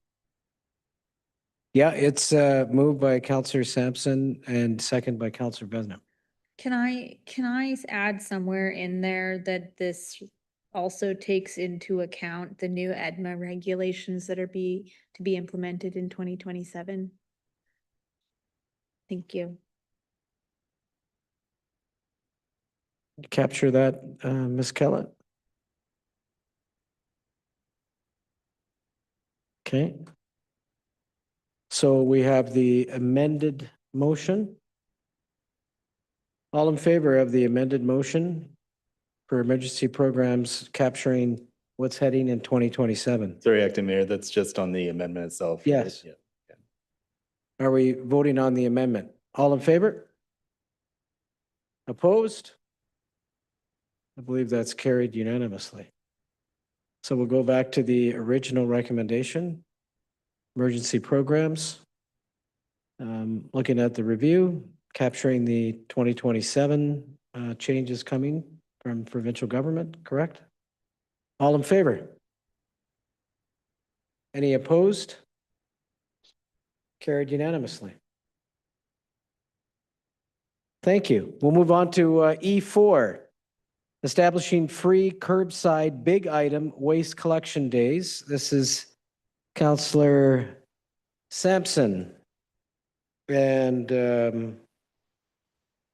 Yeah, it's moved by Councillor Sampson and second by Councillor Besnam. Can I add somewhere in there that this also takes into account the new EDMA regulations that are to be implemented in 2027? Thank you. Capture that, Ms. Kellett. Okay. So we have the amended motion. All in favor of the amended motion for emergency programs capturing what's heading in 2027? Sorry, Acting Mayor, that's just on the amendment itself. right? Yes. Yeah. Are we voting on the amendment? All in favor? Opposed? I believe that's carried unanimously. So we'll go back to the original recommendation, emergency programs. Looking at the review, capturing the 2027 changes coming from provincial government, correct? All in favor? Any opposed? Carried unanimously. Thank you. We'll move on to E4, establishing free curbside big item waste collection days. This is Councillor Sampson and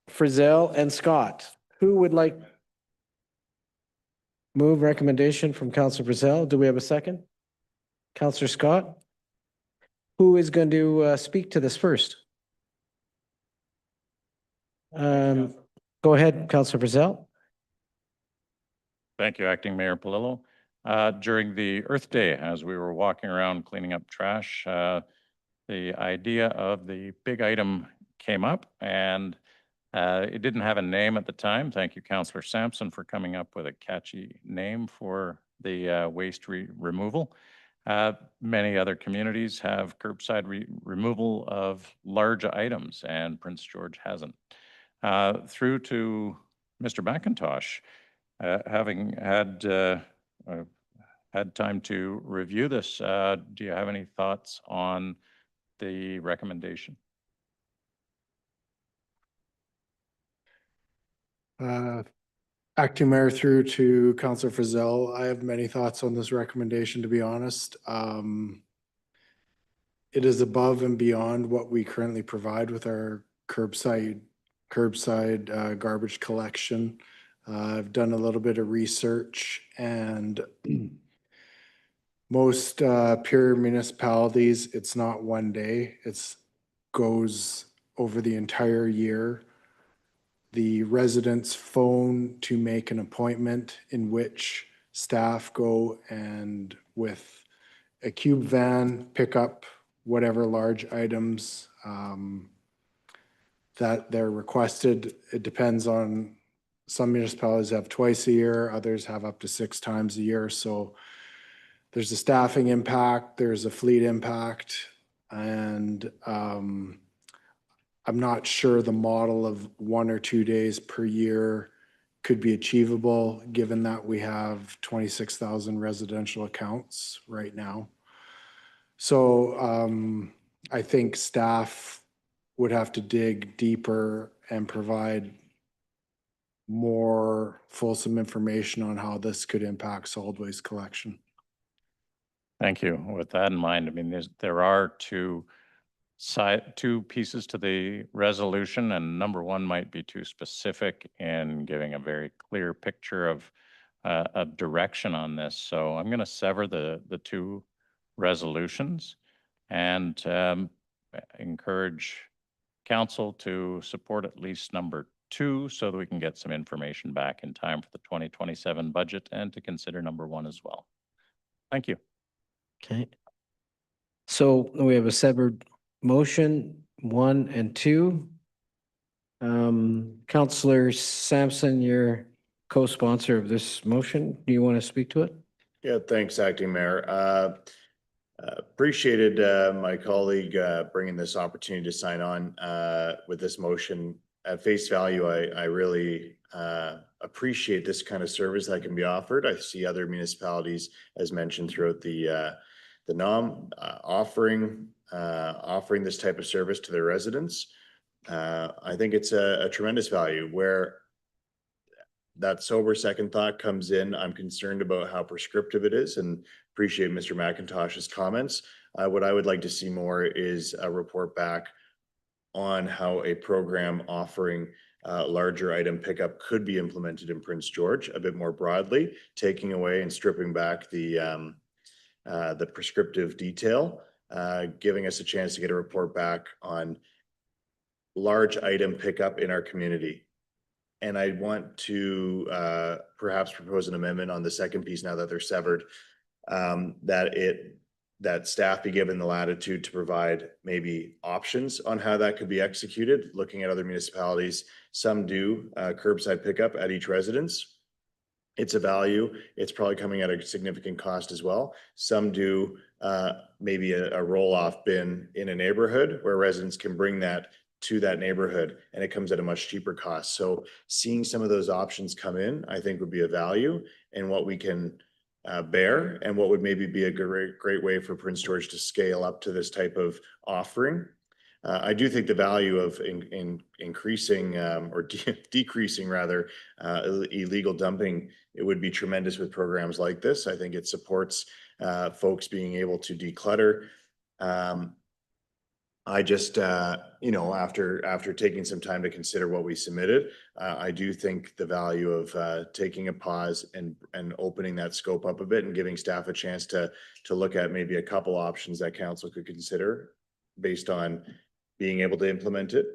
Frizzell and Scott. Who would like move recommendation from Councillor Frizzell? Do we have a second? Councillor Scott? Who is going to speak to this first? Go ahead, Councillor Frizzell. Thank you, Acting Mayor Palillo. During the Earth Day, as we were walking around cleaning up trash, the idea of the big item came up, and it didn't have a name at the time. Thank you, Councillor Sampson, for coming up with a catchy name for the waste removal. Many other communities have curbside removal of large items, and Prince George hasn't. Through to Mr. McIntosh, having had time to review this, do you have any thoughts on the recommendation? Acting Mayor, through to Councillor Frizzell, I have many thoughts on this recommendation, to be honest. it is above and beyond what we currently provide with our curbside garbage collection. I've done a little bit of research, and most peer municipalities, it's not one day, it's goes over the entire year. The residents phone to make an appointment, in which staff go and with a cube van pick up whatever large items that they're requested. It depends on, some municipalities have twice a year, others have up to 6 times a year. So there's a staffing impact, there's a fleet impact, and I'm not sure the model of 1 or 2 days per year could be achievable, given that we have 26,000 residential accounts right now. So I think staff would have to dig deeper and provide more fulsome information on how this could impact solid waste collection. Thank you. With that in mind, I mean, there are two pieces to the resolution, and number one might be too specific in giving a very clear picture of direction on this. So I'm going to sever the two resolutions and encourage council to support at least number 2 so that we can get some information back in time for the 2027 budget, and to consider number 1 as well. Thank you. Okay. So we have a severed motion 1 and 2. Councillor Sampson, you're co-sponsor of this motion. Do you want to speak to it? Yeah, thanks, Acting Mayor. Appreciated my colleague bringing this opportunity to sign on with this motion. At face value, I really appreciate this kind of service that can be offered. I see other municipalities, as mentioned throughout the NOM, offering this type of service to their residents. I think it's a tremendous value. Where that sober second thought comes in, I'm concerned about how prescriptive it is, and appreciate Mr. McIntosh's comments. What I would like to see more is a report back on how a program offering larger item pickup could be implemented in Prince George a bit more broadly, taking away and stripping back the prescriptive detail, giving us a chance to get a report back on large item pickup in our community. And I want to perhaps propose an amendment on the second piece, now that they're severed, that staff be given the latitude to provide maybe options on how that could be executed. Looking at other municipalities, some do curbside pickup at each residence. It's a value. It's probably coming at a significant cost as well. Some do maybe a roll-off bin in a neighborhood where residents can bring that to that neighborhood, and it comes at a much cheaper cost. So seeing some of those options come in, I think would be a value, and what we can bear, and what would maybe be a great way for Prince George to scale up to this type of offering. I do think the value of increasing or decreasing rather illegal dumping, it would be tremendous with programs like this. I think it supports folks being able to declutter. I just, after taking some time to consider what we submitted, I do think the value of taking a pause and opening that scope up a bit and giving staff a chance to look at maybe a couple options that council could consider based on being able to implement it.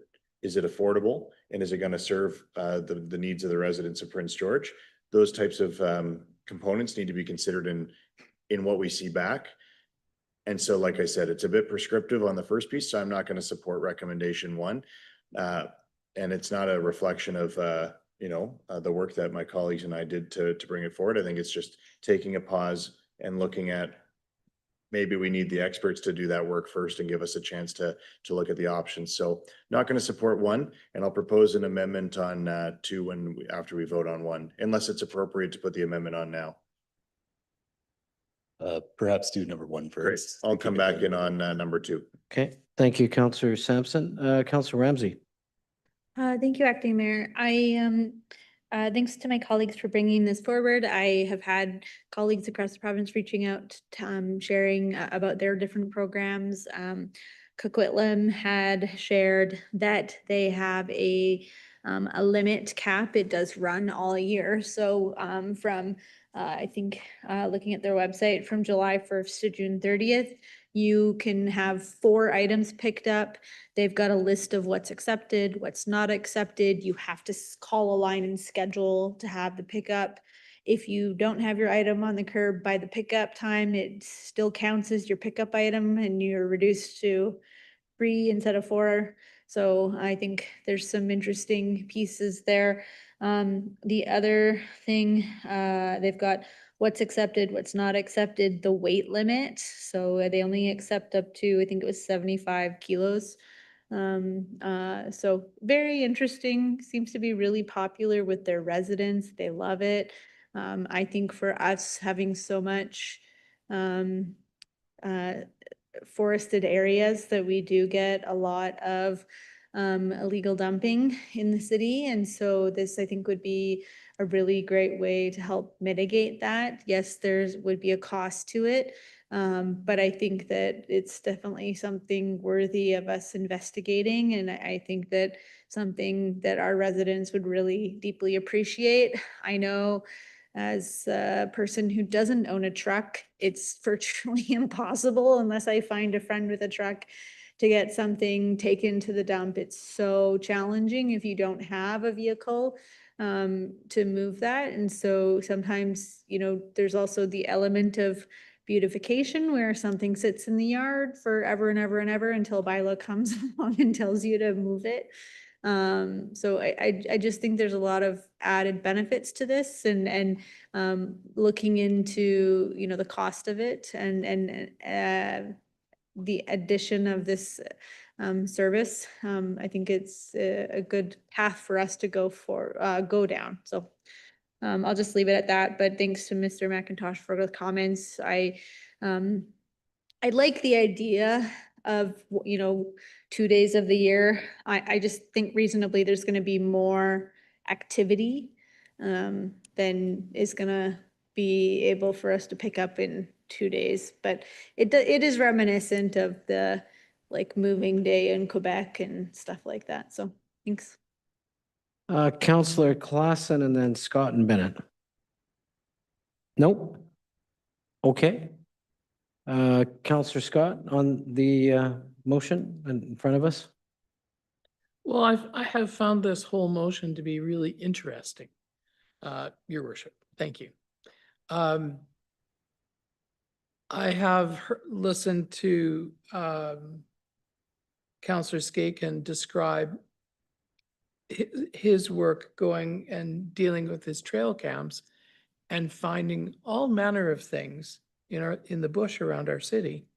Is it affordable? And is it going to serve the needs of the residents of Prince George? Those types of components need to be considered in what we see back. And so, like I said, it's a bit prescriptive on the first piece, so I'm not going to support recommendation 1. And it's not a reflection of, the work that my colleagues and I did to bring it forward. I think it's just taking a pause and looking at, maybe we need the experts to do that work first and give us a chance to look at the options. So not going to support 1, and I'll propose an amendment on 2 after we vote on 1, unless it's appropriate to put the amendment on now. Perhaps do number 1 first. Great. I'll come back in on number 2. Okay, thank you, Councillor Sampson. Councillor Ramsey. Thank you, Acting Mayor. I Thanks to my colleagues for bringing this forward. I have had colleagues across the province reaching out, sharing about their different programs. Coquitlam had shared that they have a limit cap. It does run all year. So from, I think, looking at their website, from July 1st to June 30th, you can have 4 items picked up. They've got a list of what's accepted, what's not accepted. You have to call a line and schedule to have the pickup. If you don't have your item on the curb by the pickup time, it still counts as your pickup item and you're reduced to 3 instead of 4. So I think there's some interesting pieces there. The other thing, they've got what's accepted, what's not accepted, the weight limit. So they only accept up to, I think it was 75 kilos. So very interesting, seems to be really popular with their residents. They love it. I think for us having so much forested areas that we do get a lot of illegal dumping in the city. And so this, I think, would be a really great way to help mitigate that. Yes, there's would be a cost to it. But I think that it's definitely something worthy of us investigating. And I think that something that our residents would really deeply appreciate. I know as a person who doesn't own a truck, it's virtually impossible unless I find a friend with a truck to get something taken to the dump. It's so challenging if you don't have a vehicle to move that. And so sometimes, you know, there's also the element of beautification where something sits in the yard forever and ever and ever until bylaw comes along and tells you to move it. So I just think there's a lot of added benefits to this and looking into, you know, the cost of it and the addition of this service. I think it's a good path for us to go down. So I'll just leave it at that, but thanks to Mr. McIntosh for the comments. I like the idea of, you know, 2 days of the year. I just think reasonably there's going to be more activity than is going to be able for us to pick up in 2 days. But it is reminiscent of the like moving day in Quebec and stuff like that. So thanks. Councillor Claassen and then Scott and Bennett. Nope. Okay. Councillor Scott on the motion in front of us. Well, I have found this whole motion to be really interesting, Your Worship. Thank you. I have listened to Councillor Skaken describe his work going and dealing with his trail cams and finding all manner of things in the bush around our city,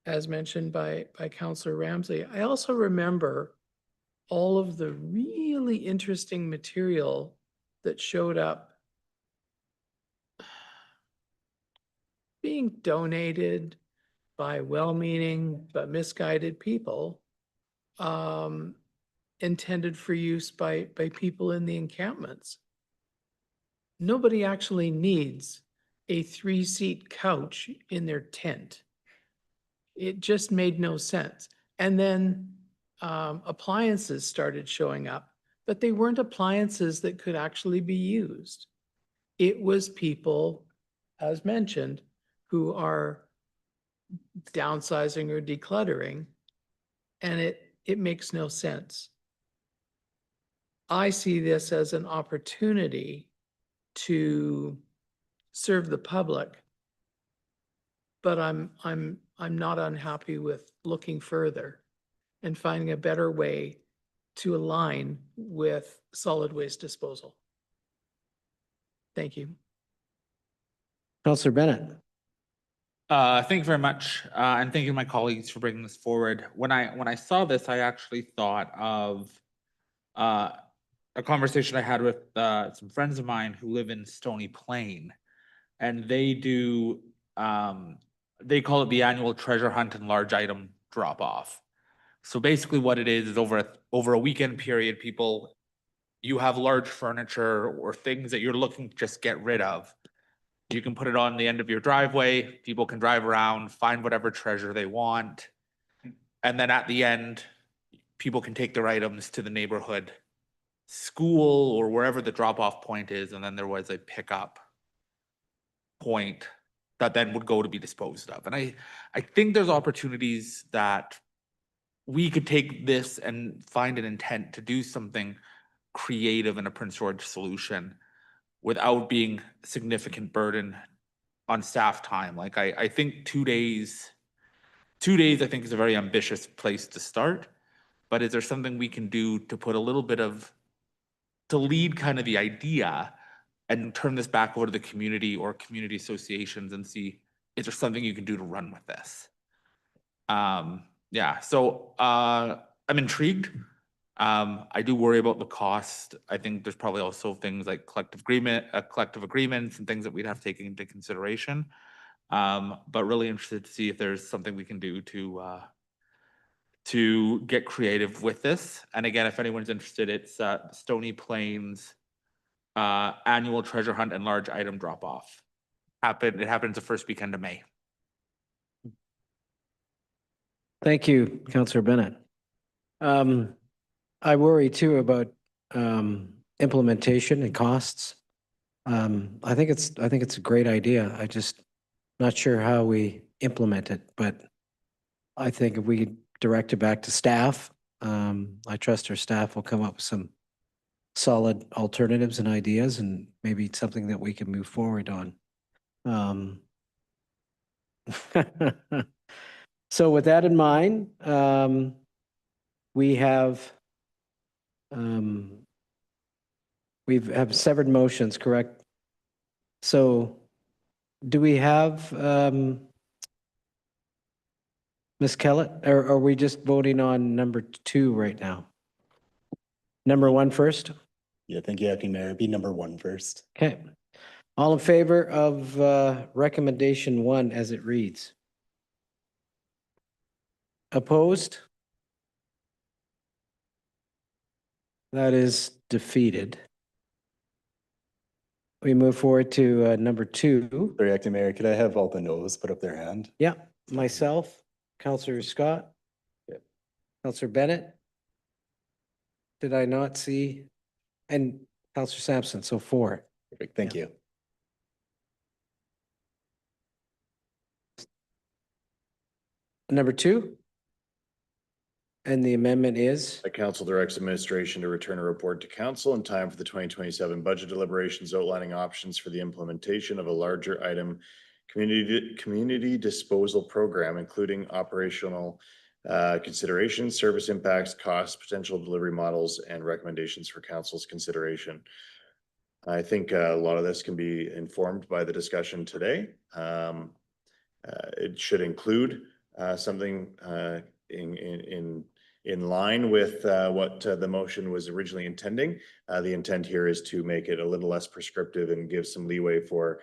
as mentioned by Councillor Ramsay. I also remember all of the really interesting material that showed up being donated by well-meaning but misguided people, intended for use by people in the encampments. Nobody actually needs a 3-seat couch in their tent. It just made no sense. And then appliances started showing up, but they weren't appliances that could actually be used. It was people, as mentioned, who are downsizing or decluttering, and it makes no sense. I see this as an opportunity to serve the public, but I'm not unhappy with looking further and finding a better way to align with solid waste disposal. Thank you. Councillor Bennett. Thank you very much, and thank you to my colleagues for bringing this forward. When I saw this, I actually thought of a conversation I had with some friends of mine who live in Stony Plain, and they do they call it the annual treasure hunt and large item drop off. So basically, what it is over a weekend period, people you have large furniture or things that you're looking to just get rid of, you can put it on the end of your driveway. People can drive around, find whatever treasure they want. And then at the end, people can take their items to the neighborhood school or wherever the drop-off point is. And then there was a pickup point that then would go to be disposed of. And I think there's opportunities that we could take this and find an intent to do something creative in a Prince George solution without being a significant burden on staff time. Like I think 2 days I think is a very ambitious place to start, but is there something we can do to put a little bit of, to lead kind of the idea and turn this back over to the community or community associations and see, is there something you can do to run with this? Yeah, so I'm intrigued. I do worry about the cost. I think there's probably also things like collective agreements and things that we'd have to take into consideration. But really interested to see if there's something we can do to get creative with this. And again, if anyone's interested, it's Stony Plains annual treasure hunt and large item drop off. It happens the first weekend of May. Thank you, Councillor Bennett. I worry too about implementation and costs. I think it's a great idea. I just not sure how we implement it, but I think if we direct it back to staff, I trust our staff will come up with some solid alternatives and ideas, and maybe it's something that we can move forward on. So with that in mind, we have severed motions, correct? So do we have Ms. Kellett, or are we just voting on number 2 right now? Number 1 first? Yeah, thank you, Acting Mayor. It'd be number 1 first. Okay. All in favor of recommendation 1 as it reads? Opposed? That is defeated. We move forward to number 2. Sorry, Acting Mayor, could I have all the no's put up their hand? Yeah, myself, Councillor Scott, Councillor Bennett. Did I not see? And Councillor Sampson, so 4. Perfect, thank you. Number 2? And the amendment is? The council directs administration to return a report to council in time for the 2027 budget deliberations outlining options for the implementation of a larger item community disposal program, including operational considerations, service impacts, costs, potential delivery models, and recommendations for council's consideration. I think a lot of this can be informed by the discussion today. It should include something in line with what the motion was originally intending. The intent here is to make it a little less prescriptive and give some leeway for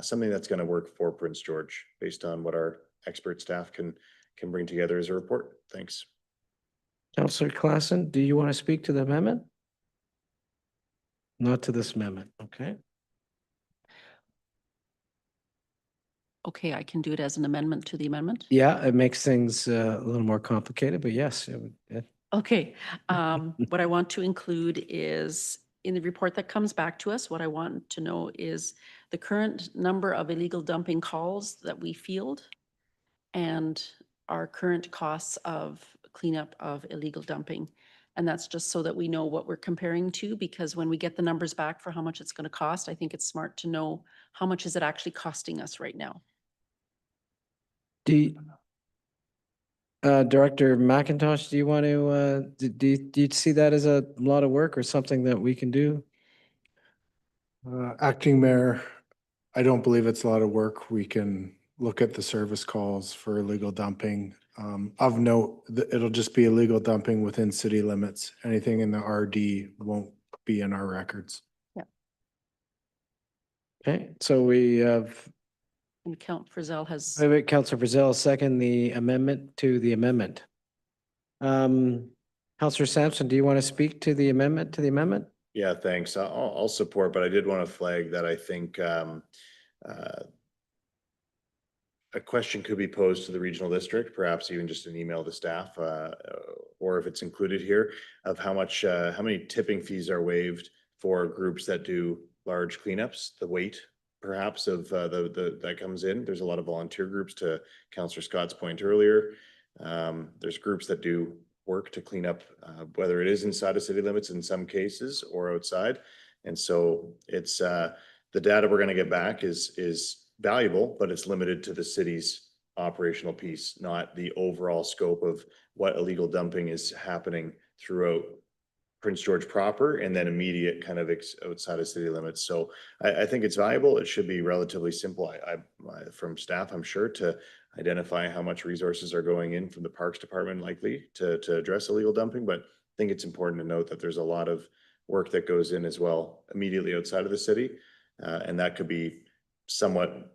something that's going to work for Prince George based on what our expert staff can bring together as a report. Thanks. Councillor Klassen, do you want to speak to the amendment? Not to this amendment, okay. Okay, I can do it as an amendment to the amendment. Yeah, it makes things a little more complicated, but yes, it would. Okay, what I want to include is in the report that comes back to us, what I want to know is the current number of illegal dumping calls that we field and our current costs of cleanup of illegal dumping. And that's just so that we know what we're comparing to, because when we get the numbers back for how much it's going to cost, I think it's smart to know how much is it actually costing us right now. Director McIntosh, do you want to, do you see that as a lot of work or something that we can do? Acting Mayor, I don't believe it's a lot of work. We can look at the service calls for illegal dumping. Of note, it'll just be illegal dumping within city limits. Anything in the RD won't be in our records. Yeah. Okay, so we have. And Councillor Frizzell has. Wait, Councillor Frizzell, second the amendment to the amendment. Councillor Sampson, do you want to speak to the amendment Yeah, thanks. I'll support, but I did want to flag that I think a question could be posed to the regional district, perhaps even just an email to staff, or if it's included here, of how many tipping fees are waived for groups that do large cleanups, the weight perhaps of that comes in. There's a lot of volunteer groups, to Councillor Scott's point earlier. There's groups that do work to clean up, whether it is inside of city limits in some cases or outside. And so it's the data we're going to get back is valuable, but it's limited to the city's operational piece, not the overall scope of what illegal dumping is happening throughout Prince George proper and then immediate kind of outside of city limits. So I think it's valuable. It should be relatively simple. From staff, I'm sure, to identify how much resources are going in from the Parks Department likely to address illegal dumping. But I think it's important to note that there's a lot of work that goes in as well immediately outside of the city. And that could be somewhat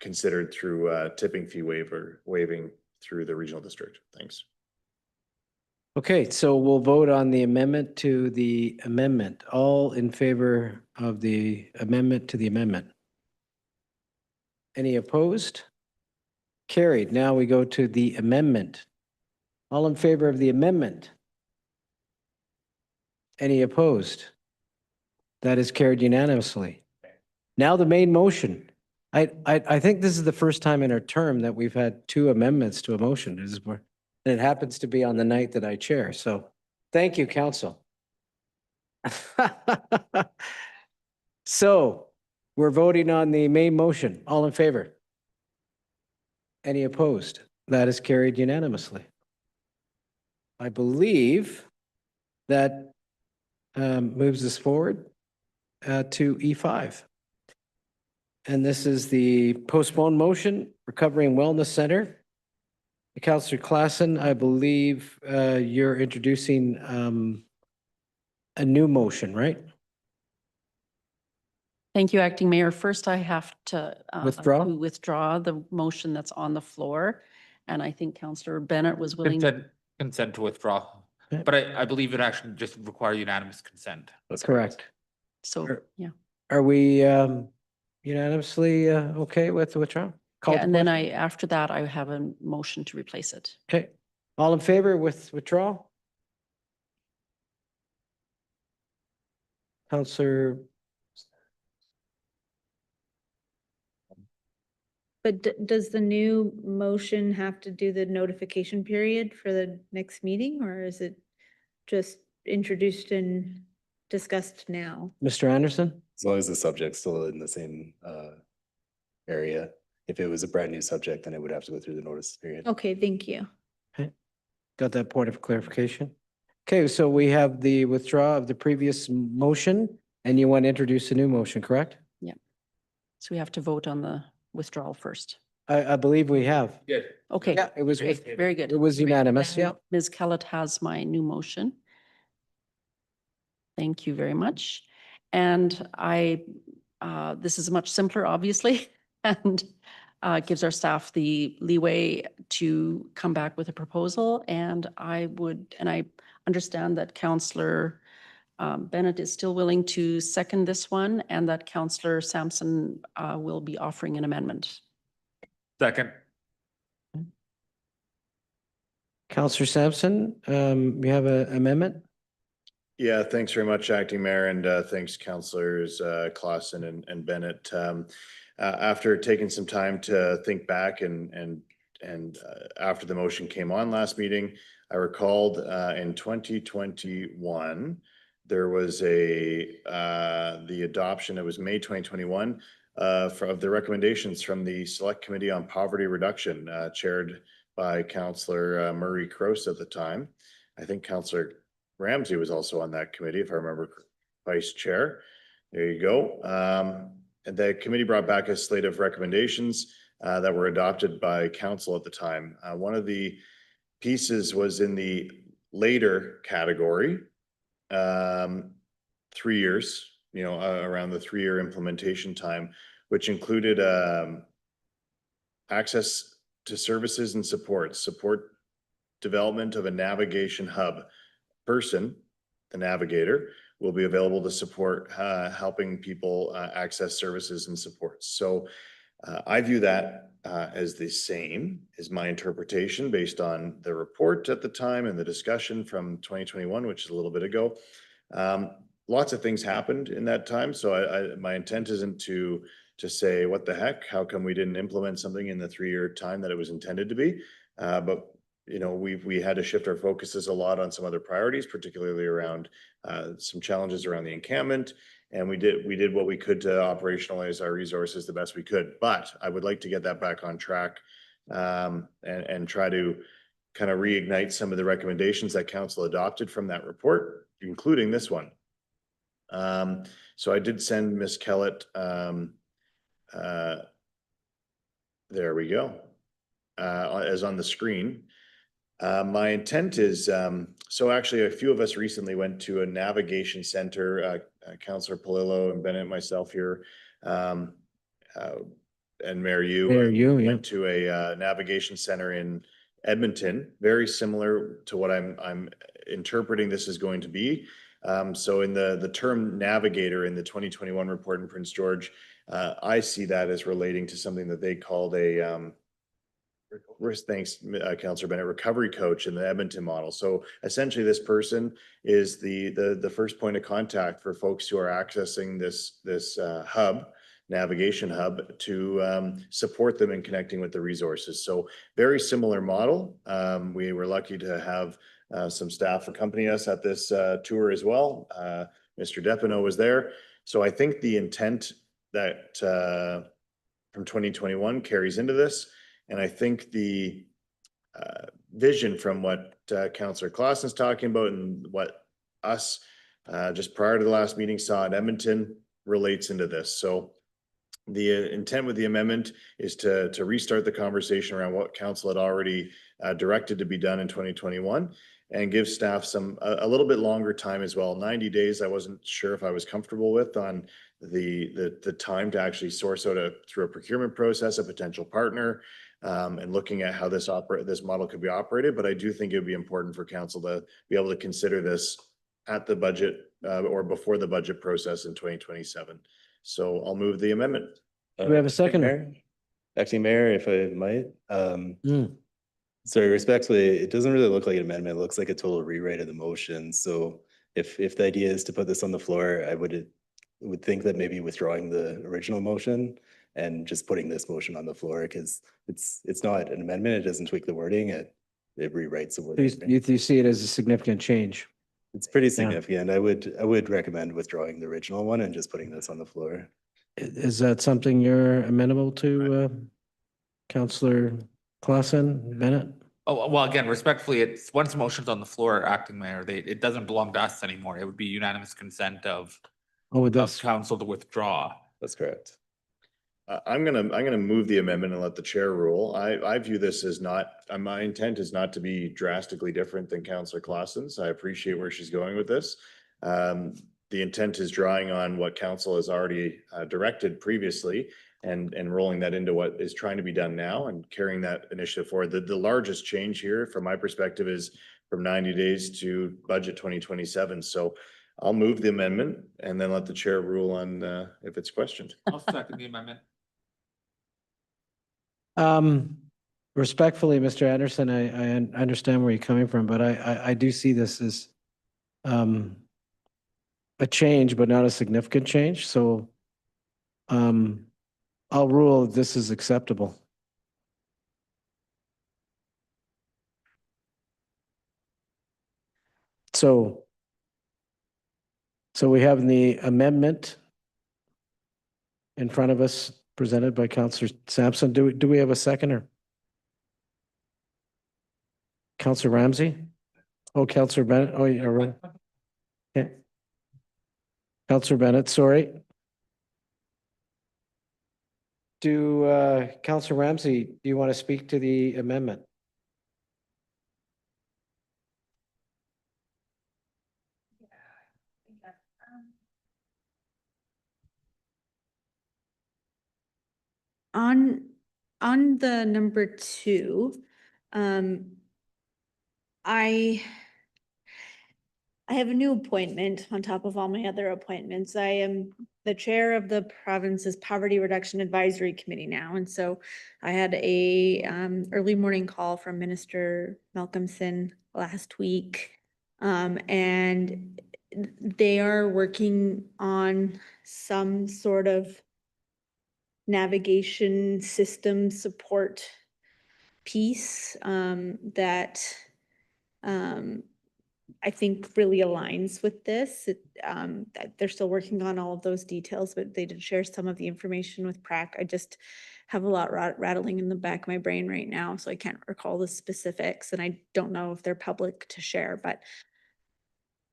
considered through tipping fee waiving through the regional district. Thanks. Okay, so we'll vote on the amendment to the amendment. All in favor of the amendment to the amendment? Any opposed? Carried. Now we go to the amendment. All in favor of the amendment? Any opposed? That is carried unanimously. Now the main motion. I think this is the first time in our term that we've had two amendments to a motion. And it happens to be on the night that I chair. So thank you, council. So we're voting on the main motion. All in favor? Any opposed? That is carried unanimously. I believe that moves us forward to E5. And this is the postponed motion, Recovery and Wellness Center. Councillor Klassen, I believe you're introducing a new motion, right? Thank you, Acting Mayor. First, I have to Withdraw the motion that's on the floor. And I think Councillor Bennett was willing. Consent to withdraw. Okay. But I believe it actually just require unanimous consent. That's correct. So, yeah. Are we unanimously okay with the withdrawal? Yeah, and then after that, I have a motion to replace it. Okay. All in favor with withdrawal? Councillor. But does the new motion have to do the notification period for the next meeting, or is it just introduced and discussed now? Mr. Anderson? As long as the subject's still in the same area. If it was a brand new subject, then it would have to go through the notice period. Okay, thank you. Okay. Got that point of clarification? Okay, so we have the withdrawal of the previous motion and you want to introduce a new motion, correct? Yeah. So we have to vote on the withdrawal first. I believe we have. Good. Okay. Yeah, it was, Great, very good. it was unanimous, yeah. Ms. Kellett has my new motion. Thank you very much. And this is much simpler, obviously, and gives our staff the leeway to come back with a proposal. And I understand that Councillor Bennett is still willing to second this one, and that Councillor Sampson will be offering an amendment. Second. Councillor Sampson, you have an amendment? Yeah, thanks very much, Acting Mayor, and thanks, Councillors Klassen and Bennett. After taking some time to think back and after the motion came on last meeting, I recalled in 2021, there was the adoption, it was May 2021, of the recommendations from the Select Committee on Poverty Reduction, chaired by Councillor Murray Crouse at the time. I think Councillor Ramsey was also on that committee, if I remember, Vice Chair. There you go. And the committee brought back a slate of recommendations that were adopted by council at the time. One of the pieces was in the later category, 3 years, around the 3-year implementation time, which included access to services and support development of a navigation hub person, the navigator, will be available to support helping people access services and supports. So I view that as the same, is my interpretation based on the report at the time and the discussion from 2021, which is a little bit ago. Lots of things happened in that time, so my intent isn't to say, what the heck, how come we didn't implement something in the 3-year time that it was intended to be? But you know, we had to shift our focuses a lot on some other priorities, particularly around some challenges around the encampment. And we did what we could to operationalize our resources the best we could. But I would like to get that back on track and try to kind of reignite some of the recommendations that council adopted from that report, including this one. So I did send Ms. Kellett, there we go, as on the screen. My intent is, so actually a few of us recently went to a navigation center, Councillor Palillo and Bennett, myself here, and Mayor Yu. Went to a navigation center in Edmonton, very similar to what I'm interpreting this is going to be. So in the term navigator in the 2021 report in Prince George, I see that as relating to something that they called a thanks, Councillor Bennett, recovery coach in the Edmonton model. So essentially this person is the first point of contact for folks who are accessing this hub, navigation hub, to support them in connecting with the resources. So very similar model. We were lucky to have some staff accompany us at this tour as well. Mr. Depineau was there. So I think the intent that from 2021 carries into this. And I think the vision from what Councillor Clausen's talking about and what us just prior to the last meeting saw in Edmonton relates into this. So the intent with the amendment is to restart the conversation around what council had already directed to be done in 2021 and give staff a little bit longer time as well. 90 days, I wasn't sure if I was comfortable with on the time to actually source out through a procurement process, a potential partner, and looking at how this model could be operated. But I do think it would be important for council to be able to consider this at the budget or before the budget process in 2027. So I'll move the amendment. Do we have a second? Acting Mayor, if I might. Sorry, respectfully, it doesn't really look like an amendment. It looks like a total rewrite of the motion. So if the idea is to put this on the floor, I would think that maybe withdrawing the original motion and just putting this motion on the floor, because it's not an amendment. It doesn't tweak the wording. It rewrites the wording. You see it as a significant change? It's pretty significant. I would recommend withdrawing the original one and just putting this on the floor. Is that something you're amenable to, Councillor Clausen, Bennett? Oh, well, again, respectfully, it's once the motion's on the floor, Acting Mayor, it doesn't belong to us anymore. It would be unanimous consent of council to withdraw. That's correct. I'm gonna move the amendment and let the chair rule. I view this as not, my intent is not to be drastically different than Councillor Clausen's. I appreciate where she's going with this. The intent is drawing on what council has already directed previously and rolling that into what is trying to be done now and carrying that initiative forward. The largest change here from my perspective is from 90 days to budget 2027. So I'll move the amendment and then let the chair rule on if it's questioned. I'll second the amendment. Respectfully, Mr. Anderson, I understand where you're coming from, but I do see this as a change, but not a significant change. So I'll rule this is acceptable. So we have the amendment in front of us presented by Councillor Sampson. Do we have a seconder? Councillor Ramsey? Oh, Councillor Bennett. Oh, yeah, right. Okay. Councillor Bennett, sorry. Councillor Ramsey, do you want to speak to the amendment? On the number 2, I I have a new appointment on top of all my other appointments. I am the chair of the province's Poverty Reduction Advisory Committee now. And so I had a early morning call from Minister Malcolmson last week. And they are working on some sort of navigation system support piece that I think really aligns with this. That they're still working on all of those details, but they did share some of the information with PrAC. I just have a lot rattling in the back of my brain right now, so I can't recall the specifics, and I don't know if they're public to share, but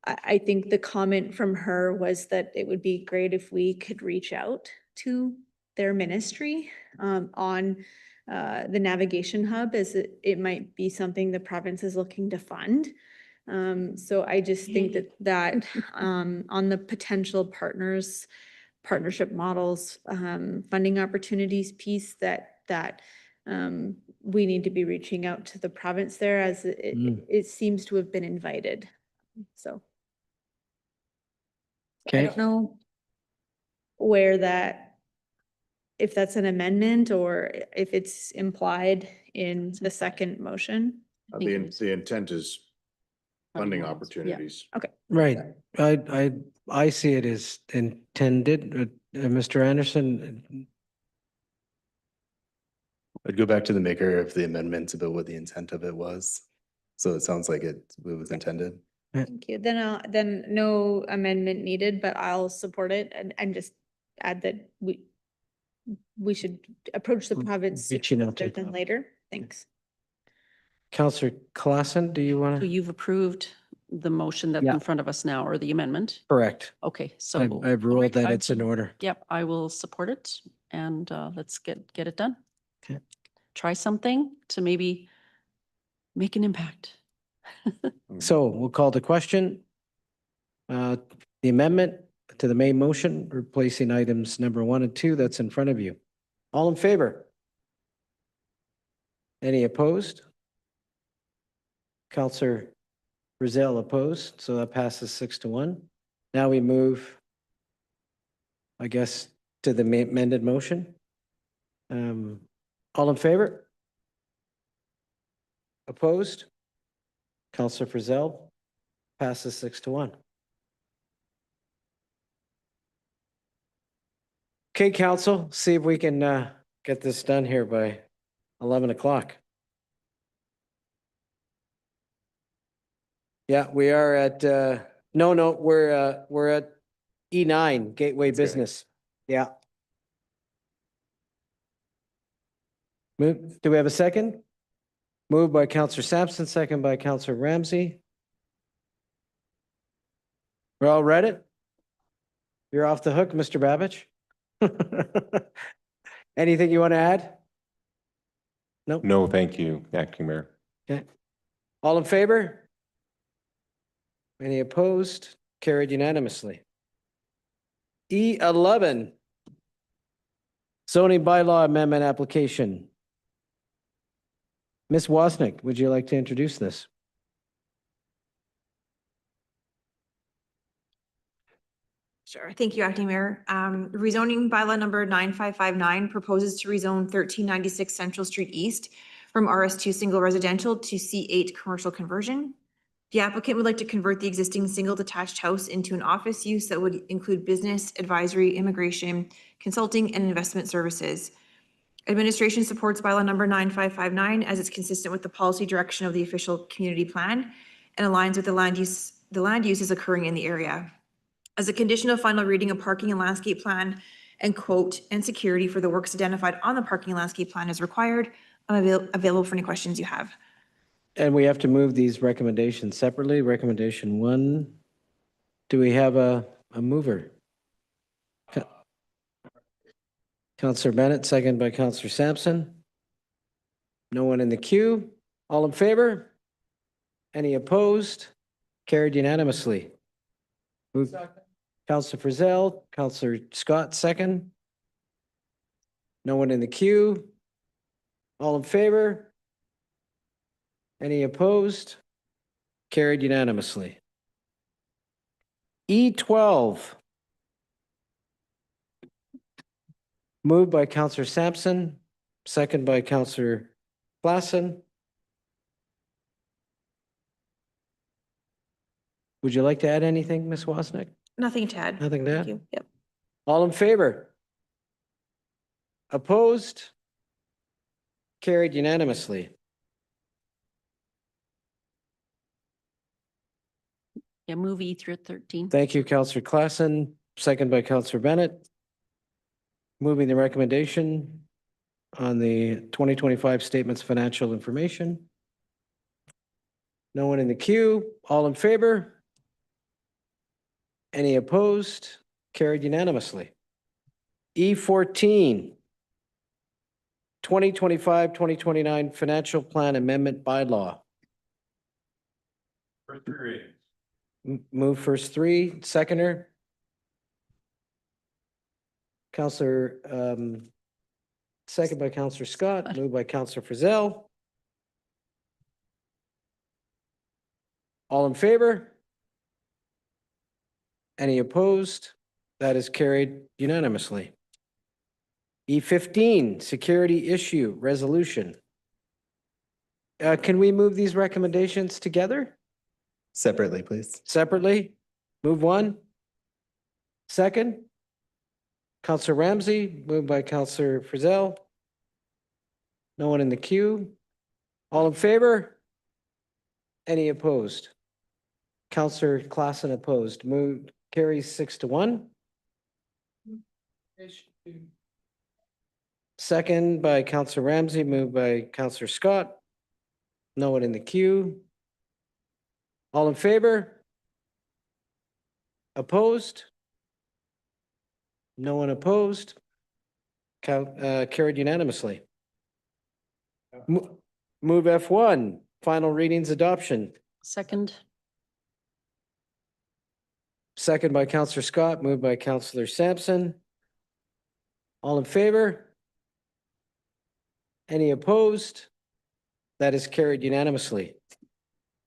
I think the comment from her was that it would be great if we could reach out to their ministry on the navigation hub, as it might be something the province is looking to fund. So I just think that on the potential partnership models, funding opportunities piece, that we need to be reaching out to the province there, as it seems to have been invited. So I don't know where if that's an amendment or if it's implied in the second motion. The intent is funding opportunities. Okay. Right. I see it as intended. Mr. Anderson, I'd go back to the maker of the amendments about what the intent of it was. So it sounds like it was intended. Thank you. Then no amendment needed, but I'll support it and just add that we should approach the province reaching out to sooner than later. Thanks. Councillor Claassen, do you want So to? you've approved the motion that's Yeah. in front of us now, or the amendment? Correct. Okay, so. I've all ruled right, that it's in order. Yep, I will support it, and let's get it done. Okay. Try something to maybe make an impact. So we'll call the question. The amendment to the main motion, replacing items number 1 and 2 that's in front of you. All in favor? Any opposed? Counselor Brazil opposed, so that passes 6-1. Now we move, I guess, to the amended motion. All in favor? Opposed? Counselor Frizzell passes 6-1. Okay, council, see if we can get this done here by 11 o'clock. Yeah, we are at, we're at E9, Gateway Business. Yeah. Do we have a second? Moved by Counselor Sampson, second by Counselor Ramsey. We're all read it? You're off the hook, Mr. Babich. Anything you want to add? No? No, thank you, Acting Mayor. Okay. All in favor? Any opposed? Carried unanimously. E11. Zoning bylaw amendment application. Ms. Wasnick, would you like to introduce this? Sure. Thank you, Acting Mayor. Rezoning bylaw number 9559 proposes to rezone 1396 Central Street East from RS2 single residential to C8 commercial conversion. The applicant would like to convert the existing single detached house into an office use that would include business, advisory, immigration, consulting, and investment services. Administration supports bylaw number 9559 as it's consistent with the policy direction of the official community plan and aligns with the land uses occurring in the area. As a condition of final reading, a parking and landscape plan and quote and security for the works identified on the parking and landscape plan is required. I'm available for any questions you have. And we have to move these recommendations separately. Recommendation 1. Do we have a mover? Counselor Bennett, second by Counselor Sampson. No one in the queue. All in favor? Any opposed? Carried unanimously. Move. Counselor Frizzell, Counselor Scott, second. No one in the queue. All in favor? Any opposed? Carried unanimously. E12. Moved by Counselor Sampson, second by Counselor Klassen. Would you like to add anything, Ms. Wasnick? Nothing to add. Nothing to Thank add? you. Yep. All in favor? Opposed? Carried unanimously. Yeah, move E through 13. Thank you, Counselor Klassen, second by Counselor Bennett. Moving the recommendation on the 2025 statements of financial information. No one in the queue. All in favor? Any opposed? Carried unanimously. E14, 2025-2029 Financial Plan Amendment Bylaw. For 3 readings. Move first three, seconder. Counselor, second by Counselor Scott, moved by Counselor Frizzell. All in favor? Any opposed? That is carried unanimously. E15, Security Issue Resolution. Can we move these recommendations together? Separately, please. Separately? Move one. Second? Counselor Ramsey, moved by Counselor Frizzell. No one in the queue. All in favor? Any opposed? Counselor Klassen opposed. Moved, carries 6-1. Second by Counselor Ramsey, moved by Counselor Scott. No one in the queue. All in favor? Opposed? No one opposed? Carried unanimously. Move F1, final readings adoption. Second. Second by Counselor Scott, moved by Counselor Sampson. All in favor? Any opposed? That is carried unanimously.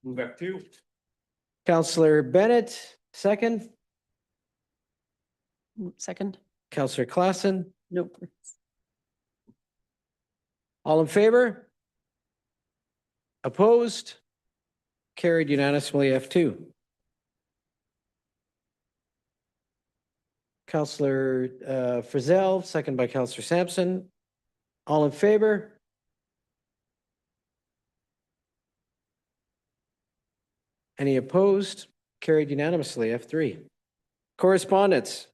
Move F2. Counselor Bennett, second. Second. Counselor Klassen, Nope. all in favor? Opposed? Carried unanimously F2. Counselor Frizzell, second by Counselor Sampson. All in favor? Any opposed? Carried unanimously F3. Correspondence.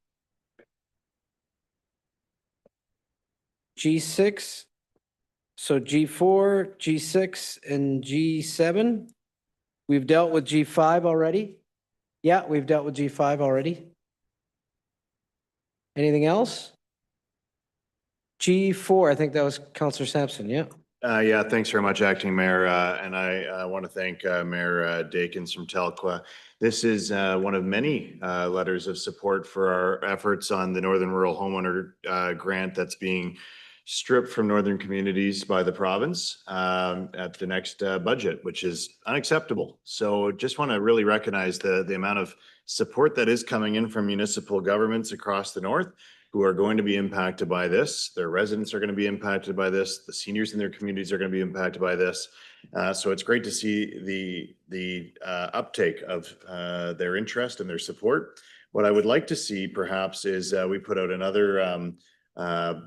G6, so G4, G6, and G7. We've dealt with G5 already. Yeah, we've dealt with G5 already. Anything else? G4, I think that was Counselor Sampson, yeah. Yeah, thanks very much, Acting Mayor. And I want to thank Mayor Dakins from Telqua. This is one of many letters of support for our efforts on the Northern Rural Homeowner Grant that's being stripped from northern communities by the province at the next budget, which is unacceptable. So just want to really recognize the amount of support that is coming in from municipal governments across the north who are going to be impacted by this. Their residents are going to be impacted by this. The seniors in their communities are going to be impacted by this. So it's great to see the uptake of their interest and their support. What I would like to see perhaps is we put out another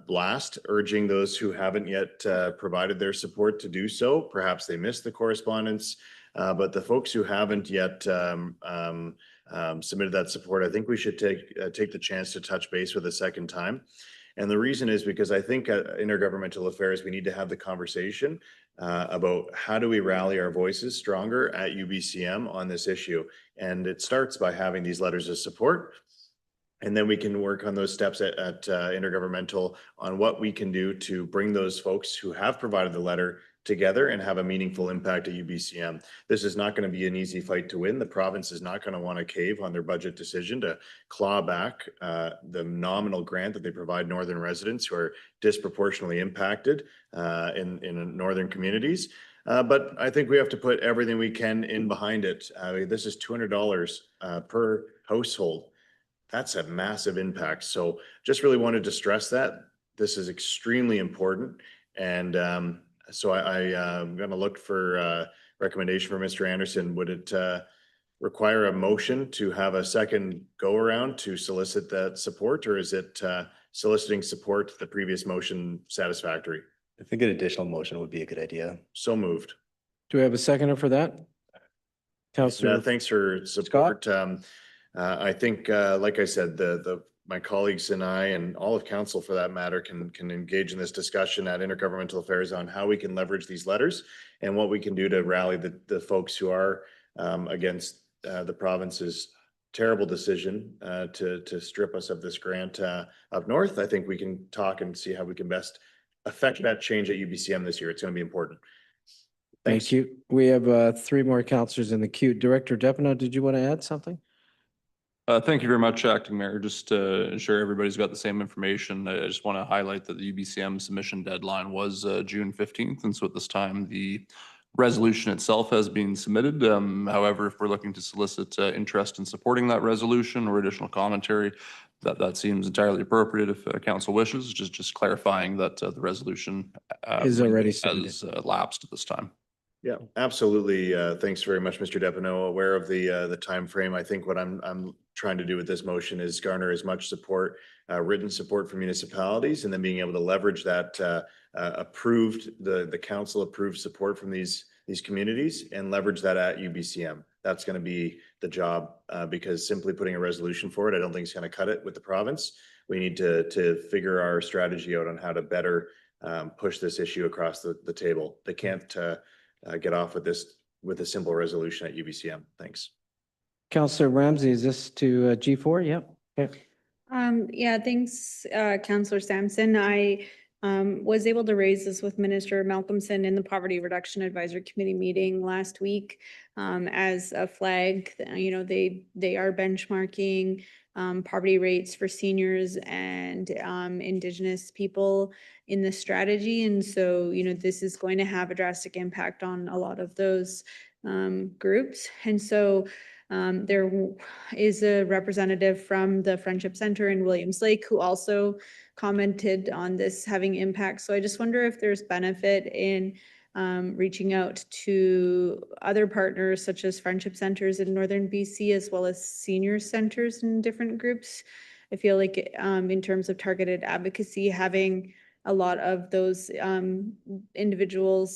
blast urging those who haven't yet provided their support to do so. Perhaps they missed the correspondence, but the folks who haven't yet submitted that support, I think we should take the chance to touch base with a second time. And the reason is because I think intergovernmental affairs, we need to have the conversation about how do we rally our voices stronger at UBCM on this issue. And it starts by having these letters of support. And then we can work on those steps at intergovernmental on what we can do to bring those folks who have provided the letter together and have a meaningful impact at UBCM. This is not going to be an easy fight to win. The province is not going to want to cave on their budget decision to claw back the nominal grant that they provide northern residents who are disproportionately impacted in northern communities. But I think we have to put everything we can in behind it. This is $200 per household. That's a massive impact. So just really wanted to stress that this is extremely important. And so I'm going to look for recommendation for Mr. Anderson. Would it require a motion to have a second go around to solicit that support, or is it soliciting support, the previous motion satisfactory? I think an additional motion would be a good idea. So moved. Do we have a seconder for that? Counselor, Thanks for support. I think, like I said, my colleagues and I, and all of council for that matter, can engage in this discussion at Intergovernmental Affairs on how we can leverage these letters and what we can do to rally the folks who are against the province's terrible decision to strip us of this grant up north. I think we can talk and see how we can best affect that change at UBCM this year. It's going to be important. thank you. We have 3 more counselors in the queue. Director Deppino, did you want to add something? Thank you very much, Acting Mayor. Just to ensure everybody's got the same information, I just want to highlight that the UBCM submission deadline was June 15th. And so at this time, the resolution itself has been submitted. However, if we're looking to solicit interest in supporting that resolution or additional commentary, that seems entirely appropriate if council wishes, just clarifying that the resolution Is already submitted. has lapsed at this time. Yeah, absolutely. Thanks very much, Mr. Deppino. Aware of the time frame. I think what I'm trying to do with this motion is garner as much support, written support from municipalities, and then being able to leverage that the council approved support from these communities and leverage that at UBCM. That's going to be the job because simply putting a resolution for it, I don't think it's going to cut it with the province. We need to figure our strategy out on how to better push this issue across the table. They can't get off with this with a simple resolution at UBCM. Thanks. Counselor Ramsey, is this to G4? Yep. Okay. Yeah, thanks, Counselor Sampson. I was able to raise this with Minister Malcolmson in the Poverty Reduction Advisory Committee meeting last week as a flag. You know, they are benchmarking poverty rates for seniors and Indigenous people in the strategy. And so, you know, this is going to have a drastic impact on a lot of those groups. And so there is a representative from the Friendship Center in Williams Lake who also commented on this having impact. So I just wonder if there's benefit in reaching out to other partners such as friendship centers in Northern BC, as well as senior centers in different groups. I feel like in terms of targeted advocacy, having a lot of those individual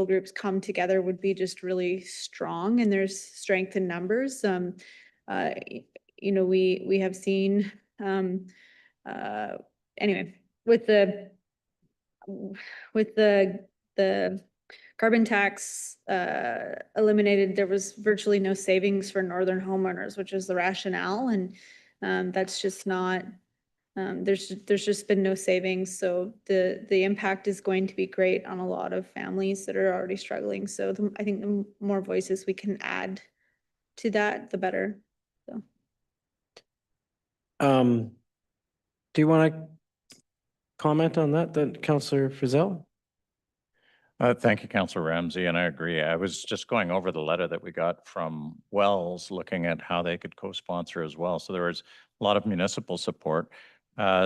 groups come together would be just really strong, and there's strength in numbers. You know, we have seen anyway with the carbon tax eliminated, there was virtually no savings for northern homeowners, which is the rationale, and that's just not. There's just been no savings, so the impact is going to be great on a lot of families that are already struggling. So I think the more voices we can add to that, the better. So. Do you want to comment on that, then, Councillor Frizzell? Thank you, Councillor Ramsey, and I agree. I was just going over the letter that we got from Wells, looking at how they could co-sponsor as well. So there was a lot of municipal support.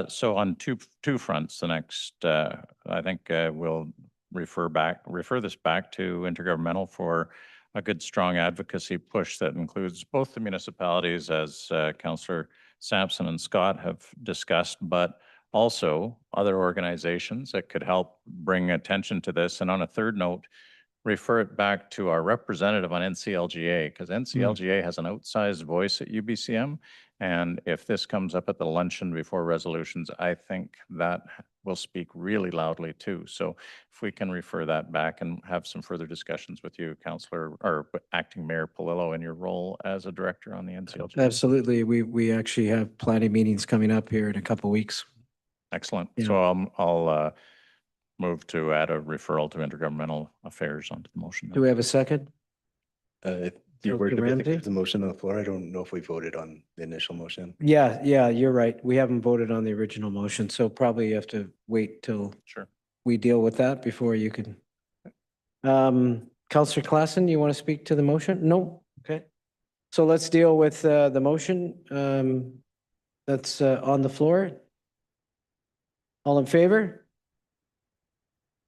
So on two fronts, the next, I think we'll refer this back to Intergovernmental for a good, strong advocacy push that includes both the municipalities, as Councillor Sampson and Scott have discussed, but also other organizations that could help bring attention to this. And on a third note, refer it back to our representative on NCLGA, because NCLGA has an outsized voice at UBCM. And if this comes up at the luncheon before resolutions, I think that will speak really loudly too. So if we can refer that back and have some further discussions with you, Councillor or Acting Mayor Polillo, in your role as a director on the NCLGA. Absolutely. We actually have planning meetings coming up here in a couple of weeks. Excellent. Yeah. So I'll move to add a referral to Intergovernmental Affairs onto the motion. Do we have a second? Your worship, I think Ramsey? there's a motion on the floor. I don't know if we voted on the initial motion. Yeah, you're right. We haven't voted on the original motion, so probably you have to wait till Sure. we deal with that before you can. Counselor Klassen, you want to speak to the motion? No? Okay. So let's deal with the motion that's on the floor. All in favor?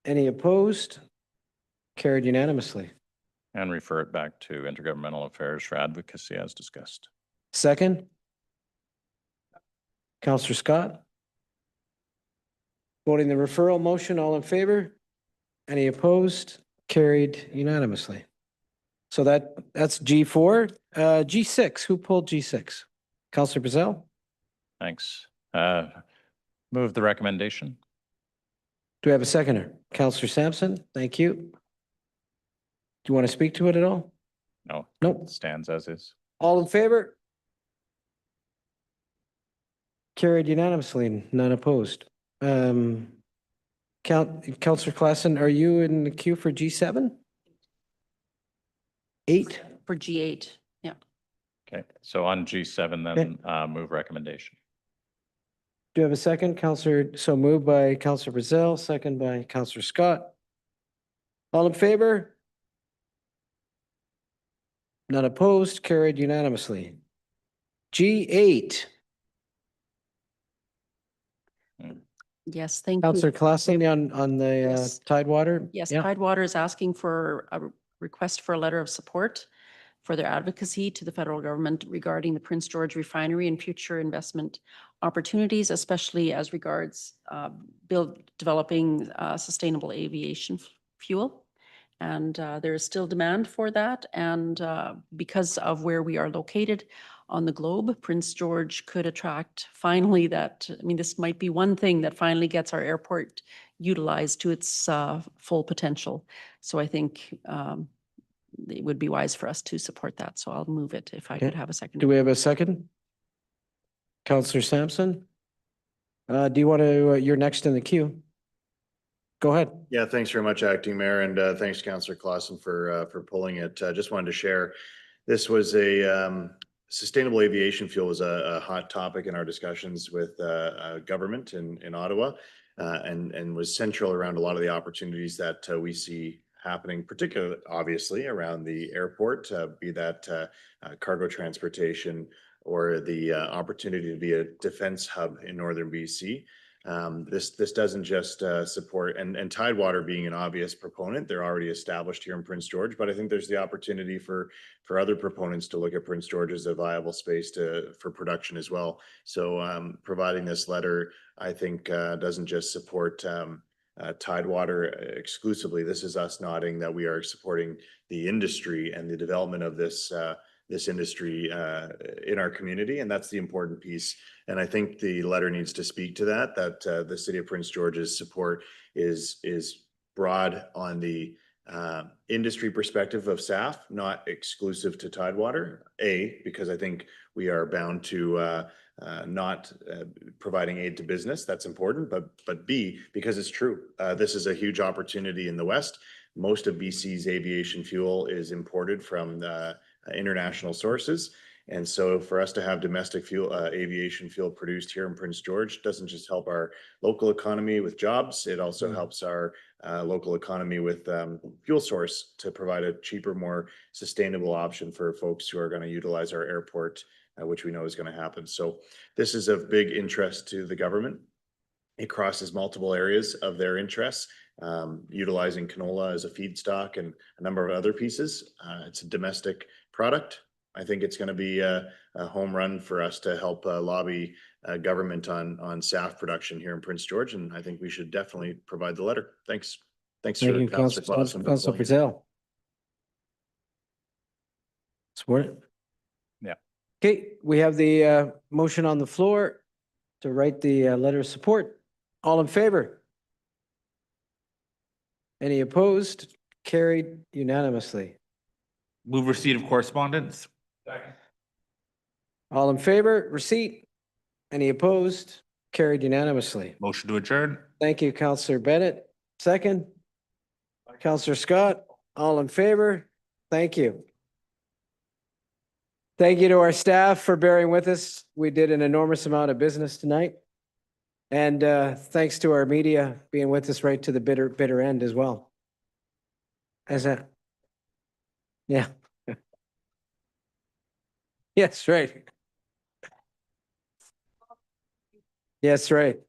Any opposed? Carried unanimously. And refer it back to Intergovernmental Affairs for advocacy as discussed. Second? Counselor Scott? Voting the referral motion, all in favor? Any opposed? Carried unanimously. So that's G4. G6, who pulled G6? Counselor Bazell? Thanks. Move the recommendation. Do we have a seconder? Counselor Sampson, thank you. Do you want to speak to it at all? No. Nope. Stands as is. All in favor? Carried unanimously, none opposed. Counselor Klassen, are you in the queue for G7? 8? For G8, yeah. Okay, so on G7 then, move recommendation. Do you have a second? Counselor, so moved by Counselor Brazil, second by Counselor Scott. All in favor? None opposed, carried unanimously. G8. Yes, thank you. Counselor Klassen on the Yes. Tidewater? Yes, Yeah. Tidewater is asking for a request for a letter of support for their advocacy to the federal government regarding the Prince George refinery and future investment opportunities, especially as regards developing sustainable aviation fuel. And there is still demand for that. And because of where we are located on the globe, Prince George could attract finally that, I mean, this might be one thing that finally gets our airport utilized to its full potential. So I think it would be wise for us to support that. So I'll move it if I could Okay. have a second. Do we have a second? Counselor Sampson? Do you want to, you're next in the queue. Go ahead. Yeah, thanks very much, Acting Mayor, and thanks, Councillor Clausen, for pulling it. Just wanted to share, this was a sustainable aviation fuel was a hot topic in our discussions with government in Ottawa, and was central around a lot of the opportunities that we see happening, particularly obviously around the airport, be that cargo transportation or the opportunity to be a defense hub in northern BC. This doesn't just support, and Tidewater being an obvious proponent, they're already established here in Prince George, but I think there's the opportunity for other proponents to look at Prince George as a viable space for production as well. So providing this letter, I think doesn't just support Tidewater exclusively. This is us nodding that we are supporting the industry and the development of this industry in our community, and that's the important piece. And I think the letter needs to speak to that the City of Prince George's support is broad on the industry perspective of SAF, not exclusive to Tidewater. Because I think we are bound to not providing aid to business. That's important, but B, because it's true. This is a huge opportunity in the West. Most of BC's aviation fuel is imported from international sources. And so for us to have domestic fuel, aviation fuel produced here in Prince George doesn't just help our local economy with jobs, it also helps our local economy with fuel source to provide a cheaper, more sustainable option for folks who are going to utilize our airport, which we know is going to happen. So this is of big interest to the government. It crosses multiple areas of their interests, utilizing canola as a feedstock and a number of other pieces. It's a domestic product. I think it's going to be a home run for us to help lobby government on SAF production here in Prince George, and I think we should definitely provide the letter. Thanks. Thanks, Thank you, Councillor Clausen. Councilor Brazil. Support it? Yeah. Okay, we have the motion on the floor to write the letter of support. All in favor? Any opposed? Carried unanimously. Move receipt of correspondence. All in favor? Receipt? Any opposed? Carried unanimously. Motion to adjourn. Thank you, Counselor Bennett. Second? Counselor Scott, all in favor? Thank you. Thank you to our staff for bearing with us. We did an enormous amount of business tonight. And thanks to our media being with us right to the bitter end as well. As a, yeah. Yes, right. Yes, right.